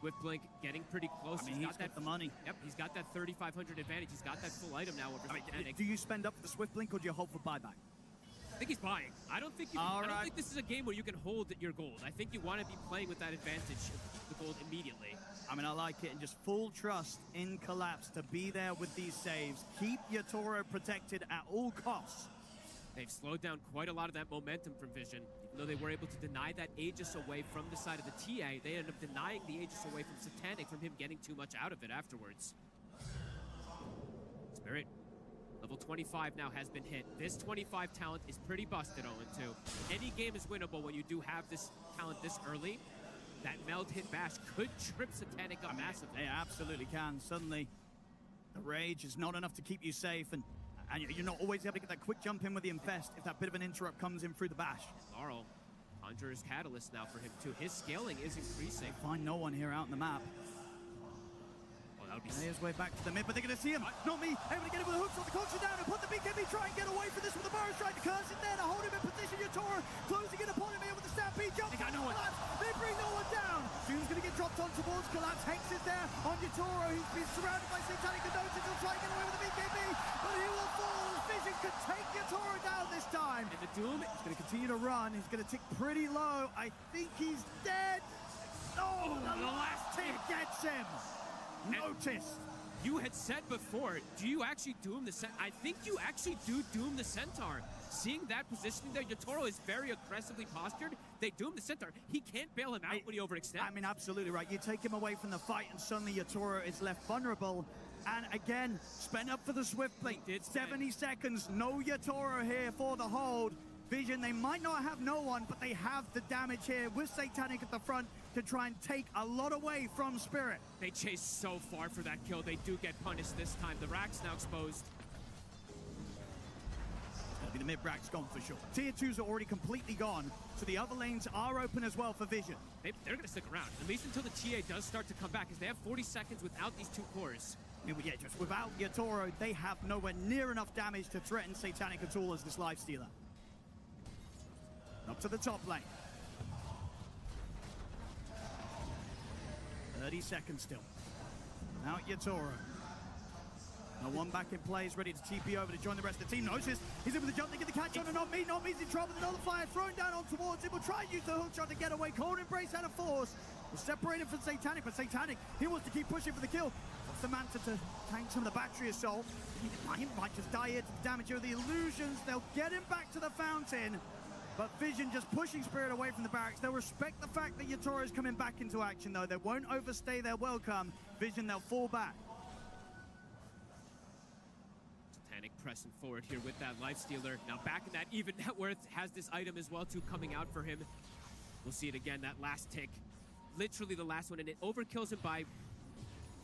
Swift Blink getting pretty close. I mean, he's got the money. Yep, he's got that 3,500 advantage. He's got that full item now over Satanic. Do you spend up for the Swift Blink or do you hold for buyback? I think he's buying. I don't think this is a game where you can hold your gold. I think you want to be playing with that advantage, the gold, immediately. I mean, I like it, and just full trust in Collapse to be there with these saves. Keep Yatoro protected at all costs. They've slowed down quite a lot of that momentum from Vision. Even though they were able to deny that Aegis away from the side of the TA, they ended up denying the Aegis away from Satanic from him getting too much out of it afterwards. Spirit, level 25 now has been hit. This 25 talent is pretty busted, 0-2. Any game is winnable when you do have this talent this early. That meld hit bash could trip Satanic up massively. They absolutely can. Suddenly, the rage is not enough to keep you safe, and you're not always able to get that quick jump in with the Infest if that bit of an interrupt comes in through the bash. Laurel, Conjurer's Catalyst now for him too. His scaling is increasing. They find no one here out in the map. Oh, that would be his way back to the mid, but they're going to see him. Not me. Able to get him with the hooks on the culture down and put the BKB, try and get away from this with the Burrow strike. The curse in there to hold him in position. Yatoro closing in upon him here with the stampede jump. They got no one. They bring no one down. June's going to get dropped on towards Collapse. Hex is there on Yatoro. He's been surrounded by Satanic and Notice. He'll try and get away with the BKB, but he will fall. Vision could take Yatoro down this time. And the Doom is going to continue to run. He's going to tick pretty low. I think he's dead. Oh, the last hit gets him. Notice. You had said before, do you actually doom the Centaur? I think you actually do doom the Centaur. Seeing that positioning there, Yatoro is very aggressively postured. They doom the Centaur. He can't bail him out when he overextends. I mean, absolutely right. You take him away from the fight, and suddenly Yatoro is left vulnerable. And again, spent up for the Swift Blink. 70 seconds, no Yatoro here for the hold. Vision, they might not have no one, but they have the damage here with Satanic at the front to try and take a lot away from Spirit. They chase so far for that kill. They do get punished this time. The rack's now exposed. The mid rack's gone for sure. Tier 2s are already completely gone, so the other lanes are open as well for Vision. They're going to stick around, at least until the TA does start to come back, because they have 40 seconds without these two cores. Yeah, just without Yatoro, they have nowhere near enough damage to threaten Satanic at all as this lifestealer. Up to the top lane. 30 seconds still. Out Yatoro. Now one back in play is ready to TP over to join the rest of the team. Notice he's in with the jump to get the catch on, and not me's in trouble. The nullifier thrown down on towards him. Will try and use the hook shot to get away. Cold Embrace out of force. We're separated from Satanic, but Satanic, he wants to keep pushing for the kill. What's the Manta to tank some of the battery assault? He might just die here to the damage of the illusions. They'll get him back to the fountain. But Vision just pushing Spirit away from the barracks. They'll respect the fact that Yatoro is coming back into action, though. They won't overstay their welcome. Vision, they'll fall back. Satanic pressing forward here with that Lifestealer. Now back in that even net worth, has this item as well, too, coming out for him. We'll see it again, that last tick. Literally the last one, and it overkills him by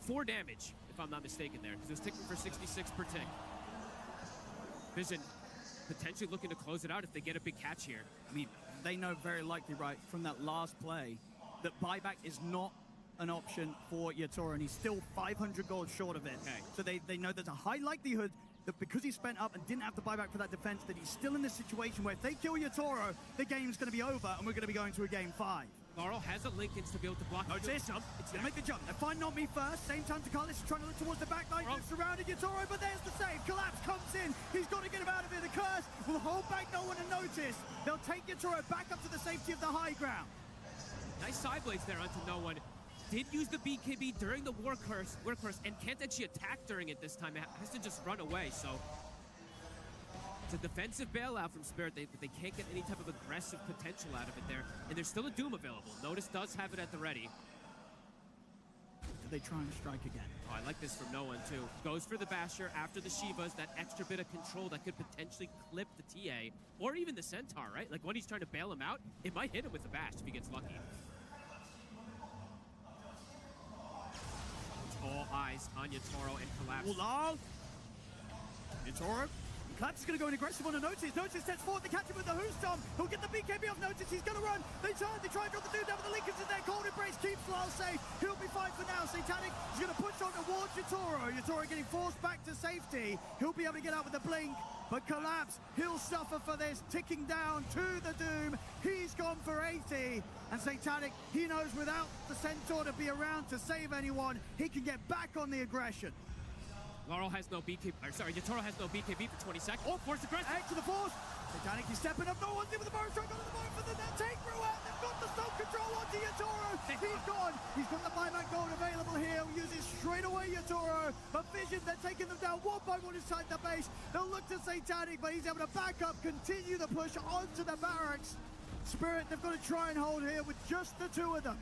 4 damage, if I'm not mistaken there. He was ticking for 66 per tick. Vision potentially looking to close it out if they get a big catch here. I mean, they know very likely, right, from that last play, that buyback is not an option for Yatoro, and he's still 500 gold short of it. Okay. So they know there's a high likelihood that because he spent up and didn't have to buy back for that defense, that he's still in this situation where if they kill Yatoro, the game's going to be over, and we're going to be going to a game 5. Laurel has a Lincoln to be able to block. Notice it's going to make the jump. They find Not Me first. Same time to Carlos is trying to look towards the back line. They've surrounded Yatoro, but there's the save. Collapse comes in. He's got to get him out of here. The curse will hold back no one and notice. They'll take Yatoro back up to the safety of the high ground. Nice side blades there onto no one. Did use the BKB during the war curse, and can't actually attack during it this time. It has to just run away, so it's a defensive bailout from Spirit. They can't get any type of aggressive potential out of it there. And there's still a Doom available. Notice does have it at the ready. Do they try and strike again? Oh, I like this from no one, too. Goes for the Basher after the Shivas, that extra bit of control that could potentially clip the TA. Or even the Centaur, right? Like when he's trying to bail him out, it might hit him with the Bash if he gets lucky. It's all eyes on Yatoro and Collapse. Ulal! Yatoro. Collapse is going to go in aggressive on a Notice. Notice sets forward to catch him with the Hoostom. He'll get the BKB off Notice. He's going to run. They try and drop the dude down with the Lincolns in there. Cold Embrace keeps Lyle safe. He'll be fine for now. Satanic is going to push on towards Yatoro. Yatoro getting forced back to safety. He'll be able to get out with the blink. But Collapse, he'll suffer for this. Ticking down to the Doom. He's gone for 80. And Satanic, he knows without the Centaur to be around to save anyone, he can get back on the aggression. Laurel has no BKB, or sorry, Yatoro has no BKB for 20 seconds. Oh, force aggressive. Egg to the force. Titanic is stepping up. No one's in with the burrow strike onto the boat for the take throughout. They've got the stop control onto Yatoro. He's gone. He's got the buyback gold available here. He uses straight away Yatoro. But Vision, they're taking them down one by one inside the base. They'll look to Satanic, but he's able to back up, continue the push onto the barracks. Spirit, they've got to try and hold here with just the two of them.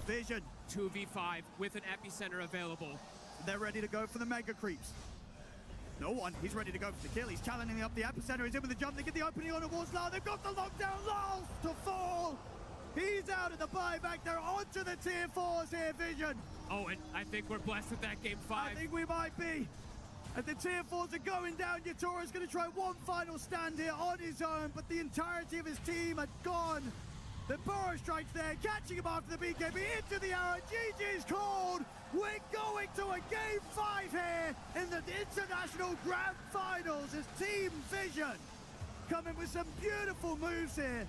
Vision. 2v5 with an epicenter available. They're ready to go for the mega creeps. No one. He's ready to go for the kill. He's challenging up the epicenter. He's in with the jump. They get the opening on towards Lyle. They've got the lockdown. Lyle to fall. He's out of the buyback. They're onto the tier 4s here, Vision. Oh, and I think we're blessed with that game 5. I think we might be. And the tier 4s are going down. Yatoro's going to try one final stand here on his own, but the entirety of his team are gone. The burrow strikes there, catching him after the BKB into the arrow. GG's called. We're going to a game 5 here in the International Grand Finals as Team Vision coming with some beautiful moves here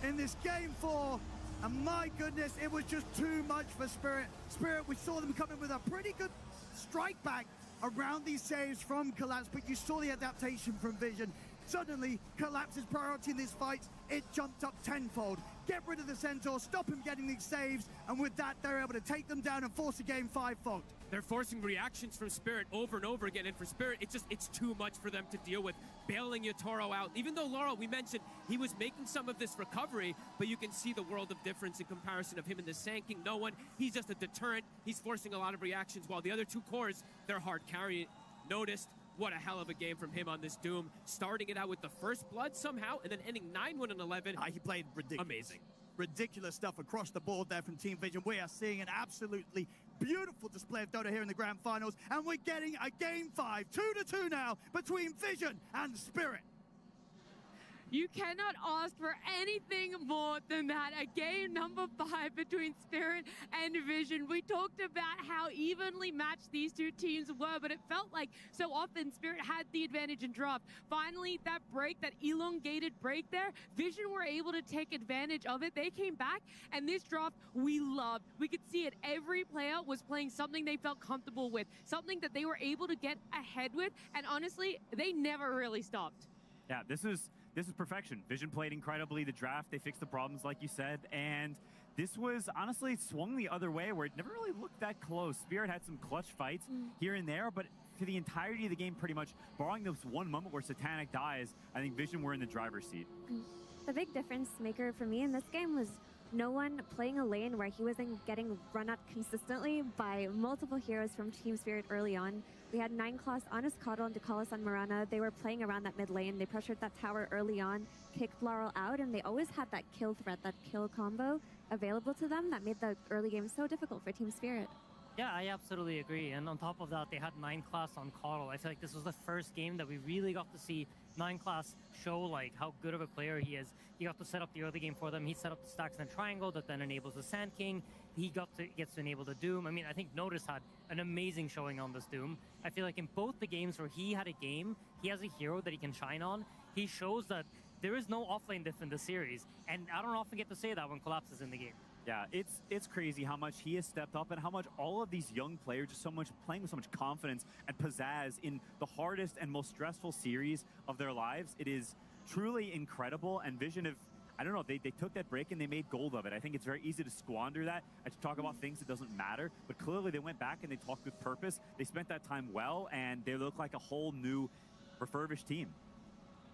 in this game 4. And my goodness, it was just too much for Spirit. Spirit, we saw them coming with a pretty good strike back around these saves from Collapse, but you saw the adaptation from Vision. Suddenly, Collapse's priority in this fight, it jumped up tenfold. Get rid of the Centaur, stop him getting these saves, and with that, they're able to take them down and force a game 5 fault. They're forcing reactions from Spirit over and over again, and for Spirit, it's too much for them to deal with, bailing Yatoro out. Even though Laurel, we mentioned, he was making some of this recovery, but you can see the world of difference in comparison of him and the Sand King. No one, he's just a deterrent. He's forcing a lot of reactions, while the other two cores, they're hard carrying. Noticed. What a hell of a game from him on this Doom. Starting it out with the first blood somehow, and then ending 9-1-11. He played ridiculous. Amazing. Ridiculous stuff across the board there from Team Vision. We are seeing an absolutely beautiful display of Dota here in the Grand Finals, and we're getting a game 5, 2-2 now, between Vision and Spirit. You cannot ask for anything more than that. A game number 5 between Spirit and Vision. We talked about how evenly matched these two teams were, but it felt like so often Spirit had the advantage in draft. Finally, that break, that elongated break there, Vision were able to take advantage of it. They came back, and this draft we loved. We could see it. Every player was playing something they felt comfortable with, something that they were able to get ahead with, and honestly, they never really stopped. Yeah, this is perfection. Vision played incredibly the draft. They fixed the problems, like you said, and this was honestly swung the other way where it never really looked that close. Spirit had some clutch fights here and there, but for the entirety of the game, pretty much, barring this one moment where Satanic dies, I think Vision were in the driver's seat. The big difference maker for me in this game was no one playing a lane where he wasn't getting run at consistently by multiple heroes from Team Spirit early on. We had 9-class on his Coddle and Dekalis on Marana. They were playing around that mid lane. They pressured that tower early on, kicked Laurel out, and they always had that kill threat, that kill combo available to them that made the early game so difficult for Team Spirit. Yeah, I absolutely agree. And on top of that, they had 9-class on Coddle. I feel like this was the first game that we really got to see 9-class show like how good of a player he is. He got to set up the early game for them. He set up the stacks in a triangle that then enables the Sand King. He gets to enable the Doom. I mean, I think Notice had an amazing showing on this Doom. I feel like in both the games where he had a game, he has a hero that he can shine on. He shows that there is no offlane diff in the series. And I don't often get to say that when Collapse is in the game. Yeah, it's crazy how much he has stepped up and how much all of these young players are playing with so much confidence and pizzazz in the hardest and most stressful series of their lives. It is truly incredible, and Vision have, I don't know, they took that break and they made gold of it. I think it's very easy to squander that and to talk about things that doesn't matter, but clearly they went back and they talked with purpose. They spent that time well, and they look like a whole new refurbished team.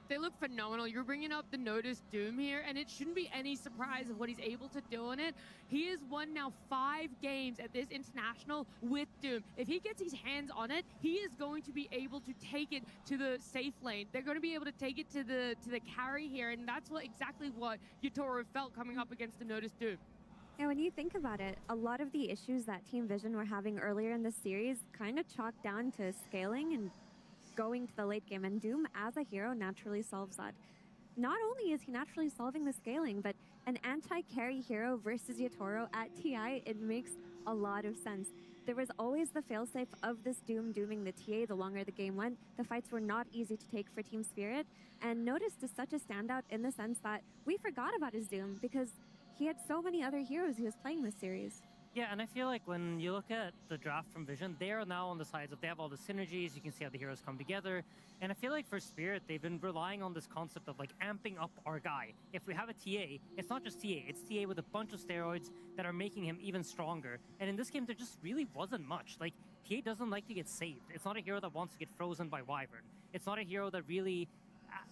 They look phenomenal. You're bringing up the Notice Doom here, and it shouldn't be any surprise of what he's able to do in it. He has won now 5 games at this international with Doom. If he gets his hands on it, he is going to be able to take it to the safe lane. They're going to be able to take it to the carry here, and that's exactly what Yatoro felt coming up against the Notice Doom. Yeah, when you think about it, a lot of the issues that Team Vision were having earlier in the series kind of chalked down to scaling and going to the late game, and Doom as a hero naturally solves that. Not only is he naturally solving the scaling, but an anti-carry hero versus Yatoro at TI, it makes a lot of sense. There was always the failsafe of this Doom dooming the TA the longer the game went. The fights were not easy to take for Team Spirit, and Notice is such a standout in the sense that we forgot about his Doom because he had so many other heroes he was playing this series. Yeah, and I feel like when you look at the draft from Vision, they are now on the sides of they have all the synergies. You can see how the heroes come together. And I feel like for Spirit, they've been relying on this concept of like amping up our guy. If we have a TA, it's not just TA, it's TA with a bunch of steroids that are making him even stronger. And in this game, there just really wasn't much. Like, TA doesn't like to get saved. It's not a hero that wants to get frozen by Wyvern. It's not a hero that really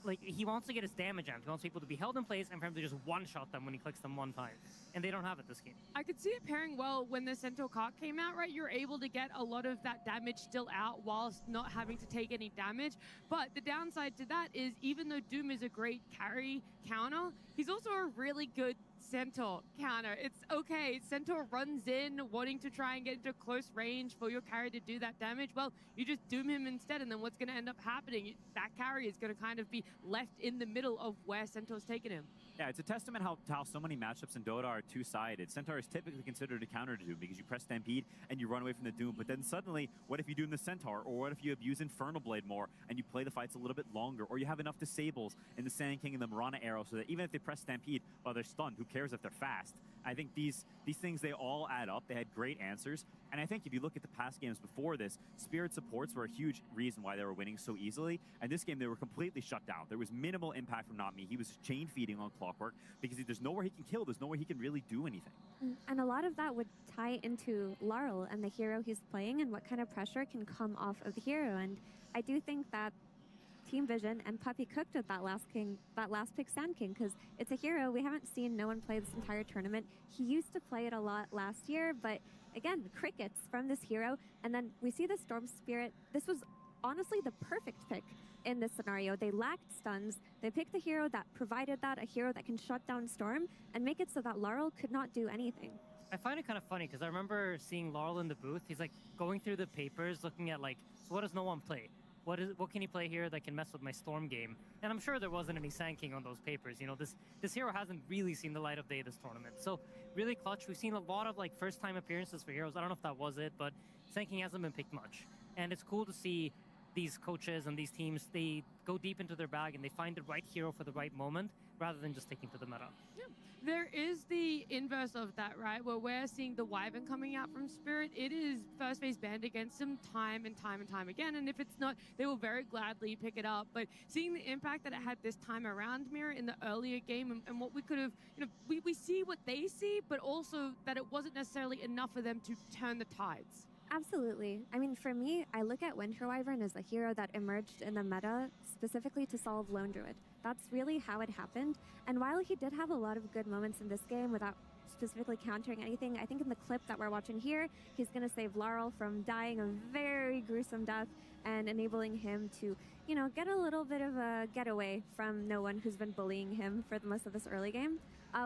like, he wants to get his damage amped. He wants people to be held in place and for him to just one-shot them when he clicks them one time. And they don't have it this game. I could see it pairing well when the Centaur cart came out, right? You're able to get a lot of that damage still out whilst not having to take any damage. But the downside to that is even though Doom is a great carry counter, he's also a really good Centaur counter. It's okay. Centaur runs in wanting to try and get into close range for your carry to do that damage. Well, you just doom him instead, and then what's going to end up happening? That carry is going to kind of be left in the middle of where Centaur's taken him. Yeah, it's a testament to how so many matchups in Dota are two-sided. Centaur is typically considered a counter to Doom because you press Stampede and you run away from the Doom, but then suddenly, what if you Doom the Centaur, or what if you abuse Infernal Blade more and you play the fights a little bit longer, or you have enough Disables in the Sand King and the Mirana Arrow so that even if they press Stampede while they're stunned, who cares if they're fast? I think these things, they all add up. They had great answers, and I think if you look at the past games before this, Spirit supports were a huge reason why they were winning so easily, and this game they were completely shut down. There was minimal impact from Not Me. He was chain feeding on Clockwork because there's nowhere he can kill, there's nowhere he can really do anything. And a lot of that would tie into Laurel and the hero he's playing and what kind of pressure can come off of the hero. And I do think that Team Vision and Puppy cooked with that last pick Sand King, because it's a hero we haven't seen no one play this entire tournament. He used to play it a lot last year, but again, crickets from this hero. And then we see the Storm Spirit. This was honestly the perfect pick in this scenario. They lacked stuns. They picked the hero that provided that, a hero that can shut down Storm and make it so that Laurel could not do anything. I find it kind of funny because I remember seeing Laurel in the booth. He's like going through the papers, looking at like, so what does no one play? What can he play here that can mess with my Storm game? And I'm sure there wasn't any Sand King on those papers. You know, this hero hasn't really seen the light of day this tournament. So really clutch. We've seen a lot of like first time appearances for heroes. I don't know if that was it, but Sand King hasn't been picked much. And it's cool to see these coaches and these teams, they go deep into their bag and they find the right hero for the right moment rather than just sticking to the meta. Yeah. There is the inverse of that, right? Where we're seeing the Wyvern coming out from Spirit. It is first phase banned against them time and time and time again. And if it's not, they will very gladly pick it up. But seeing the impact that it had this time around, Mira, in the earlier game and what we could have, you know, we see what they see, but also that it wasn't necessarily enough for them to turn the tides. Absolutely. I mean, for me, I look at Winter Wyvern as a hero that emerged in the meta specifically to solve Lone Druid. That's really how it happened. And while he did have a lot of good moments in this game without specifically countering anything, I think in the clip that we're watching here, he's going to save Laurel from dying a very gruesome death and enabling him to, you know, get a little bit of a getaway from no one who's been bullying him for the most of this early game.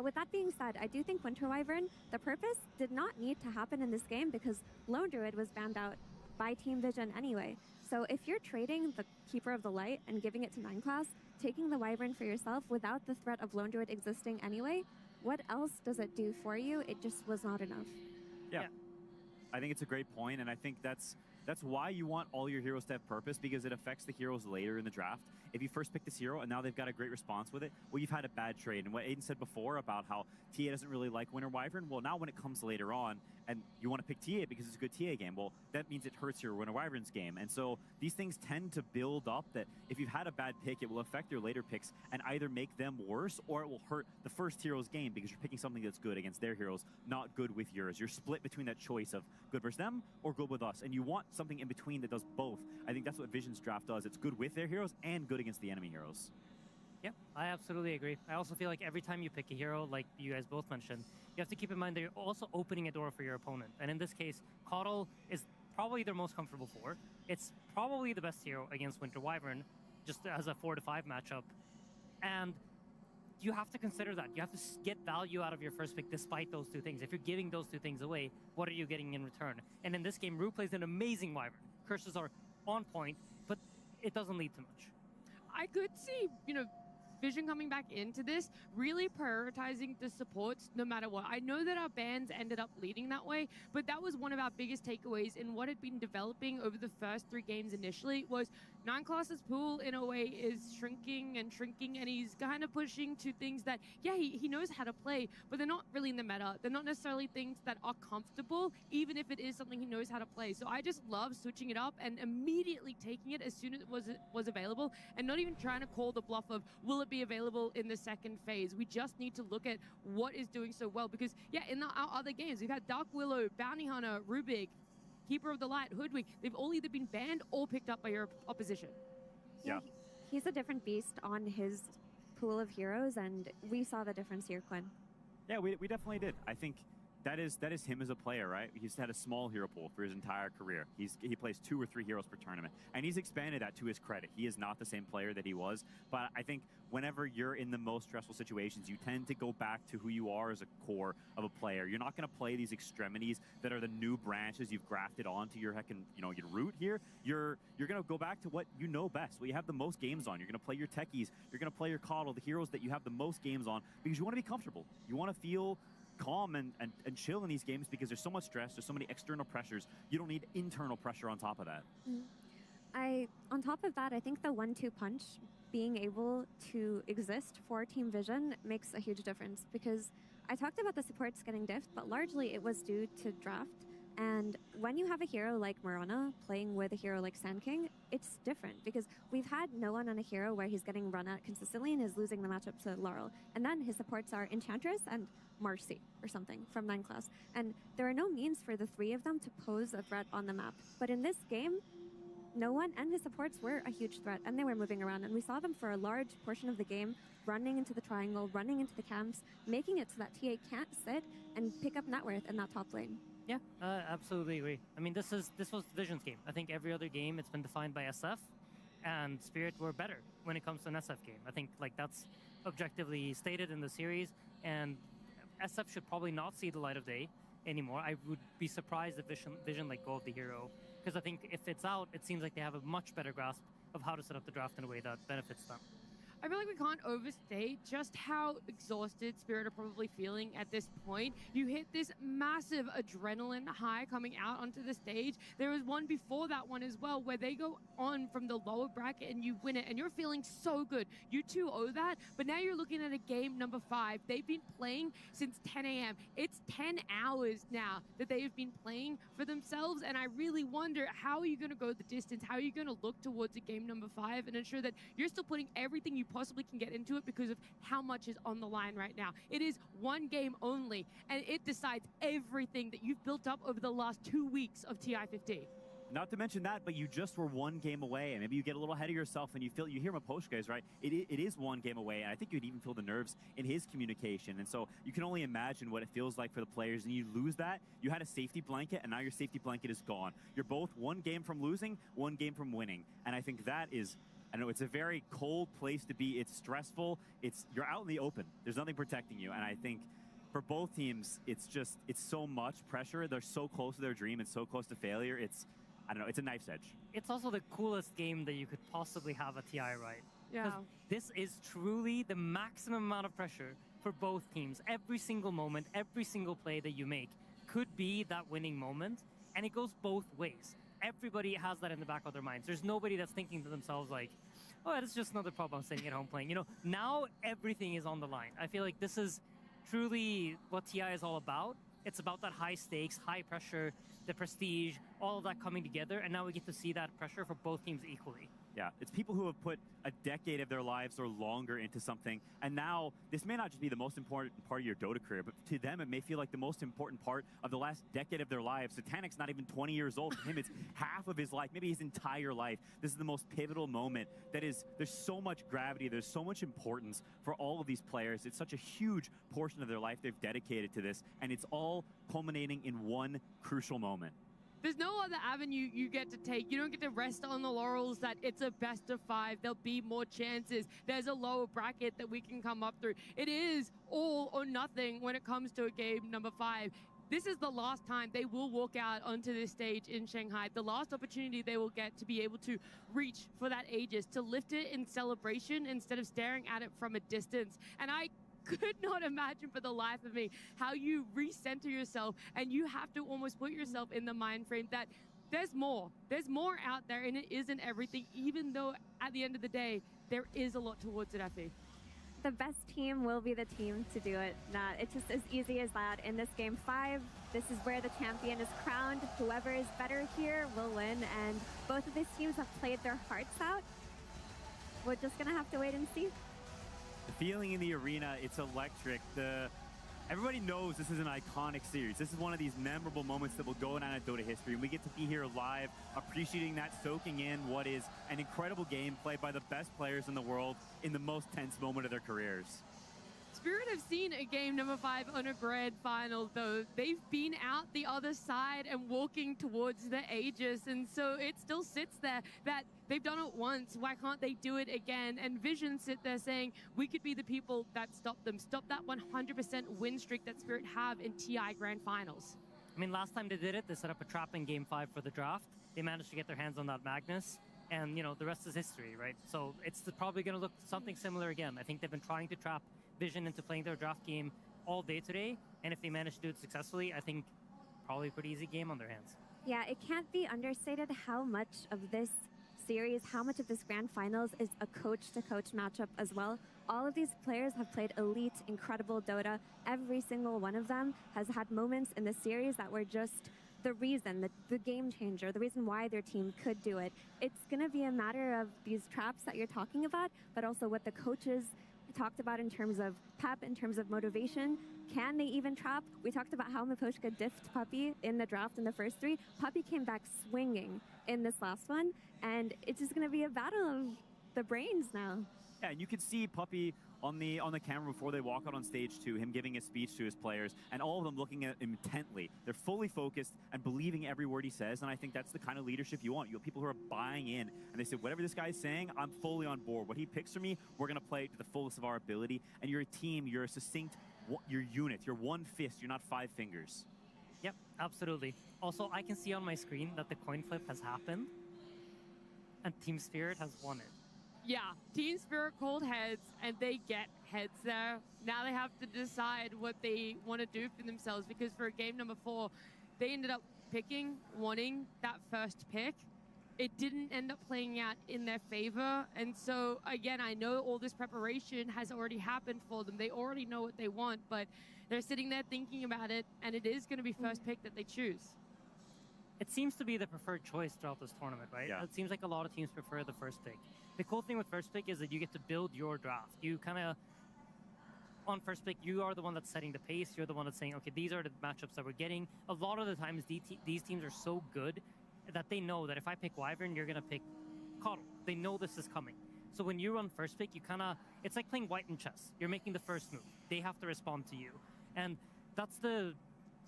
With that being said, I do think Winter Wyvern, the purpose did not need to happen in this game because Lone Druid was banned out by Team Vision anyway. So if you're trading the Keeper of the Light and giving it to 9 class, taking the Wyvern for yourself without the threat of Lone Druid existing anyway, what else does it do for you? It just was not enough. Yeah. I think it's a great point, and I think that's why you want all your heroes to have purpose, because it affects the heroes later in the draft. If you first pick this hero and now they've got a great response with it, well, you've had a bad trade. And what Aiden said before about how TA doesn't really like Winter Wyvern, well, now when it comes later on and you want to pick TA because it's a good TA game, well, that means it hurts your Winter Wyvern's game. And so these things tend to build up that if you've had a bad pick, it will affect your later picks and either make them worse or it will hurt the first hero's game because you're picking something that's good against their heroes, not good with yours. You're split between that choice of good versus them or good with us. And you want something in between that does both. I think that's what Vision's draft does. It's good with their heroes and good against the enemy heroes. Yeah, I absolutely agree. I also feel like every time you pick a hero, like you guys both mentioned, you have to keep in mind that you're also opening a door for your opponent. And in this case, Coddle is probably their most comfortable for. It's probably the best hero against Winter Wyvern, just as a 4-to-5 matchup. And you have to consider that. You have to get value out of your first pick despite those two things. If you're giving those two things away, what are you getting in return? And in this game, Rue plays an amazing Wyvern. Curses are on point, but it doesn't lead to much. I could see, you know, Vision coming back into this, really prioritizing the supports no matter what. I know that our bans ended up leading that way, but that was one of our biggest takeaways in what had been developing over the first 3 games initially was 9 Class's pool in a way is shrinking, and he's kind of pushing to things that, yeah, he knows how to play, but they're not really in the meta. They're not necessarily things that are comfortable, even if it is something he knows how to play. So I just love switching it up and immediately taking it as soon as it was available, and not even trying to call the bluff of, will it be available in the second phase? We just need to look at what is doing so well, because, yeah, in our other games, we've had Dark Willow, Bounty Hunter, Rubik, Keeper of the Light, Hoodwink. They've all either been banned or picked up by your opposition. Yeah. He's a different beast on his pool of heroes, and we saw the difference here, Quinn. Yeah, we definitely did. I think that is him as a player, right? He's had a small hero pool for his entire career. He plays 2 or 3 heroes per tournament, and he's expanded that to his credit. He is not the same player that he was, but I think whenever you're in the most stressful situations, you tend to go back to who you are as a core of a player. You're not going to play these extremities that are the new branches you've grafted onto your your root here. You're going to go back to what you know best, what you have the most games on. You're going to play your techies. You're going to play your coddle, the heroes that you have the most games on, because you want to be comfortable. You want to feel calm and chill in these games, because there's so much stress, there's so many external pressures. You don't need internal pressure on top of that. On top of that, I think the 1-2 punch being able to exist for Team Vision makes a huge difference, because I talked about the supports getting diffed, but largely it was due to draft. And when you have a hero like Mirana playing with a hero like Sand King, it's different, because we've had no one on a hero where he's getting run at consistently and is losing the matchup to Laurel. And then his supports are Enchantress and Marcy or something from 9 Class. And there are no means for the 3 of them to pose a threat on the map. But in this game, no one and his supports were a huge threat, and they were moving around. And we saw them for a large portion of the game, running into the triangle, running into the camps, making it so that TA can't sit and pick up net worth in that top lane. Yeah, absolutely agree. I mean, this was Vision's game. I think every other game it's been defined by SF, and Spirit were better when it comes to an SF game. I think that's objectively stated in the series, and SF should probably not see the light of day anymore. I would be surprised if Vision let go of the hero, because I think if it's out, it seems like they have a much better grasp of how to set up the draft in a way that benefits them. I feel like we can't overstate just how exhausted Spirit are probably feeling at this point. You hit this massive adrenaline high coming out onto the stage. There was one before that one as well, where they go on from the lower bracket and you win it, and you're feeling so good. You too owe that, but now you're looking at a game number 5. They've been playing since 10 a.m. It's 10 hours now that they have been playing for themselves, and I really wonder, how are you going to go the distance? How are you going to look towards a game number 5 and ensure that you're still putting everything you possibly can get into it, because of how much is on the line right now? It is one game only, and it decides everything that you've built up over the last 2 weeks of TI-15. Not to mention that, but you just were one game away, and maybe you get a little ahead of yourself, and you hear Maposh guys, right? It is one game away, and I think you'd even feel the nerves in his communication. And so you can only imagine what it feels like for the players, and you lose that. You had a safety blanket, and now your safety blanket is gone. You're both one game from losing, one game from winning. And I think that is, I know it's a very cold place to be. It's stressful. You're out in the open. There's nothing protecting you. And I think for both teams, it's so much pressure. They're so close to their dream and so close to failure. I don't know, it's a knife's edge. It's also the coolest game that you could possibly have at TI, right? Yeah. This is truly the maximum amount of pressure for both teams. Every single moment, every single play that you make could be that winning moment, and it goes both ways. Everybody has that in the back of their minds. There's nobody that's thinking to themselves like, oh, that's just another problem I'm sitting at home playing. Now everything is on the line. I feel like this is truly what TI is all about. It's about that high stakes, high pressure, the prestige, all of that coming together, and now we get to see that pressure for both teams equally. Yeah, it's people who have put a decade of their lives or longer into something, and now this may not just be the most important part of your Dota career, but to them it may feel like the most important part of the last decade of their lives. Satanic's not even 20 years old. For him, it's half of his life, maybe his entire life. This is the most pivotal moment there's so much gravity, there's so much importance for all of these players. It's such a huge portion of their life they've dedicated to this, and it's all culminating in one crucial moment. There's no other avenue you get to take. You don't get to rest on the laurels that it's a best of 5. There'll be more chances. There's a lower bracket that we can come up through. It is all or nothing when it comes to a game number 5. this is the last time they will walk out onto this stage in Shanghai, the last opportunity they will get to be able to reach for that Aegis, to lift it in celebration instead of staring at it from a distance. And I could not imagine for the life of me how you recenter yourself and you have to almost put yourself in the mind frame that there's more out there, and it isn't everything, even though at the end of the day there is a lot towards it, Effie. The best team will be the team to do it. It's just as easy as that. In this game 5, this is where the champion is crowned. Whoever is better here will win, and both of these teams have played their hearts out. We're just gonna have to wait and see. The feeling in the arena, it's electric. Everybody knows this is an iconic series. This is one of these memorable moments that will go down in Dota history. And we get to be here live, appreciating that, soaking in what is an incredible game played by the best players in the world in the most tense moment of their careers. Spirit have seen a game number 5 on a grand final, though. They've been out the other side and walking towards the Aegis, and so it still sits there that they've done it once. Why can't they do it again? And Vision sit there saying, we could be the people that stop them, stop that 100% win streak that Spirit have in TI grand finals. I mean, last time they did it, they set up a trap in Game 5 for the draft. They managed to get their hands on that Magnus, and, you know, the rest is history, right? So it's probably going to look something similar again. I think they've been trying to trap Vision into playing their draft game all day today, and if they manage to do it successfully, I think probably a pretty easy game on their hands. Yeah, it can't be understated how much of this series, how much of this grand finals is a coach-to-coach matchup as well. All of these players have played elite, incredible Dota. Every single one of them has had moments in the series that were just the reason, the game changer, the reason why their team could do it. It's going to be a matter of these traps that you're talking about, but also what the coaches talked about in terms of pep, in terms of motivation. Can they even trap? We talked about how Miposhka diffed Puppy in the draft in the first 3. Puppy came back swinging in this last one, and it's just going to be a battle of the brains now. Yeah, and you can see Puppy on the camera before they walk out on stage too, him giving a speech to his players, and all of them looking at him intently. They're fully focused and believing every word he says, and I think that's the kind of leadership you want. You have people who are buying in, and they say, whatever this guy's saying, I'm fully on board. What he picks for me, we're going to play it to the fullest of our ability, and you're a team, you're a succinct, you're unit, you're one fist, you're not 5 fingers. Yep, absolutely. Also, I can see on my screen that the coin flip has happened, and Team Spirit has won it. Yeah, Team Spirit called heads, and they get heads there. Now they have to decide what they want to do for themselves, because for game number 4, they ended up wanting that first pick. It didn't end up playing out in their favor, and so again, I know all this preparation has already happened for them. They already know what they want, but they're sitting there thinking about it, and it is going to be first pick that they choose. It seems to be the preferred choice throughout this tournament, right? Yeah. It seems like a lot of teams prefer the first pick. The cool thing with first pick is that you get to build your draft. You kind of, on first pick, you are the one that's setting the pace. You're the one that's saying, okay, these are the matchups that we're getting. A lot of the times, these teams are so good that they know that if I pick Wyvern, you're going to pick Coddle. They know this is coming. So when you run first pick, you kind of, it's like playing white in chess. You're making the first move. They have to respond to you. And that's the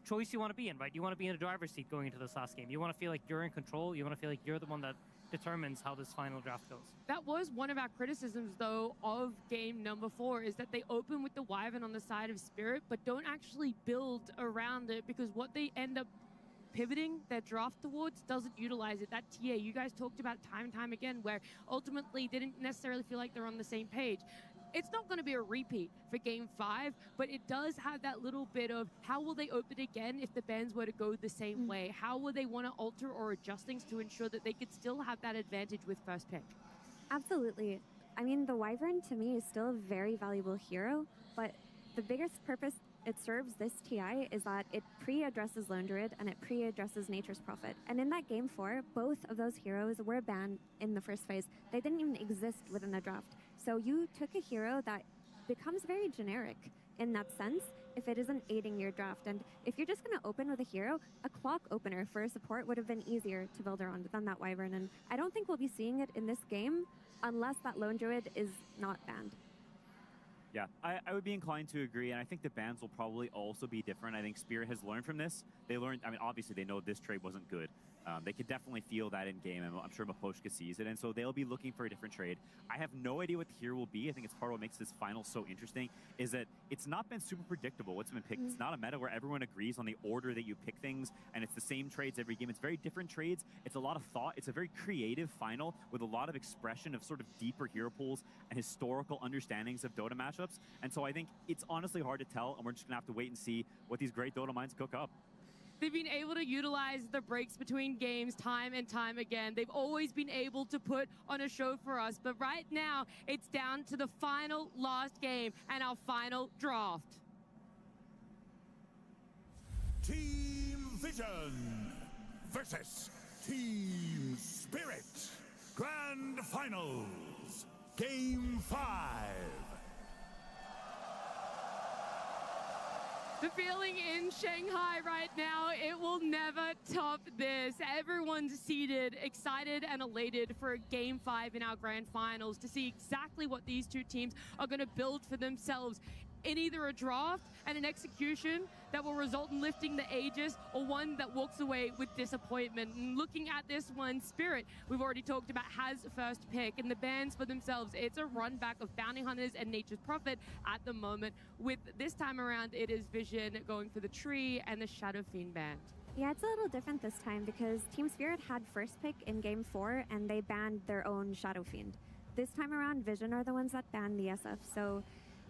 choice you want to be in, right? You want to be in a driver's seat going into this last game. You want to feel like you're in control. You want to feel like you're the one that determines how this final draft goes. That was one of our criticisms, though, of game number 4, is that they open with the Wyvern on the side of Spirit, but don't actually build around it, because what they end up pivoting their draft towards doesn't utilize it. That TA, you guys talked about time and time again, where ultimately they didn't necessarily feel like they're on the same page. It's not going to be a repeat for game 5, but it does have that little bit of how will they open again if the bans were to go the same way? How will they want to alter or adjust things to ensure that they could still have that advantage with first pick? Absolutely. I mean, the Wyvern to me is still a very valuable hero, but the biggest purpose it serves this TI is that it pre-addresses Lone Druid and it pre-addresses Nature's Prophet. And in that game 4, both of those heroes were banned in the first phase. They didn't even exist within the draft. So you took a hero that becomes very generic in that sense if it isn't aiding your draft. And if you're just going to open with a hero, a clock opener for a support would have been easier to build around than that Wyvern. And I don't think we'll be seeing it in this game unless that Lone Druid is not banned. Yeah, I would be inclined to agree, and I think the bans will probably also be different. I think Spirit has learned from this. They learned, I mean, obviously they know this trade wasn't good. They could definitely feel that in game, and I'm sure Maposhka sees it, and so they'll be looking for a different trade. I have no idea what the hero will be. I think it's part of what makes this final so interesting, is that it's not been super predictable what's been picked. It's not a meta where everyone agrees on the order that you pick things, and it's the same trades every game. It's very different trades. It's a lot of thought. It's a very creative final with a lot of expression of sort of deeper hero pools and historical understandings of Dota matchups, and so I think it's honestly hard to tell, and we're just going to have to wait and see what these great Dota minds cook up. They've been able to utilize the breaks between games time and time again. They've always been able to put on a show for us. But right now, it's down to the final last game and our final draft. Team Vision versus Team Spirit. Grand Finals. Game 5. The feeling in Shanghai right now, it will never top this. Everyone's seated, excited and elated for Game 5 in our grand finals to see exactly what these two teams are going to build for themselves in either a draft and an execution that will result in lifting the Aegis, or one that walks away with disappointment. And looking at this one, Spirit, we've already talked about, has first pick, and the bans for themselves, it's a run back of Bounty Hunters and Nature's Prophet at the moment. With this time around, it is Vision going for the Tree and the Shadow Fiend band. Yeah, it's a little different this time because Team Spirit had first pick in Game 4 and they banned their own Shadow Fiend. This time around, Vision are the ones that banned the SF, so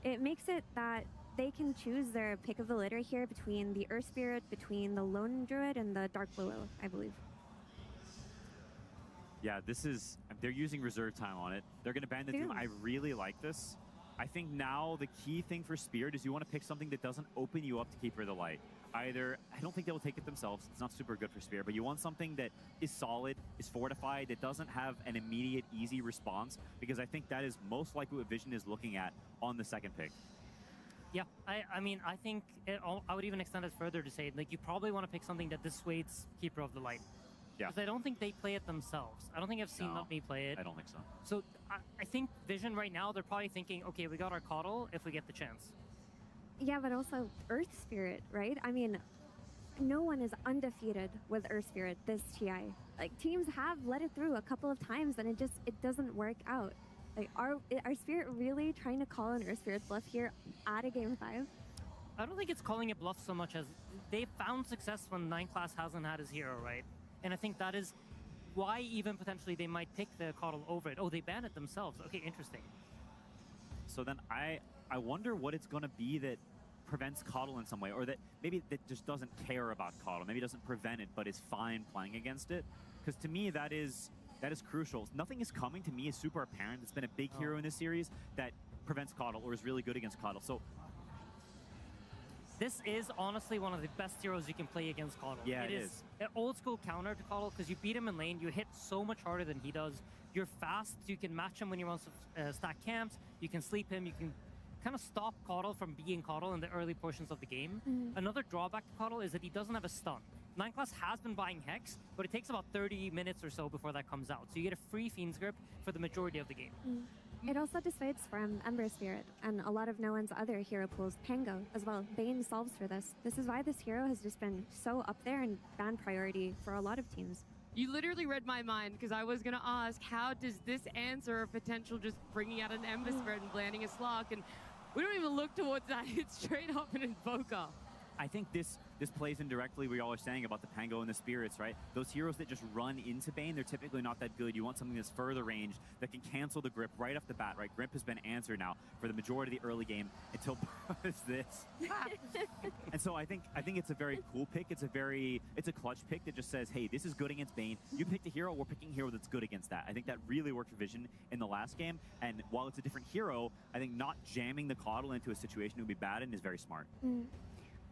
it makes it that they can choose their pick of the litter here between the Earth Spirit, between the Lone Druid, and the Dark Willow, I believe. Yeah, this is, they're using reserve time on it. They're going to ban the Doom. I really like this. I think now the key thing for Spirit is you want to pick something that doesn't open you up to Keeper of the Light. Either, I don't think they will take it themselves. It's not super good for Spirit, but you want something that is solid, is fortified, that doesn't have an immediate, easy response, because I think that is most likely what Vision is looking at on the second pick. Yeah, I mean, I think I would even extend it further to say, like, you probably want to pick something that dissuades Keeper of the Light. Yeah. Because I don't think they play it themselves. I don't think I've seen me play it. I don't think so. So I think Vision right now, they're probably thinking, okay, we got our Coddle if we get the chance. Yeah, but also Earth Spirit, right? I mean, no one is undefeated with Earth Spirit this TI. Like, teams have let it through a couple of times and it doesn't work out. Like, are Spirit really trying to call an Earth Spirit bluff here at a Game 5? I don't think it's calling it bluff so much as they found success when 9 Class hasn't had his hero, right? And I think that is why even potentially they might pick the Coddle over it. Oh, they ban it themselves. Okay, interesting. So then I wonder what it's going to be that prevents Coddle in some way, or that maybe that just doesn't care about Coddle, maybe doesn't prevent it, but is fine playing against it. Because to me, that is crucial. Nothing is coming to me is super apparent. It's been a big hero in this series that prevents Coddle or is really good against Coddle. So this is honestly one of the best heroes you can play against Coddle. Yeah, it is. An old school counter to Coddle because you beat him in lane, you hit so much harder than he does. You're fast, so you can match him when he wants to stack camps. You can sleep him, you can kind of stop Coddle from being Coddle in the early portions of the game. Another drawback to Coddle is that he doesn't have a stun. 9 Class has been buying Hex, but it takes about 30 minutes or so before that comes out. So you get a free Fiend's Grip for the majority of the game. It also dissuades from Ember Spirit and a lot of no one's other hero pools, Pango as well. Bane solves for this. This is why this hero has just been so up there and ban priority for a lot of teams. You literally read my mind because I was going to ask, how does this answer a potential just bringing out an Ember Spirit and landing a Slark? And we don't even look towards that. It's straight up an Invoker. I think this plays in directly what y'all are saying about the Pango and the Spirits, right? Those heroes that just run into Bane, they're typically not that good. You want something that's further range that can cancel the grip right off the bat, right? Grip has been answered now for the majority of the early game until this. And so I think it's a very cool pick. It's a clutch pick that just says, hey, this is good against Bane. You picked a hero, we're picking a hero that's good against that. I think that really worked for Vision in the last game. And while it's a different hero, I think not jamming the Coddle into a situation it would be bad in is very smart.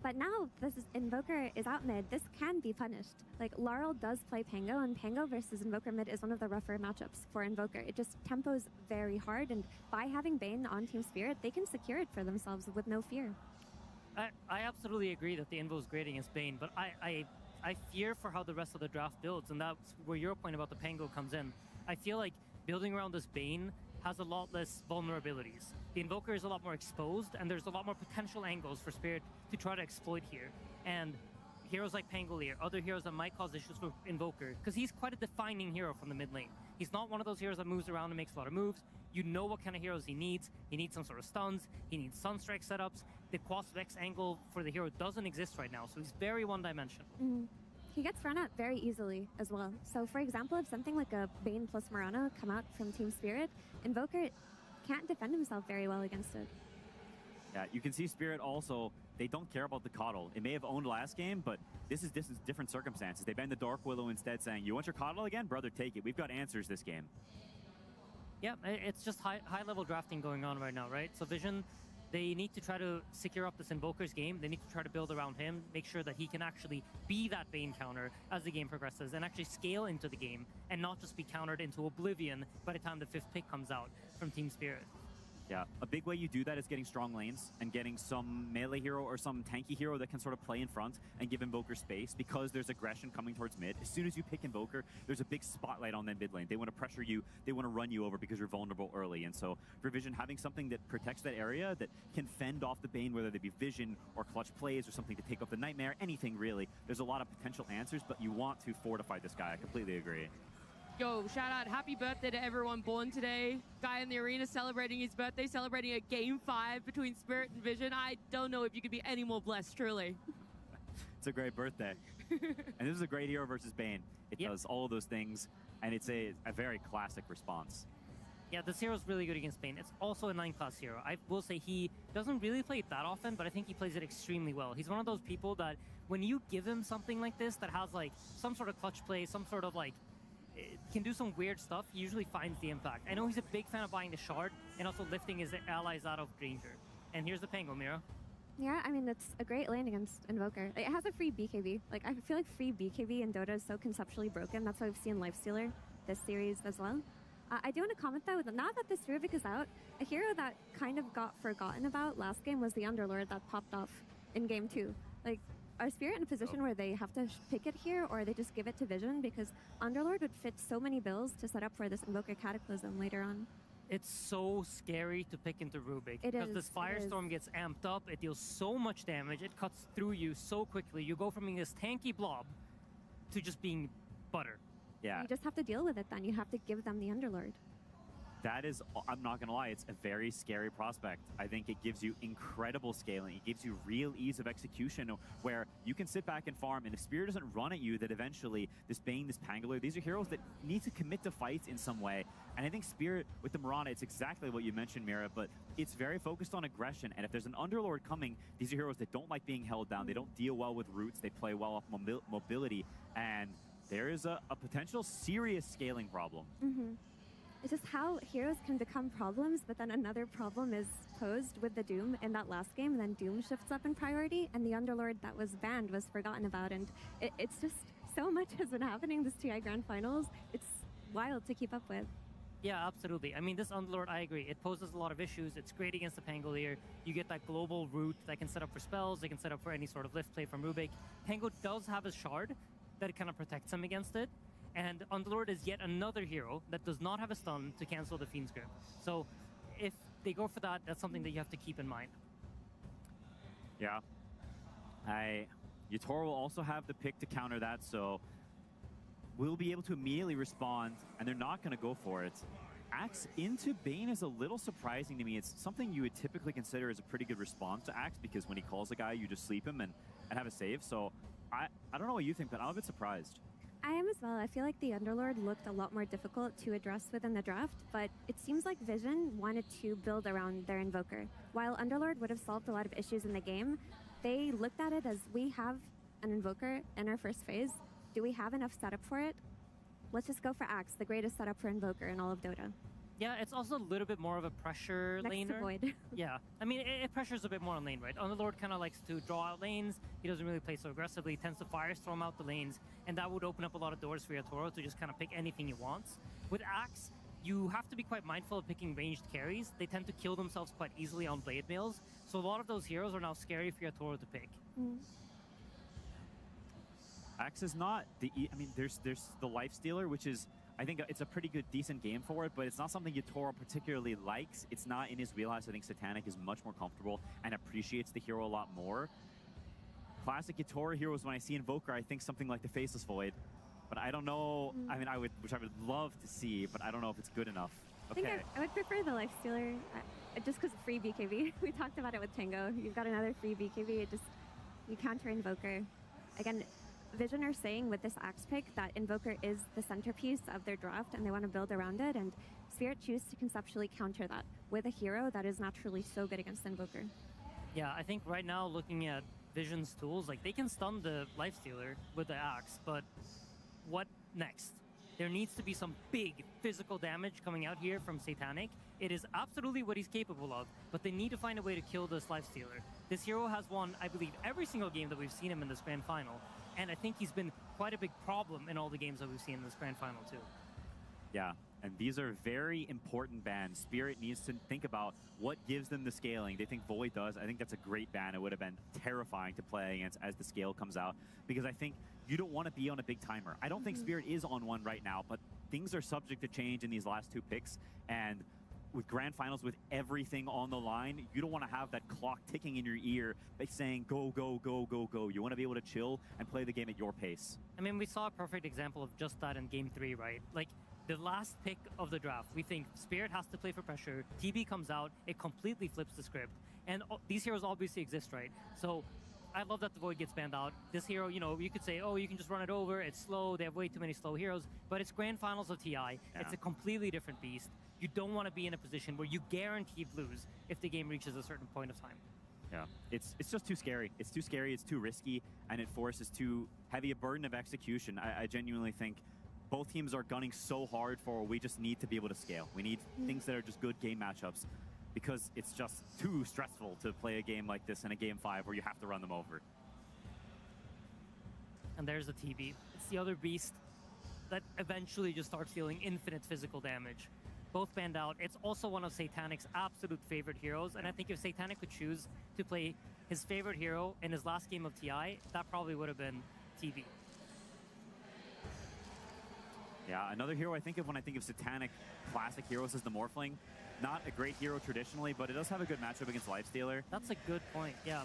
But now this Invoker is out mid. This can be punished. Like, Laurel does play Pango, and Pango versus Invoker mid is one of the rougher matchups for Invoker. It just tempos very hard, and by having Bane on Team Spirit, they can secure it for themselves with no fear. I absolutely agree that the Invo is great against Bane, but I fear for how the rest of the draft builds, and that's where your point about the Pango comes in. I feel like building around this Bane has a lot less vulnerabilities. The Invoker is a lot more exposed, and there's a lot more potential angles for Spirit to try to exploit here. And heroes like Pangolier, other heroes that might cause issues for Invoker, because he's quite a defining hero from the mid lane. He's not one of those heroes that moves around and makes a lot of moves. You know what kind of heroes he needs. He needs some sort of stuns. He needs Sunstrike setups. The Quas Vex angle for the hero doesn't exist right now, so he's very one-dimensional. He gets run at very easily as well. So for example, if something like a Bane plus Mirana come out from Team Spirit, Invoker can't defend himself very well against it. Yeah, you can see Spirit also, they don't care about the Coddle. It may have owned last game, but this is different circumstances. They banned the Dark Willow instead, saying, you want your Coddle again? Brother, take it. We've got answers this game. Yeah, it's just high-level drafting going on right now, right? So Vision, they need to try to secure up this Invoker's game. They need to try to build around him, make sure that he can actually be that Bane counter as the game progresses and actually scale into the game and not just be countered into oblivion by the time the 5th pick comes out from Team Spirit. Yeah, a big way you do that is getting strong lanes and getting some melee hero or some tanky hero that can sort of play in front and give Invoker space, because there's aggression coming towards mid. As soon as you pick Invoker, there's a big spotlight on that mid lane. They want to pressure you, they want to run you over because you're vulnerable early. And so for Vision, having something that protects that area, that can fend off the Bane, whether they be Vision or clutch plays or something to take off the Nightmare, anything really, there's a lot of potential answers, but you want to fortify this guy. I completely agree. Yo, shout out, happy birthday to everyone born today. Guy in the arena celebrating his birthday, celebrating a Game 5 between Spirit and Vision. I don't know if you could be any more blessed, truly. It's a great birthday. And this is a great hero versus Bane. It does all of those things, and it's a very classic response. Yeah, this hero's really good against Bane. It's also a 9-class hero. I will say he doesn't really play it that often, but I think he plays it extremely well. He's one of those people that when you give him something like this that has like some sort of clutch play, some sort of like can do some weird stuff, he usually finds the impact. I know he's a big fan of buying the shard and also lifting his allies out of danger. And here's the Pango, Mira. Yeah, I mean, it's a great lane against Invoker. It has a free BKB. Like, I feel like free BKB in Dota is so conceptually broken. That's why we've seen Lifestealer this series as well. I do want to comment, though, that now that this Rubik is out, a hero that kind of got forgotten about last game was the Underlord that popped off in Game 2. Like, are Spirit in a position where they have to pick it here, or they just give it to Vision? Because Underlord would fit so many builds to set up for this Invoker Cataclysm later on. It's so scary to pick into Rubik. It because is, this Firestorm gets amped up, it deals so much damage, it cuts through you so quickly. You go from being this tanky blob to just being butter. Yeah. You just have to deal with it then. You have to give them the Underlord. That is, I'm not going to lie, it's a very scary prospect. I think it gives you incredible scaling. It gives you real ease of execution where you can sit back and farm, and if Spirit doesn't run at you, that eventually this Bane, this Pangolier, these are heroes that need to commit to fights in some way. And I think Spirit with the Mirana, it's exactly what you mentioned, Mira, but it's very focused on aggression. And if there's an Underlord coming, these are heroes that don't like being held down. They don't deal well with roots. They play well off mobility. And there is a potential serious scaling problem. It's just how heroes can become problems, but then another problem is posed with the Doom in that last game, and then Doom shifts up in priority, and the Underlord that was banned was forgotten about, and it's just so much has been happening this TI Grand Finals. It's wild to keep up with. Yeah, absolutely. I mean, this Underlord, I agree. It poses a lot of issues. It's great against the Pangolier. You get that global route that can set up for spells. They can set up for any sort of lift play from Rubik. Pango does have a shard that kind of protects him against it. And Underlord is yet another hero that does not have a stun to cancel the Fiend's Grip. So if they go for that, that's something that you have to keep in mind. Yeah. Yatoro will also have the pick to counter that, so we'll be able to immediately respond, and they're not going to go for it. Axe into Bane is a little surprising to me. It's something you would typically consider as a pretty good response to Axe, because when he calls a guy, you just sleep him and have a save. So I don't know what you think, but I'm a bit surprised. I am as well. I feel like the Underlord looked a lot more difficult to address within the draft, but it seems like Vision wanted to build around their Invoker. While Underlord would have solved a lot of issues in the game, they looked at it as, we have an Invoker in our first phase. Do we have enough setup for it? Let's just go for Axe, the greatest setup for Invoker in all of Dota. Yeah, it's also a little bit more of a pressure Next laner. to Void. Yeah, I mean, it pressures a bit more on lane, right? Underlord kind of likes to draw out lanes. He doesn't really play so aggressively. He tends to firestorm out the lanes, and that would open up a lot of doors for Yatoro to just kind of pick anything he wants. With Axe, you have to be quite mindful of picking ranged carries. They tend to kill themselves quite easily on blade mails, so a lot of those heroes are now scary for Yatoro to pick. Axe is not the... I mean, there's the Lifestealer, which is... I think it's a pretty good, decent game for it, but it's not something Yatoro particularly likes. It's not in his wheelhouse. I think Satanic is much more comfortable and appreciates the hero a lot more. classic Yatora heroes, when I see Invoker, I think something like the Faceless Void. But I don't know. I mean, which I would love to see, but I don't know if it's good enough. Okay. I think I would prefer the Lifestealer, just because of free BKB. We talked about it with Tango. You've got another free BKB. You counter Invoker. Again, Vision are saying with this Axe pick that Invoker is the centerpiece of their draft and they want to build around it, and Spirit choose to conceptually counter that with a hero that is naturally so good against Invoker. Yeah, I think right now, looking at Vision's tools, like, they can stun the Lifestealer with the Axe, but what next? There needs to be some big physical damage coming out here from Satanic. It is absolutely what he's capable of, but they need to find a way to kill this Lifestealer. This hero has won, I believe, every single game that we've seen him in this Grand Final, and I think he's been quite a big problem in all the games that we've seen in this Grand Final, too. Yeah, and these are very important bans. Spirit needs to think about what gives them the scaling. They think Void does. I think that's a great ban. It would have been terrifying to play against as the scale comes out, because I think you don't want to be on a big timer. I don't think Spirit is on one right now, but things are subject to change in these last two picks, and with Grand Finals, with everything on the line, you don't want to have that clock ticking in your ear by saying, go, go, go, go, go. You want to be able to chill and play the game at your pace. I mean, we saw a perfect example of just that in Game 3, right? Like, the last pick of the draft, we think Spirit has to play for pressure. TB comes out, it completely flips the script. And these heroes obviously exist, right? So I love that the Void gets banned out. This hero, you know, you could say, oh, you can just run it over. It's slow. They have way too many slow heroes. But it's Grand Finals of TI. Yeah. It's a completely different beast. You don't want to be in a position where you guaranteed lose if the game reaches a certain point of time. Yeah, it's just too scary. It's too scary. It's too risky, and it forces too heavy a burden of execution. I genuinely think both teams are gunning so hard for, we just need to be able to scale. We need things that are just good game matchups, because it's just too stressful to play a game like this in a Game 5 where you have to run them over. And there's the TB. It's the other beast that eventually just starts dealing infinite physical damage. Both banned out. It's also one of Satanic's absolute favorite heroes, and I think if Satanic could choose to play his favorite hero in his last game of TI, that probably would have been TB. Yeah, another hero I think of when I think of Satanic classic heroes is the Morphling. Not a great hero traditionally, but it does have a good matchup against Lifestealer. That's a good point, yeah.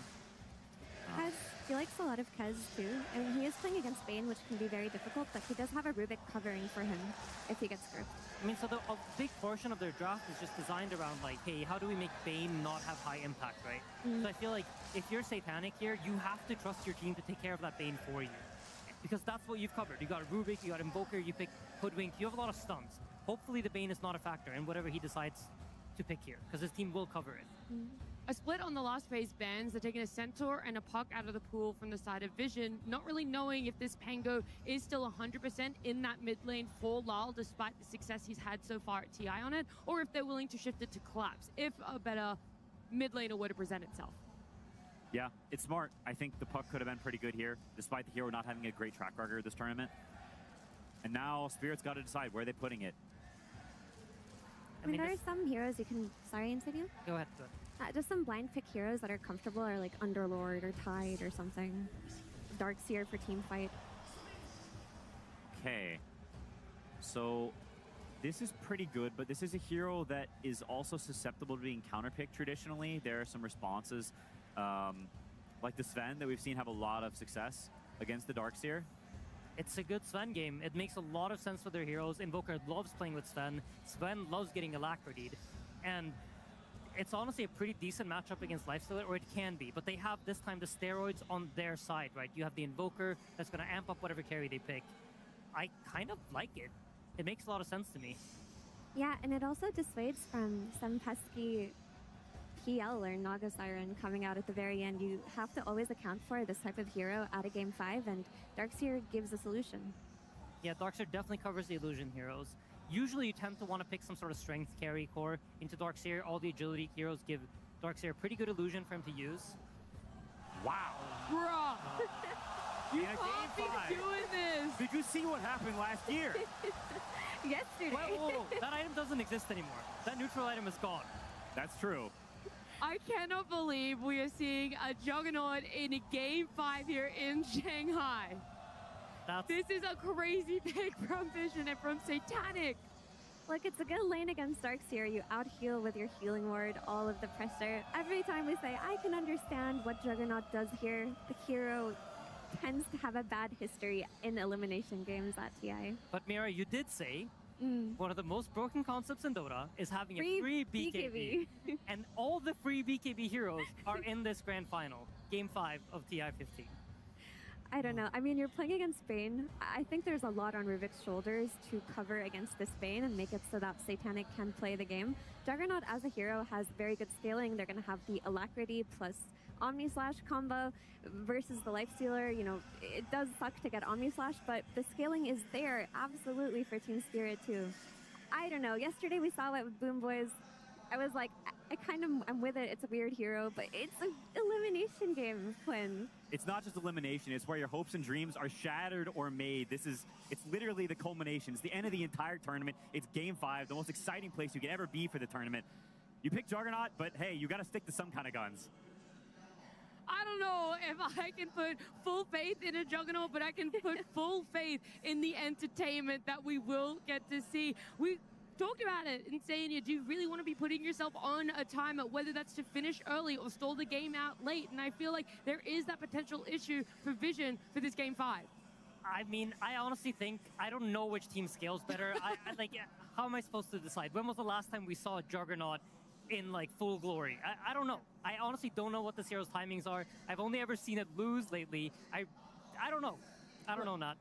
Kez, he likes a lot of Kez too. I mean, he is playing against Bane, which can be very difficult, but he does have a Rubik covering for him if he gets gripped. I mean, so a big portion of their draft is just designed around, like, hey, how do we make Bane not have high impact, right? So I feel like if you're Satanic here, you have to trust your team to take care of that Bane for you. Because that's what you've covered. You got a Rubik, you got Invoker, you pick Hoodwink, you have a lot of stuns. Hopefully the Bane is not a factor in whatever he decides to pick here, because his team will cover it. A split on the last phase bans. They're taking a Centaur and a Puck out of the pool from the side of Vision, not really knowing if this Pango is still 100% in that mid lane for Lal, despite the success he's had so far at TI on it, or if they're willing to shift it to Collapse if a better mid laner were to present itself. Yeah, it's smart. I think the Puck could have been pretty good here, despite the hero not having a great track record this tournament. And now Spirit's got to decide where they're putting it. I mean, there are some heroes you can... Sorry, Insidio? Go ahead. Just some blind pick heroes that are comfortable are like Underlord or Tide or something. Darkseer for team fight. Okay. So this is pretty good, but this is a hero that is also susceptible to being counterpicked traditionally. There are some responses, like the Sven that we've seen have a lot of success against the Darkseer. It's a good Sven game. It makes a lot of sense for their heroes. Invoker loves playing with Sven. Sven loves getting alacritied. And it's honestly a pretty decent matchup against Lifestealer, or it can be. But they have, this time, the steroids on their side, right? You have the Invoker that's going to amp up whatever carry they pick. I kind of like it. It makes a lot of sense to me. Yeah, and it also dissuades from some pesky PL or Naga Siren coming out at the very end. You have to always account for this type of hero at a Game 5, and Darkseer gives a solution. Yeah, Darkseer definitely covers the illusion heroes. Usually you tend to want to pick some sort of strength carry core into Darkseer. All the agility heroes give Darkseer a pretty good illusion for him to use. Wow. Bruh! You can't be doing this! Did you see what happened last year? Yesterday. Whoa. That item doesn't exist anymore. That neutral item is gone. That's true. I cannot believe we are seeing a Juggernaut in a Game 5 here in Shanghai. This is a crazy pick from Vision and from Satanic. Look, it's a good lane against Darks here. You out-heal with your healing ward, all of the pressure. Every time we say, I can understand what Juggernaut does here, the hero tends to have a bad history in elimination games at TI. But Mira, you did say one of the most broken concepts in Dota is having Free a free BKB. And all the free BKB heroes are in this grand final, Game 5 of TI-15. I don't know. I mean, you're playing against Spain. I think there's a lot on Ruvik's shoulders to cover against this Spain and make it so that Satanic can play the game. Juggernaut as a hero has very good scaling. They're going to have the Alacrity plus Omni Slash combo versus the Lifestealer. You know, it does suck to get Omni Slash, but the scaling is there absolutely for Team Spirit too. I don't know. Yesterday we saw it with Boom Boys. I was like, I'm with it. It's a weird hero, but it's an elimination game, Quinn. It's not just elimination. It's where your hopes and dreams are shattered or made. It's literally the culmination. It's the end of the entire tournament. It's Game 5, the most exciting place you could ever be for the tournament. You pick Juggernaut, but hey, you got to stick to some kind of guns. I don't know if I can put full faith in a Juggernaut, but I can put full faith in the entertainment that we will get to see. We talked about it in saying, do you really want to be putting yourself on a timer, whether that's to finish early or stall the game out late? And I feel like there is that potential issue for Vision for this Game 5. I mean, I honestly think, I don't know which team scales better. How am I supposed to decide? When was the last time we saw a Juggernaut in like full glory? I don't know. I honestly don't know what this hero's timings are. I've only ever seen it lose lately. I don't know. I don't know, Nat.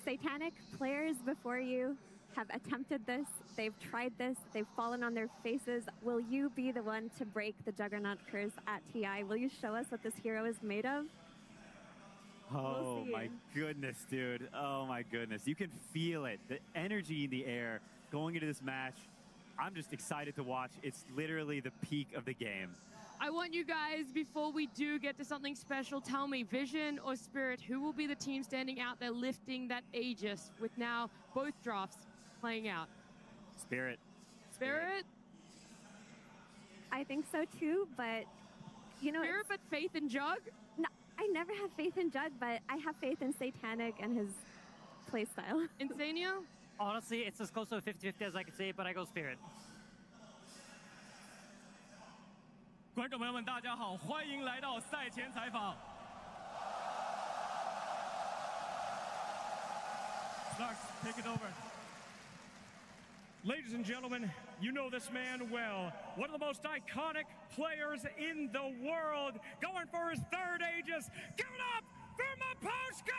Satanic players before you have attempted this, they've tried this, they've fallen on their faces. Will you be the one to break the Juggernaut curse at TI? Will you show us what this hero is made of? Oh my goodness, dude. Oh my goodness. You can feel it. The energy in the air going into this match. I'm just excited to watch. It's literally the peak of the game. I want you guys, before we do get to something special, tell me, Vision or Spirit, who will be the team standing out there lifting that Aegis with now both drafts playing out? Spirit. Spirit? I think so too, but you know, Spirit, but faith in Jug? No, I never have faith in Jug, but I have faith in Satanic and his playstyle. Insania? Honestly, it's as close to a 50-50 as I could say, but I go Spirit. 观众朋友们，大家好，欢迎来到赛前采访。Snarks, take it over. Ladies and gentlemen, you know this man well. One of the most iconic players in the world, going for his third Aegis. Give it up for Maposhka!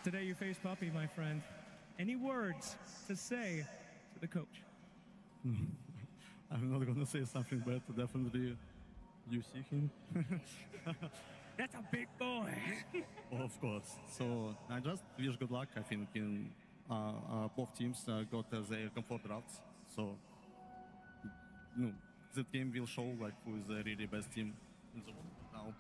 Today you face Puppy, my friend. Any words to say to the coach? I'm not gonna say something, but definitely you see him. That's a big boy. Of course. So I just wish good luck. I think in both teams got their comfort routes. So that game will show like who is the really best team in the world now.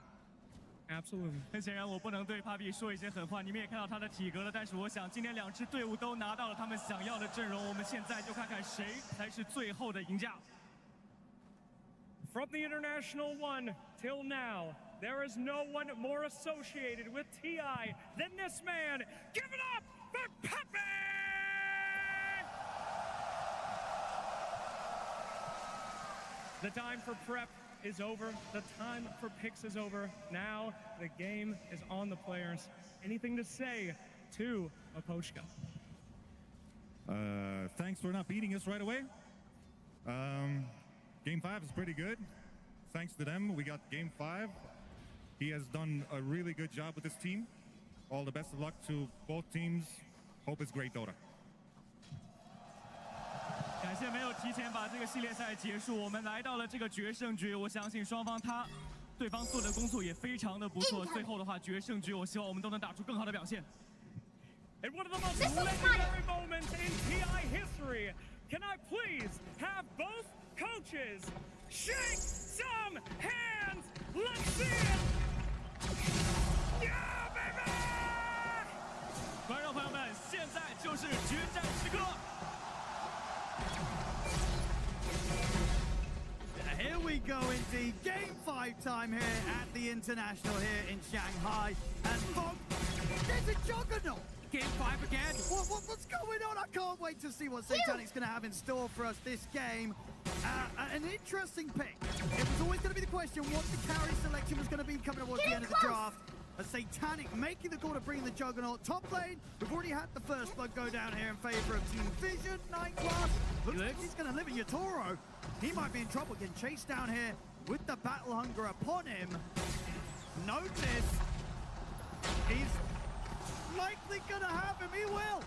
Absolutely. 很显然，我不能对 Papi 说一些狠话。你们也看到他的体格了，但是我想今天两支队伍都拿到了他们想要的阵容。我们现在就看看谁才是最后的赢家。From the International One till now, there is no one more associated with TI than this man. Give it up for Puppy! The time for prep is over. The time for picks is over. Now the game is on the players. Anything to say to Aposhka? Thanks for not beating us right away. Game 5 is pretty good. Thanks to them, we got Game 5. He has done a really good job with this team. All the best of luck to both teams. Hope it's great Dota. 感谢没有提前把这个系列赛结束，我们来到了这个决胜局。我相信双方对方做的工作也非常的不错。最后的话，决胜局，我希望我们都能打出更好的表现。And one of the most legendary moments in TI history. Can I please have both coaches shake some hands? Let's see it! Yeah, baby! 观众朋友们，现在就是决战时刻。Here we go indeed. Game 5 time here at the International here in Shanghai. And Fog 5 again. What's going on? I can't wait to see what Satanic's going to have in store for us this game. An interesting pick. It was always going to be the question what the carry selection was going to be coming towards the end of the draft. A Satanic making the call to bring in the Juggernaut. Top lane, we've already had the first blood go down here in favor of Team Vision. 9 class. Looks like he's going to live in Yatoro. He might be in trouble getting chased down here with the battle hunger upon him. Notice, he's likely going to have him. He will.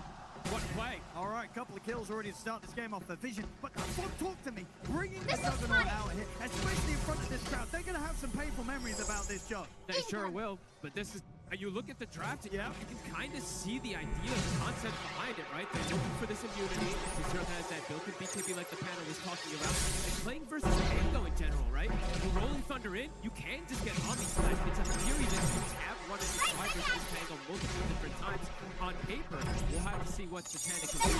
What play? All right, couple of kills already to start this game off for Vision. But talk to me. Bringing the Juggernaut out here, especially in front of this crowd, they're going to have some painful memories about this job. They sure will. But this is, you look at the draft, you can kind of see the idea, the concept behind it, right? They're looking for this immunity. Zero has that built-in BKB like the panel was talking about. And playing versus Pango in general, right? You're rolling Thunder in, you can just get Omni Slash. It's a theory that teams have wanted to try versus Pango multiple different times. On paper, we'll have to see what Satanic can do.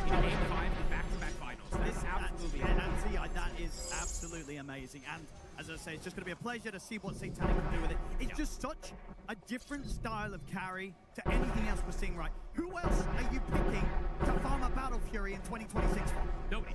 Game 5 in back-to-back finals. That's absolutely amazing. That is absolutely amazing. And as I say, it's just going to be a pleasure to see what Satanic can do with it. It's just such a different style of carry to anything else we're seeing, right? Who else are you picking to farm a Battle Fury in 2026 from? Nobody.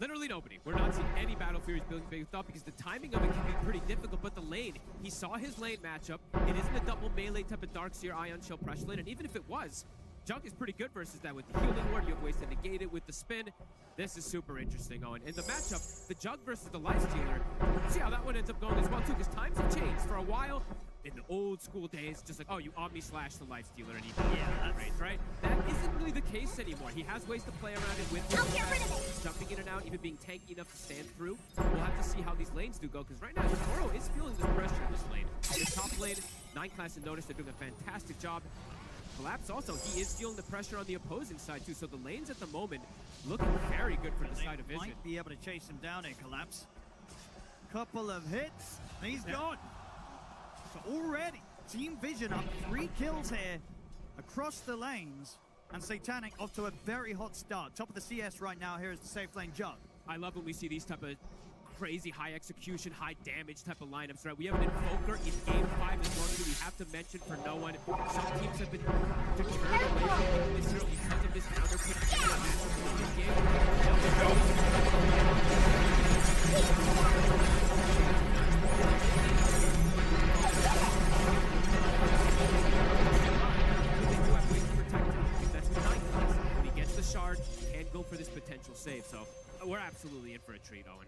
Literally nobody. We're not seeing any Battle Furies being built up because the timing of it can be pretty difficult, but the lane, he saw his lane matchup. It isn't a double melee type of Darkseer Ion Shell pressure lane, and even if it was, Junk is pretty good versus that with the healing ward. You have ways to negate it with the spin. This is super interesting, Owen. And the matchup, the Jug versus the Lifestealer, see how that one ends up going as well, too, because times have changed. For a while, in the old school days, just like, oh, you Omni Slash the Lifestealer and he that range, right? That isn't really the case anymore. He has ways to play around it with jumping in and out, even being tanky enough to stand through. We'll have to see how these lanes do go, because right now, Toro is feeling this pressure in this lane. His top lane, 9 class and Notice, they're doing a fantastic job. Collapse also, he is feeling the pressure on the opposing side too, so the lanes at the moment looking very good for the side of Vision. Might be able to chase him down here, Collapse. Couple of hits, and he's gone. So already, Team Vision up 3 kills here across the lanes, and Satanic off to a very hot start. Top of the CS right now here is the safe lane Jug. I love when we see these type of crazy high execution, high damage type of lineups, right? We have an Invoker in Game 5 as well, too. We have to mention for no one. Some teams have been deterred away from this hero because of this counter pick in this game. That's the 9 class. When he gets the shard, he can go for this potential save. So we're absolutely in for a treat, Owen.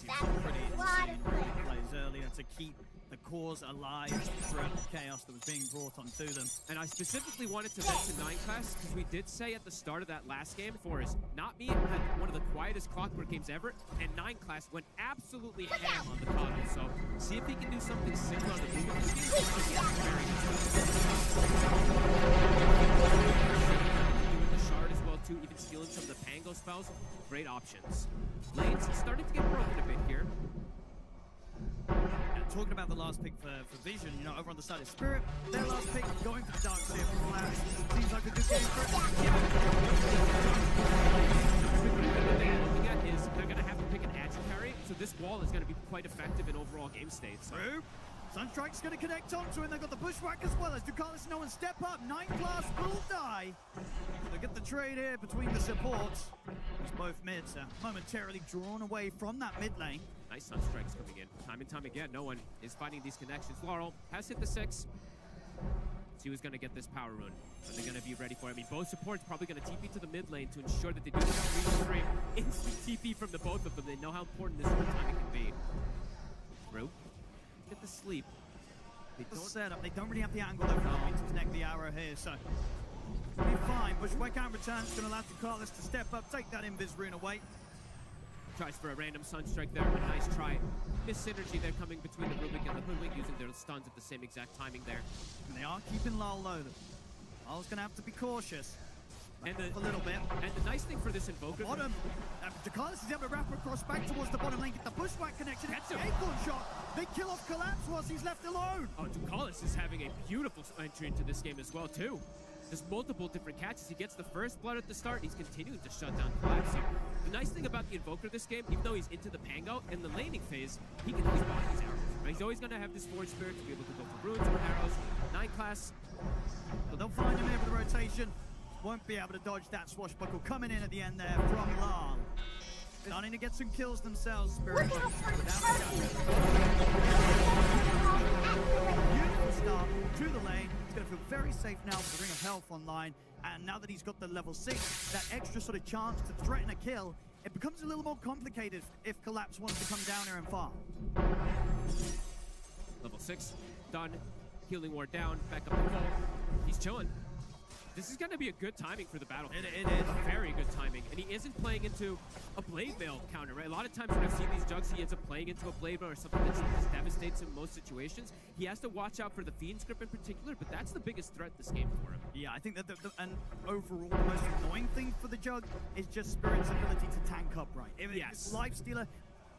Pretty insane plays earlier to keep the cause alive throughout the chaos that was being brought onto them. And I specifically wanted to mention 9 class because we did say at the start of that last game, Forrest, not me, had one of the quietest Clockwork games ever, and 9 class went absolutely ham on the Cosmo. So see if he can do something similar on the Blue Wings game. Very good. The shard as well too, even stealing some of the Pango spells. Great options. Lanes starting to get broken a bit here. And talking about the last pick for Vision, you know, over on the side of Spirit, their last pick going for the Darkseer from Flash. Seems like a good game for it. What they're looking at is they're going to have to pick an Agi carry, so this wall is going to be quite effective in overall game state. So. Sunstrike's going to connect onto it. They've got the Bushwhack as well as Ducalis and no one step up. 9 class will die. They get the trade here between the supports. As both mids are momentarily drawn away from that mid lane. Nice Sunstrikes coming in. Time and time again, no one is finding these connections. Laurel has hit the 6. See who's going to get this power rune. Are they going to be ready for it? I mean, both supports probably going to TP to the mid lane to ensure that they do this 3-3. Instant TP from the both of them. They know how important this timing can be. Rue. Get the sleep. They don't set up. They don't really have the angle over to connect the arrow here, so it'll be fine. Bushwhack out returns, going to allow Ducalis to step up, take that Invis rune away. Tries for a random Sunstrike there, a nice try. Miss synergy there coming between the Rubik and the Hoodwink, using their stuns at the same exact timing there. And they are keeping Lal low. Lal's going to have to be cautious. And a little bit. And the nice thing for this Invoker... Bottom. Ducalis is able to wrap across back towards the bottom lane, get the Bushwhack connection. That's the Acorn shot. They kill off Collapse whilst he's left alone. Oh, Ducalis is having a beautiful entry into this game as well, too. There's multiple different catches. He gets the first blood at the start. He's continuing to shut down Collapse. So the nice thing about the Invoker this game, even though he's into the Pango, in the laning phase, he can always block these arrows. Right? He's always going to have this Forge Spirit to be able to go for runes or arrows. 9 class. But they'll find him here with the rotation. Won't be able to dodge that swashbuckle coming in at the end there from Lang. Starting to get some kills themselves, Spirit. Beautiful start to the lane. He's going to feel very safe now with the Ring of Health online. And now that he's got the level 6, that extra sort of chance to threaten a kill, it becomes a little more complicated if Collapse wants to come down here and farm. Level 6, done. Healing Ward down, back up the goal. He's chilling. This is going to be a good timing for the battle. It is. Very good timing. And he isn't playing into a Blade Veil counter, right? A lot of times when I've seen these jugs, he ends up playing into a Blade Veil or something that just devastates him in most situations. He has to watch out for the Fiend's Grip in particular, but that's the biggest threat this game for him. Yeah, I think that and overall, the most annoying thing for the jug is just Spirit's ability to tank up right. If Lifestealer,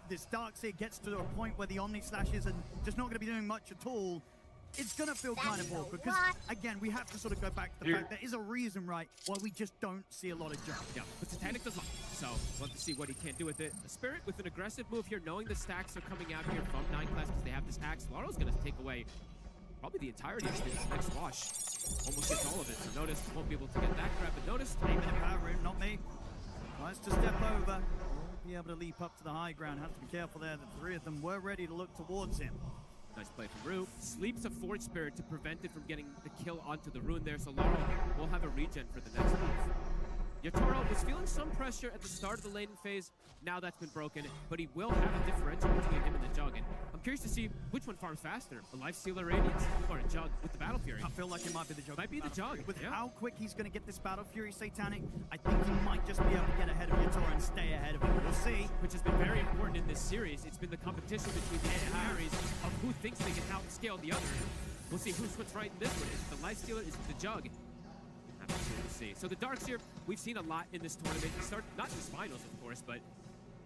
this Darkseer gets to a point where the Omni Slashes are just not going to be doing much at all, it's going to feel kind of awkward because, again, we have to sort of go back to the fact there is a reason, right, why we just don't see a lot of jump. Yeah, but Titanic does not. So we'll have to see what he can do with it. The Spirit with an aggressive move here, knowing the stacks are coming out here from 9 class because they have this axe. Laro's going to take away probably the entirety of his next wash. Almost gets all of it. So Notice won't be able to get that grab, but Notice. 8-minute power room, not me. Tries to step over. Won't be able to leap up to the high ground. Have to be careful there. The 3 of them were ready to look towards him. Nice play from Rue. Sleeps a Forge Spirit to prevent it from getting the kill onto the rune there, so Laro will have a regen for the next move. Yotaro was feeling some pressure at the start of the laning phase. Now that's been broken, but he will have a differential between him and the Jug. And I'm curious to see which one farms faster, a Lifestealer Radiance or a Jug with the Battle Fury. I feel like it might be the Jug. Might be the Jug. With how quick he's going to get this Battle Fury Satanic, I think he might just be able to get ahead of Yotaro and stay ahead of him. We'll see. Which has been very important in this series. It's been the competition between the carries of who thinks they can outscale the other. We'll see who's what's right in this one. Is it the Lifestealer? Is it the Jug? We'll see. So the Darkseer, we've seen a lot in this tournament. Not just finals, of course, but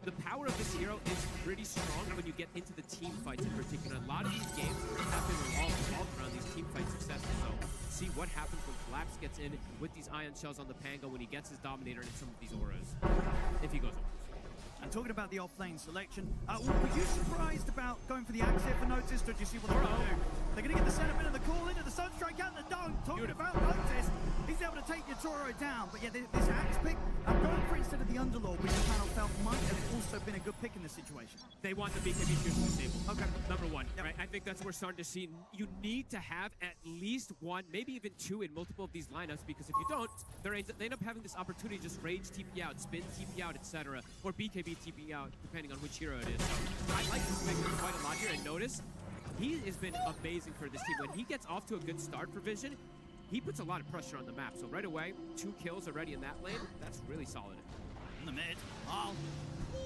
the power of this hero is pretty strong when you get into the team fights in particular. A lot of these games have been revolved around these team fight successes. So see what happens when Collapse gets in with these Ion Shells on the Pango when he gets his Dominator and some of these auras. If he goes over. And talking about the off-lane selection, were you surprised about going for the axe here for Notice, or did you see what they're going to do? They're going to get the sentiment and the call into the Sunstrike and the dunk. Talking about Notice, he's able to take Yotaro down. But yeah, this axe pick, going for instead of the Underlord, which the panel felt might have also been a good pick in this situation. They want the BKB tiers disabled. Okay, number 1, right? I think that's what we're starting to see. You need to have at least 1, maybe even 2 in multiple of these lineups, because if you don't, they end up having this opportunity to just rage TP out, spin TP out, etc., or BKB TP out, depending on which hero it is. So I like this pick quite a lot here, and Notice, he has been amazing for this team. When he gets off to a good start for Vision, he puts a lot of pressure on the map. So right away, 2 kills already in that lane. That's really solid. In the mid,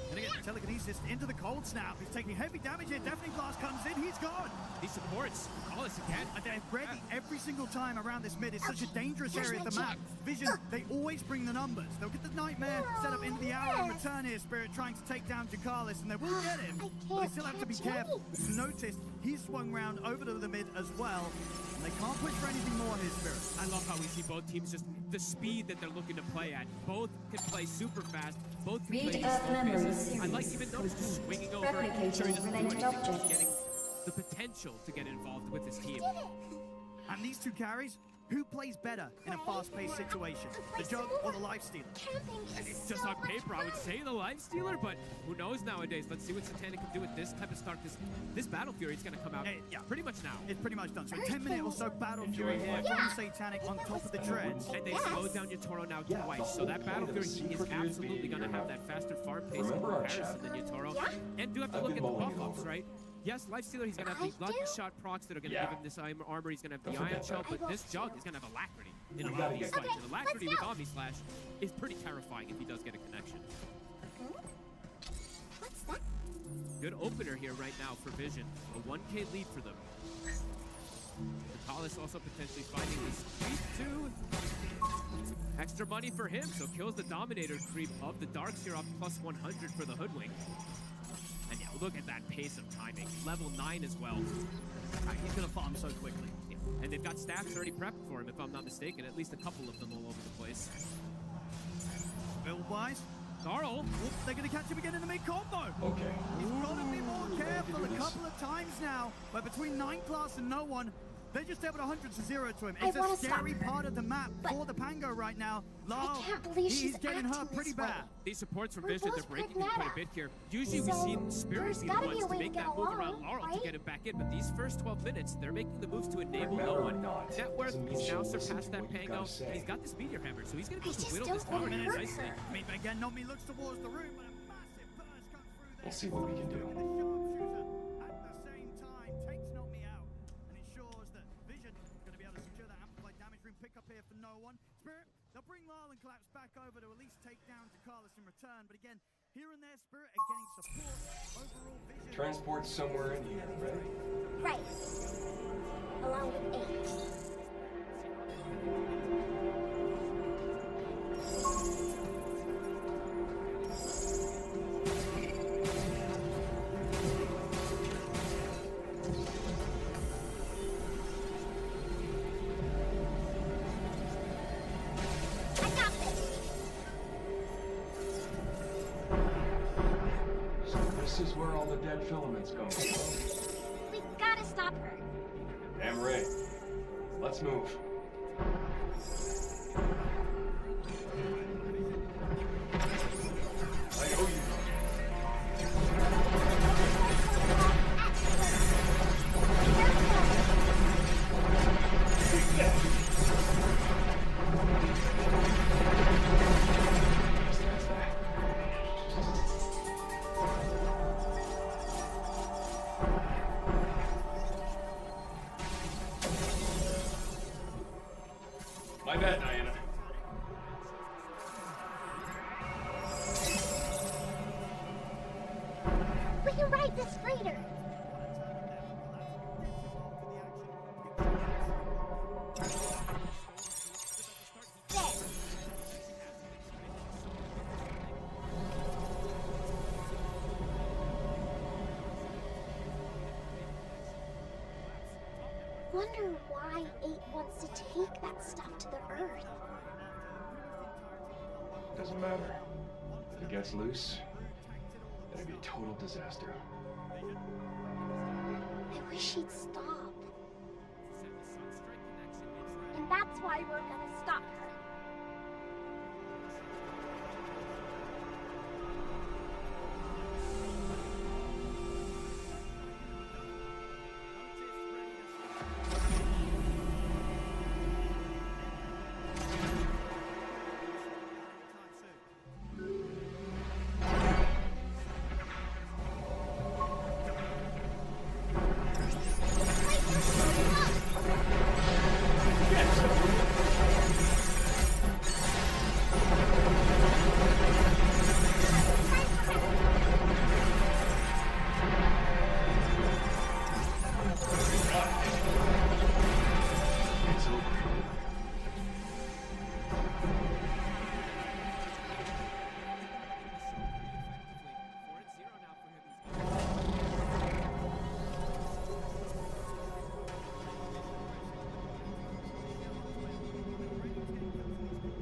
gonna get telekinesis into the cold snap. He's taking heavy damage here. Deafening Blast comes in. He's gone. He supports. Call us again. They're ready every single time around this mid. It's such a dangerous area of the map. Vision, they always bring the numbers. They'll get the Nightmare set up into the hour and return here. Spirit trying to take down Jakalis, and they will get him. But they still have to be careful. Notice he's swung round over to the mid as well. And they can't push for anything more here, Spirit. I love how we see both teams just the speed that they're looking to play at. Both can play super fast. Both can play I like even Notice just swinging over. Sure, he doesn't do anything, just getting the potential to get involved with his team. And these 2 carries, who plays better in a fast-paced situation? The Jug or the Lifestealer? And it's just on paper, I would say the Lifestealer, but who knows nowadays? Let's see what Satanic can do with this type of start, because this Battle Fury is going to come out pretty much now. It's pretty much done. So 10-minute or so Battle Fury here from Satanic on top of the Dreads. And they slowed down Yotaro now twice, so that Battle Fury is absolutely going to have that faster farm pace in comparison than Yotaro. And do have to look at the buff-ups, right? Yes, Lifestealer, he's going to have the Lucky Shot procs that are going to give him this armor. He's going to have the Ion Shell, but this Jug is going to have Alacrity in a lot of these fights. And Alacrity with Omni Slash is pretty terrifying if he does get a connection. What's that? Good opener here right now for Vision. A 1K lead for them. Jakalis also potentially finding this creep too. Extra money for him, so kills the Dominator creep of the Darkseer off plus 100 for the Hoodwink. And yeah, look at that pace of timing. Level 9 as well. He's going to farm so quickly. Yeah, And they've got staffs already prepped for him, if I'm not mistaken. At least a couple of them all over the place. Build-wise, Carl. Oops, they're going to catch him again in the mid-combo. Okay. He's got to be more careful. A this. couple of times now, but between 9 class and no one, they're just able to 100-0 to him. I It's a wanna stop scary her, part of the map for the Pango right now. Lyle, can't believe he's she's getting acting hurt pretty this way. bad. These supports from We're Vision, they're both breaking him quite a Pragmata. bit here. Usually we So, see Spirit there's be the gotta be ones a to way to make get that move along, around Laurel to right? get him back in, but these first 12 minutes, they're making the moves to enable Pragmata no or one. not, Net worth, doesn't mean he's she now will listen surpassed to that what you Pango, gotta say. and he's got this meteor hammer, so he's gonna go I to just whittle don't this wanna power hurt nicely. her. I mean, again, Nomi looks towards the room, but a massive burst comes through there. We'll see what we can do. The sharpshooter at the same time takes Nomi out and ensures that Vision is going to be able to secure that amplified damage room pick up here for no one. Spirit, they'll bring Lyle and Collapse back over to at least take down Carlos in return, but again, here and there, Spirit are getting support. Overall, Vision. Transport somewhere in here, ready? Right. Along with 8. I got this. So this is where all the dead filaments go. We gotta stop her. Damn right. Let's move. I owe you. My bad, Diana. We can ride this freighter. There. Wonder why 8 wants to take that stuff to the Earth. Doesn't matter. If it gets loose, it'd be a total disaster. I wish he'd stop. And that's why we're gonna stop her. It's over.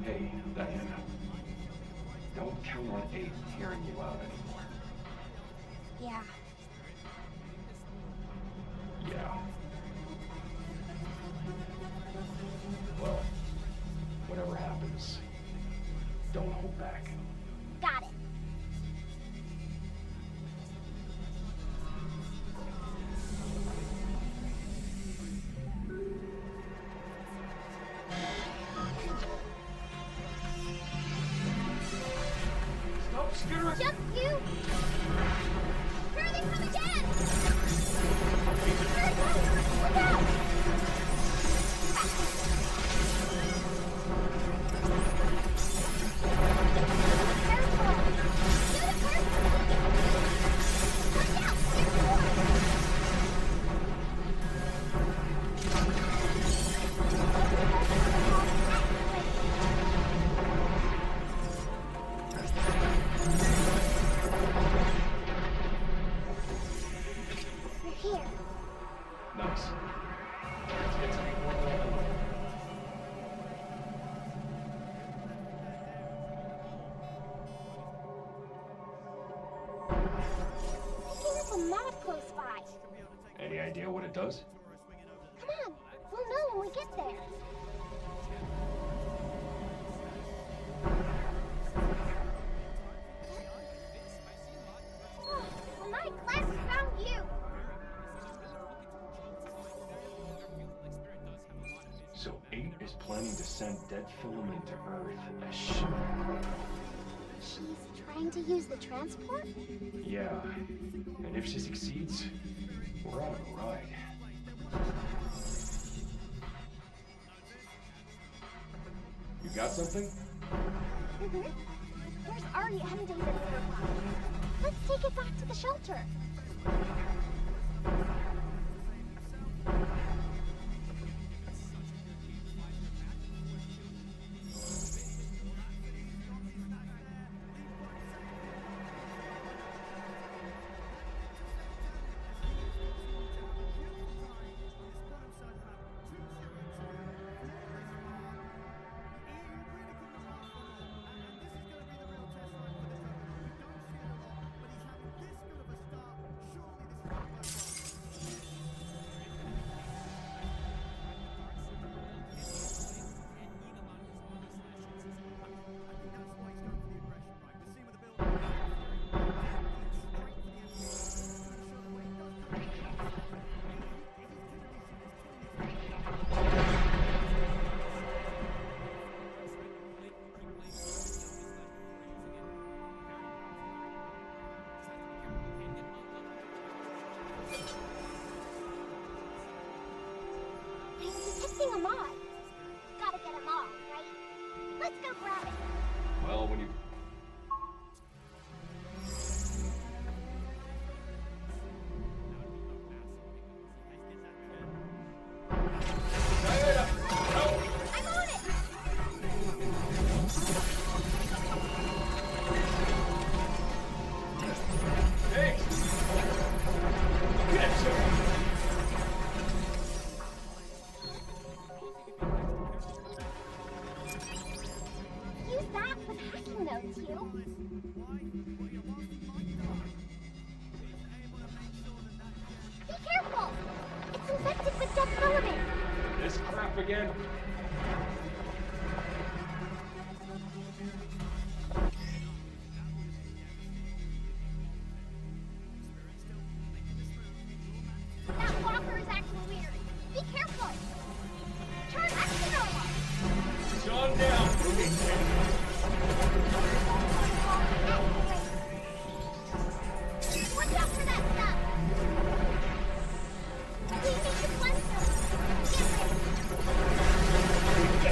Hey, Diana. Don't count on 8 hearing you out anymore. Yeah. Yeah. Well, whatever happens, don't hold back. Got it. Stop skittering! Just you! Where are they coming in? Look out! Nice. Let's get to the does? Come on, we'll know when we get there. Oh, my class found you! So 8 is planning to send dead filament to Earth as shit. She's trying to use the transport? Yeah. And if she succeeds, we're on a ride. You got something? Mm-hmm. There's already ending the overclock. Let's take it back to the shelter. Detecting a mod. Gotta get them all, right? Let's go grab it. Well, when you... I'm on it! Hey! Get you! Use that with hacking nodes, you. Be careful! It's infected with death filament. This crap again? That walker is acting weird. Be careful! Turn back to normal! John down! Watch out for that stuff! We need to cleanse them! Get ready!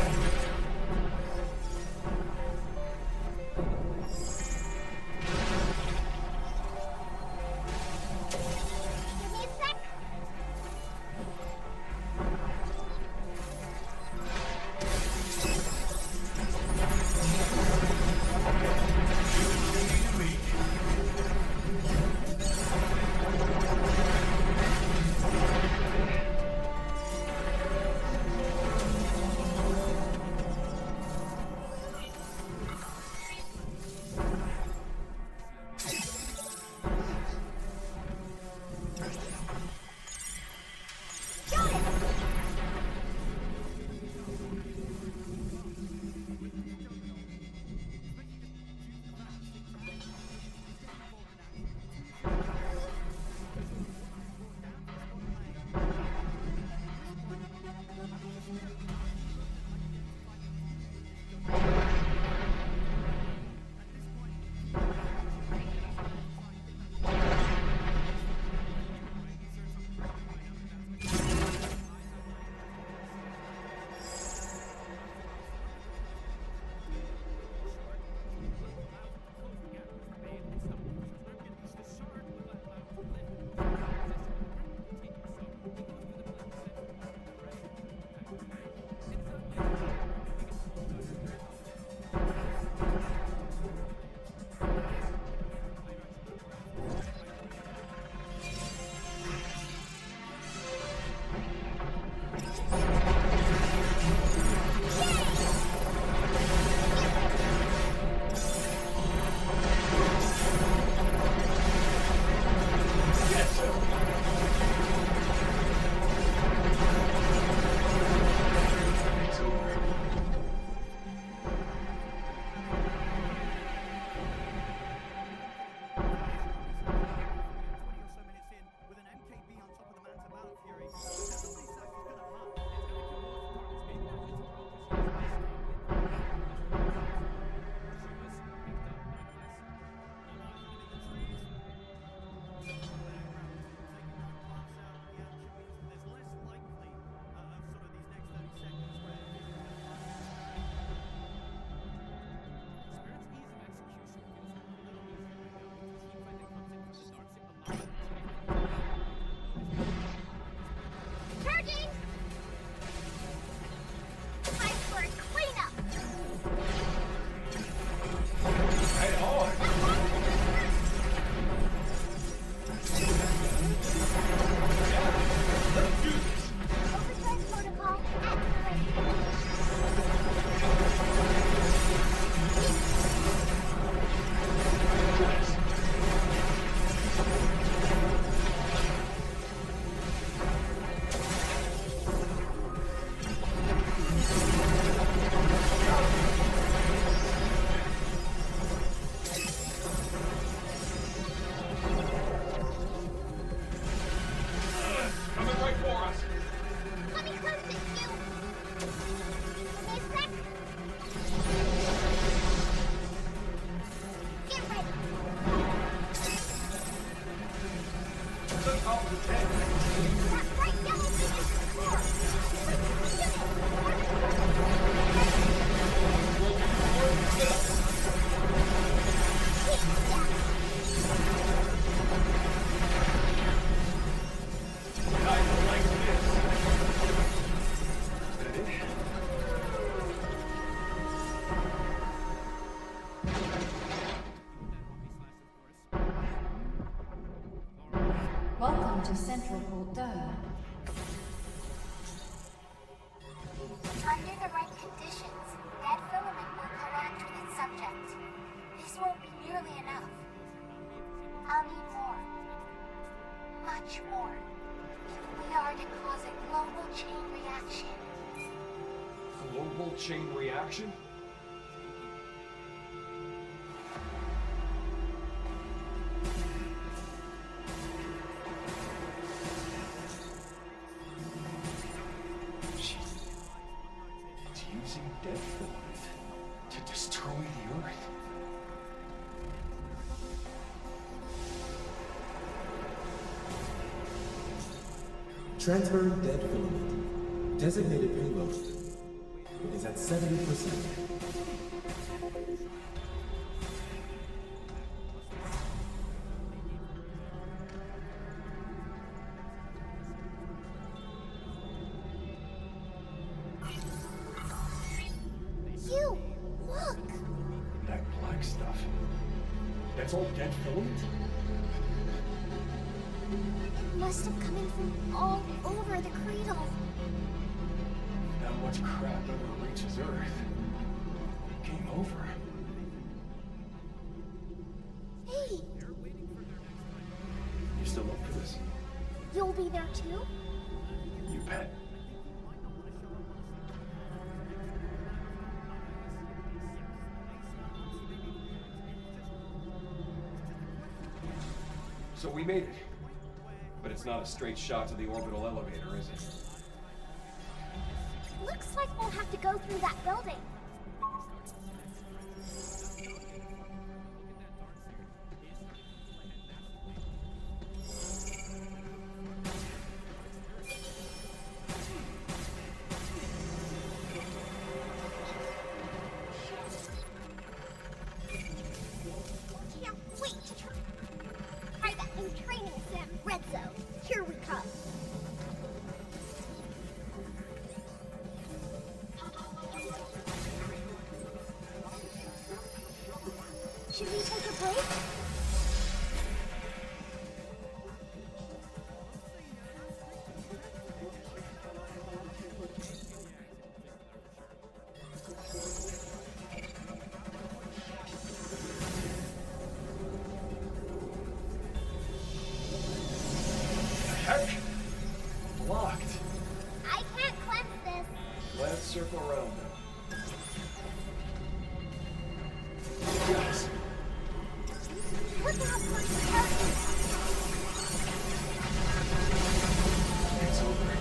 the central port dome. Under the right conditions, that filament will collapse with its subject. This won't be nearly enough. I'll need more. Much more. If we are to cause a global chain reaction. Global chain reaction? It's using dead filament to destroy the Earth. Transferring dead filament. Designated payload is at 70%. You! Look! That black stuff. That's all dead filament? It must have come in from all over the cradle. That much crap ever reaches Earth. Game over. Hey! You still up for this? You'll be there too? You bet. So we made it. But it's not a straight shot to the orbital elevator, is it? Looks like we'll have to go through that building. Can't wait to try that new training sim, Red Zone. Here we come. Should we take a break? Heck! Blocked. I can't cleanse this. Let's circle around now. Yes. Look out for your target. It's over.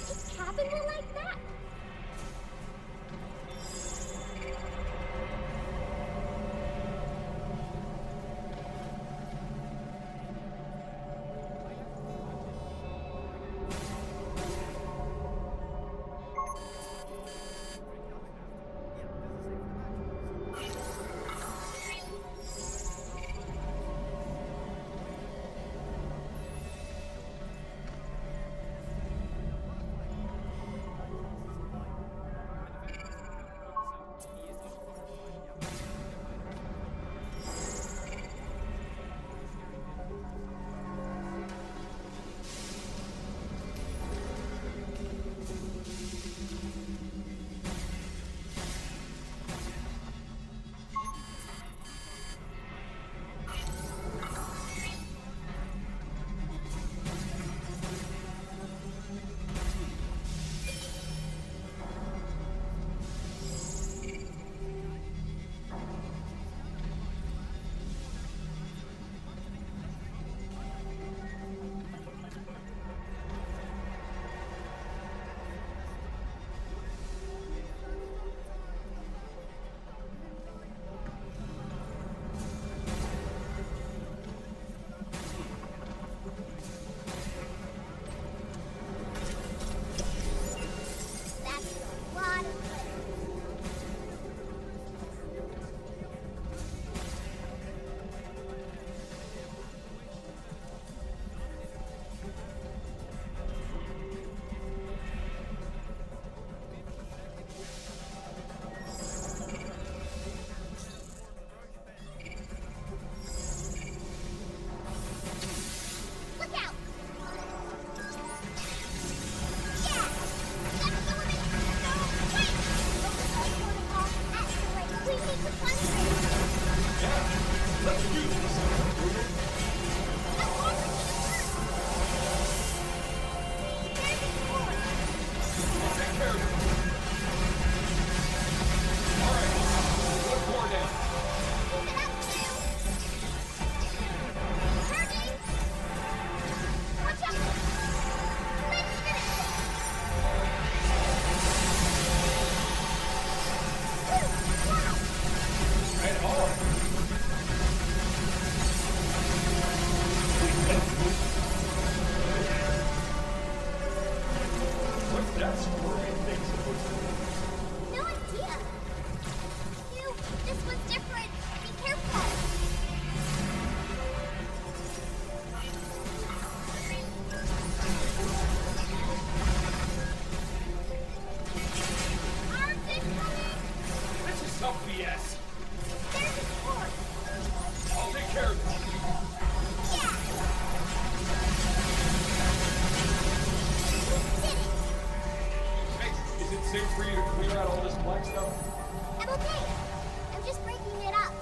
Is cabin will like that? Let's do this. I'll take care of it. All right, one more down. Watch out! Let's finish Right on. What's that squirming thing supposed to be? No idea. Ew, this one's different. Be careful. Arms incoming! This is some BS. There's a sword. I'll take care of it. Yeah! We did it! Hey, is it safe for you to clear out all this black stuff? I'm okay. I'm just breaking it up.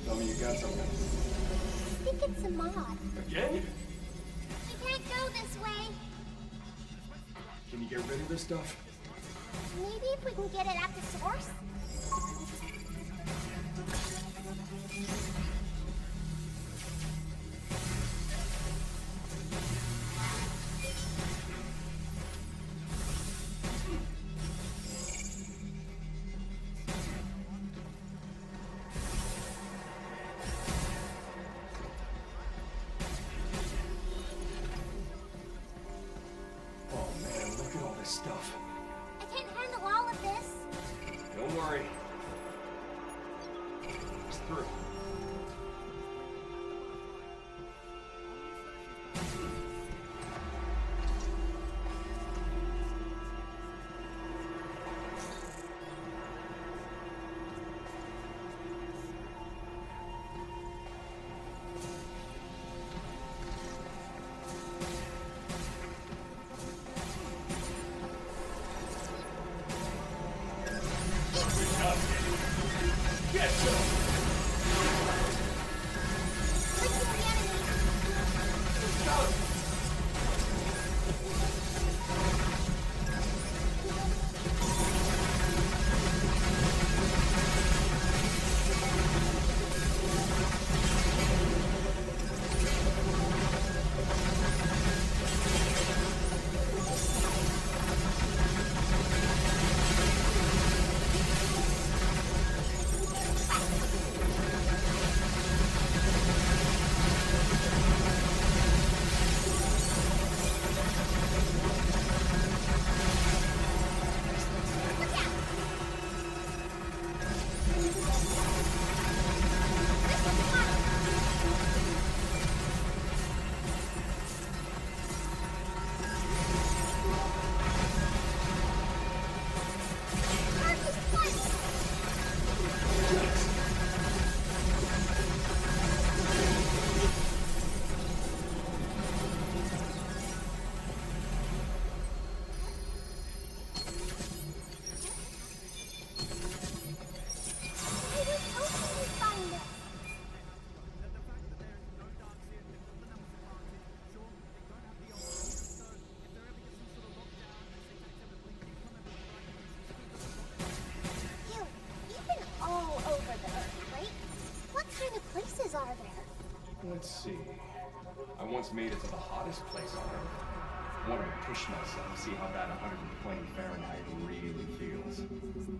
Tell me you got something. I think it's a mod. Again? We can't go this way. Can you get rid of this stuff? Maybe if we can get it at the source? Oh man, look at all this stuff. I can't handle all of this. Don't worry. It's through. Get some! Let's see. I once made it to the hottest place on Earth. Wanted to push myself, see how bad 120 Fahrenheit really feels.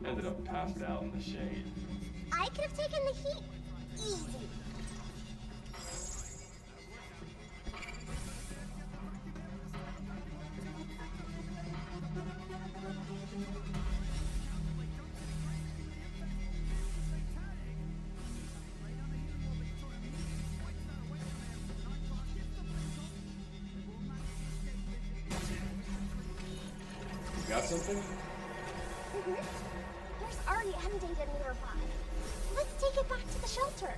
Ended up passed out in the shade. I could have taken the heat. Easy. Got something? There's already M data nearby. Let's take it back to the shelter.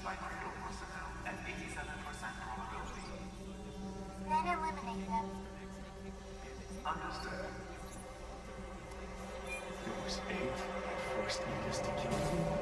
vital personnel at 87% probability. Then eliminate them. Understood. It was 8 that forced Edis to kill everyone.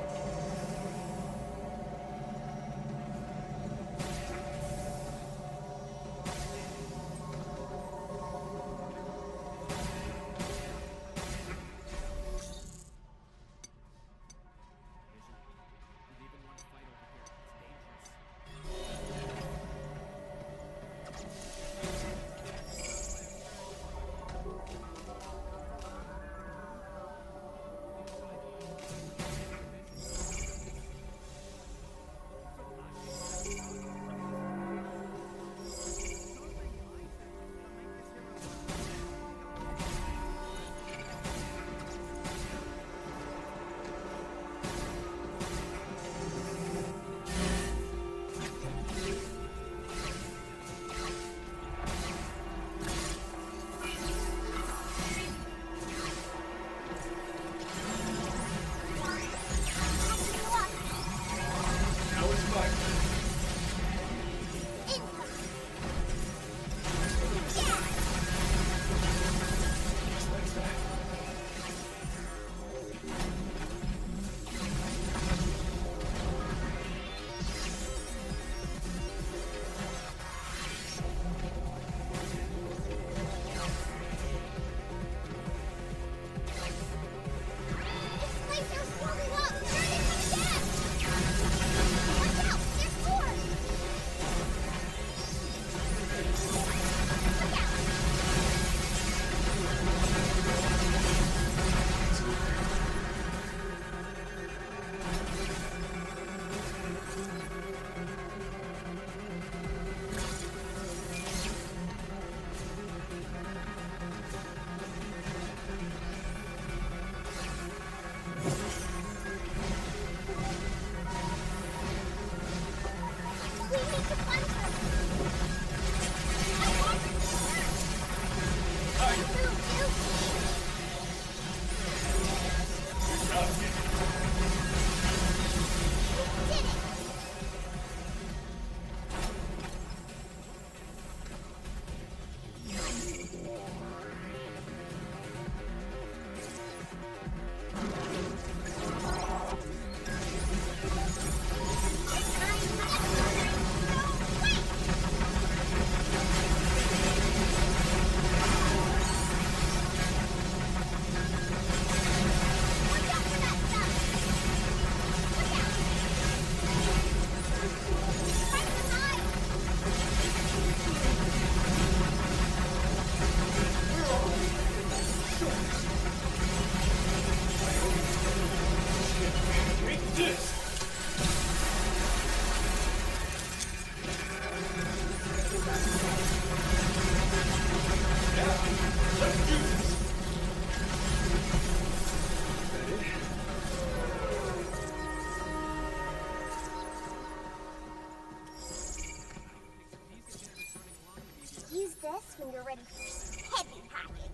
Use this when you're ready for some heavy packing.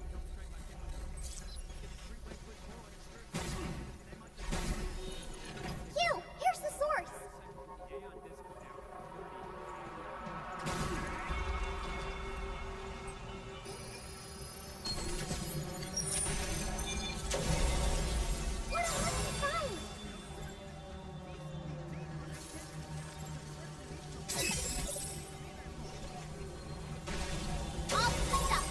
Q, here's the source. What a lucky find! All cleaned up.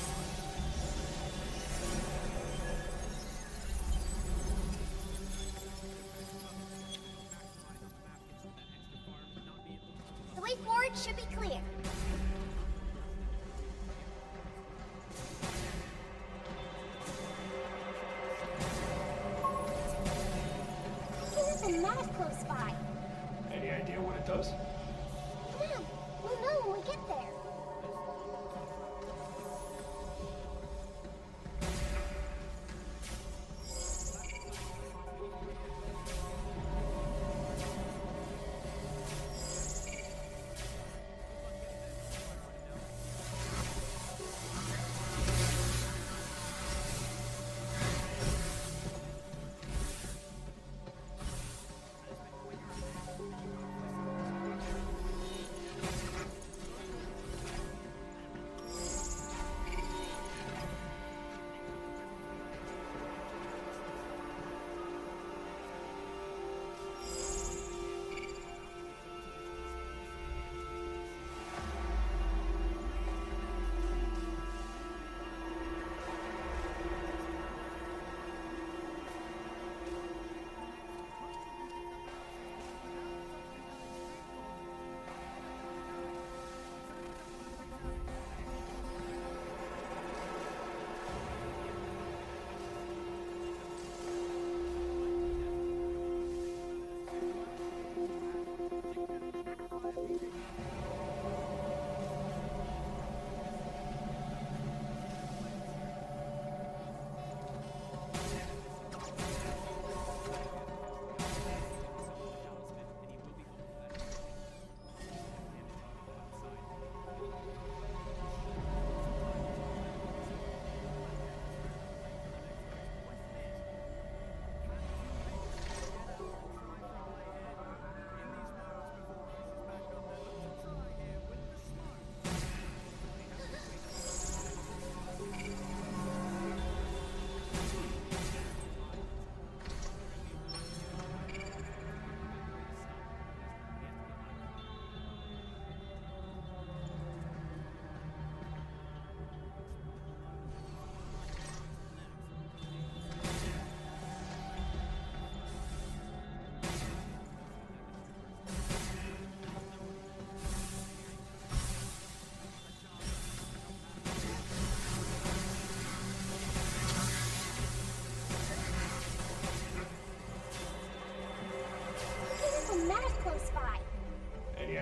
The way forward should be clear. There's a map close by. Any idea what it does? Yeah, we'll know when we get there.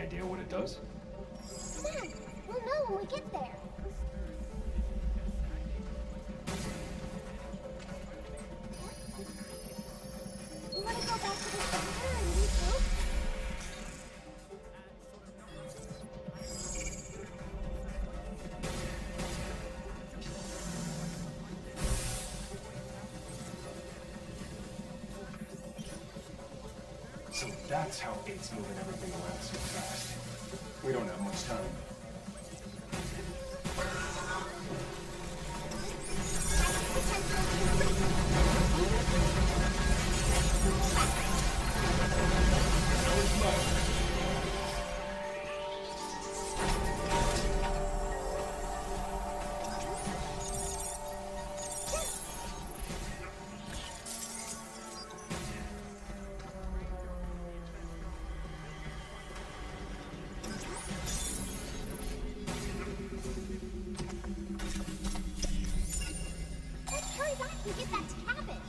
idea what it does? Come on, we'll know when we get there. You want to go back to the center and regroup? So that's how it's moving everything around so fast. We don't have much time. Let's hurry back and get that cabin.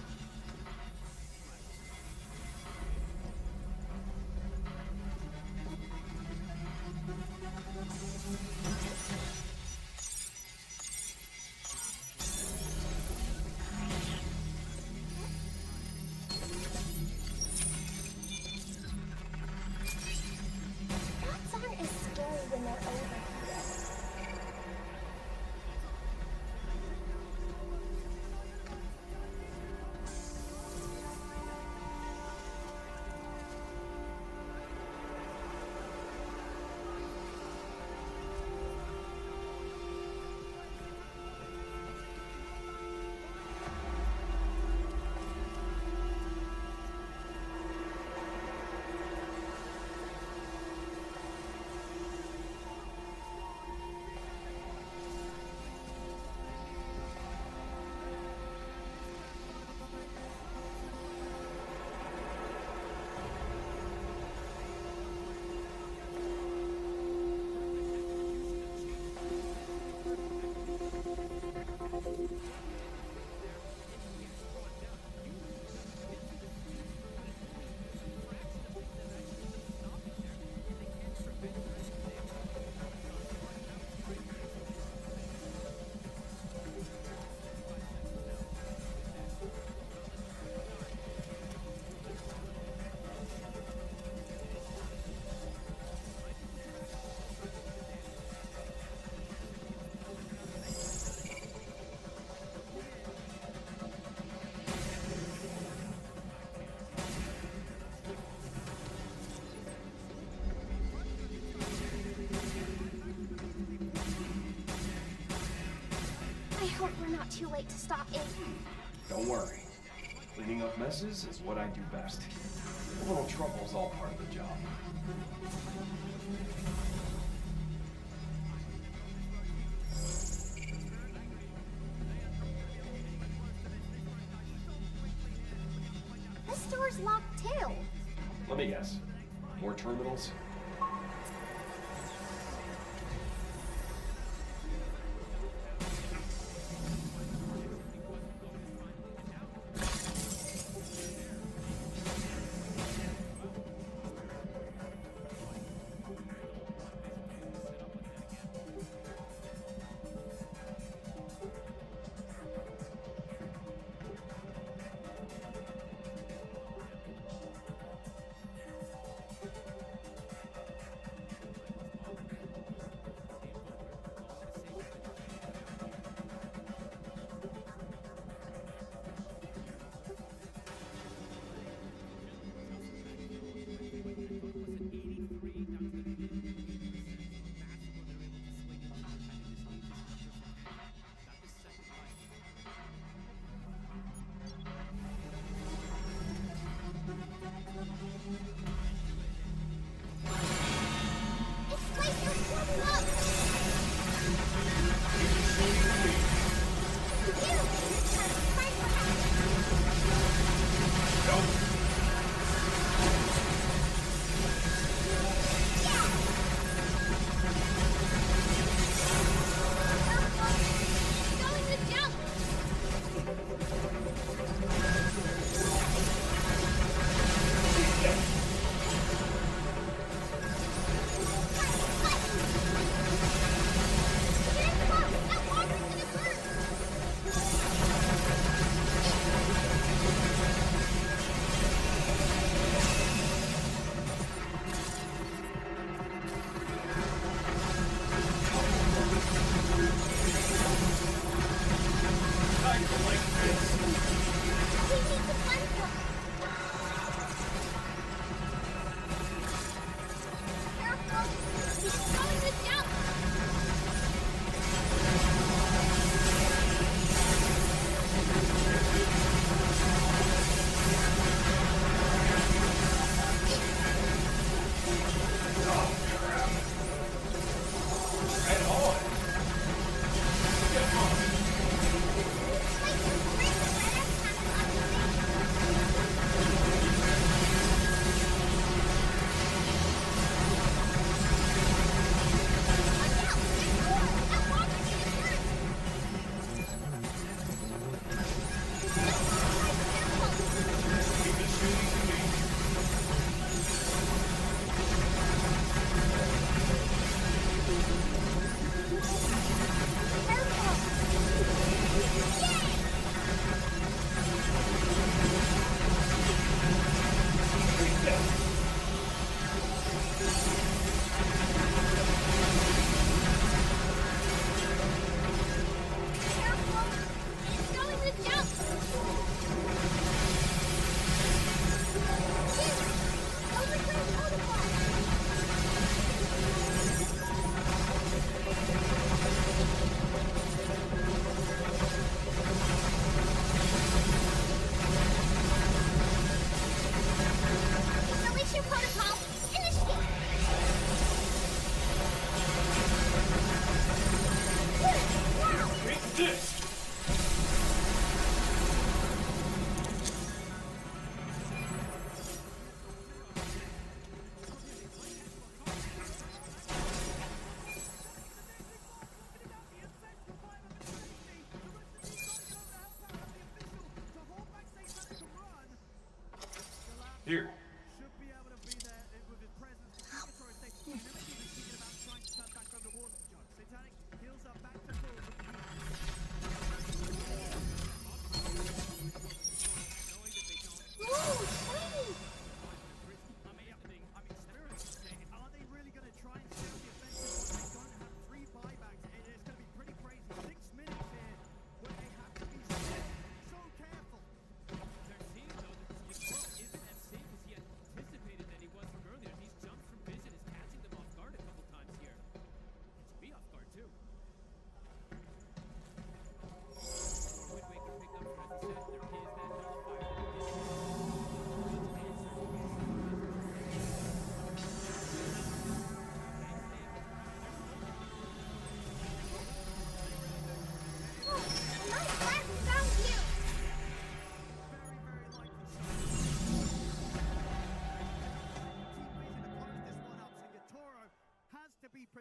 Bots aren't as scary when they're over here. I hope we're not too late to stop in. Don't worry. Cleaning up messes is what I do best. A little trouble's all part of the job. This door's locked too. Let me guess. More terminals?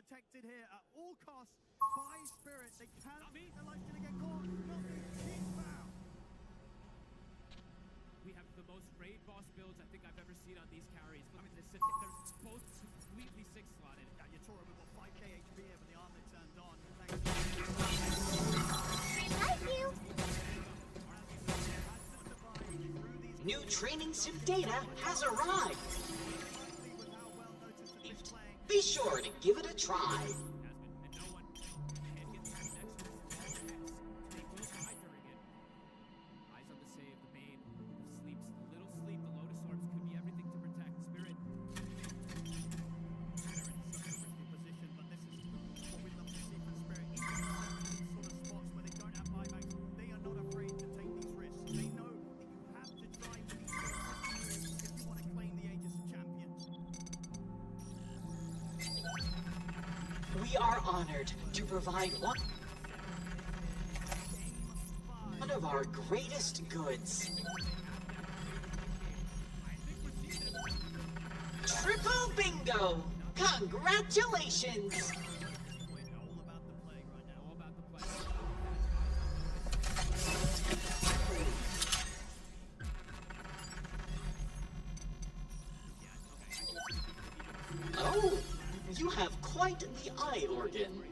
protected here at all costs by Spirit. They cannot be. Their life's gonna get caught. Not me. He's found. We have the most raid boss builds I think I've ever seen on these carries. Look at this. They're both completely 6-slotted. Yeah, you're touring with what 5k HP here when the armor turned on. Like you. New training sim data has arrived. Be sure to give it a try. Eyes on the save, the main. Sleeps, little sleep, the Lotus Orbs could be everything to protect Spirit. Position, but this is what we love to see from Spirit. These sort of spots where they don't have buybacks, they are not afraid to take these risks. They know that you have to try for these moves if you want to claim the Aegis of Champions. We are honored to provide one of our greatest goods. Triple bingo! Congratulations! Oh, you have quite the eye organ.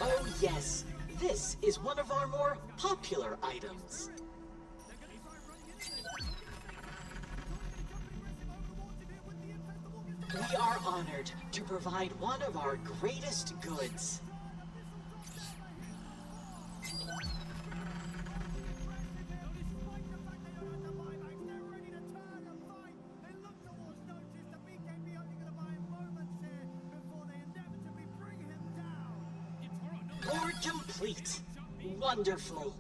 Oh yes, this is one of our more popular items. We are honored to provide one of our greatest goods. Board complete. Wonderful.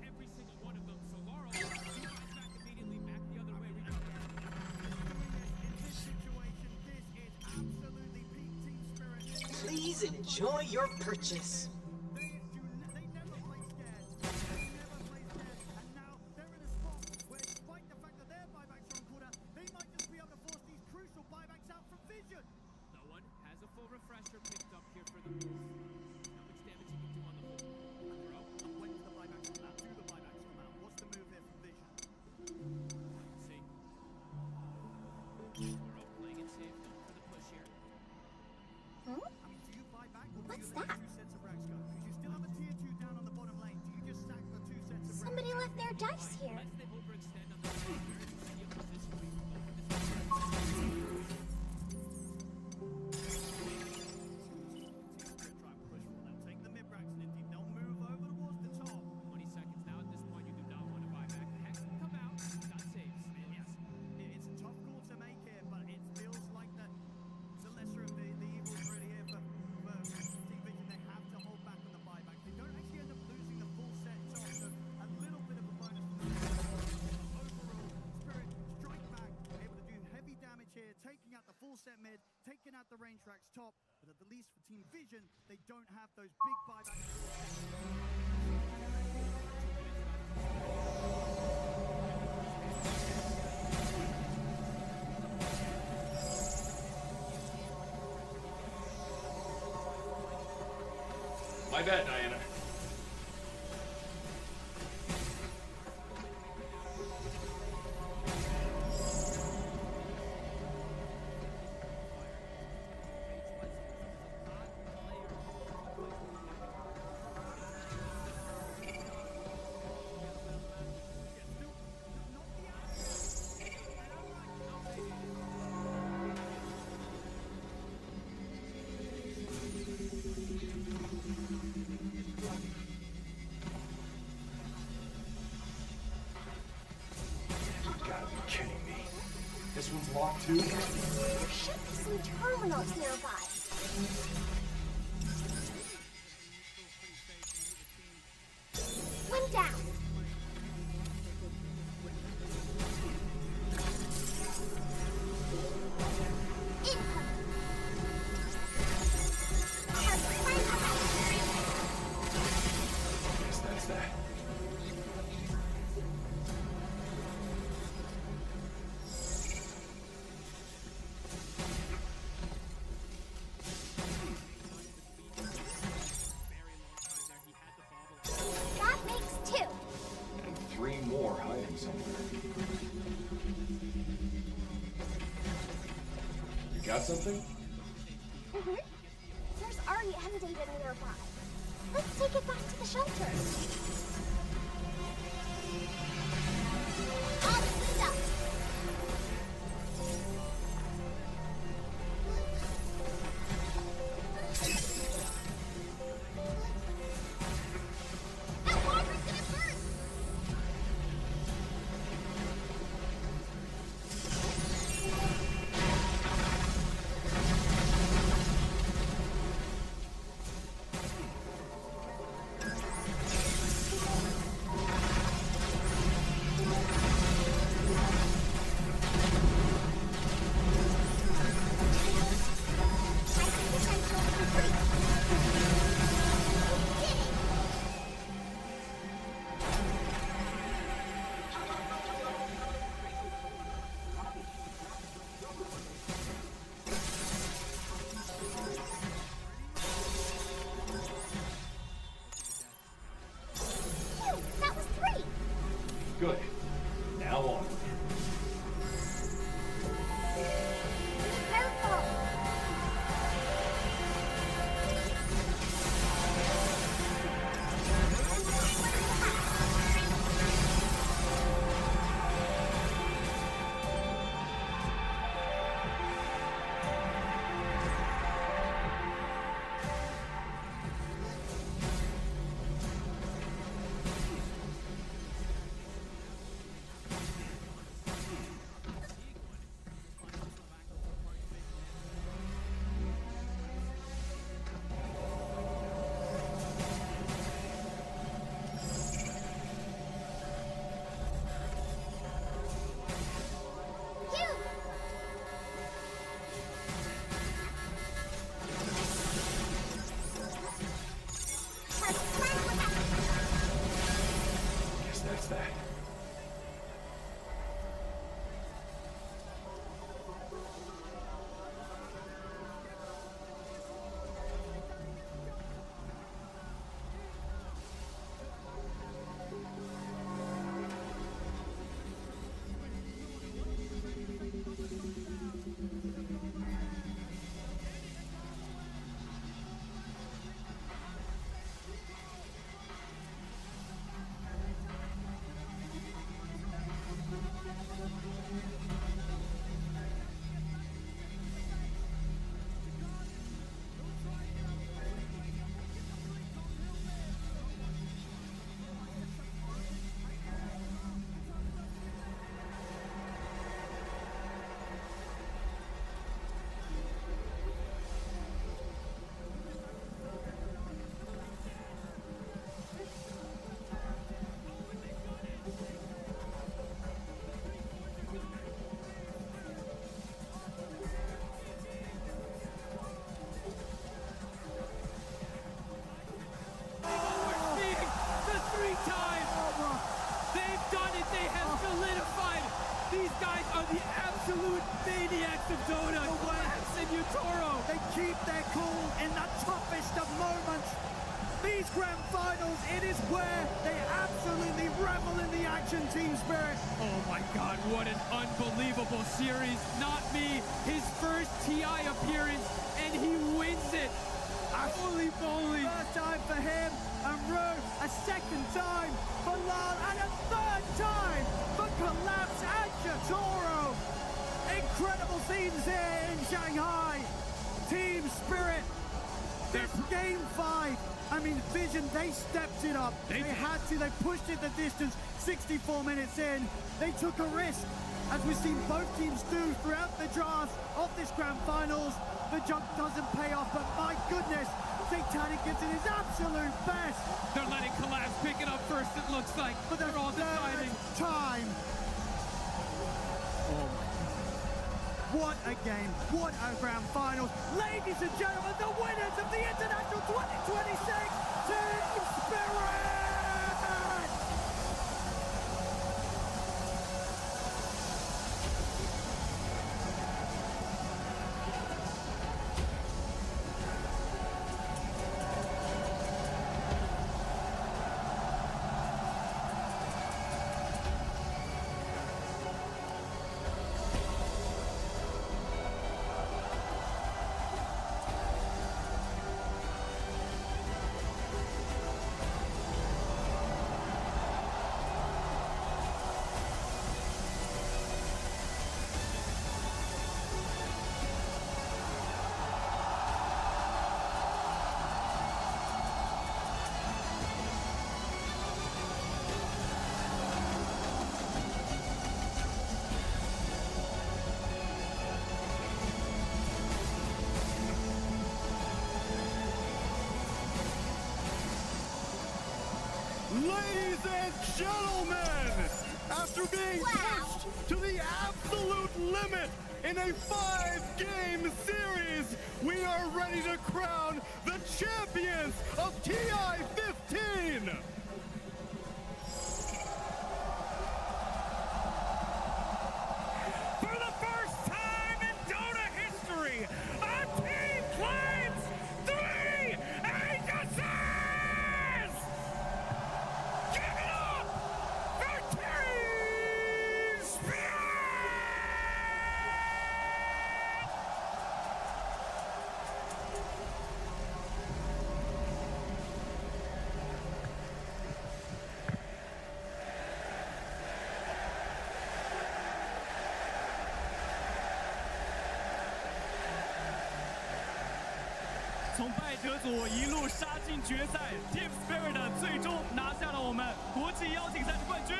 Please enjoy your purchase. No one has a full refresher picked up here for the move. How much damage you can do on the whole? When do the buybacks come out? Do the buybacks come out? What's the move here from Vision? See. We're playing it safe, going for the push here. I mean, do you buy back or do What's you let that? the 2 sets of racks go? Because you still have a tier 2 down on the bottom lane. Do you just sack the 2 sets of racks? Somebody left their dice here. Unless they overextend on the side, you see a position where you can open this Take the mid racks, Lindy. They'll move over towards the top. 20 seconds now. At this point, you do not want to buy back. The Hex can come out. Got saves. Yes. It's a tough call to make here, but it feels like the lesser of the evils really here for Team Vision. They have to hold back on the buyback. They don't actually end up losing the full set top, so a little bit of a bonus for them. Overall, Spirit strike back, able to do heavy damage here, taking out the full set mid, taking out the range racks top, but at the least for Team Vision, they don't have those big buybacks. My bad, Diana. This one's locked too? There should be some terminals nearby. One down. Guess that's that. got something? Mm-hmm. There's REM data nearby. Let's take it back to the shelter. All cleaned up. That water's gonna burst! That was 3! Good. Now on. Careful! Guess that's that. The 3-time! They've done it! They have solidified! These guys are the absolute maniacs of Dota! Collapse and Utoro! They keep their cool in the toughest of moments. These grand finals, it is where they absolutely revel in the action, team spirit. Oh my god, what an unbelievable series. Not me, his first TI appearance, and he wins it. Holy moly. First time for him, and Rue, a second time for Lal, and a third time for Collapse and Jotaro. Incredible scenes here in Shanghai. Team spirit. This game 5. I mean, Vision, they stepped it up. They had to. They pushed it the distance. 64 minutes in. They took a risk, as we've seen both teams do throughout the drafts of this grand finals. The jump doesn't pay off, but my goodness, Satanic gives it his absolute best. They're letting Collapse pick it up first, it looks like. But they're all deciding. Time. Oh my. What a game. What a grand finals. Ladies and gentlemen, the winners of the International 2026 Team Spirit! Ladies and gentlemen, after being pushed to the absolute limit in a 5-game series, we are ready to crown the champions of TI-15! For the first time in Dota history, a team claims 3 Aegises! Give it up for Team Spirit! 从败者组一路杀进决赛 ，Team Spirit 最终拿下了我们国际邀请赛的冠军。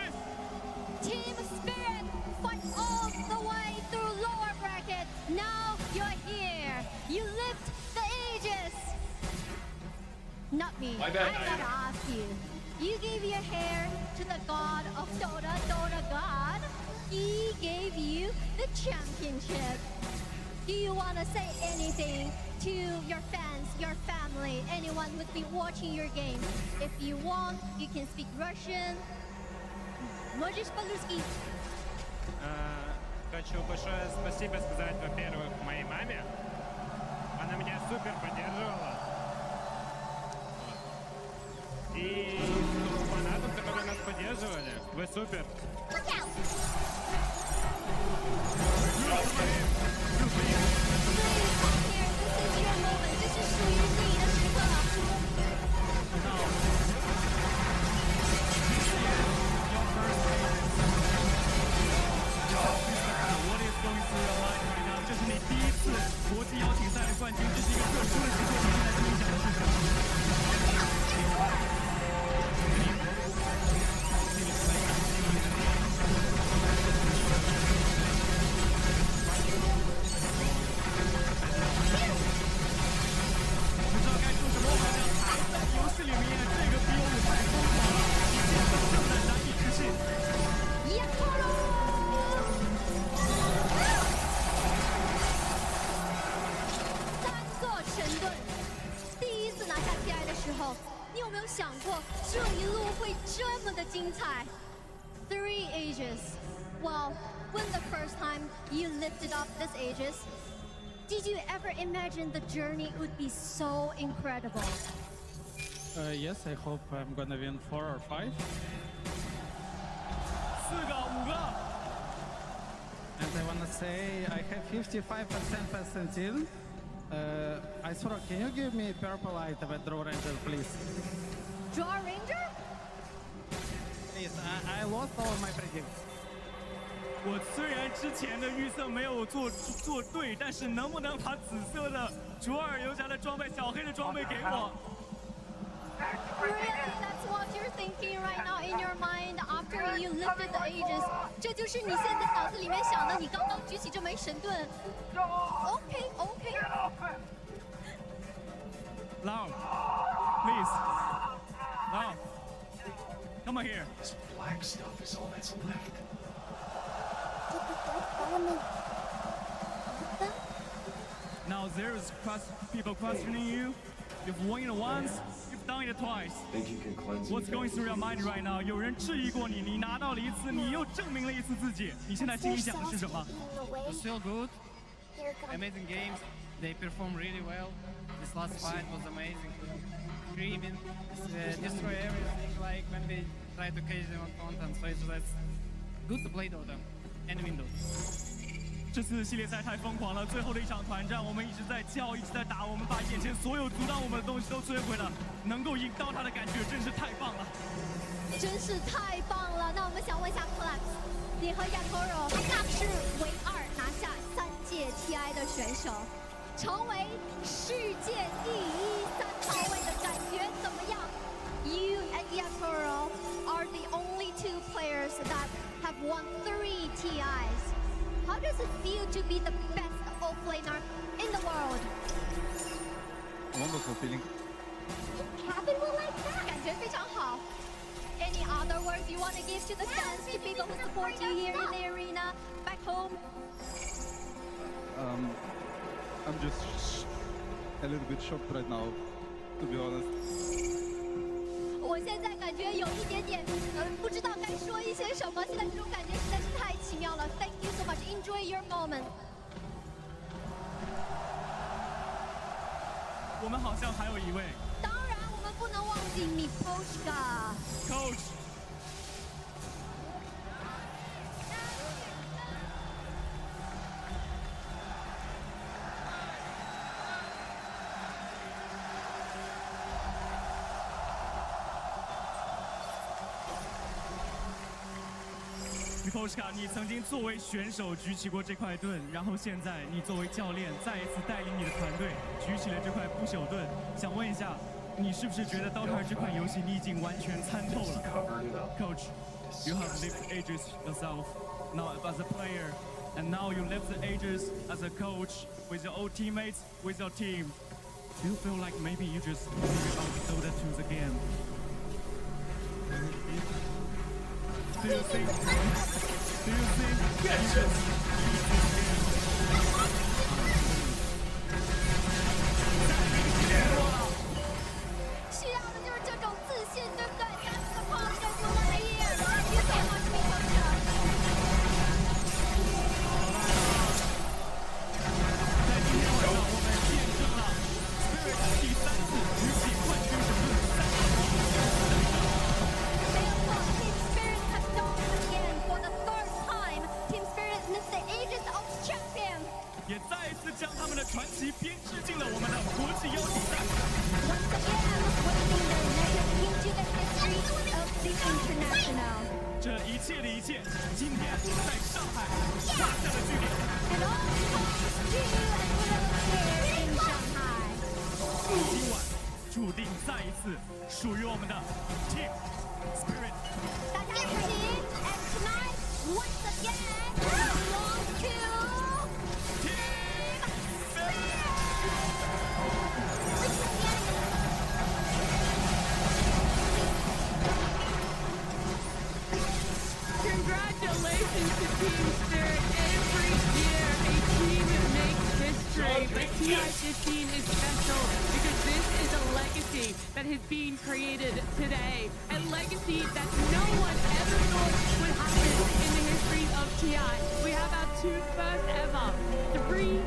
Team Spirit fight all the way through lower bracket. Now you're here. You lift the aegis. Not me. My bad, I gotta ask you. You gave your hair to the god of Dota, Dota god. He gave you the championship. Do you want to say anything to your fans, your family, anyone who's been watching your game? If you want, you can speak Russian. Можешь по-русски? Хочу большое спасибо сказать, во-первых, моей маме. Она меня супер поддерживала. И фанатам, которые нас поддерживали. Вы супер. What is going through your mind right now？ 这是你第一次国际邀请赛的冠军，这是一个特殊的时刻，你现在心里想的是什么？ 不知道该说什么好呢？在游戏里面，这个比我太疯狂了，一切都这么难以置信。3座神盾，第一次拿下 TI 的时候，你有没有想过这一路会这么的精彩 ？3 Aegis. Well, when the first time you lifted up this Aegis, did you ever imagine the journey would be so incredible? Yes, I hope I'm gonna win 4 or 5. 4个5个。 And I wanna say I have 55% percentile. I thought, can you give me purple item at Draw Ranger, please? Draw Ranger? Please, I lost all my predictions. 我虽然之前的预测没有做对，但是能不能把紫色的卓尔游侠的装备、小黑的装备给我？ Really? That's what you're thinking right now in your mind after you lifted the Aegis? 这就是你现在脑子里面想的，你刚刚举起这枚神盾。Okay, okay. Lao, please. Lao, come on here. This black stuff is all that's left. Now there's people questioning you. You've won it once, you've done it twice. Think you can cleanse What's going through your mind right now? 有人质疑过你，你拿到了一次，你又证明了一次自己。你现在心里想的是什么？ It's still good. Amazing games. They perform really well. This last fight was amazing. Screaming, destroy everything like when they try to catch them on content. So it's good to play Dota and win Dota. 这次系列赛太疯狂了，最后的一场团战，我们一直在叫，一直在打，我们把眼前所有阻挡我们的东西都摧毁了。能够赢到他的感觉真是太棒了，真是太棒了。那我们想问一下 Collapse， 你和 Yakoro 是唯2拿下3届 TI 的选手，成为世界第1 3号位的感觉怎么样 ？You and Yakoro are the only 2 players that have won 3 TIs. How does it feel to be the best offlaner in the world? Wonderful feeling. Cabin will like that. 感觉非常好。Any other words you want to give to the fans, to people who support you here in the arena, back home? I'm just a little bit shocked right now, to be honest. 我现在感觉有一点点，不知道该说一些什么。现在这种感觉实在是太奇妙了。Thank you so much. Enjoy your moment. 我们好像还有一位。当然，我们不能忘记你 Coach。Miposhka，你曾经作为选手举起过这块盾，然后现在你作为教练再一次带领你的团队举起了这块不朽盾。想问一下，你是不是觉得 Dota 这款游戏你已经完全参透了 ？Coach, you have lived ages yourself now as a player, and now you live the ages as a coach with your old teammates, with your team. Do you feel like maybe you just figured out Dota 2's again? Do you think you just 需要的就是这种自信，对不对？ That's the confidence we want to hear. Thank you so much, Miposhka. 在今天晚上，我们见证了 Spirit 第3次举起冠军手盾3个王者。 Team Spirit has done it again for the third time. Team Spirit lifts the aegis of champion. 也再一次将他们的传奇编织进了我们的国际邀请赛。 Once again, putting their name into the history of the international. 这一切的一切，今天在上海画下了句点。 And all comes to you here in Shanghai. 今晚注定再一次属于我们的 Team Spirit。 大家一起 and tonight, once again, belongs to Team Spirit. Congratulations to Team Spirit. Every year, a team makes history, but TI-15 is special because this is a legacy that has been created today. A legacy that no one ever thought would happen in the history of TI. We have our 2 first ever 3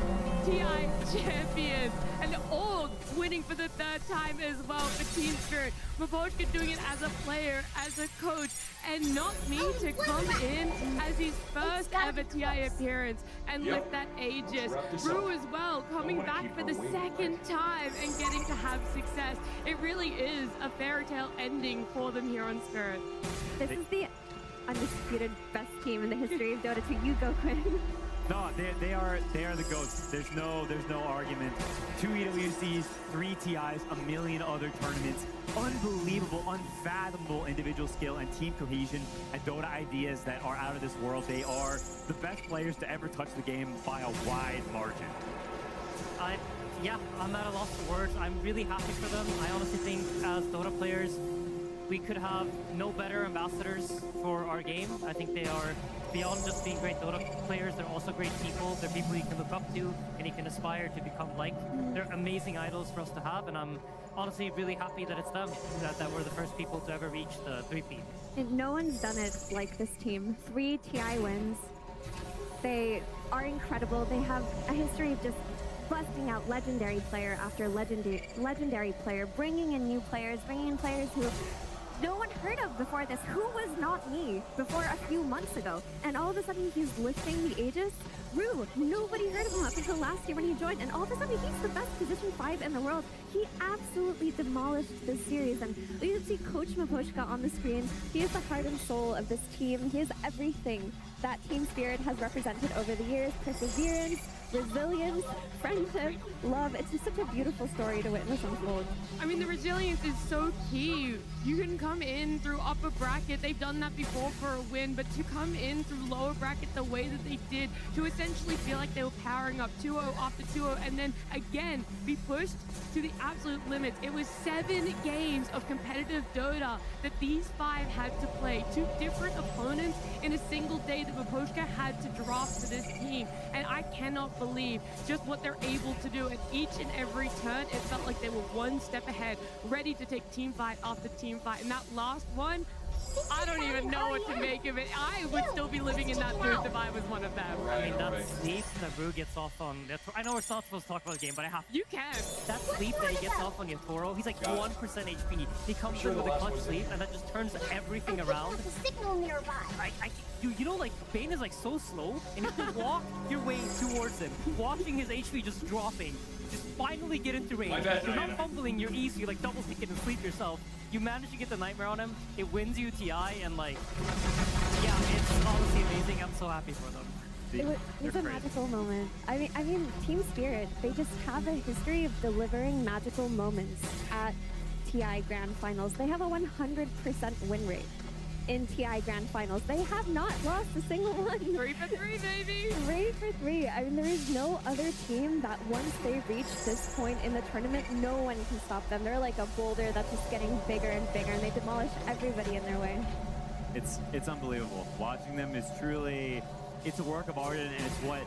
TI champions, and all winning for the 3rd time as well for Team Spirit. Miposhka doing it as a player, as a coach, and not me to come in as his first ever TI appearance and lift that aegis. Rue as well, coming back for the 2nd time and getting to have success. It really is a fairy tale ending for them here on Spirit. This is the undisputed best team in the history of Dota 2. You go, Quinn. No, they are the GOATs. There's no argument. 2 EWCs, 3 TIs, a million other tournaments. Unbelievable, unfathomable individual skill and team cohesion and Dota ideas that are out of this world. They are the best players to ever touch the game by a wide margin. I'm at a loss for words. I'm really happy for them. I honestly think as Dota players, we could have no better ambassadors for our game. I think they are beyond just being great Dota players. They're also great people. They're people you can look up to and you can aspire to become like. They're amazing idols for us to have, and I'm honestly really happy that it's them, that we're the first people to ever reach the 3P. And no one's done it like this team. 3 TI wins. They are incredible. They have a history of just busting out legendary player after legendary player, bringing in new players, bringing in players who no one heard of before this, who was not me before a few months ago. And all of a sudden he's lifting the aegis. Rue, nobody heard of him up until last year when he joined, and all of a sudden he's the best position 5 in the world. He absolutely demolished this series, and we can see Coach Miposhka on the screen. He is the heart and soul of this team. He is everything that Team Spirit has represented over the years. Perseverance, resilience, friendship, love. It's just such a beautiful story to witness unfold. I mean, the resilience is so key. You can come in through upper bracket. They've done that before for a win, but to come in through lower bracket the way that they did, to essentially feel like they were powering up 2-0 after 2-0 and then again be pushed to the absolute limits. It was 7 games of competitive Dota that these 5 had to play. 2 different opponents in a single day that Berpetualang had to draft for this team. And I cannot believe just what they're able to do. At each and every turn, it felt like they were one step ahead, ready to take team fight after team fight. And that last one, I don't even know what to make of it. I would still be living in that booth if I was one of them. I mean, that sleep that Brew gets off on... I know we're not supposed to talk about the game, but I have to. You can. That sleep that he gets off on Yatoro, he's like 1% HP. He comes in with a clutch sleep, and that just turns everything around. There's a signal nearby. You know, like, Bane is like so slow, and you have to walk your way towards him, watching his HP just dropping. Just finally get into range. You're not fumbling, you're easy, you like double stick it and sleep yourself. You manage to get the Nightmare on him, it wins you TI, and like, yeah, it's honestly amazing. I'm so happy for them. It was a magical moment. I mean, Team Spirit, they just have a history of delivering magical moments at TI Grand Finals. They have a 100% win rate in TI Grand Finals. They have not lost a single one. 3 for 3, baby! 3 for 3. I mean, there is no other team that once they reach this point in the tournament, no one can stop them. They're like a boulder that's just getting bigger and bigger, and they demolish everybody in their way. It's unbelievable. Watching them is truly... It's a work of art, and it's what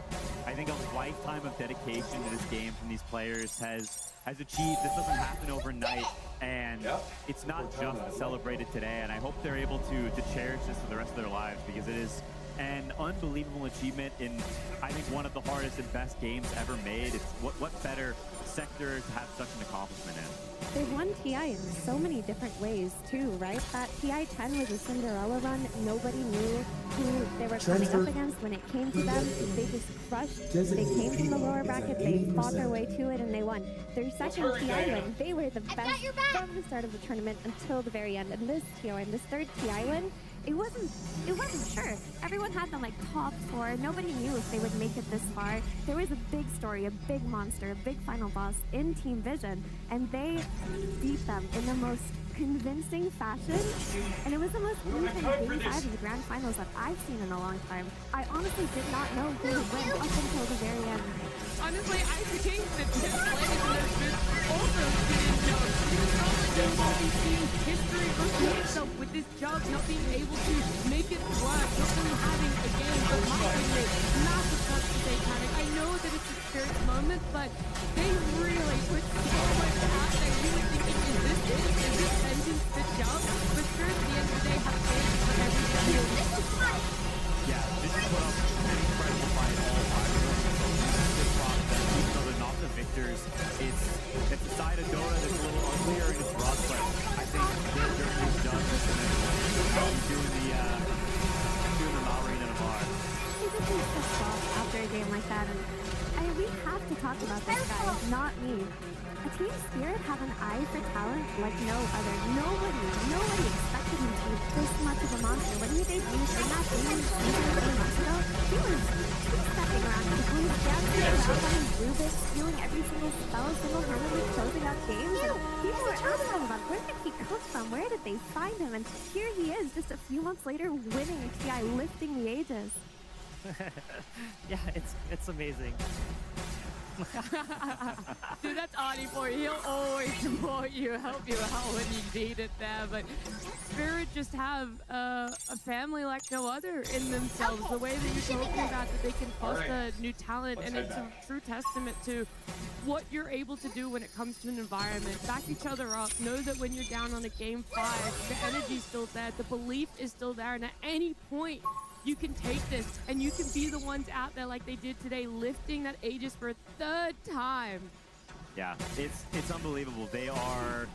I think a lifetime of dedication to this game from these players has achieved. This doesn't happen overnight, and it's not just celebrated today, and I hope they're able to cherish this for the rest of their lives, because it is an unbelievable achievement in, I think, one of the hardest and best games ever made. It's what better sector to have such an accomplishment in. They've won TI in so many different ways too, right? That TI-10 was a Cinderella run. Nobody knew who they were coming up against when it came to them. They just crushed. They came from the lower bracket, they fought their way to it, and they won. Their second TI win, they were the best from the start of the tournament until the very end. And this TI win, this third TI win, it wasn't sure. Everyone had them like top 4. Nobody knew if they would make it this far. There was a big story, a big monster, a big final boss in Team Vision, and they beat them in the most convincing fashion. And it was the most even Game 5 of the Grand Finals that I've seen in a long time. I honestly did not know who would win up until the very end. Honestly, I think that this play has been also didn't know. Because probably just having seen history repeat itself with this jug not being able to make it work, not really having a game, but my goodness, massive touch to Satanic. I know that it's a Spirit's moment, but they really put so much out there. You were thinking, is this it? Is this sentence the jug? But Spirit at the end of the day have games for everything. Yeah, this is put up an incredible fight all 5 of them. Massive props, even though they're not the victors. It's a side of Dota that's a little unclear and it's rough, but I think their journey is done. And doing the Malrine and Amar. It just makes us stop after a game like that, and we have to talk about this guy, not me. A Team Spirit have an eye for talent like no other. Nobody expected him to be this much of a monster. When he debuted in that game 3 months ago, he was two-stepping around the booth, dancing around on his Rubik, stealing every single spell, single-handedly closing out games. And people were asking him about where did he come from? Where did they find him? And here he is, just a few months later, winning TI, lifting the ages. Yeah, it's amazing. Dude, that's Audi for you. He'll always support you, help you out when you need it there. But Spirit just have a family like no other in themselves. The way that you're talking about that they can foster new talent, and it's a true testament to what you're able to do when it comes to an environment. Back each other up. Know that when you're down on a game 5, the energy's still there, the belief is still there, and at any point, you can take this and you can be the ones out there like they did today, lifting that Aegis for a 3rd time. Yeah, it's unbelievable. They're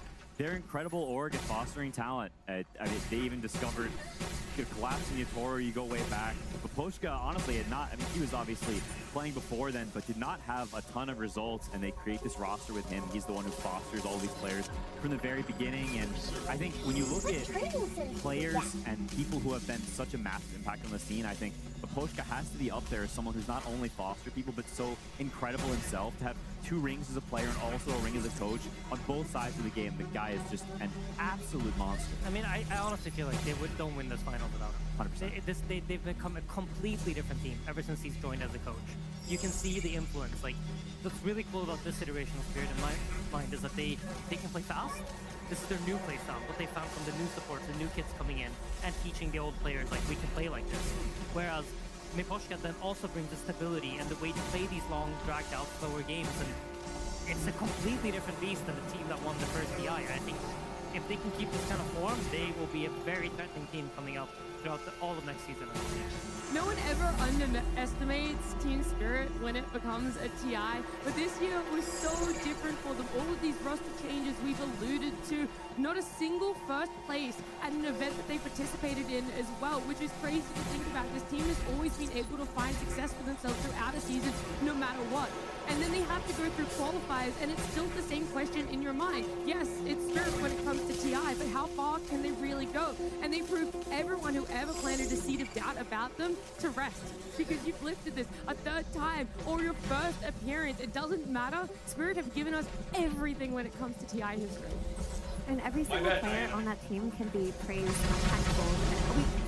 incredible org at fostering talent. I mean, they even discovered collapsing Yatoro. You go way back. But Poshka, honestly, he was obviously playing before then, but did not have a ton of results, and they create this roster with him. He's the one who fosters all these players from the very beginning, and I think when you look at players and people who have been such a massive impact on the scene, I think Berpetualang has to be up there as someone who's not only fostered people, but so incredible himself to have 2 rings as a player and also a ring as a coach on both sides of the game. The guy is just an absolute monster. I mean, I honestly feel like they don't win this final without him. 100%. They've become a completely different team ever since he's joined as a coach. You can see the influence. Like, what's really cool about this iteration of Spirit in my mind is that they can play fast. This is their new play style, what they found from the new supports, the new kids coming in and teaching the old players, like, we can play like this. Whereas Berpetualang then also brings the stability and the way to play these long, dragged out, slower games, and it's a completely different beast than the team that won the first DI. I think if they can keep this kind of form, they will be a very threatening team coming up throughout all of next season. No one ever underestimates Team Spirit when it becomes a TI, but this year was so different for them. All of these roster changes we've alluded to, not a single first place at an event that they participated in as well, which is crazy to think about. This team has always been able to find success for themselves throughout a season, no matter what. And then they have to go through qualifiers, and it's still the same question in your mind. Yes, it's Spirit when it comes to TI, but how far can they really go? And they proved everyone who ever planted a seed of doubt about them to rest, because you've lifted this a 3rd time or your first appearance. It doesn't matter. Spirit have given us everything when it comes to TI history. And every single player on that team can be praised tenfold.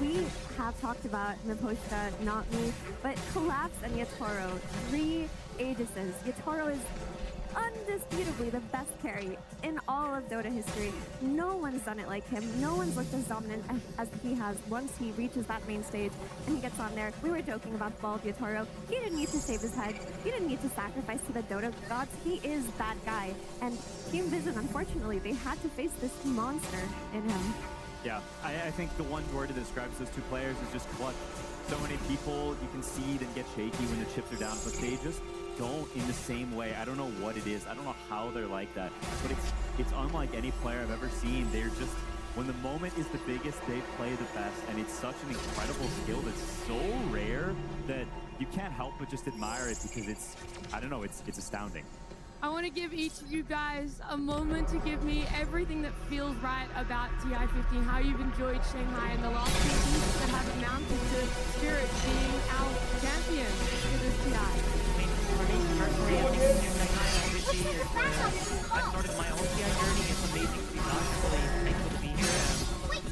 We have talked about Berpetualang, not me, but Collapse and Yatoro, 3 Aegises. Yatoro is undisputably the best carry in all of Dota history. No one's done it like him. No one's looked as dominant as he has once he reaches that main stage and he gets on there. We were joking about Bald Yatoro. He didn't need to save his head. He didn't need to sacrifice to the Dota gods. He is that guy. And Team Vision, unfortunately, they had to face this monster in him. Yeah, I think the one word that describes those 2 players is just clutch. So many people, you can see them get shaky when the chips are down, but they just don't in the same way. I don't know what it is. I don't know how they're like that, but it's unlike any player I've ever seen. They're just, when the moment is the biggest, they play the best, and it's such an incredible skill that's so rare that you can't help but just admire it because it's, I don't know, it's astounding. I want to give each of you guys a moment to give me everything that feels right about TI-15, how you've enjoyed Shanghai in the last 2 weeks that have amounted to Spirit being our champion for this TI. For me, personally, I think Shanghai obviously is where I started my own TI journey. It's amazing to be back. Really thankful to be here.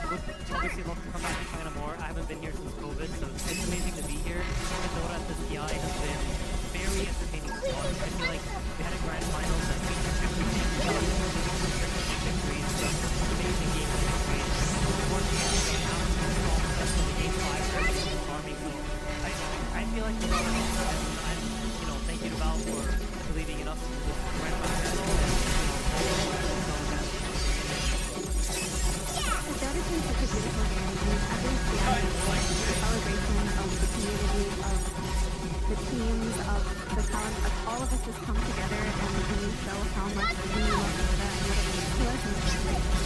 Would obviously love to come back to China more. I haven't been here since COVID, so it's amazing to be here. And Dota at this TI has been very entertaining to watch. I feel like we had a grand final that featured 50 teams victories, amazing game victories. One team that announced the strong success of the game 5 farming. So I feel like we're all and you know, thank you to Val for believing in us in this grand final and The Dota team is such a beautiful game, and I think the celebration of the community, of the teams, of the talent of all of us has come together and really show how much we love Dota and what it means to us. And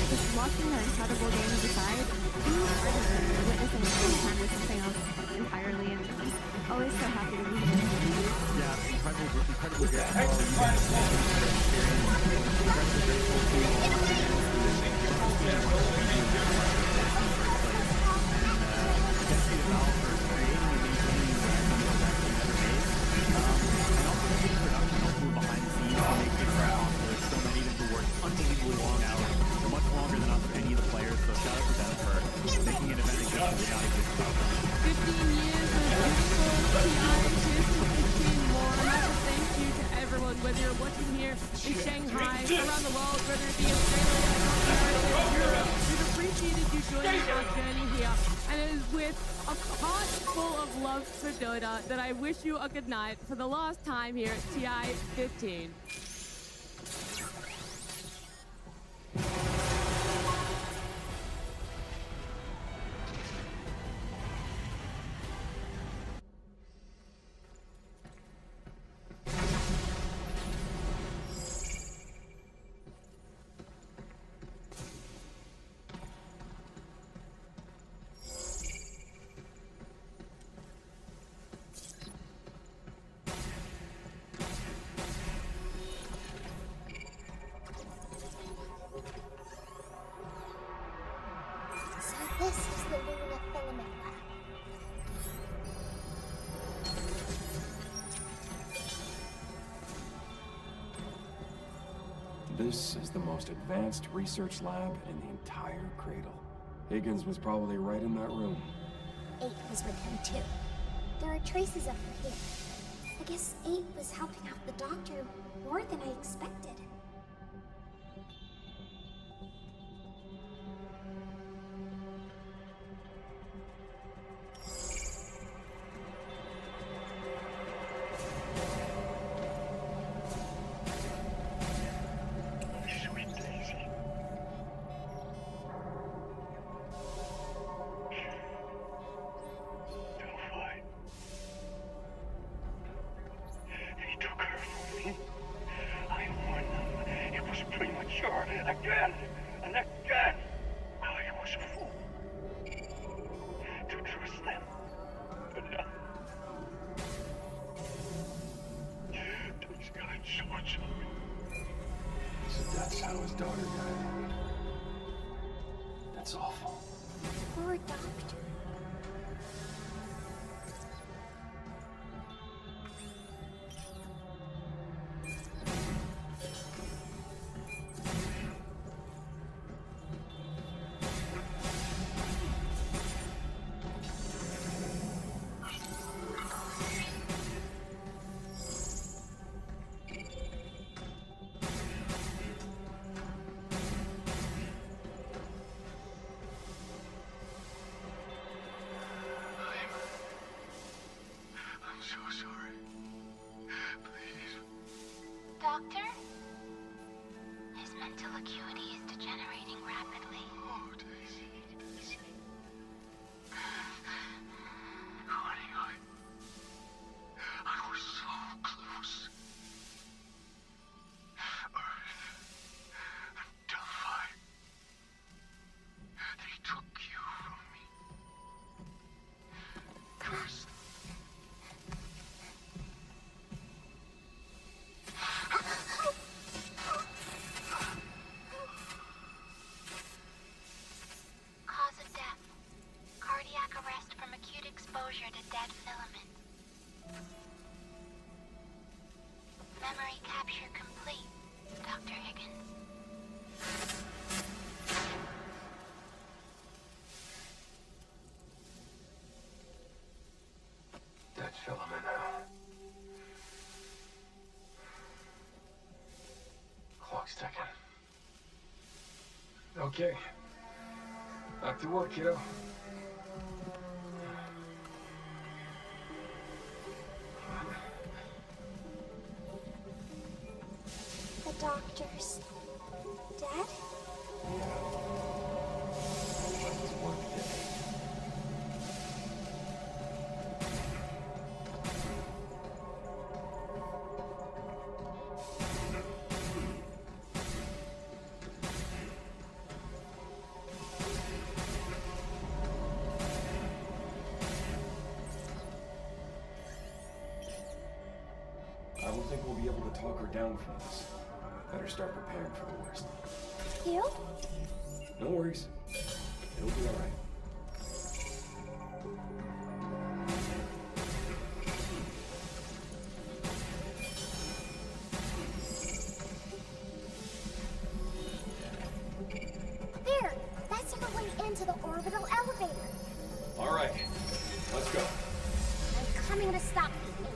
just watching the incredible games aside, being part of it, witnessing it firsthand is something else entirely, and I'm always so happy to be here. Yeah, incredible unbelievably long hours, much longer than any of the players, so shout out to them for making an event exist that would not exist without them. 15 years of beautiful TI, cheers to 15 more. Another thank you to everyone, whether you're watching here in Shanghai, around the world, whether it be Australia, North America, Europe. We've appreciated you joining our journey here. And it is with a heart full of love for Dota that I wish you a good night for the last time here at TI 15. This is the most advanced research lab in the entire Cradle. Higgins was probably right in that room. 8 was with him too. There are traces of her here. I guess 8 was helping out the doctor more than I expected. Again and again! I was a fool to trust them. But now, these guys so much of me. So that's how his daughter died. That's awful. Poor doctor. Doctor? His mental acuity is degenerating rapidly. Oh, Daisy, Daisy. Honey, I was so close. Earth and Delphi. They took you from me. Curse. Cause of death. Cardiac arrest from acute exposure to dead filament. Memory capture complete, Dr. Higgins. Dead filament now. Clock's ticking. Okay. Back to work, kiddo. The doctor's dead? I don't think we'll be able to talk her down from this. Better start preparing for the worst. You? No worries. It'll be alright. There! That's our way into the orbital elevator. Alright. Let's go. I'm coming to stop you.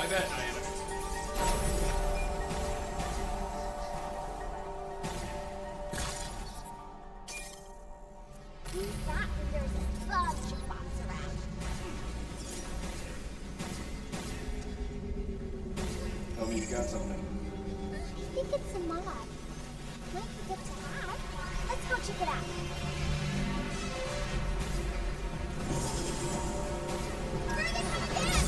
My bad, Diana. Who's that when there's a bunch of bots around? Tell me you got something. I think it's a mod. Might be good to have. Let's go check it out. Where are they coming in?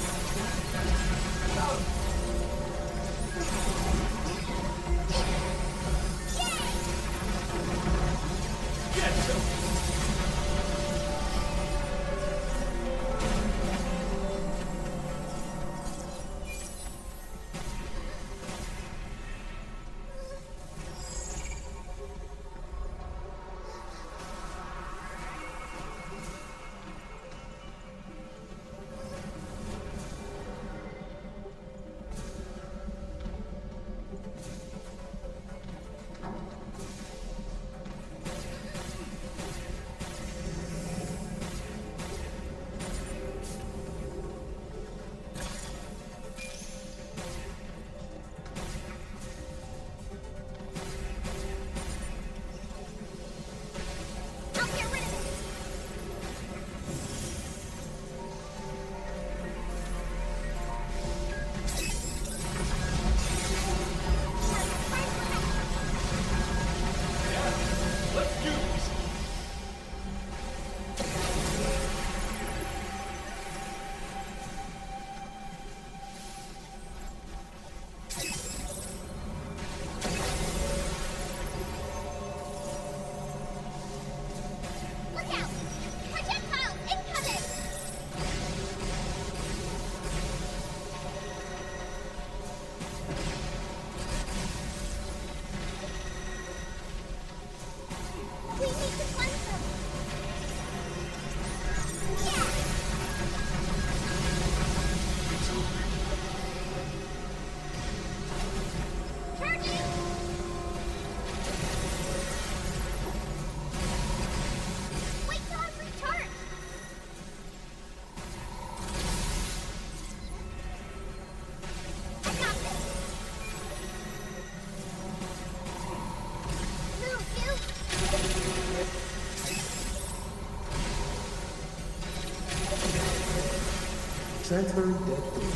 Transferring dead food.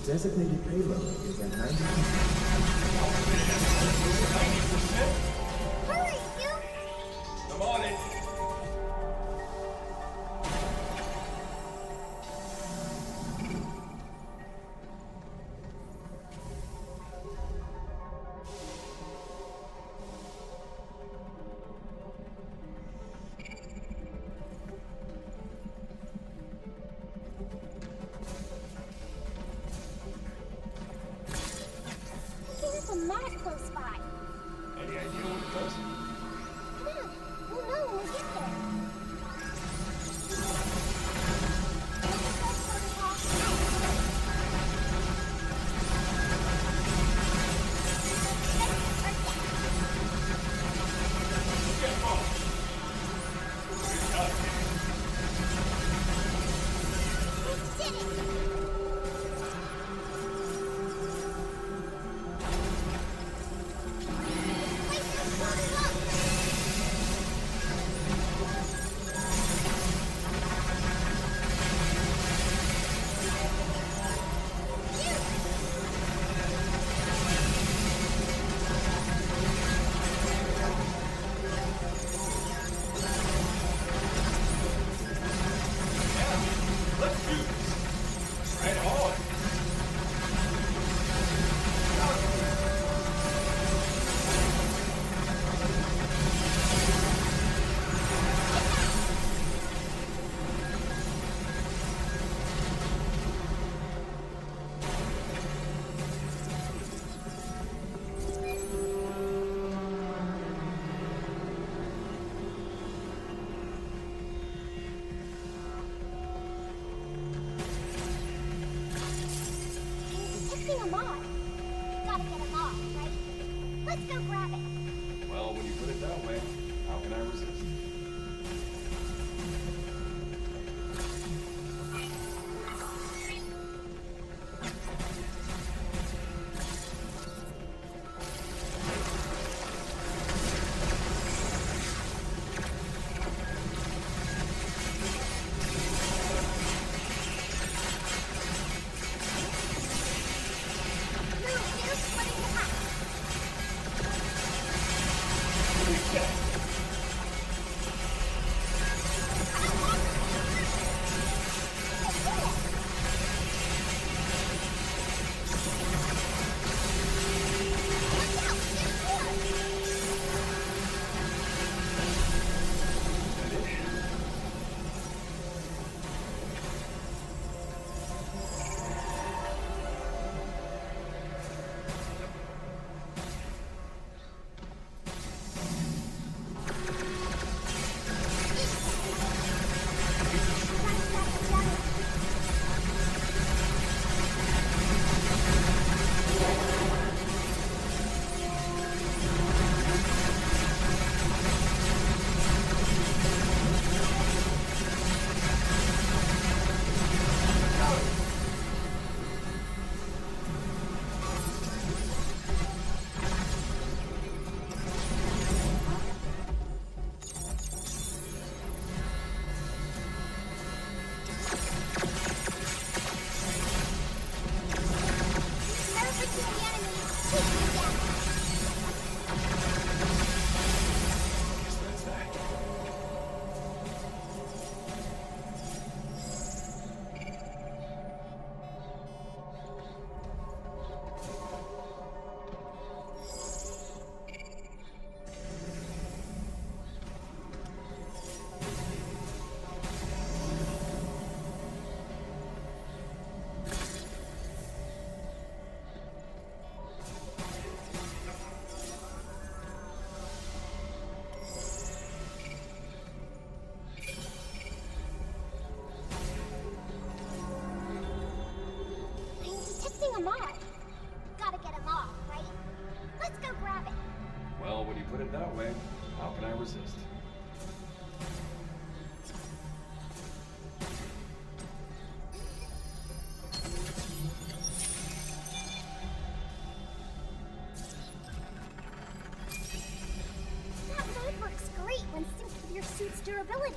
Designated payload is at 90%. Hurry, you! I'm on it. There's a mat close by. Any idea what it does? Come on, we'll know when we get there. We did it! Let's do this. Right on. Detecting a mod. Gotta get him off, right? Let's go grab it. Well, when you put it that way, how can I resist? That's that. I'm detecting a mob. Gotta get them all, right? Let's go grab it. Well, when you put it that way, how can I resist? That mode works great when synced with your suit's durability.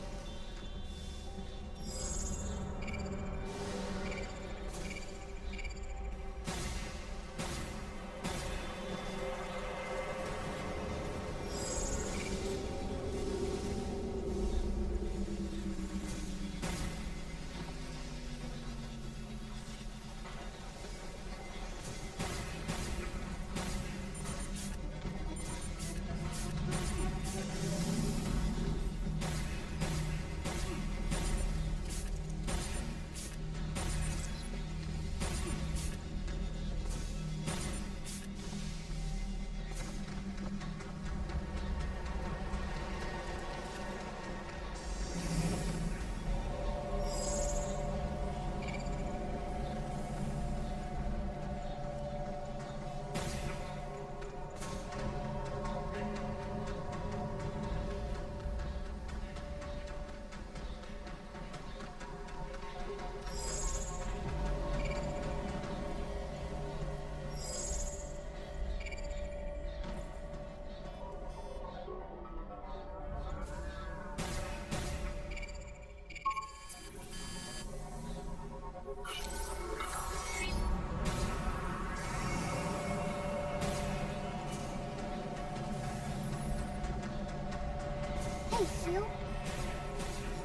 Hey, Hugh.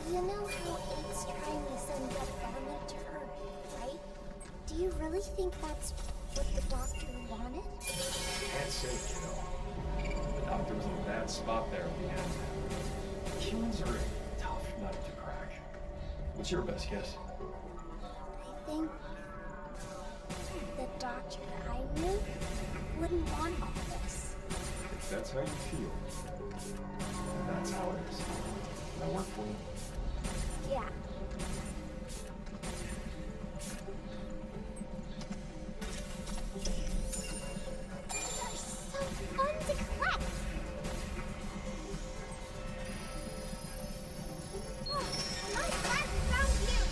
You know how Abe's trying to send that element to Earth, right? Do you really think that's what the doctor wanted? Can't say, kiddo. The doctor was in a bad spot there at the end. Humans are a tough nut to crack. What's your best guess? I think the doctor I knew wouldn't want all this. If that's how you feel, that's how it is. Can I work for you? Yeah. These are so fun to collect. Oh, I'm glad we found you.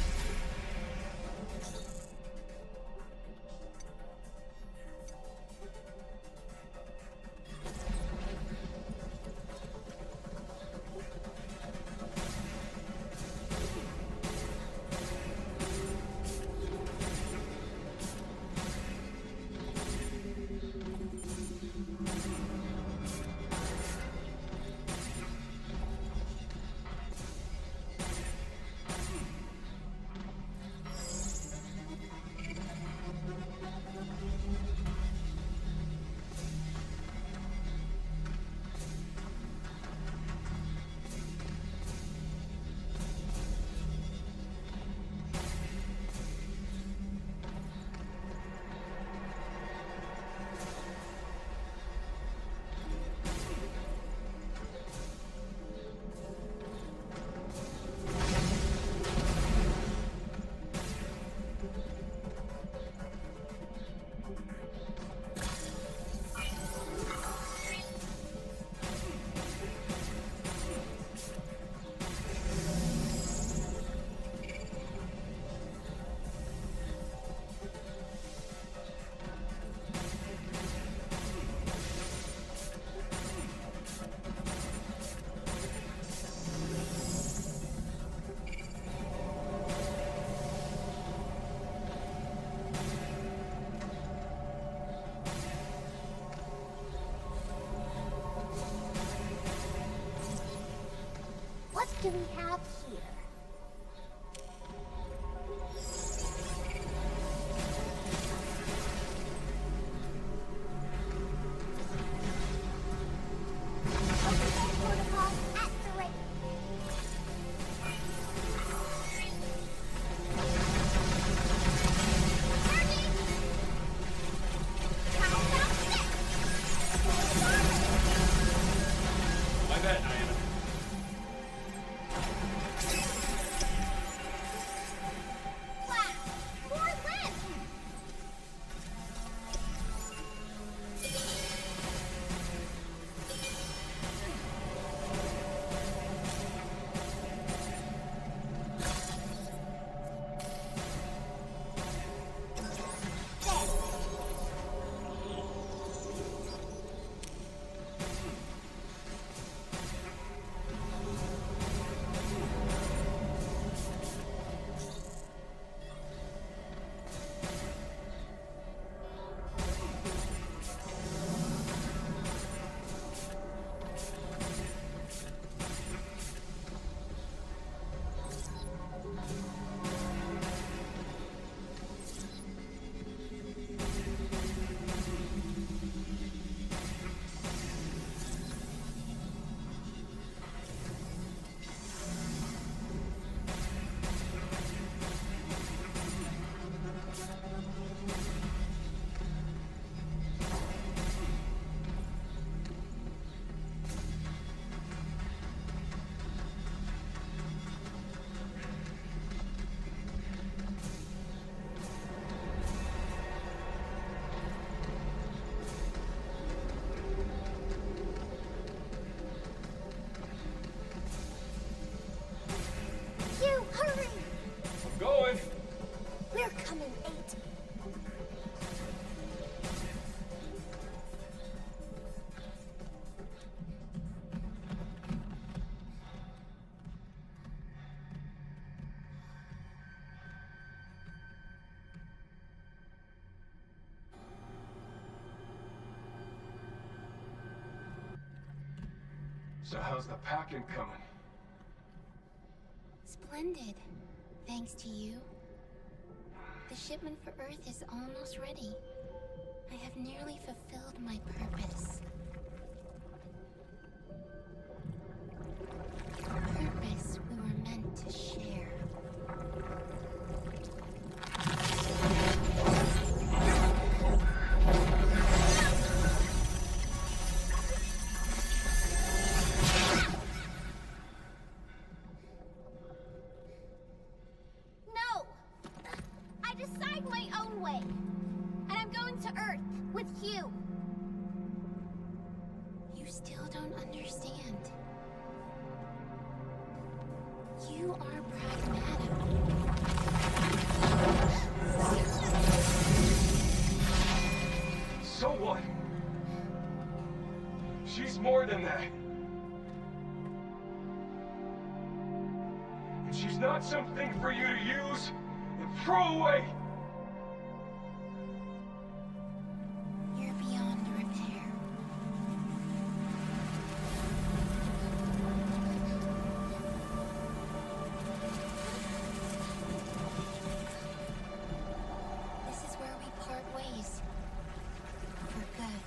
do we have here? Protocol activate. My bad, Diana. Wow! More limbs! You, hurry! I'm going. We're coming, 8. So how's the packing coming? Splendid. Thanks to you. The shipment for Earth is almost ready. I have nearly fulfilled my purpose. Purpose we were meant to share. No! I decide my own way. And I'm going to Earth with you. You still don't understand. You are Pragmata. So what? She's more than that. And she's not something for you to use and throw away. You're beyond repair. This is where we part ways. For good.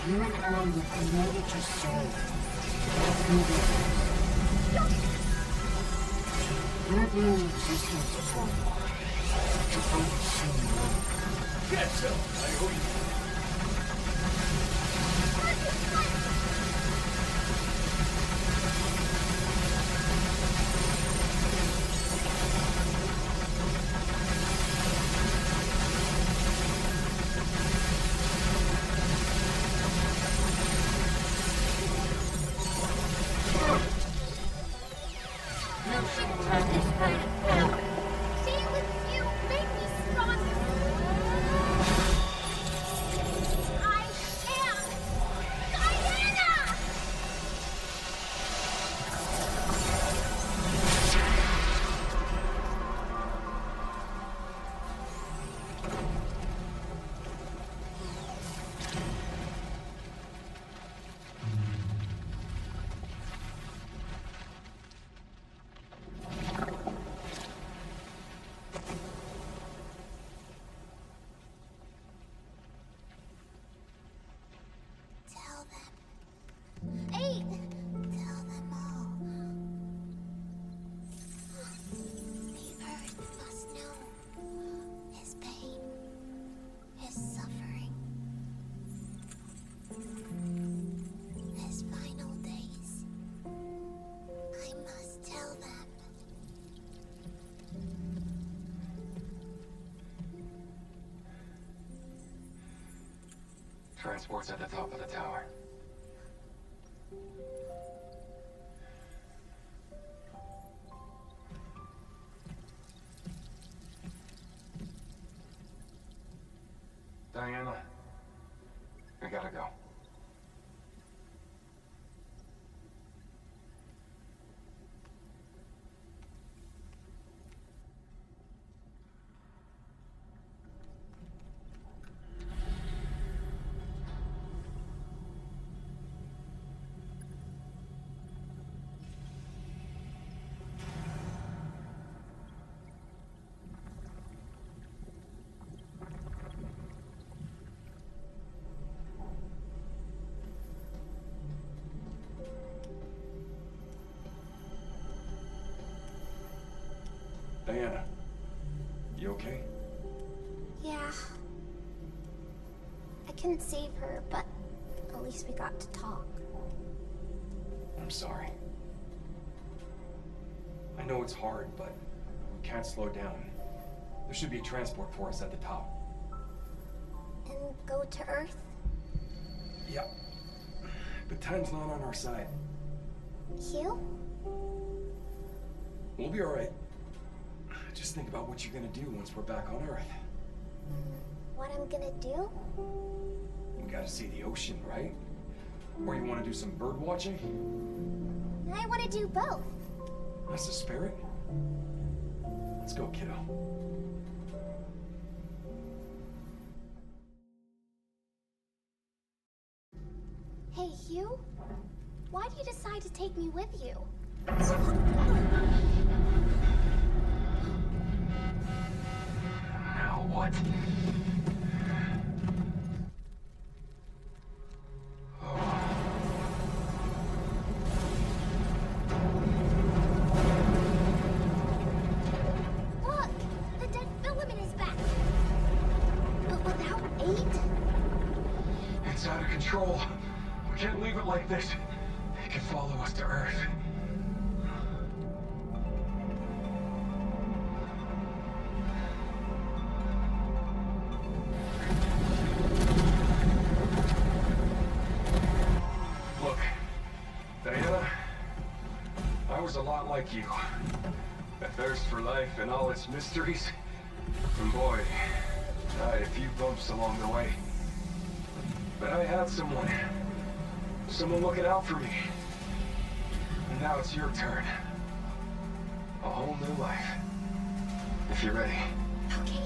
You and I were created to serve. Your very existence for to fight soon. Get some, I owe you. Transport's at the top of the tower. Diana, I gotta go. Diana, you okay? Yeah. I couldn't save her, but at least we got to talk. I'm sorry. I know it's hard, but we can't slow down. There should be a transport for us at the top. And go to Earth? Yep. But time's not on our side. Hugh? We'll be alright. Just think about what you're gonna do once we're back on Earth. What I'm gonna do? We gotta see the ocean, right? Or you wanna do some bird watching? I want to do both. That's the spirit. Let's go, kiddo. Hey, Hugh? Why do you decide to take me with you? Now what? Look! The dead filament is back! But without 8? It's out of control. We can't leave it like this. It can follow us to Earth. Look, Diana, I was a lot like you. A thirst for life and all its mysteries. And boy, I had a few bumps along the way. But I had someone looking out for me. And now it's your turn. A whole new life. If you're ready. Okay,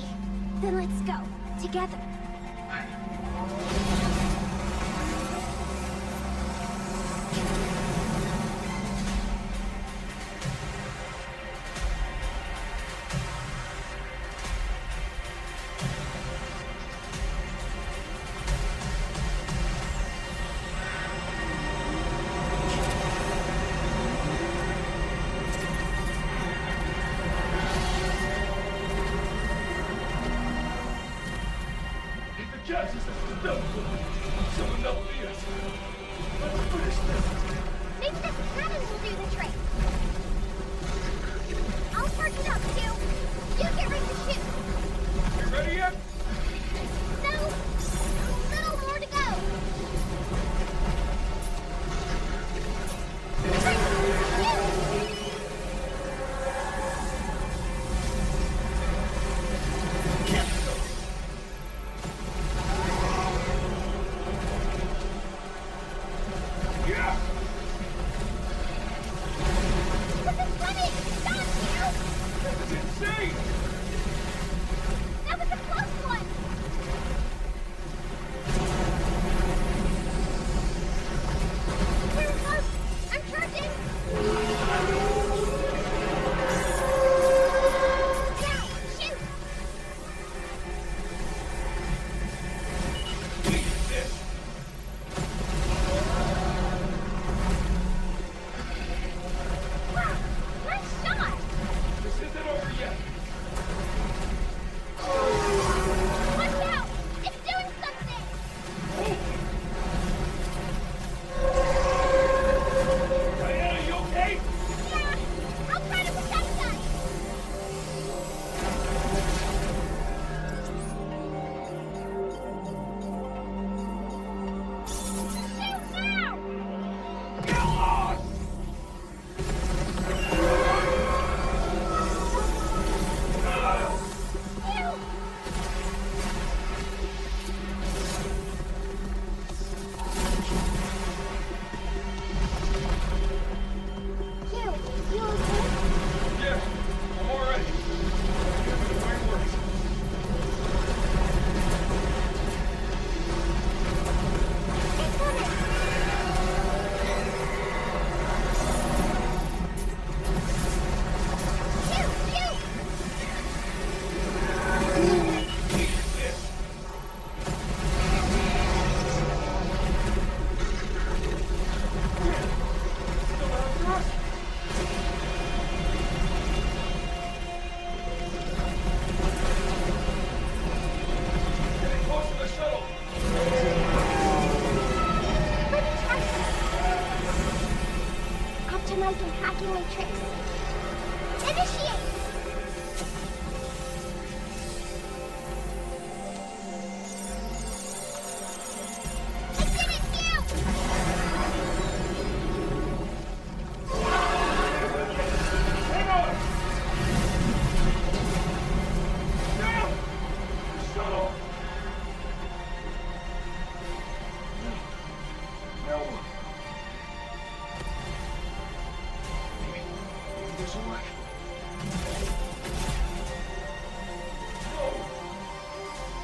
then let's go. Together. Maybe the cannon will do the trick. I'll charge it up, Hugh. You get ready to shoot. You ready yet? No, a little more to go. That's insane! away tricks. Initiate! I did it, Hugh! Hang on! No! Shuttle! No! This will work. No!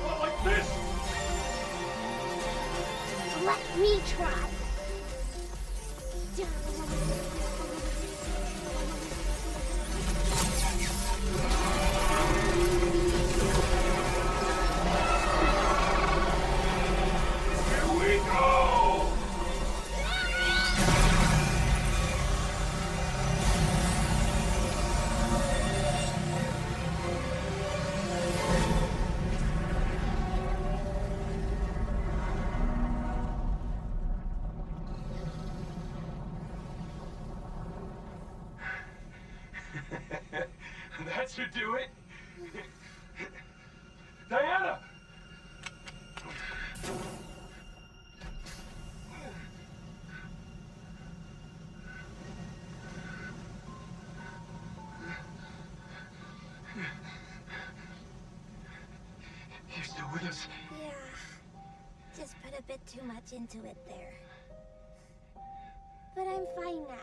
Not like this! Let me try. Here we go! That should do it. Diana! You still with us? Yeah. Just put a bit too much into it there. But I'm fine now.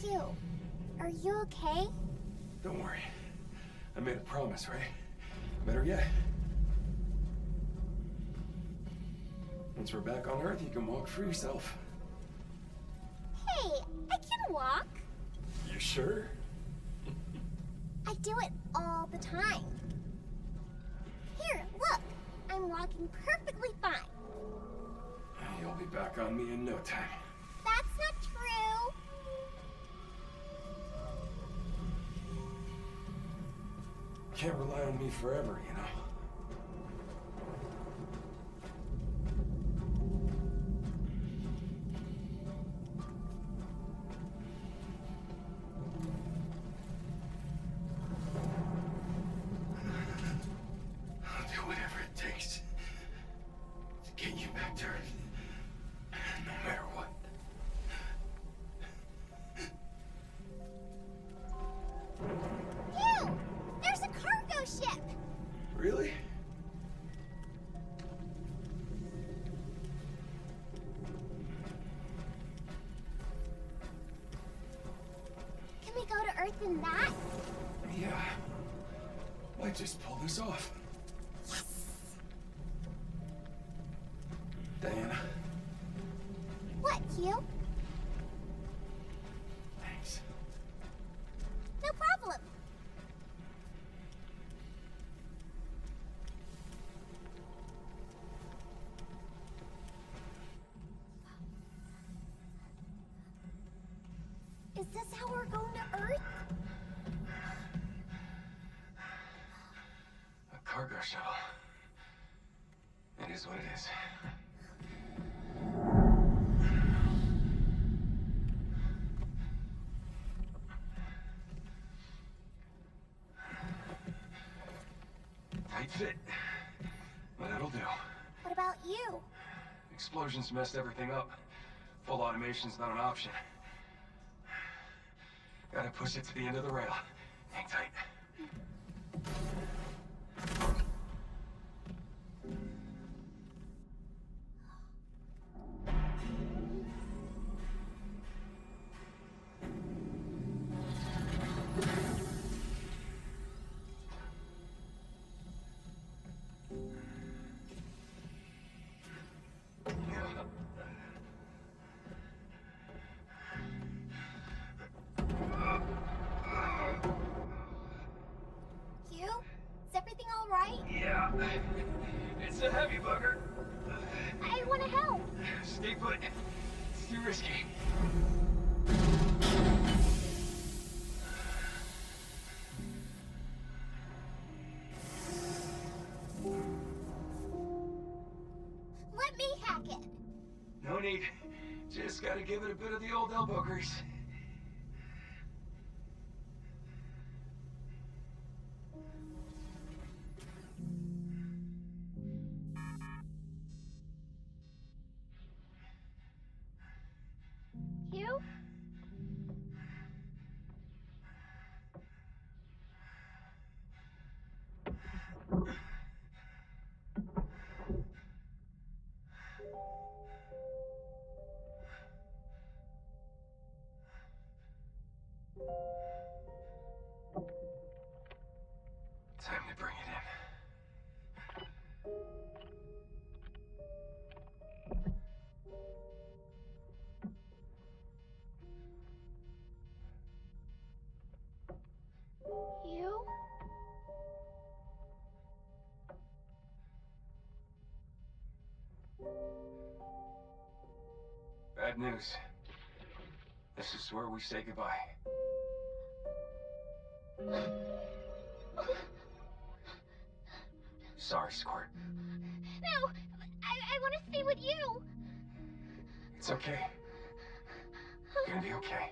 Hugh, are you okay? Don't worry. I made a promise, right? Better yet. Once we're back on Earth, you can walk for yourself. Hey, I can walk. You sure? I do it all the time. Here, look. I'm walking perfectly fine. You'll be back on me in no time. That's not true. Can't rely on me forever, you know. I'll do whatever it takes to get you back to Earth, no matter what. Hugh! There's a cargo ship! Really? Can we go to Earth in that? Yeah. Might just pull this off. Diana. What, Hugh? Thanks. No problem. Is this how we're going to Earth? A cargo shuttle. It is what it is. Tight fit. But it'll do. What about you? Explosions messed everything up. Full automation's not an option. Gotta push it to the end of the rail. Hang tight. It's a heavy bugger. I want to help. Stay put. It's too risky. Let me hack it. No need. Just gotta give it a bit of the old elbow grease. You? Time to bring it in. You? Bad news. This is where we say goodbye. Sorry, Squirt. No! I want to stay with you! It's okay. Gonna be okay.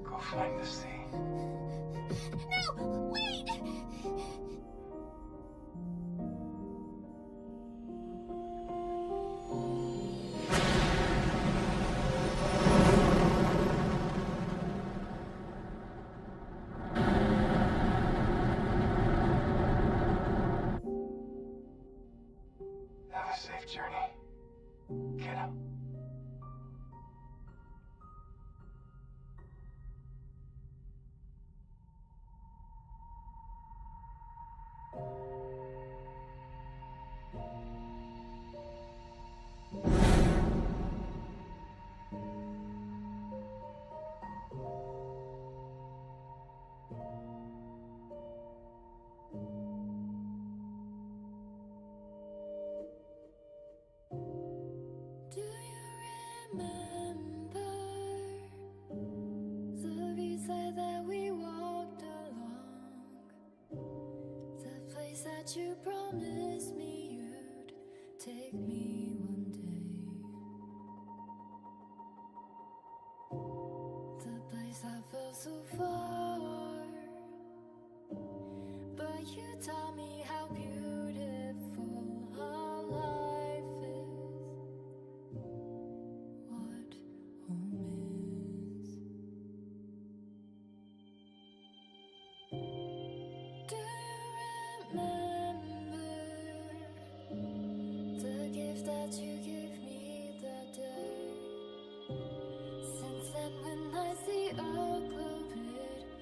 Go find the sea. No! Wait! Have a safe journey, kiddo. Do you remember the reason that we walked along? The place that you promised me you'd take me one day. The place that felt so far, but you taught me how beautiful our life is. What home is. Do you remember the gift that you gave me that day? Since then, when I see a glow, it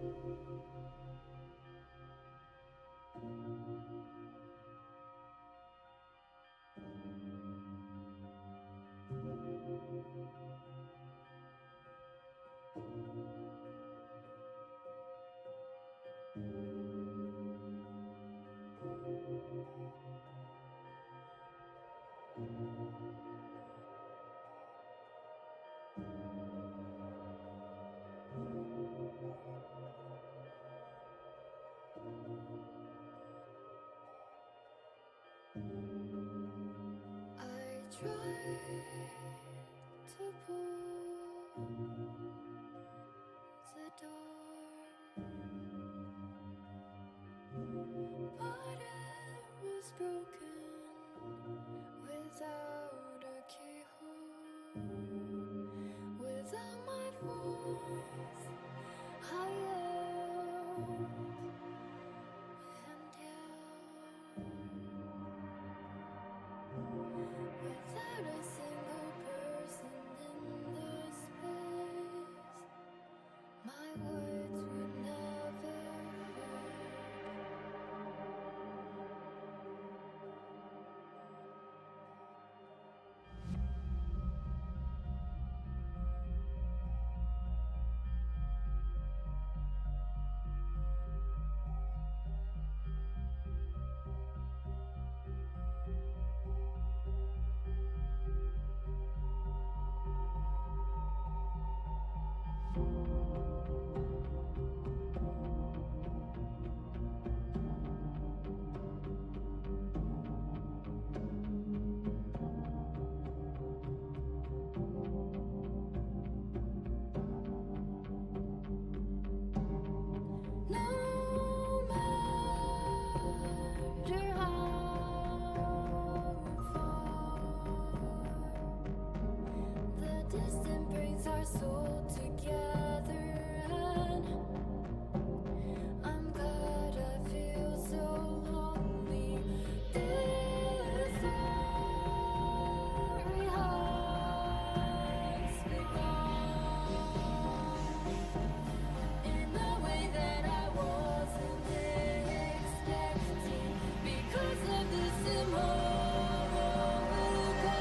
I try to pull the door, but it was broken without a keyhole. Without my voice, I yelled and yelled. Without a single person in the space, my words were never heard. No matter how far the distance brings our soul together, and I'm glad I feel so lonely. This story has begun in a way that I wasn't expecting, because of this immoral God.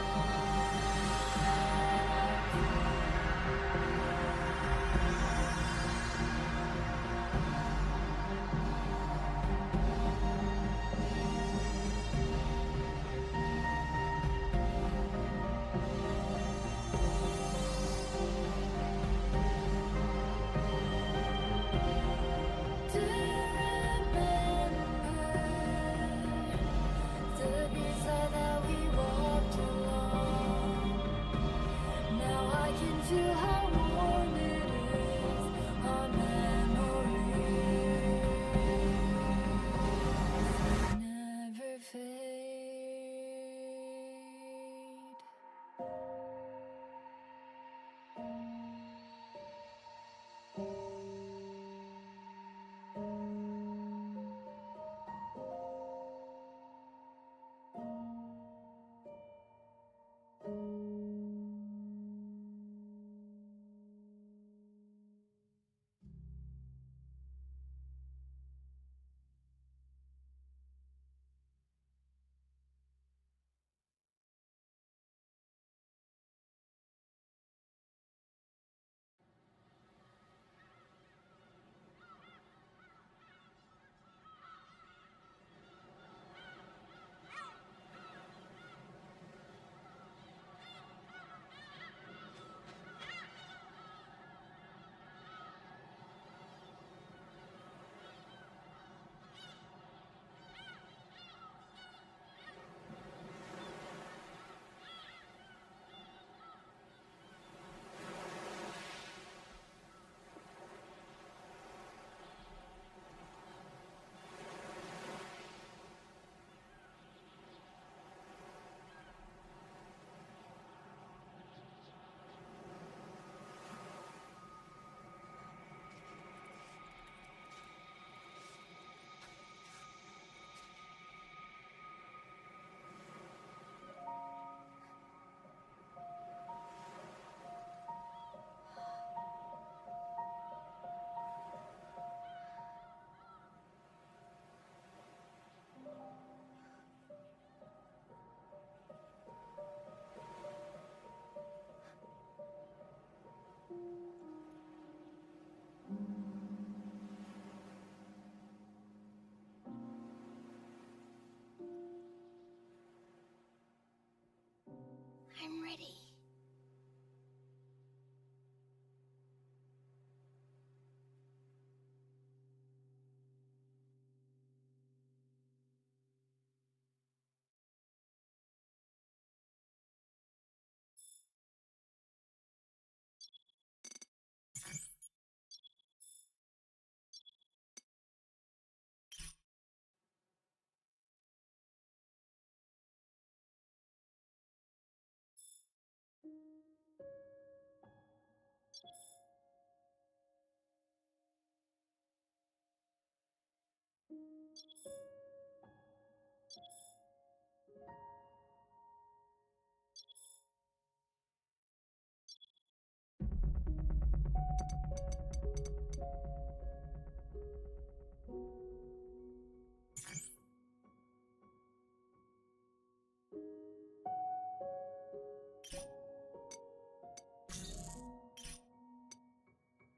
ready.